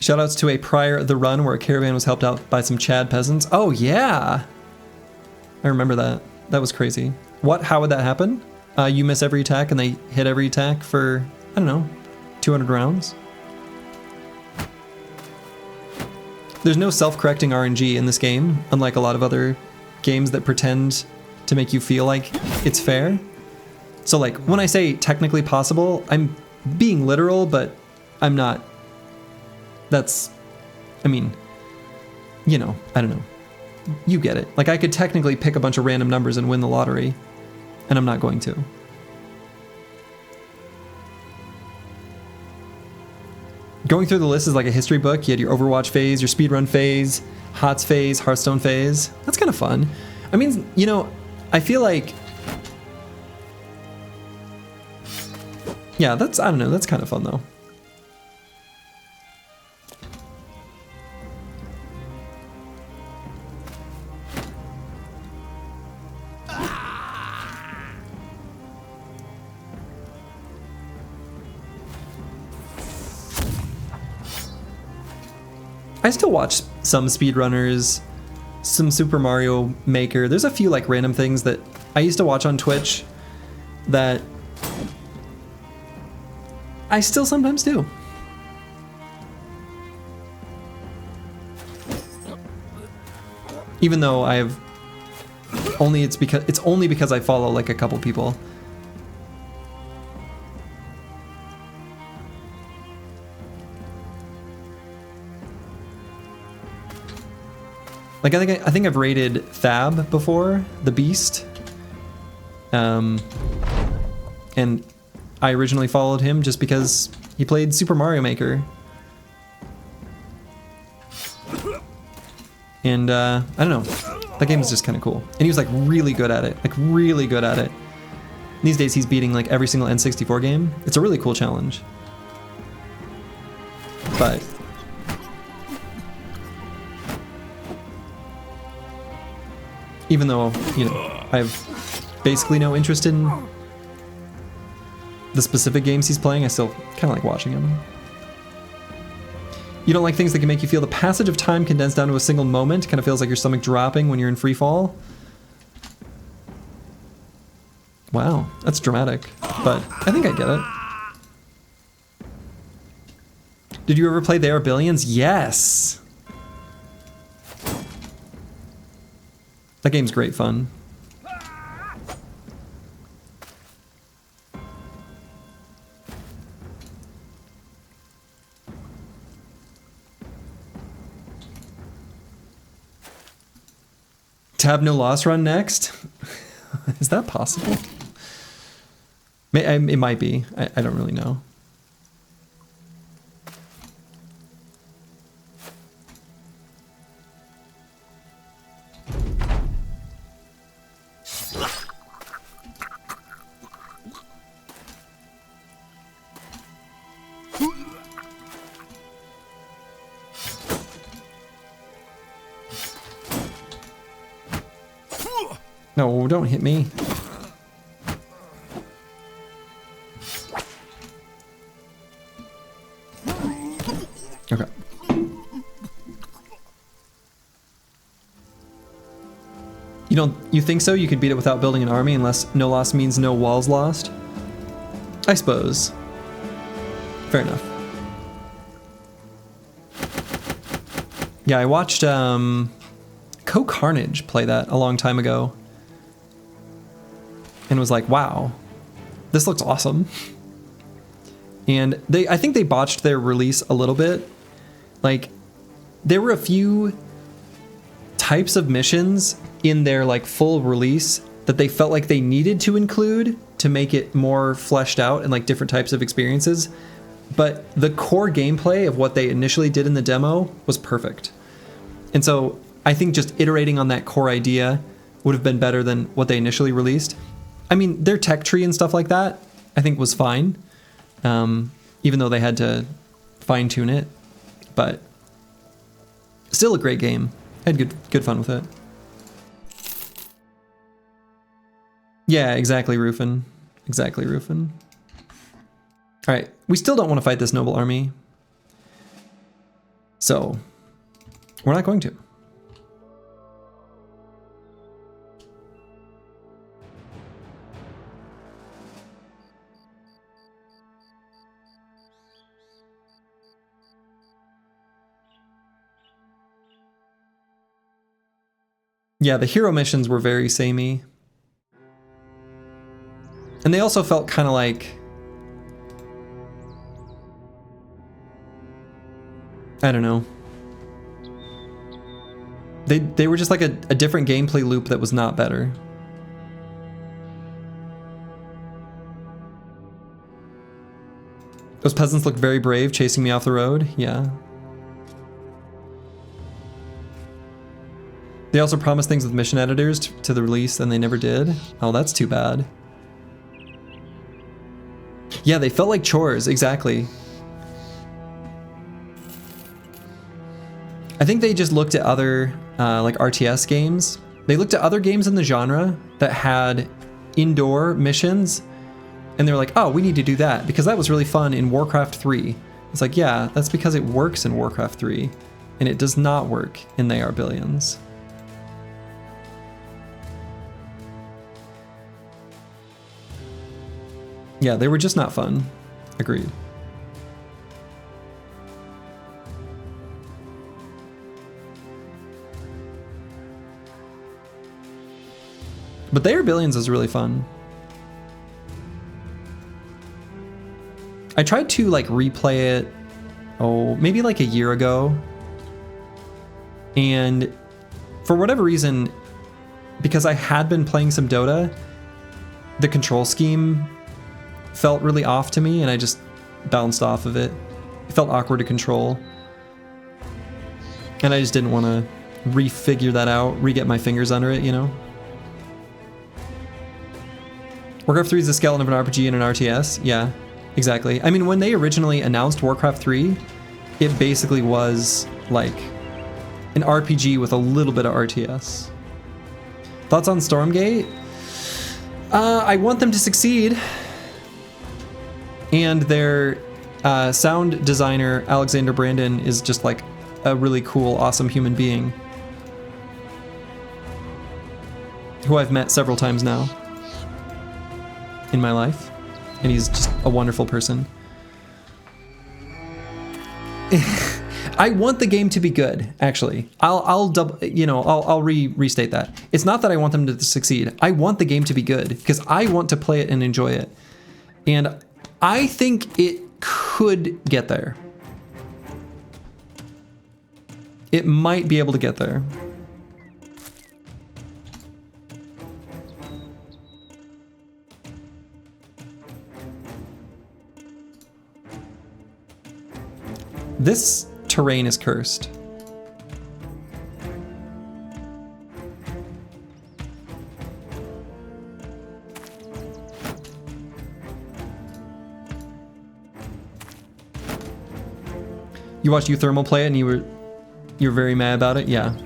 Speaker 1: Shoutouts to a prior The Run where a caravan was helped out by some Chad peasants. Oh yeah! I remember that. That was crazy. What? How would that happen? You miss every attack and they hit every attack for, I don't know, 200 rounds? There's no self-correcting RNG in this game, unlike a lot of other games that pretend to make you feel like it's fair. So like, when I say technically possible, I'm being literal, but I'm not. That's, I mean, you know, I don't know. You get it. Like I could technically pick a bunch of random numbers and win the lottery, and I'm not going to. Going through the list is like a history book. You had your Overwatch phase, your speedrun phase, HOTS phase, Hearthstone phase. That's kind of fun. I mean, you know, I feel like, yeah, that's, I don't know, that's kind of fun though. I still watch some speedrunners, some Super Mario Maker. There's a few like random things that I used to watch on Twitch that I still sometimes do. Even though I've only, it's only because I follow like a couple people. Like I think I've rated Thab before, the Beast. And I originally followed him just because he played Super Mario Maker. And I don't know, that game is just kind of cool. And he was like really good at it, like really good at it. These days he's beating like every single N64 game. It's a really cool challenge. But even though, you know, I have basically no interest in the specific games he's playing, I still kind of like watching him. You don't like things that can make you feel the passage of time condensed down to a single moment? Kind of feels like your stomach dropping when you're in free fall. Wow, that's dramatic, but I think I get it. Did you ever play They Are Billions? Yes! That game's great fun. To have no loss run next? Is that possible? It might be. I don't really know. No, don't hit me. Okay. You think so? You could beat it without building an army unless no loss means no walls lost? I suppose. Fair enough. Yeah, I watched Carnage play that a long time ago. And was like, wow, this looks awesome. And I think they botched their release a little bit. Like, there were a few types of missions in their like full release that they felt like they needed to include to make it more fleshed out and like different types of experiences. But the core gameplay of what they initially did in the demo was perfect. And so I think just iterating on that core idea would have been better than what they initially released. I mean, their tech tree and stuff like that, I think was fine. Even though they had to fine tune it, but still a great game. I had good fun with it. Yeah, exactly, Rufin. Exactly, Rufin. All right, we still don't want to fight this noble army. So, we're not going to. Yeah, the hero missions were very samey. And they also felt kind of like, I don't know. They were just like a different gameplay loop that was not better. Those peasants looked very brave chasing me off the road. Yeah. They also promised things with mission editors to the release and they never did. Oh, that's too bad. Yeah, they felt like chores, exactly. I think they just looked at other like RTS games. They looked at other games in the genre that had indoor missions and they were like, oh, we need to do that because that was really fun in Warcraft 3. It's like, yeah, that's because it works in Warcraft 3 and it does not work in They Are Billions. Yeah, they were just not fun. Agreed. But They Are Billions is really fun. I tried to like replay it, maybe like a year ago. And for whatever reason, because I had been playing some Dota, the control scheme felt really off to me and I just bounced off of it. It felt awkward to control. And I just didn't want to refigure that out, re-get my fingers under it, you know? Warcraft 3 is the skeleton of an RPG and an RTS. Yeah, exactly. I mean, when they originally announced Warcraft 3, it basically was like an RPG with a little bit of RTS. Thoughts on Stormgate? I want them to succeed. And their sound designer, Alexander Brandon, is just like a really cool, awesome human being. Who I've met several times now in my life. And he's just a wonderful person. I want the game to be good, actually. I'll restate that. It's not that I want them to succeed. I want the game to be good because I want to play it and enjoy it. And I think it could get there. It might be able to get there. This terrain is cursed. You watched Uthermal play it and you were very mad about it? Yeah.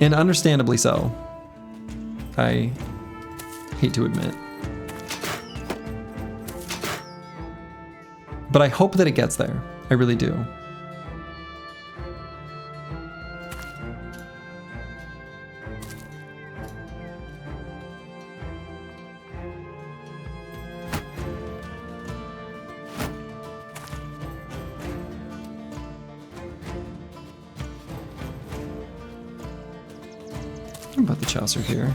Speaker 1: And understandably so. I hate to admit. But I hope that it gets there. I really do. What about the Chaucer here?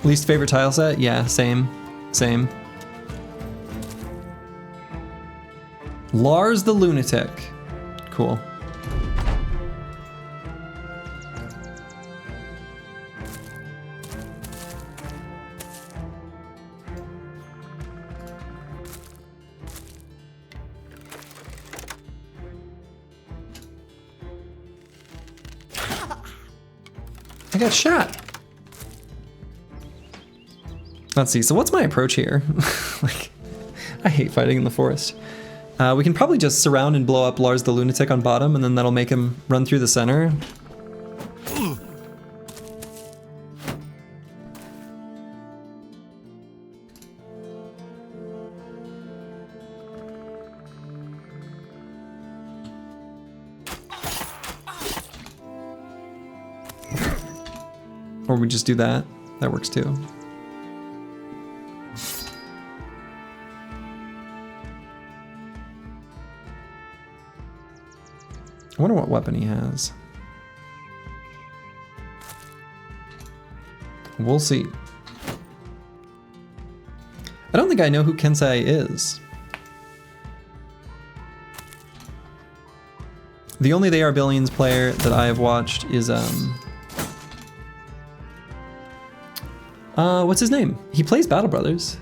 Speaker 1: Least favorite tile set? Yeah, same. Same. Lars the Lunatic. Cool. I got shot. Let's see, so what's my approach here? Like, I hate fighting in the forest. We can probably just surround and blow up Lars the Lunatic on bottom, and then that'll make him run through the center. Or we just do that. That works too. I wonder what weapon he has. We'll see. I don't think I know who Kensei is. The only They Are Billions player that I have watched is what's his name? He plays Battle Brothers.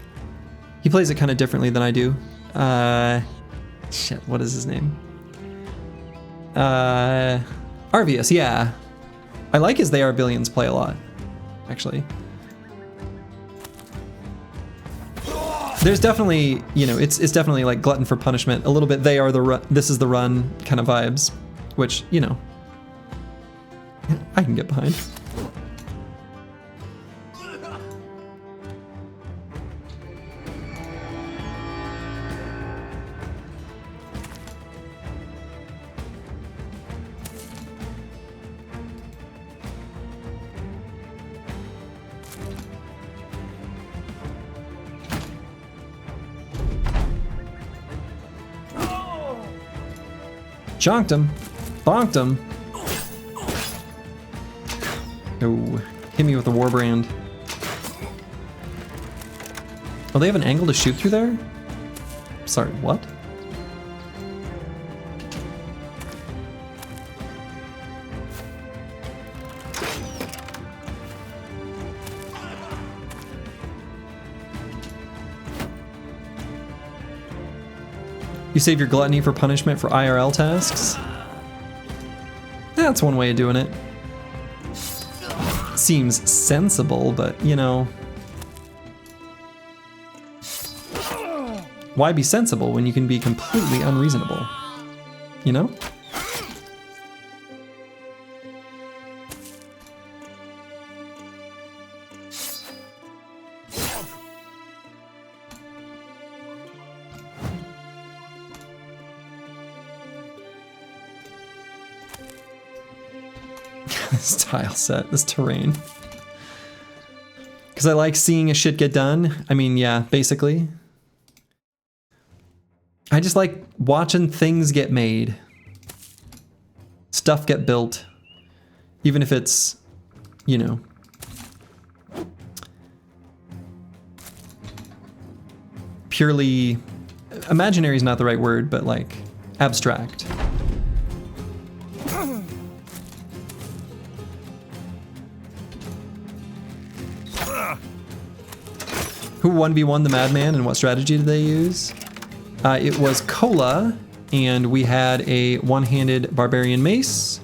Speaker 1: He plays it kind of differently than I do. Shit, what is his name? Arvius, yeah. I like his They Are Billions play a lot, actually. There's definitely, you know, it's definitely like Glutton for Punishment, a little bit They Are the Run, This Is the Run kind of vibes, which, you know, I can get behind. Jonked him. Bonked him. Oh, hit me with a Warbrand. Oh, they have an angle to shoot through there? Sorry, what? You save your gluttony for punishment for IRL tasks? That's one way of doing it. Seems sensible, but you know. Why be sensible when you can be completely unreasonable? You know? This tile set, this terrain. Because I like seeing a shit get done. I mean, yeah, basically. I just like watching things get made. Stuff get built. Even if it's, you know. Purely imaginary is not the right word, but like abstract. Who 1v1 the Madman and what strategy did they use? It was Cola, and we had a one-handed Barbarian Mace.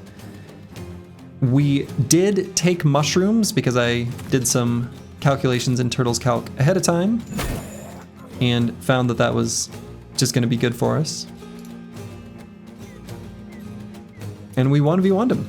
Speaker 1: We did take mushrooms because I did some calculations in Turtles Calc ahead of time and found that that was just going to be good for us. And we 1v1'd him.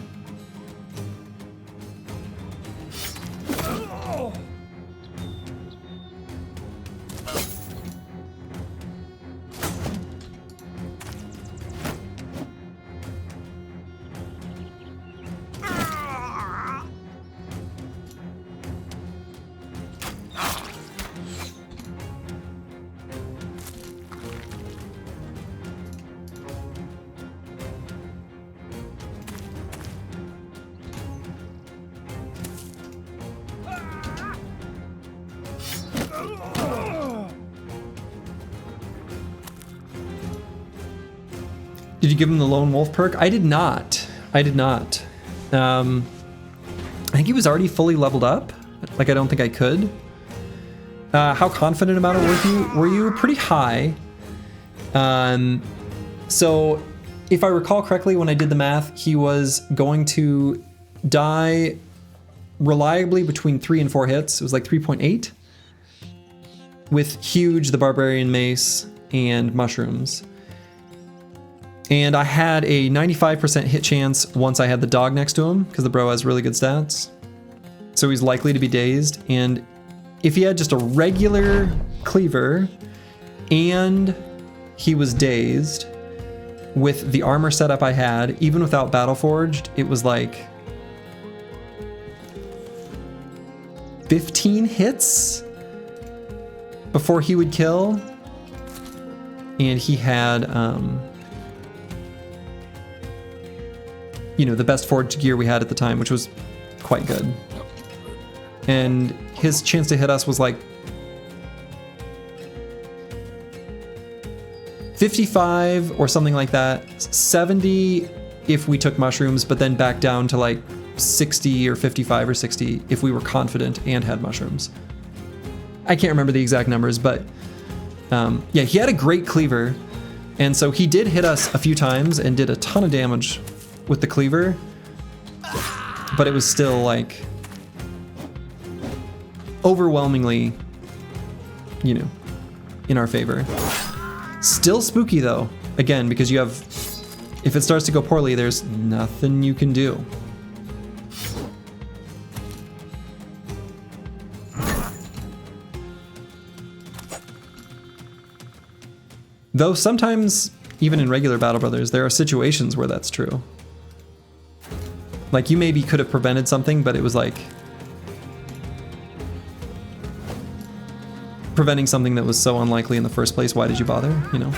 Speaker 1: Did you give him the Lone Wolf perk? I did not. I did not. I think he was already fully leveled up. Like, I don't think I could. How confident about it were you? Pretty high. So, if I recall correctly, when I did the math, he was going to die reliably between 3 and 4 hits. It was like 3.8. With Huge, the Barbarian Mace, and Mushrooms. And I had a 95% hit chance once I had the dog next to him, because the bro has really good stats. So he's likely to be dazed. And if he had just a regular cleaver and he was dazed, with the armor setup I had, even without Battle Forged, it was like 15 hits before he would kill. And he had, you know, the best forged gear we had at the time, which was quite good. And his chance to hit us was like 55 or something like that. 70 if we took mushrooms, but then back down to like 60 or 55 or 60 if we were confident and had mushrooms. I can't remember the exact numbers, but yeah, he had a great cleaver. And so he did hit us a few times and did a ton of damage with the cleaver, but it was still like overwhelmingly, you know, in our favor. Still spooky though, again, because you have, if it starts to go poorly, there's nothing you can do. Though sometimes, even in regular Battle Brothers, there are situations where that's true. Like, you maybe could have prevented something, but it was like preventing something that was so unlikely in the first place. Why did you bother, you know?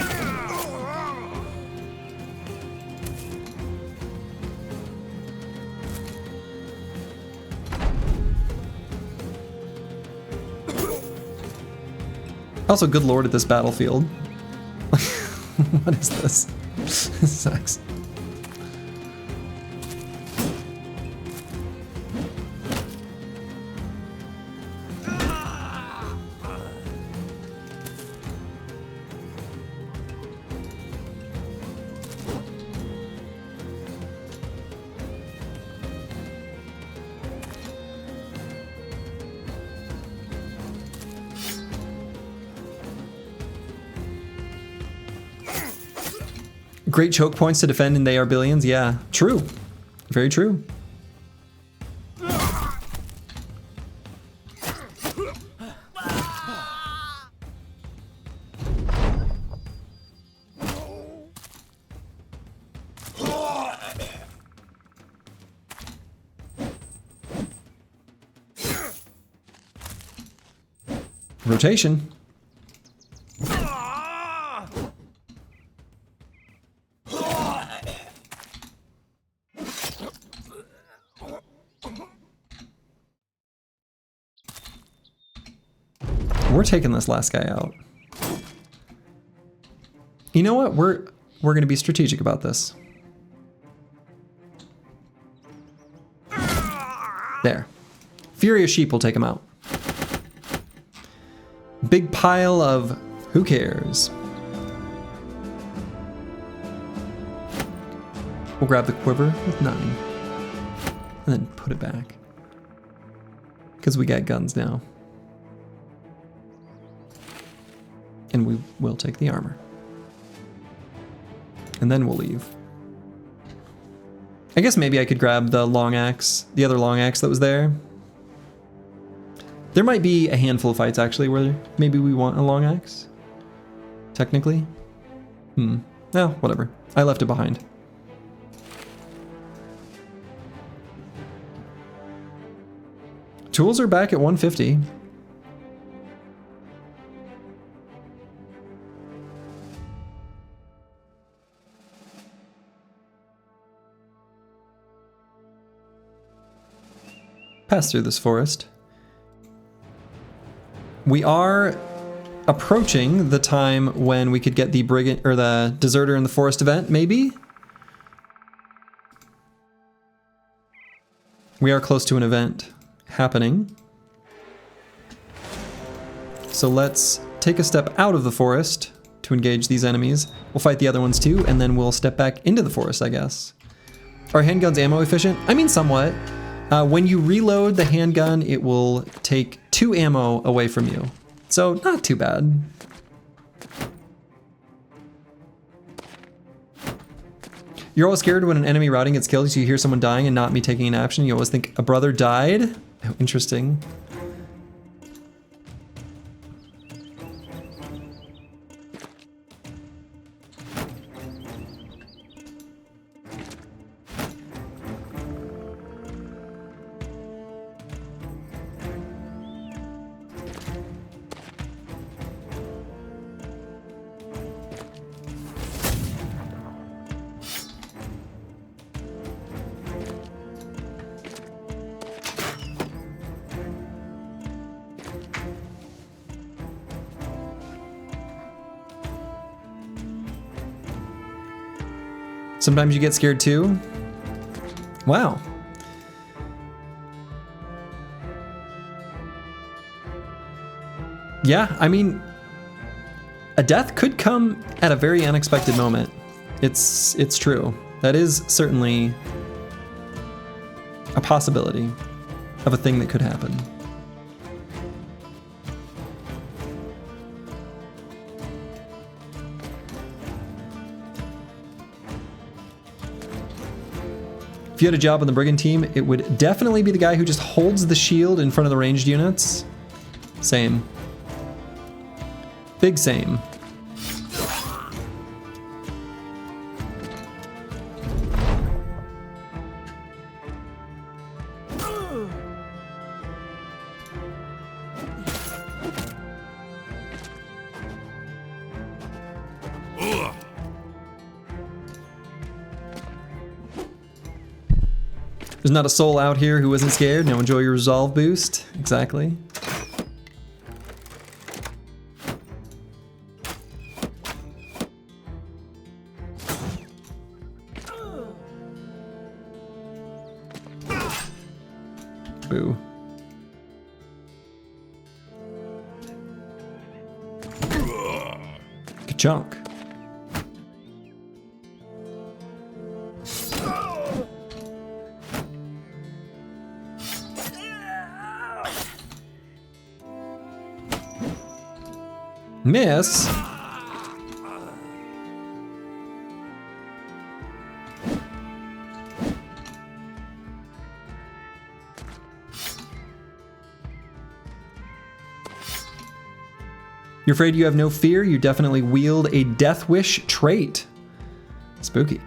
Speaker 1: Also, good lord at this battlefield. What is this? This sucks. Great choke points to defend and they are billions. Yeah, true. Very true. Rotation. We're taking this last guy out. You know what? We're going to be strategic about this. There. Furious Sheep will take him out. Big pile of who cares? We'll grab the quiver with 9. And then put it back. Because we got guns now. And we will take the armor. And then we'll leave. I guess maybe I could grab the long axe, the other long axe that was there. There might be a handful of fights actually where maybe we want a long axe. Technically. No, whatever. I left it behind. Tools are back at 150. Pass through this forest. We are approaching the time when we could get the brigand or the deserter in the forest event, maybe? We are close to an event happening. So let's take a step out of the forest to engage these enemies. We'll fight the other ones too, and then we'll step back into the forest, I guess. Are handguns ammo efficient? I mean, somewhat. When you reload the handgun, it will take 2 ammo away from you. So, not too bad. You're always scared when an enemy routing gets killed, so you hear someone dying and not me taking an action. You always think a brother died. Oh, interesting. Sometimes you get scared too? Wow. Yeah, I mean, a death could come at a very unexpected moment. It's true. That is certainly a possibility of a thing that could happen. If you had a job on the brigand team, it would definitely be the guy who just holds the shield in front of the ranged units. Same. Big same. There's not a soul out here who isn't scared. Now enjoy your resolve boost. Exactly. Boo. Ka-chunk. Miss. You're afraid you have no fear? You definitely wield a death wish trait. Spooky.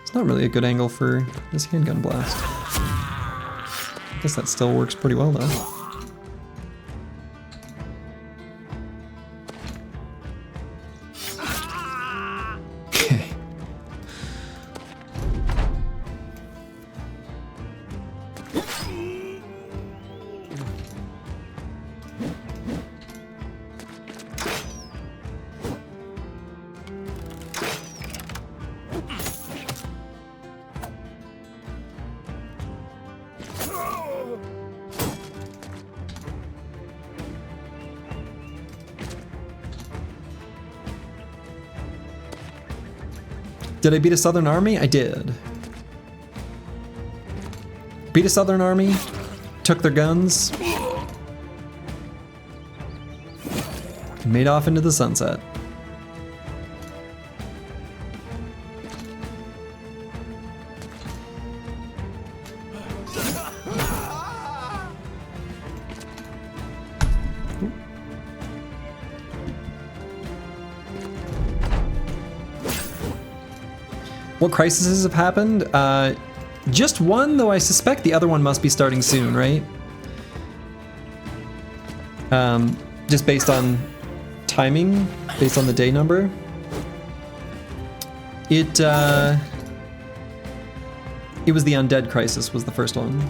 Speaker 1: It's not really a good angle for this handgun blast. I guess that still works pretty well though. Okay. Did I beat a Southern army? I did. Beat a Southern army, took their guns, and made off into the sunset. What crises have happened? Just one, though I suspect the other one must be starting soon, right? Just based on timing, based on the day number. It was the undead crisis was the first one.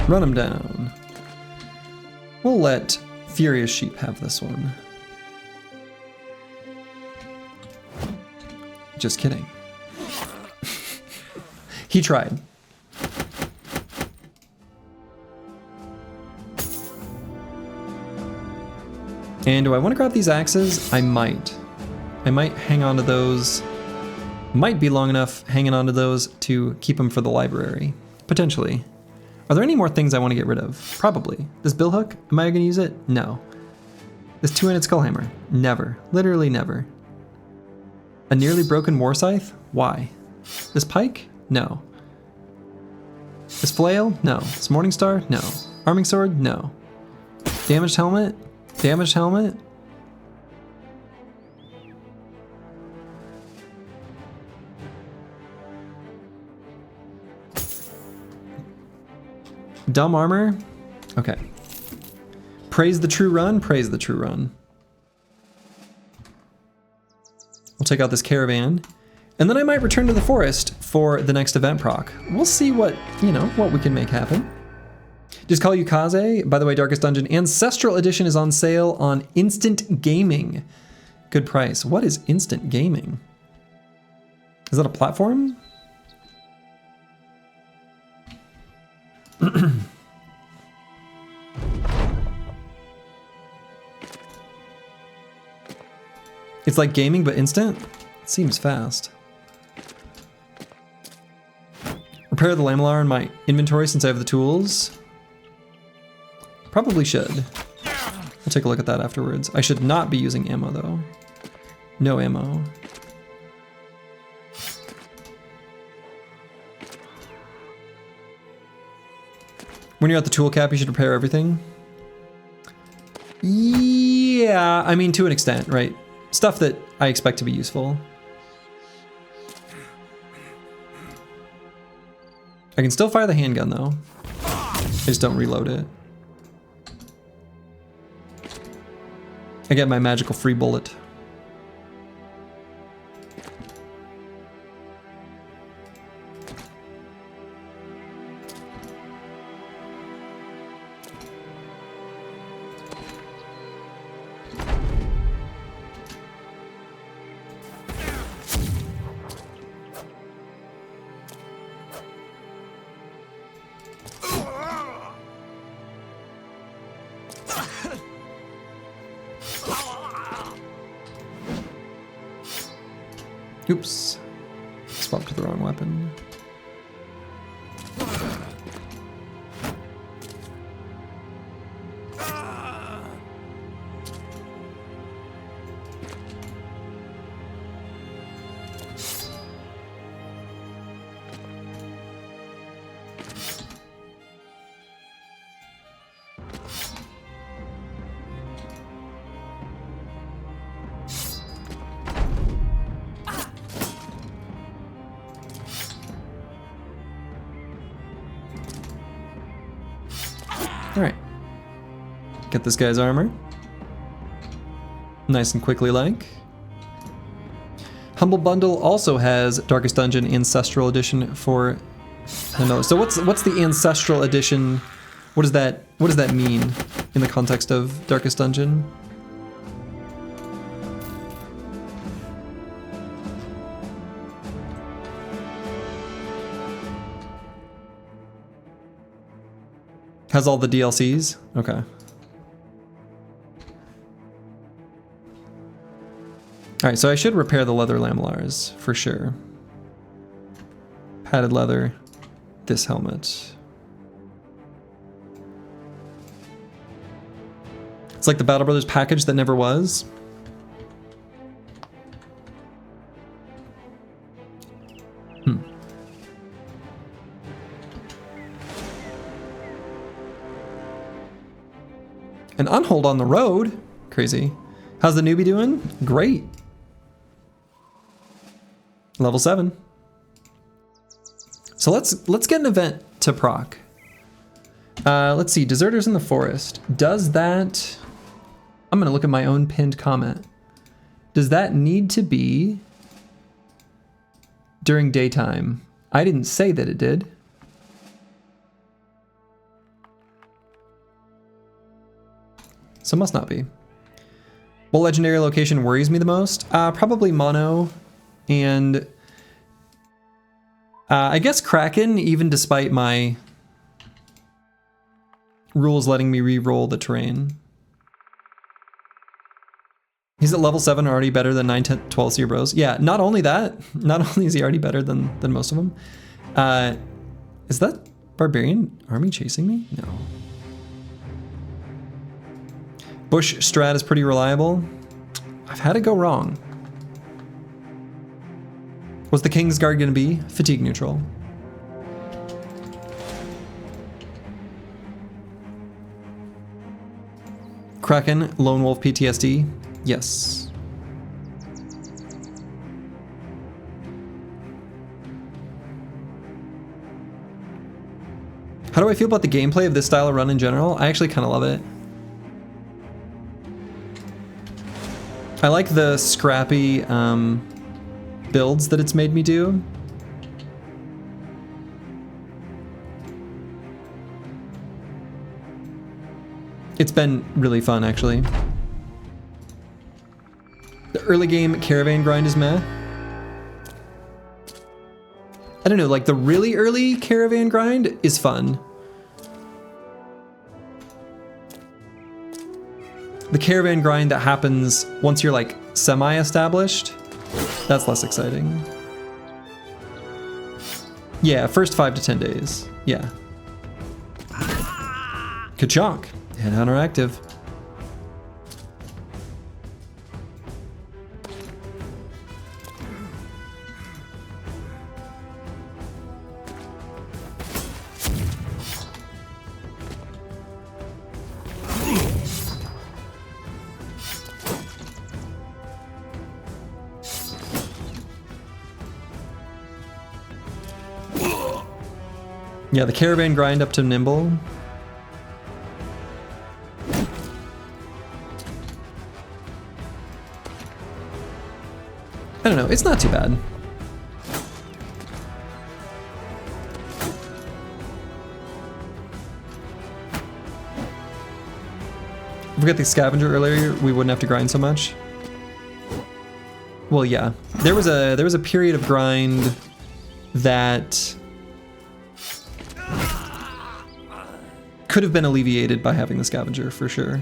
Speaker 1: Run him down. We'll let Furious Sheep have this one. Just kidding. He tried. And do I want to grab these axes? I might. I might hang on to those. Might be long enough hanging on to those to keep them for the library. Potentially. Are there any more things I want to get rid of? Probably. This billhook? Am I going to use it? No. This two-handed skullhammer? Never. Literally never. A nearly broken war scythe? Why? This pike? No. This flail? No. This morning star? No. Arming sword? No. Damaged helmet? Damaged helmet? Dumb armor? Okay. Praise the true run? Praise the true run. We'll take out this caravan. And then I might return to the forest for the next event proc. We'll see what, you know, what we can make happen. Just call you Kaze. By the way, Darkest Dungeon Ancestral Edition is on sale on Instant Gaming. Good price. What is Instant Gaming? Is that a platform? It's like gaming but instant? It seems fast. Repair the Lamellar in my inventory since I have the tools. Probably should. We'll take a look at that afterwards. I should not be using ammo though. No ammo. When you're at the tool cap, you should repair everything. Yeah, I mean, to an extent, right? Stuff that I expect to be useful. I can still fire the handgun though. I just don't reload it. I get my magical free bullet. Oops. Swapped to the wrong weapon. Alright. Get this guy's armor. Nice and quickly like. Humble Bundle also has Darkest Dungeon Ancestral Edition for $10. So what's the Ancestral Edition? What does that mean in the context of Darkest Dungeon? Has all the DLCs? Okay. All right, so I should repair the leather lamellars for sure. Padded leather, this helmet. It's like the Battle Brothers package that never was. An unhold on the road? Crazy. How's the newbie doing? Great. Level 7. So let's get an event to proc. Let's see, Deserters in the Forest. Does that... I'm gonna look at my own pinned comment. Does that need to be during daytime? I didn't say that it did. So it must not be. What legendary location worries me the most? Probably Mono and I guess Kraken, even despite my rules letting me re-roll the terrain. He's at level 7 already better than 9, 10, 12 Seer Bros. Yeah, not only that, not only is he already better than most of them. Is that Barbarian army chasing me? No. Bush strat is pretty reliable. I've had it go wrong. What's the King's Guard gonna be? Fatigue neutral. Kraken, Lone Wolf PTSD. Yes. How do I feel about the gameplay of this style of run in general? I actually kind of love it. I like the scrappy builds that it's made me do. It's been really fun, actually. The early game caravan grind is meh. I don't know, like the really early caravan grind is fun. The caravan grind that happens once you're like semi-established, that's less exciting. Yeah, first 5 to 10 days. Yeah. Kachok, Headhunter active. Yeah, the caravan grind up to nimble. I don't know, it's not too bad. If we got the scavenger earlier, we wouldn't have to grind so much. Well, yeah. There was a period of grind that could have been alleviated by having the scavenger, for sure.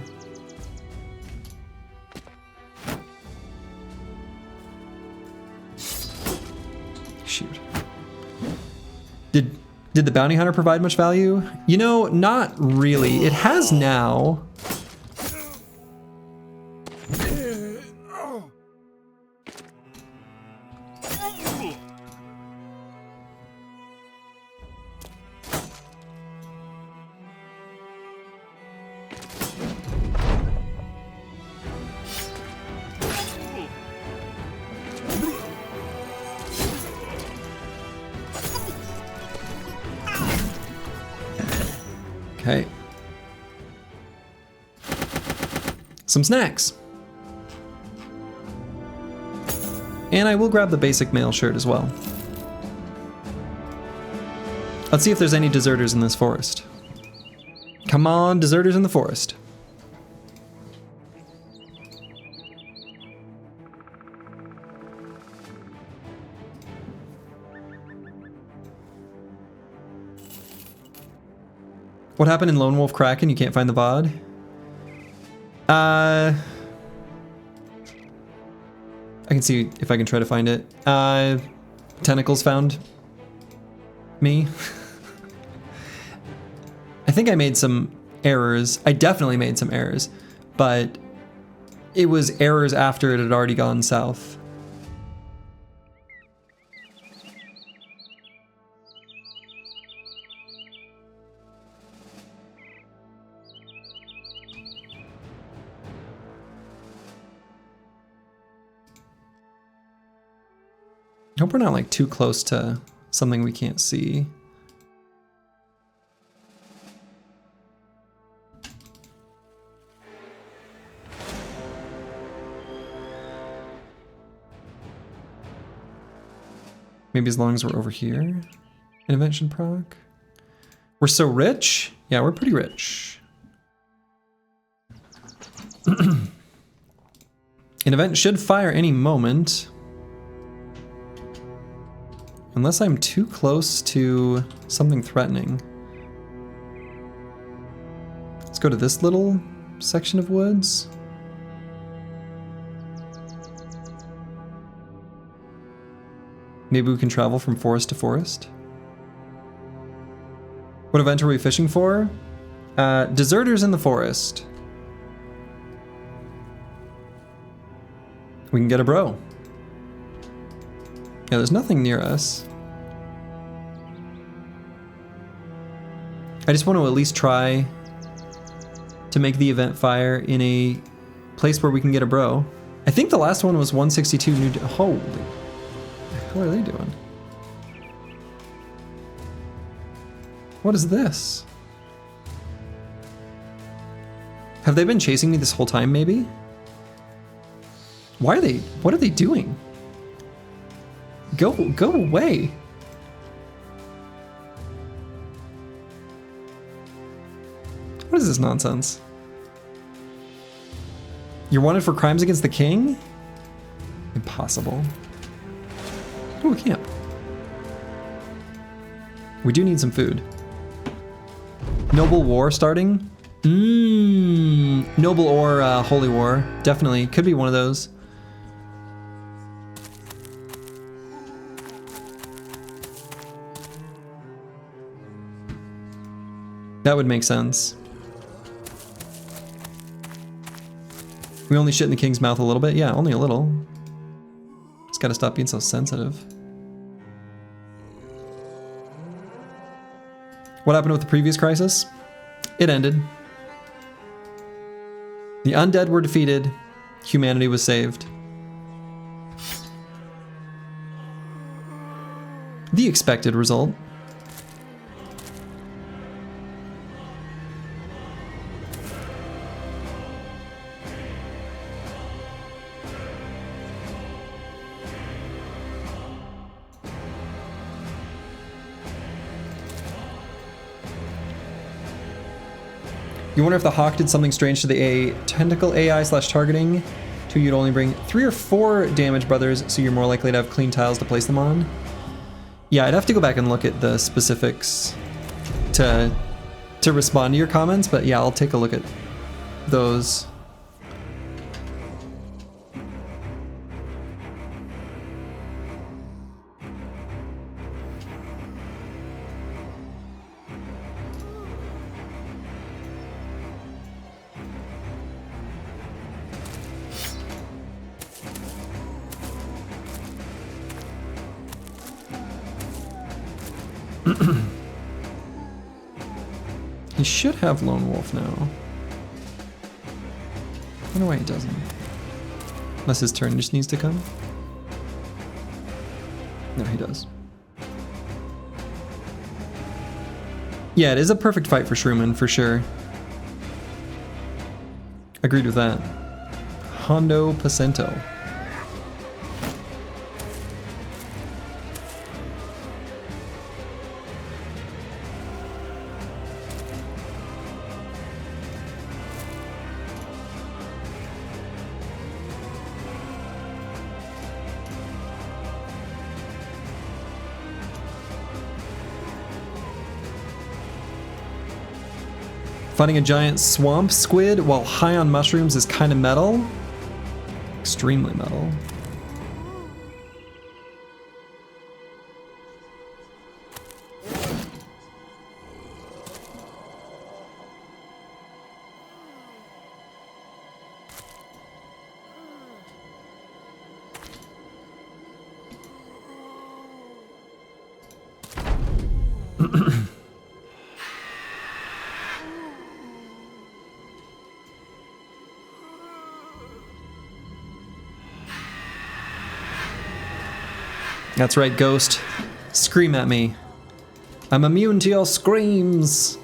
Speaker 1: Shoot. Did the bounty hunter provide much value? You know, not really. It has now. Okay. Some snacks. And I will grab the basic mail shirt as well. Let's see if there's any deserters in this forest. Come on, deserters in the forest. What happened in Lone Wolf Kraken? You can't find the VOD? I can see if I can try to find it. Tentacles found me. I think I made some errors. I definitely made some errors, but it was errors after it had already gone south. I hope we're not like too close to something we can't see. Maybe as long as we're over here, an event should proc. We're so rich? Yeah, we're pretty rich. An event should fire any moment. Unless I'm too close to something threatening. Let's go to this little section of woods. Maybe we can travel from forest to forest. What event are we fishing for? Deserters in the forest. We can get a bro. Yeah, there's nothing near us. I just want to at least try to make the event fire in a place where we can get a bro. I think the last one was 162 new... Holy... What are they doing? What is this? Have they been chasing me this whole time, maybe? Why are they... What are they doing? Go away. What is this nonsense? You're wanted for crimes against the king? Impossible. Oh, a camp. We do need some food. Noble War starting? Noble or Holy War. Definitely. Could be one of those. That would make sense. We only shit in the king's mouth a little bit? Yeah, only a little. Just gotta stop being so sensitive. What happened with the previous crisis? It ended. The undead were defeated. Humanity was saved. The expected result. You wonder if the hawk did something strange to the tentacle AI / targeting. To you'd only bring 3 or 4 damage brothers, so you're more likely to have clean tiles to place them on. Yeah, I'd have to go back and look at the specifics to respond to your comments, but yeah, I'll take a look at those. He should have Lone Wolf now. I wonder why he doesn't. Unless his turn just needs to come. No, he does. Yeah, it is a perfect fight for Shrewman, for sure. Agreed with that. Hondo Pacento. Finding a giant swamp squid while high on mushrooms is kind of metal. Extremely metal. That's right, Ghost. Scream at me. I'm immune to your screams.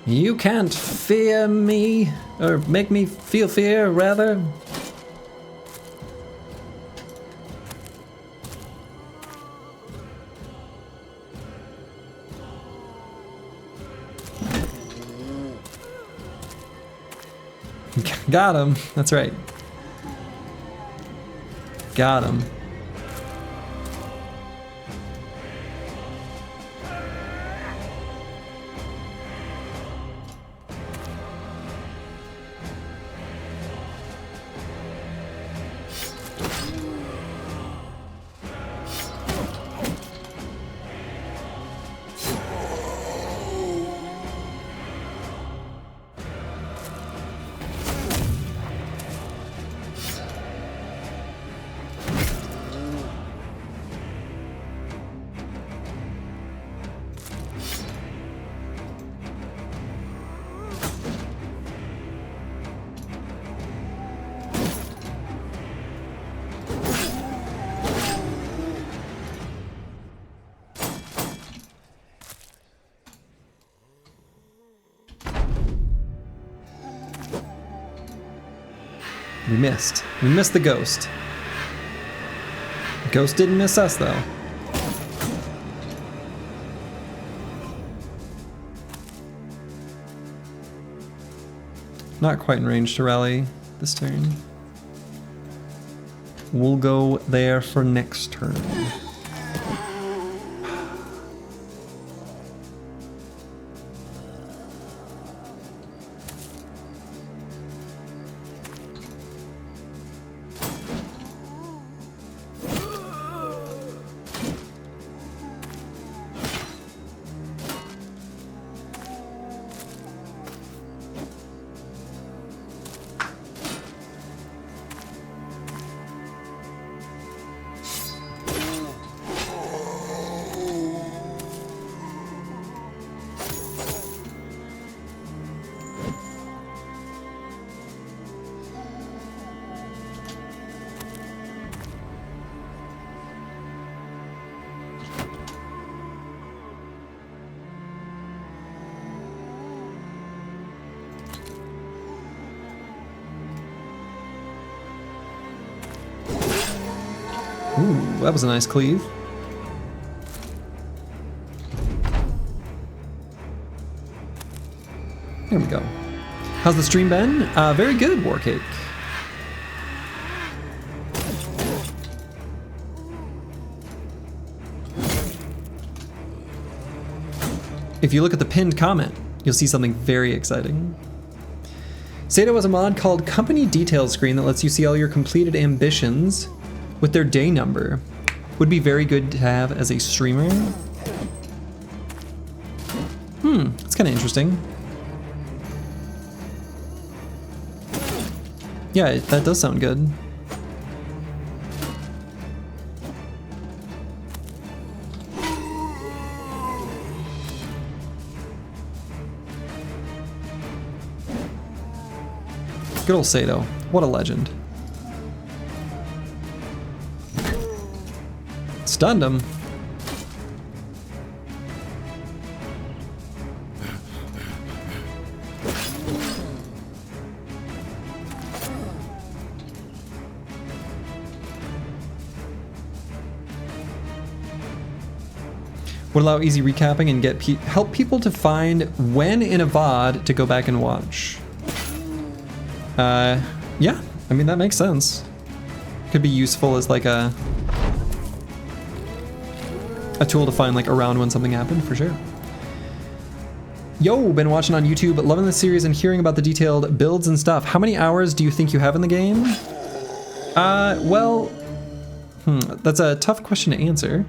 Speaker 1: You can't fear me, or make me feel fear, rather. Got him. That's right. Got him. We missed. We missed the ghost. The ghost didn't miss us, though. Not quite in range to rally this turn. We'll go there for next turn. Ooh, that was a nice cleave. There we go. How's the stream been? Very good, Warcake. If you look at the pinned comment, you'll see something very exciting. Sato has a mod called Company Details Screen that lets you see all your completed ambitions with their day number. Would be very good to have as a streamer. It's kind of interesting. Yeah, that does sound good. Good old Sato. What a legend. Stunned him. Would allow easy recapping and get help people to find when in a VOD to go back and watch. Yeah, I mean that makes sense. Could be useful as like a tool to find like around when something happened, for sure. Yo, been watching on YouTube, loving the series and hearing about the detailed builds and stuff. How many hours do you think you have in the game? That's a tough question to answer.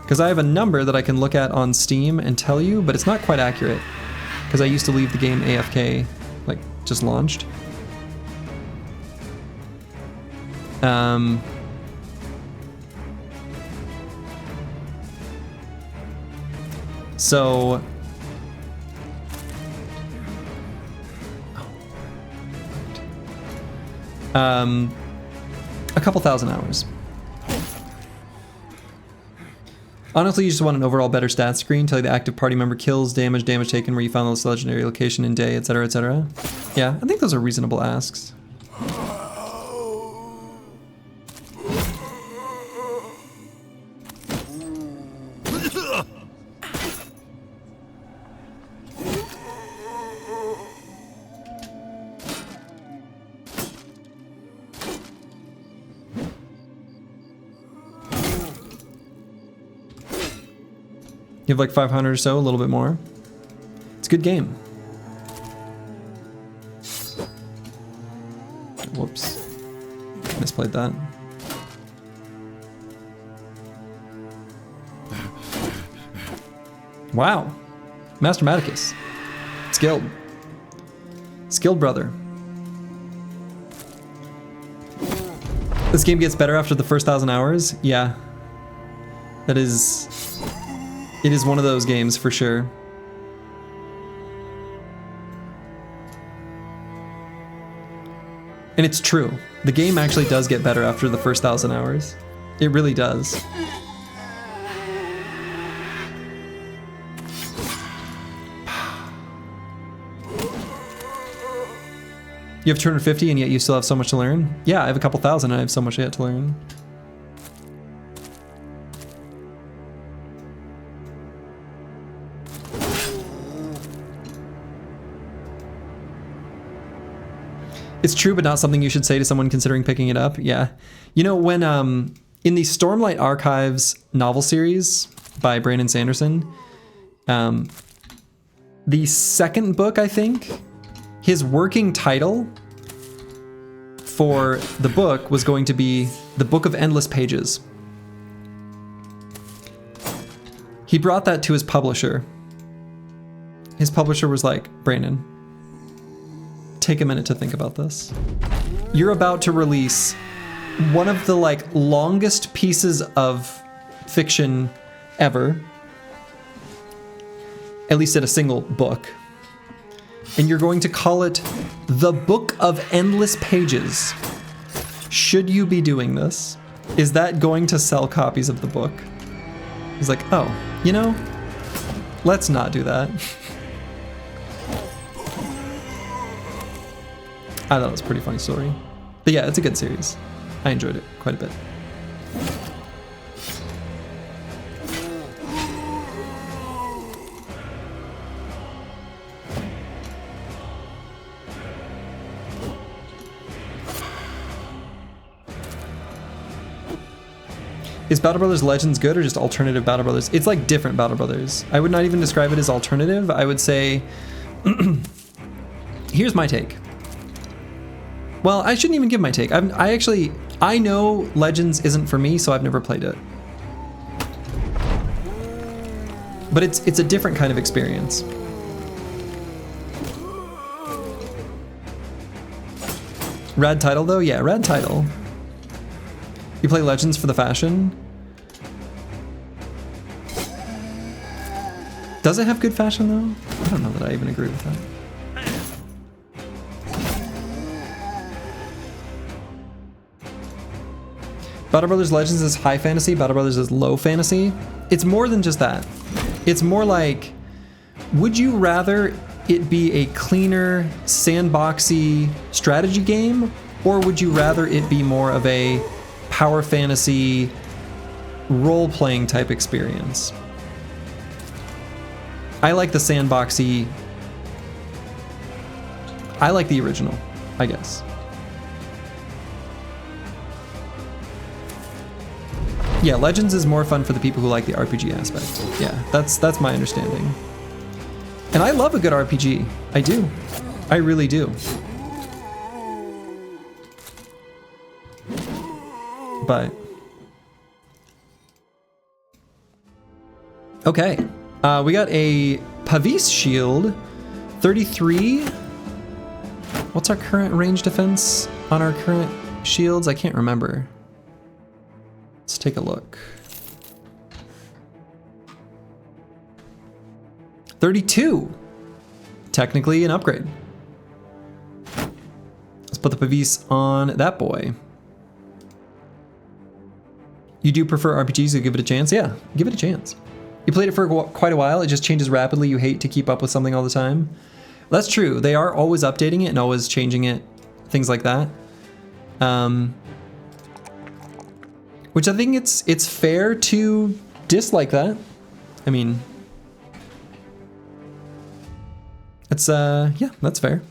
Speaker 1: Because I have a number that I can look at on Steam and tell you, but it's not quite accurate. Because I used to leave the game AFK, like, just launched. So... a couple thousand hours. Honestly, you just want an overall better stats screen, tell you the active party member kills, damage taken, where you found the legendary location in day, etc., etc. Yeah, I think those are reasonable asks. You have like 500 or so, a little bit more. It's a good game. Whoops. Misplayed that. Wow. Master Maticus. Skilled. Skilled brother. This game gets better after the first 1,000 hours? Yeah. That is... It is one of those games for sure. And it's true. The game actually does get better after the first 1,000 hours. It really does. You have 250 and yet you still have so much to learn? Yeah, I have a couple thousand and I have so much yet to learn. It's true, but not something you should say to someone considering picking it up. Yeah. You know, when in the Stormlight Archives novel series by Brandon Sanderson, the second book, I think, his working title for the book was going to be The Book of Endless Pages. He brought that to his publisher. His publisher was like, Brandon, take a minute to think about this. You're about to release one of the like longest pieces of fiction ever, at least at a single book, and you're going to call it The Book of Endless Pages. Should you be doing this? Is that going to sell copies of the book? He's like, oh, you know, let's not do that. I thought it was a pretty funny story. But yeah, it's a good series. I enjoyed it quite a bit. Is Battle Brothers Legends good or just alternative Battle Brothers? It's like different Battle Brothers. I would not even describe it as alternative. I would say, here's my take. Well, I shouldn't even give my take. I know Legends isn't for me, so I've never played it. But it's a different kind of experience. Rad title though? Yeah, rad title. You play Legends for the fashion? Does it have good fashion though? I don't know that I even agree with that. Battle Brothers Legends is high fantasy, Battle Brothers is low fantasy. It's more than just that. It's more like, would you rather it be a cleaner, sandboxy strategy game, or would you rather it be more of a power fantasy role-playing type experience? I like the sandboxy. I like the original, I guess. Yeah, Legends is more fun for the people who like the RPG aspect. Yeah, that's my understanding. And I love a good RPG. I do. I really do. But okay. We got a Pavis shield. 33. What's our current range defense on our current shields? I can't remember. Let's take a look. 32. Technically an upgrade. Let's put the Pavis on that boy. You do prefer RPGs, so give it a chance? Yeah, give it a chance. You played it for quite a while, it just changes rapidly, you hate to keep up with something all the time. That's true, they are always updating it and always changing it, things like that. Which I think it's fair to dislike that. I mean, it's, yeah, that's fair.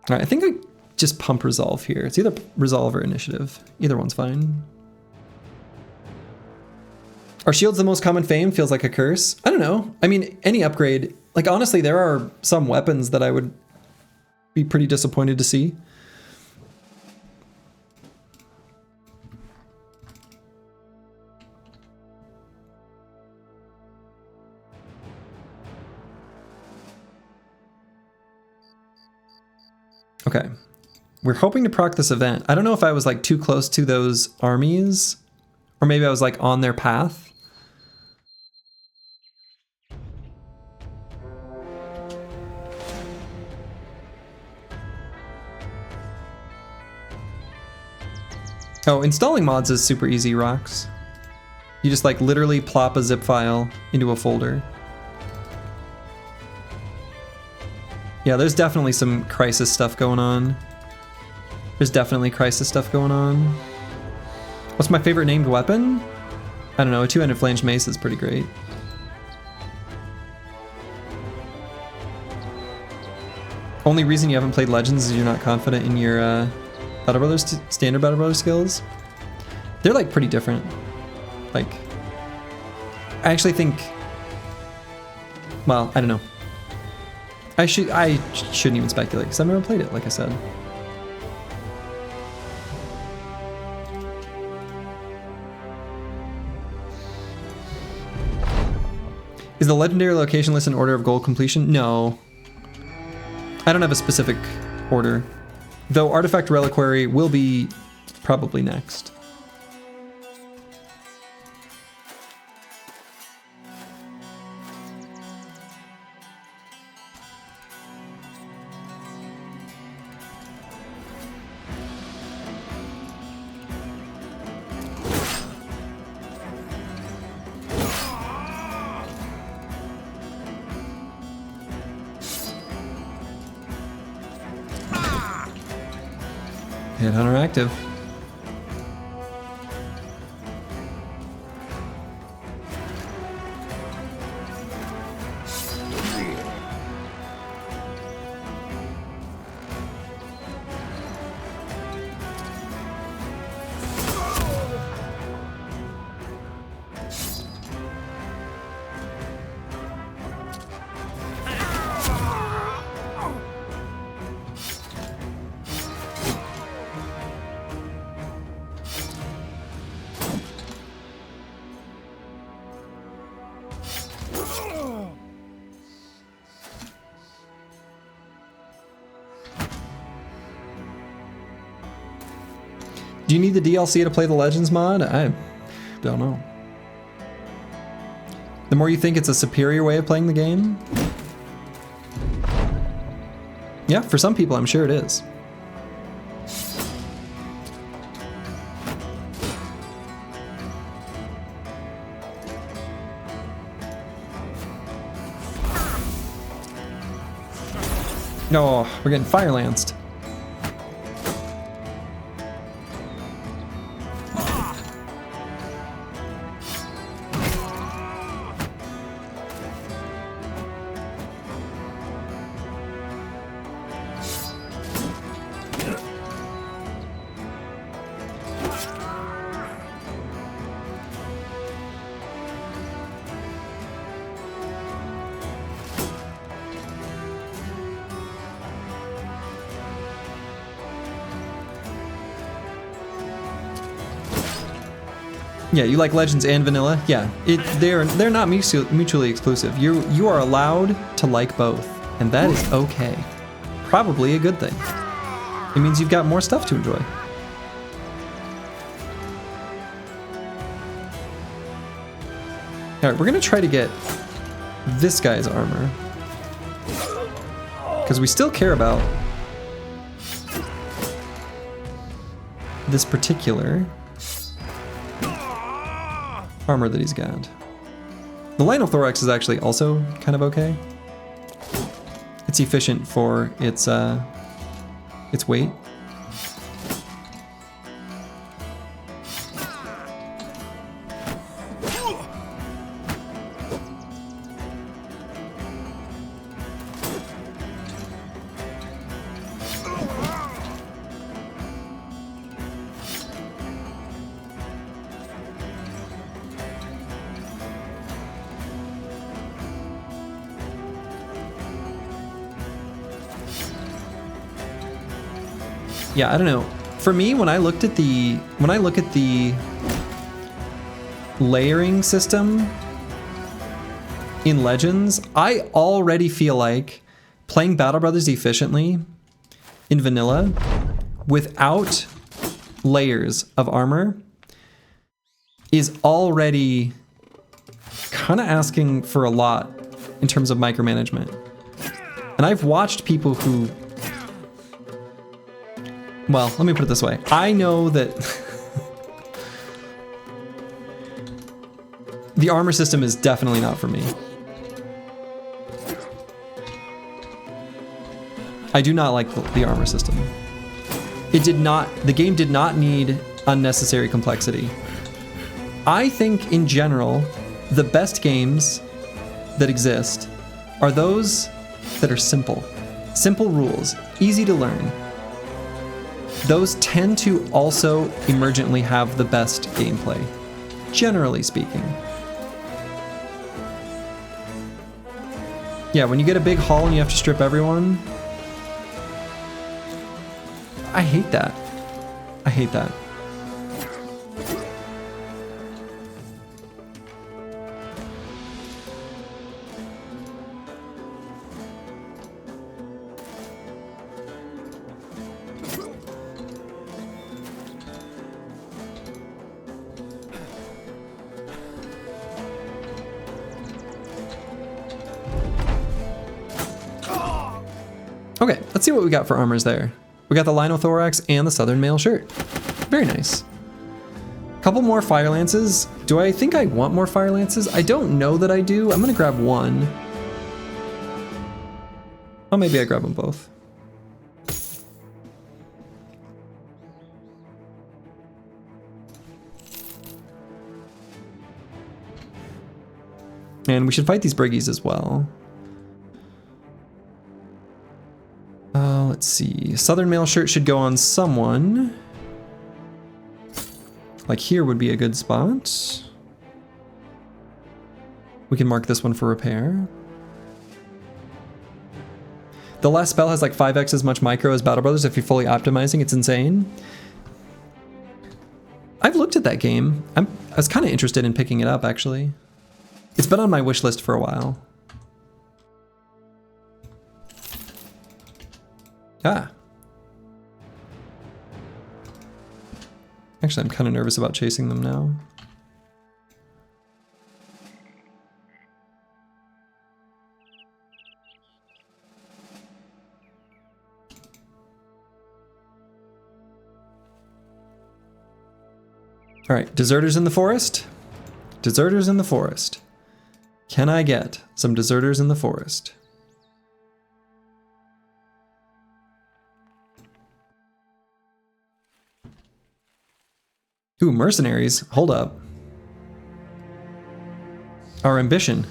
Speaker 1: All right, I think I just pump resolve here. It's either resolve or initiative. Either one's fine. Are shields the most common fame? Feels like a curse. I don't know. I mean, any upgrade. Like, honestly, there are some weapons that I would be pretty disappointed to see. Okay. We're hoping to proc this event. I don't know if I was like too close to those armies, or maybe I was like on their path. Oh, installing mods is super easy, Rocks. You just like literally plop a zip file into a folder. Yeah, there's definitely some crisis stuff going on. There's definitely crisis stuff going on. What's my favorite named weapon? I don't know, a two-handed flanged mace is pretty great. Only reason you haven't played Legends is you're not confident in your Battle Brothers, standard Battle Brothers skills. They're like pretty different. Like, I actually think, well, I don't know. I shouldn't even speculate because I've never played it, like I said. Is the legendary location list in order of goal completion? No. I don't have a specific order. Though Artifact Reliquary will be probably next. Headhunter active. Do you need the DLC to play the Legends mod? I don't know. The more you think it's a superior way of playing the game? Yeah, for some people I'm sure it is. No, we're getting fire lanced. Yeah, you like Legends and Vanilla? Yeah, they're not mutually exclusive. You are allowed to like both, and that is okay. Probably a good thing. It means you've got more stuff to enjoy. All right, we're gonna try to get this guy's armor because we still care about this particular armor that he's got. The Linothorax is actually also kind of okay. It's efficient for its weight. Yeah, I don't know. For me, when I look at the layering system in Legends, I already feel like playing Battle Brothers efficiently in vanilla without layers of armor is already kind of asking for a lot in terms of micromanagement. And I've watched people who, well, let me put it this way. I know that the armor system is definitely not for me. I do not like the armor system. The game did not need unnecessary complexity. I think in general, the best games that exist are those that are simple. Simple rules, easy to learn. Those tend to also emergently have the best gameplay, generally speaking. Yeah, when you get a big haul and you have to strip everyone, I hate that. I hate that. Okay, let's see what we got for armors there. We got the Linothorax and the Southern Mail shirt. Very nice. Couple more Fire Lances. Do I think I want more Fire Lances? I don't know that I do. I'm gonna grab one. Oh, maybe I grab them both. And we should fight these Briggies as well. Let's see. Southern Mail shirt should go on someone. Like here would be a good spot. We can mark this one for repair. The last spell has like 5x as much micro as Battle Brothers if you're fully optimizing. It's insane. I've looked at that game. I was kind of interested in picking it up, actually. It's been on my wish list for a while. Ah. Actually, I'm kind of nervous about chasing them now. All right, deserters in the forest. Deserters in the forest. Can I get some deserters in the forest? Ooh, mercenaries. Hold up. Our ambition.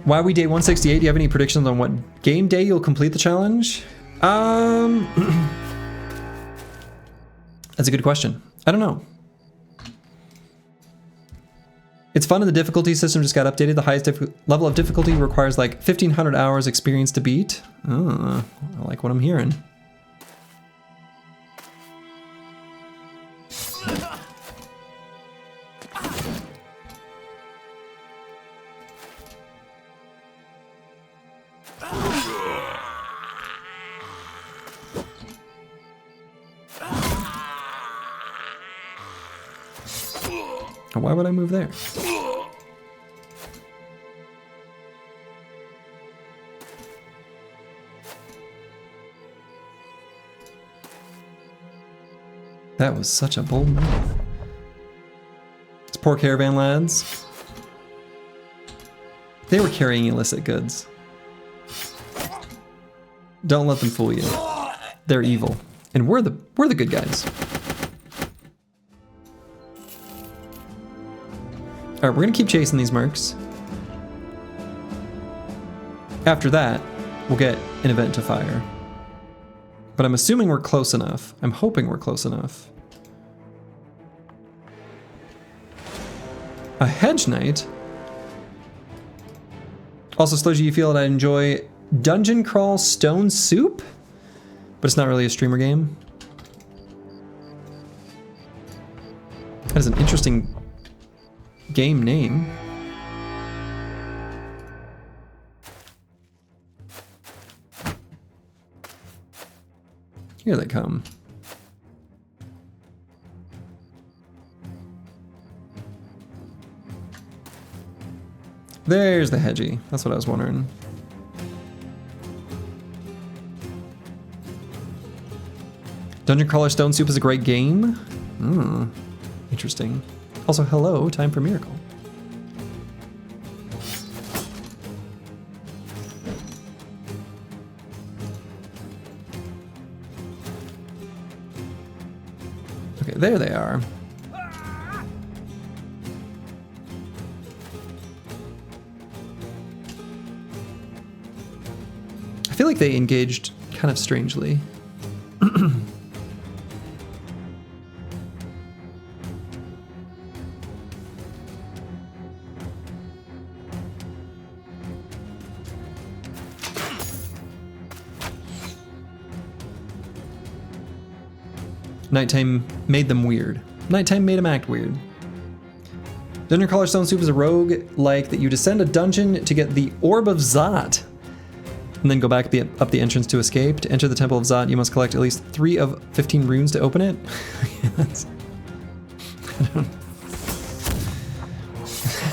Speaker 1: Why are we day 168? Do you have any predictions on what game day you'll complete the challenge? That's a good question. I don't know. It's fun and the difficulty system just got updated. The highest level of difficulty requires like 1,500 hours experience to beat. Oh, I like what I'm hearing. Why would I move there? That was such a bold move. It's poor caravan lads. They were carrying illicit goods. Don't let them fool you. They're evil. And we're the good guys. Alright, we're gonna keep chasing these mercs. After that, we'll get an event to fire. But I'm assuming we're close enough. I'm hoping we're close enough. A hedge knight? Also, Sludgy, you feel that I enjoy Dungeon Crawl Stone Soup? But it's not really a streamer game. That is an interesting game name. Here they come. There's the hedgie. That's what I was wondering. Dungeon Crawler Stone Soup is a great game. Interesting. Also, hello, time for Miracle. Okay, there they are. I feel like they engaged kind of strangely. Nighttime made them weird. Nighttime made them act weird. Dungeon Crawler Stone Soup is a rogue-like that you descend a dungeon to get the Orb of Zot, and then go back up the entrance to escape. To enter the Temple of Zot, you must collect at least 3 of 15 runes to open it.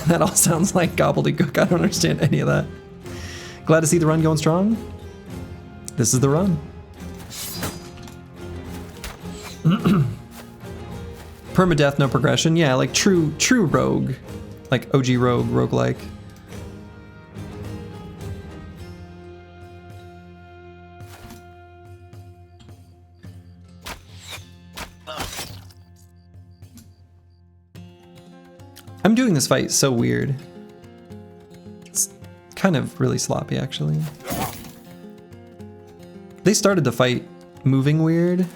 Speaker 1: That all sounds like gobbledygook. I don't understand any of that. Glad to see the run going strong. This is the run. Permadeath, no progression. Yeah, like true rogue. Like OG rogue, roguelike. I'm doing this fight so weird. It's kind of really sloppy, actually. They started the fight moving weird.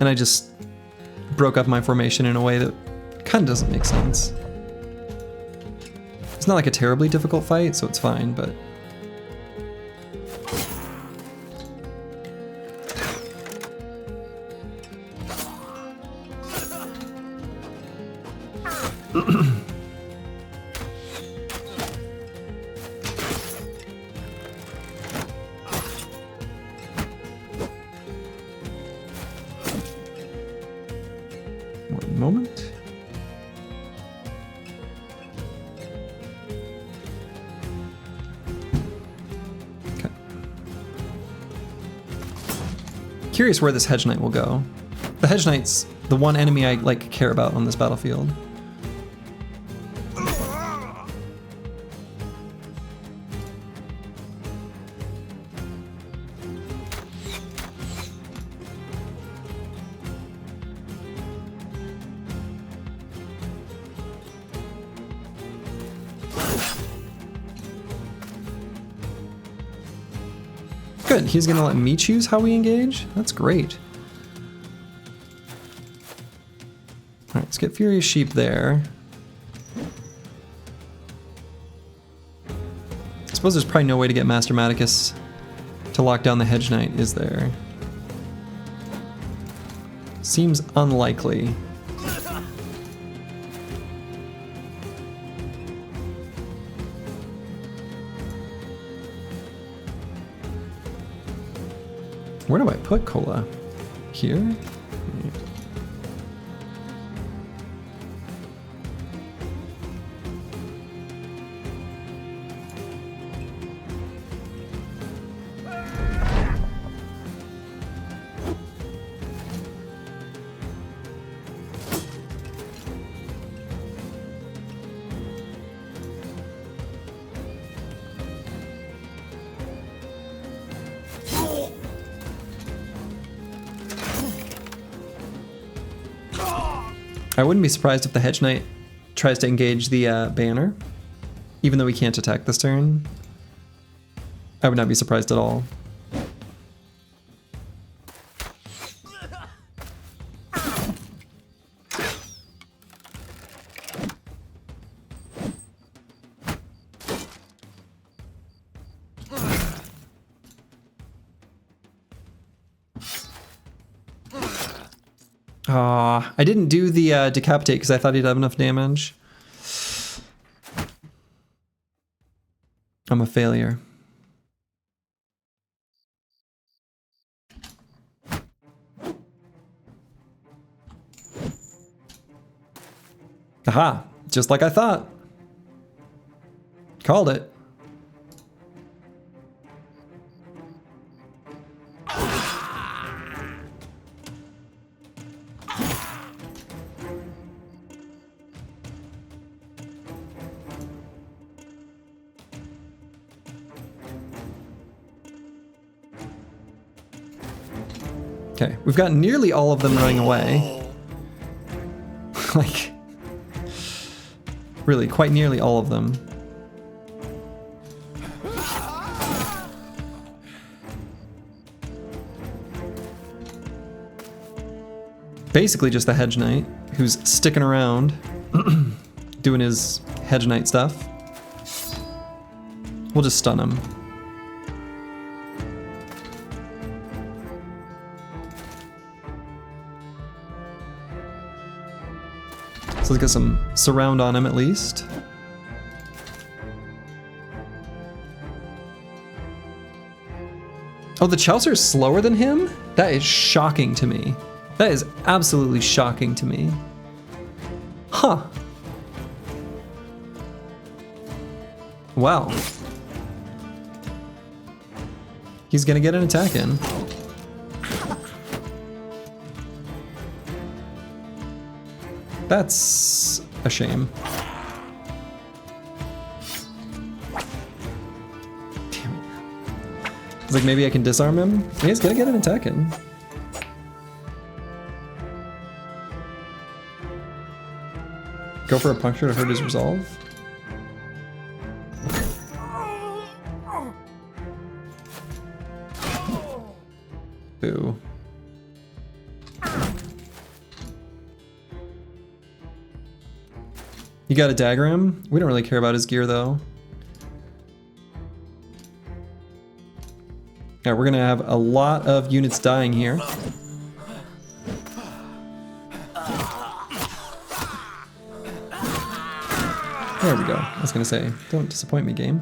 Speaker 1: And I just broke up my formation in a way that kind of doesn't make sense. It's not like a terribly difficult fight, so it's fine, but... One moment. Okay. Curious where this Hedge Knight will go. The Hedge Knight's the one enemy I care about on this battlefield. Good, he's gonna let me choose how we engage? That's great. get Furious Sheep there. I suppose there's probably no way to get Master Maticus to lock down the Hedge Knight, is there? Seems unlikely. Where do I put Cola? Here? I wouldn't be surprised if the Hedge Knight tries to engage the banner, even though we can't attack this turn. I would not be surprised at all. I didn't do the decapitate because I thought he'd have enough damage. I'm a failure. Aha! Just like I thought. Called it. Okay, we've got nearly all of them running away. Like, really, quite nearly all of them. Basically just the Hedge Knight, who's sticking around, doing his Hedge Knight stuff. We'll just stun him. So let's get some surround on him at least. Oh, the Chaucer is slower than him? That is shocking to me. That is absolutely shocking to me. Huh. Wow. He's gonna get an attack in. That's a shame. Damn it. It's like maybe I can disarm him. He's gonna get an attack in. Go for a puncture to hurt his resolve. Boo. You got a dagger him? We don't really care about his gear though. Yeah, we're gonna have a lot of units dying here. There we go. I was gonna say, don't disappoint me, game.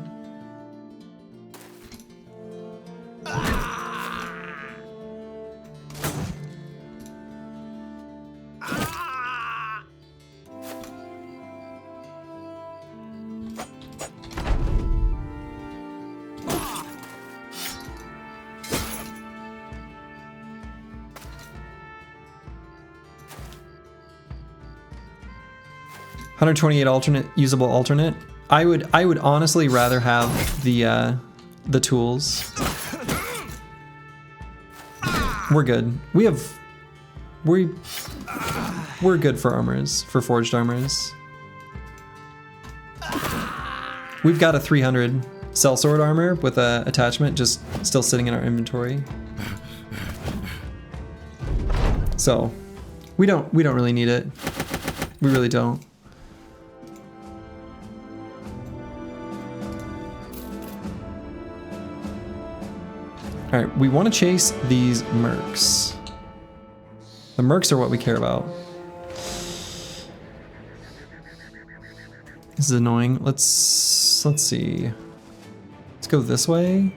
Speaker 1: $128 alternate, usable alternate. I would honestly rather have the tools. We're good. We're good for armors, for forged armors. We've got a 300 sellsword armor with a attachment just still sitting in our inventory. So we don't really need it. We really don't. Alright, we want to chase these mercs. The mercs are what we care about. This is annoying. Let's see. Let's go this way.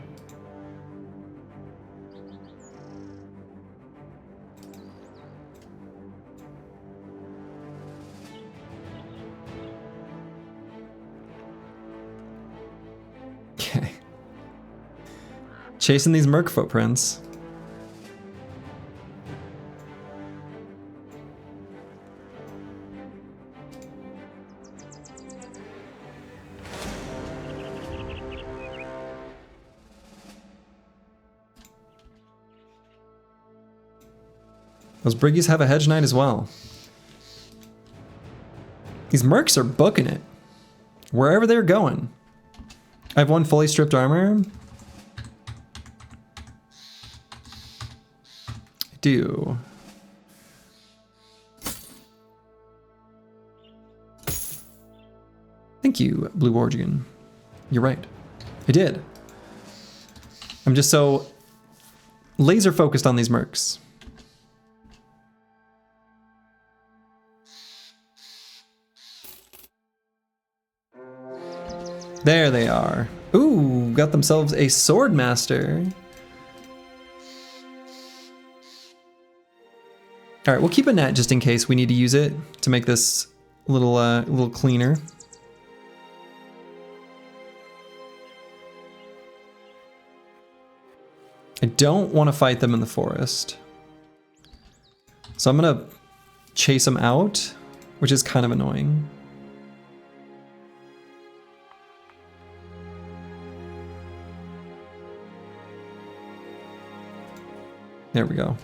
Speaker 1: Okay. Chasing these merc footprints. Those briggies have a hedge knight as well. These mercs are booking it. Wherever they're going. I have one fully stripped armor. I do. Thank you, Blue Organ. You're right. I did. I'm just so laser focused on these mercs. There they are. Ooh, got themselves a sword master. All right, we'll keep a net just in case we need to use it to make this a little cleaner. I don't want to fight them in the forest. So I'm gonna chase them out, which is kind of annoying. There we go.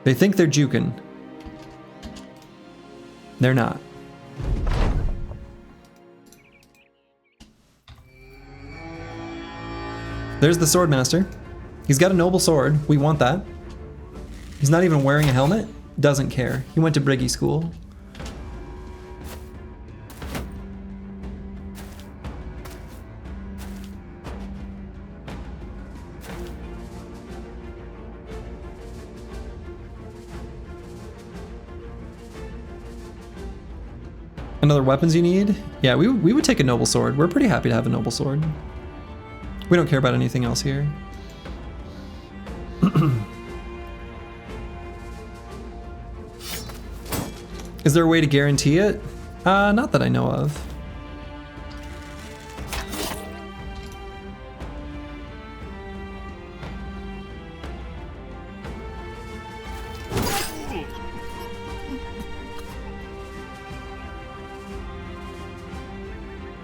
Speaker 1: They think they're juking. They're not. There's the swordmaster. He's got a noble sword. We want that. He's not even wearing a helmet. Doesn't care. He went to Briggy school. Another weapons you need? Yeah, we would take a noble sword. We're pretty happy to have a noble sword. We don't care about anything else here. Is there a way to guarantee it? Not that I know of.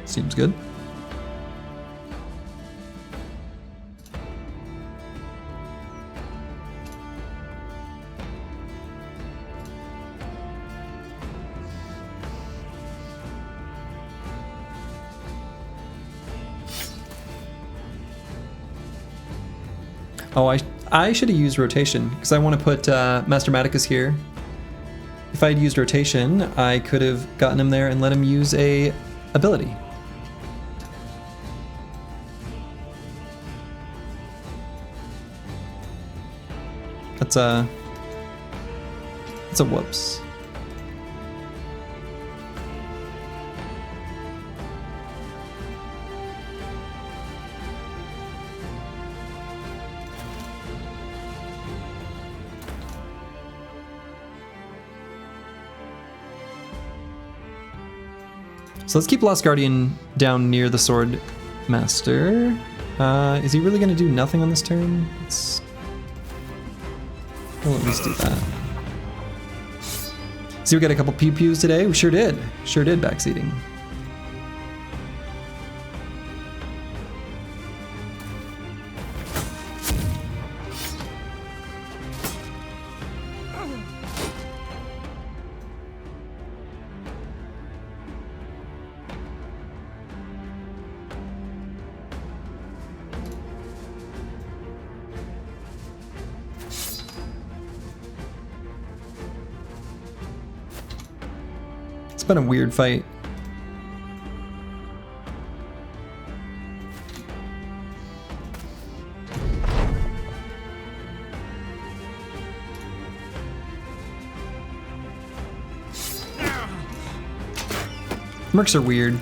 Speaker 1: Seems good. Oh, I should have used rotation because I want to put Master Maticus here. If I had used rotation, I could have gotten him there and let him use a ability. That's a whoops. So let's keep Lost Guardian down near the Sword Master. Is he really going to do nothing on this turn? We'll at least do that. See, we got a couple pew-pews today. We sure did. Sure did backseating. It's been a weird fight. Mercs are weird.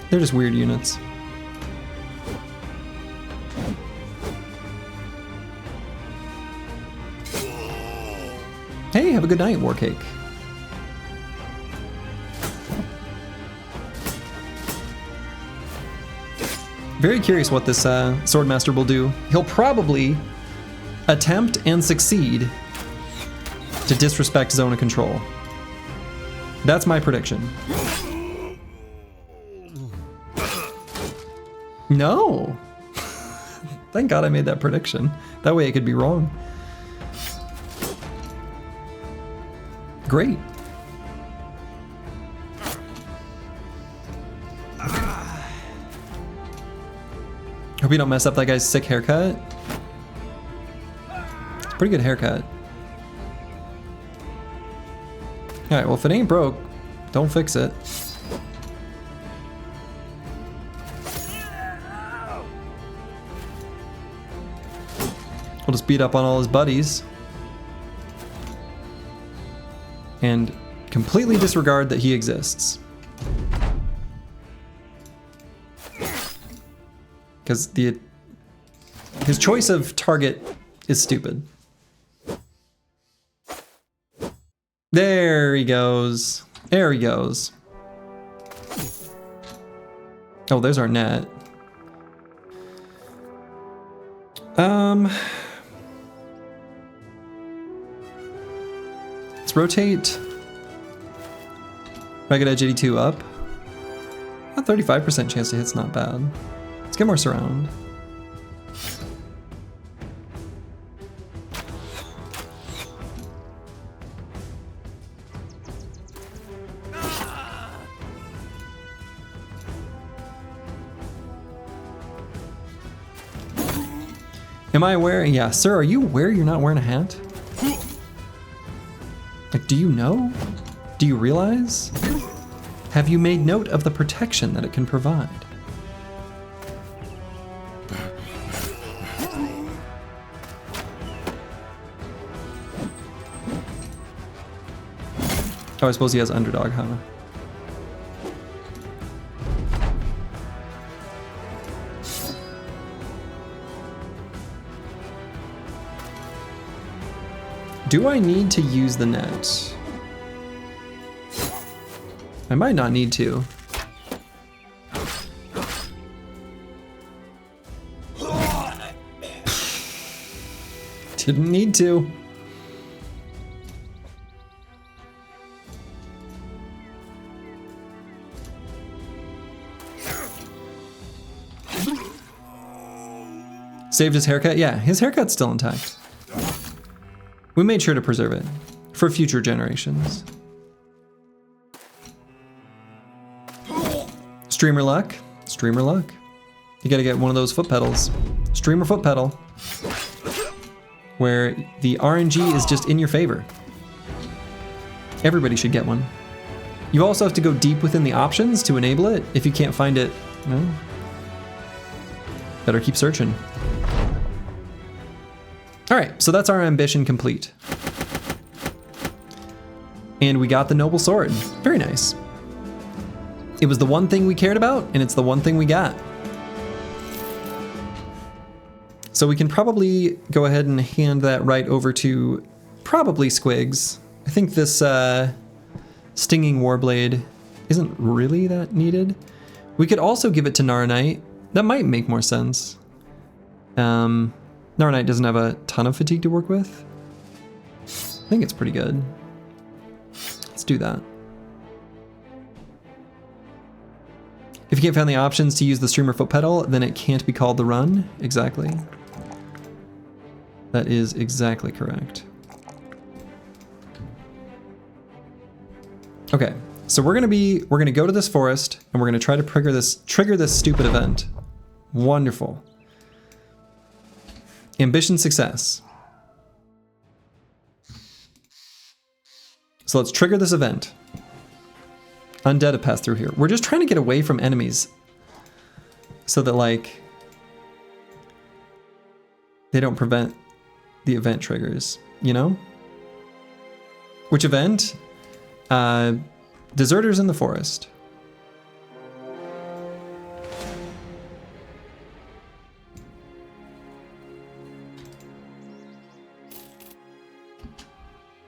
Speaker 1: They're just weird units. Hey, have a good night, Warcake. Very curious what this Swordmaster will do. He'll probably attempt and succeed to disrespect Zone of Control. That's my prediction. No! Thank God I made that prediction. That way it could be wrong. Great. Hope you don't mess up that guy's sick haircut. It's a pretty good haircut. Alright, well if it ain't broke, don't fix it. We'll just beat up on all his buddies. And completely disregard that he exists. Because his choice of target is stupid. There he goes. There he goes. Oh, there's our net. Let's rotate Ragged Edge 82 up. A 35% chance to hit's not bad. Let's get more surround. Am I aware? Yeah, sir, are you aware you're not wearing a hat? Like, do you know? Do you realize? Have you made note of the protection that it can provide? Oh, I suppose he has underdog, huh? Do I need to use the net? I might not need to. Didn't need to. Saved his haircut? Yeah, his haircut's still intact. We made sure to preserve it for future generations. Streamer luck, streamer luck. You gotta get one of those foot pedals. Streamer foot pedal, where the RNG is just in your favor. Everybody should get one. You also have to go deep within the options to enable it. If you can't find it, well, better keep searching. All right, so that's our ambition complete. And we got the noble sword. Very nice. It was the one thing we cared about, and it's the one thing we got. So we can probably go ahead and hand that right over to probably Squigs. I think this stinging warblade isn't really that needed. We could also give it to Naranite. That might make more sense. Naranite doesn't have a ton of fatigue to work with. I think it's pretty good. Let's do that. If you can't find the options to use the streamer foot pedal, then it can't be called the run. Exactly. That is exactly correct. Okay, so we're gonna go to this forest and we're gonna try to trigger this stupid event. Wonderful. Ambition success. So let's trigger this event. Undead have passed through here. We're just trying to get away from enemies so that, like, they don't prevent the event triggers, you know? Which event? Deserters in the forest.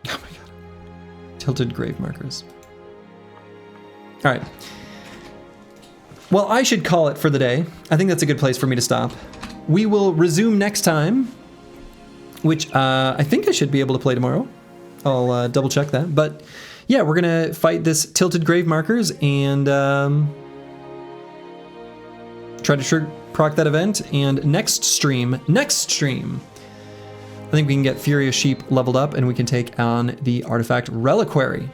Speaker 1: Oh my god. Tilted grave markers. All right. Well, I should call it for the day. I think that's a good place for me to stop. We will resume next time, which I think I should be able to play tomorrow. I'll double check that. But yeah, we're going to fight this tilted grave markers and try to proc that event. And next stream, I think we can get Furious Sheep leveled up and we can take on the Artifact Reliquary.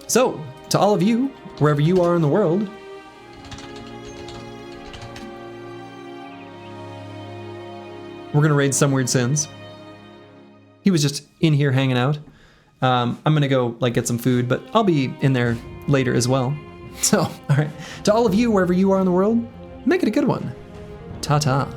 Speaker 1: So, to all of you, wherever you are in the world, we're going to raid Some Weird Sins. He was just in here hanging out. I'm going to go like get some food, but I'll be in there later as well. So, all right. To all of you, wherever you are in the world, make it a good one. Ta-ta.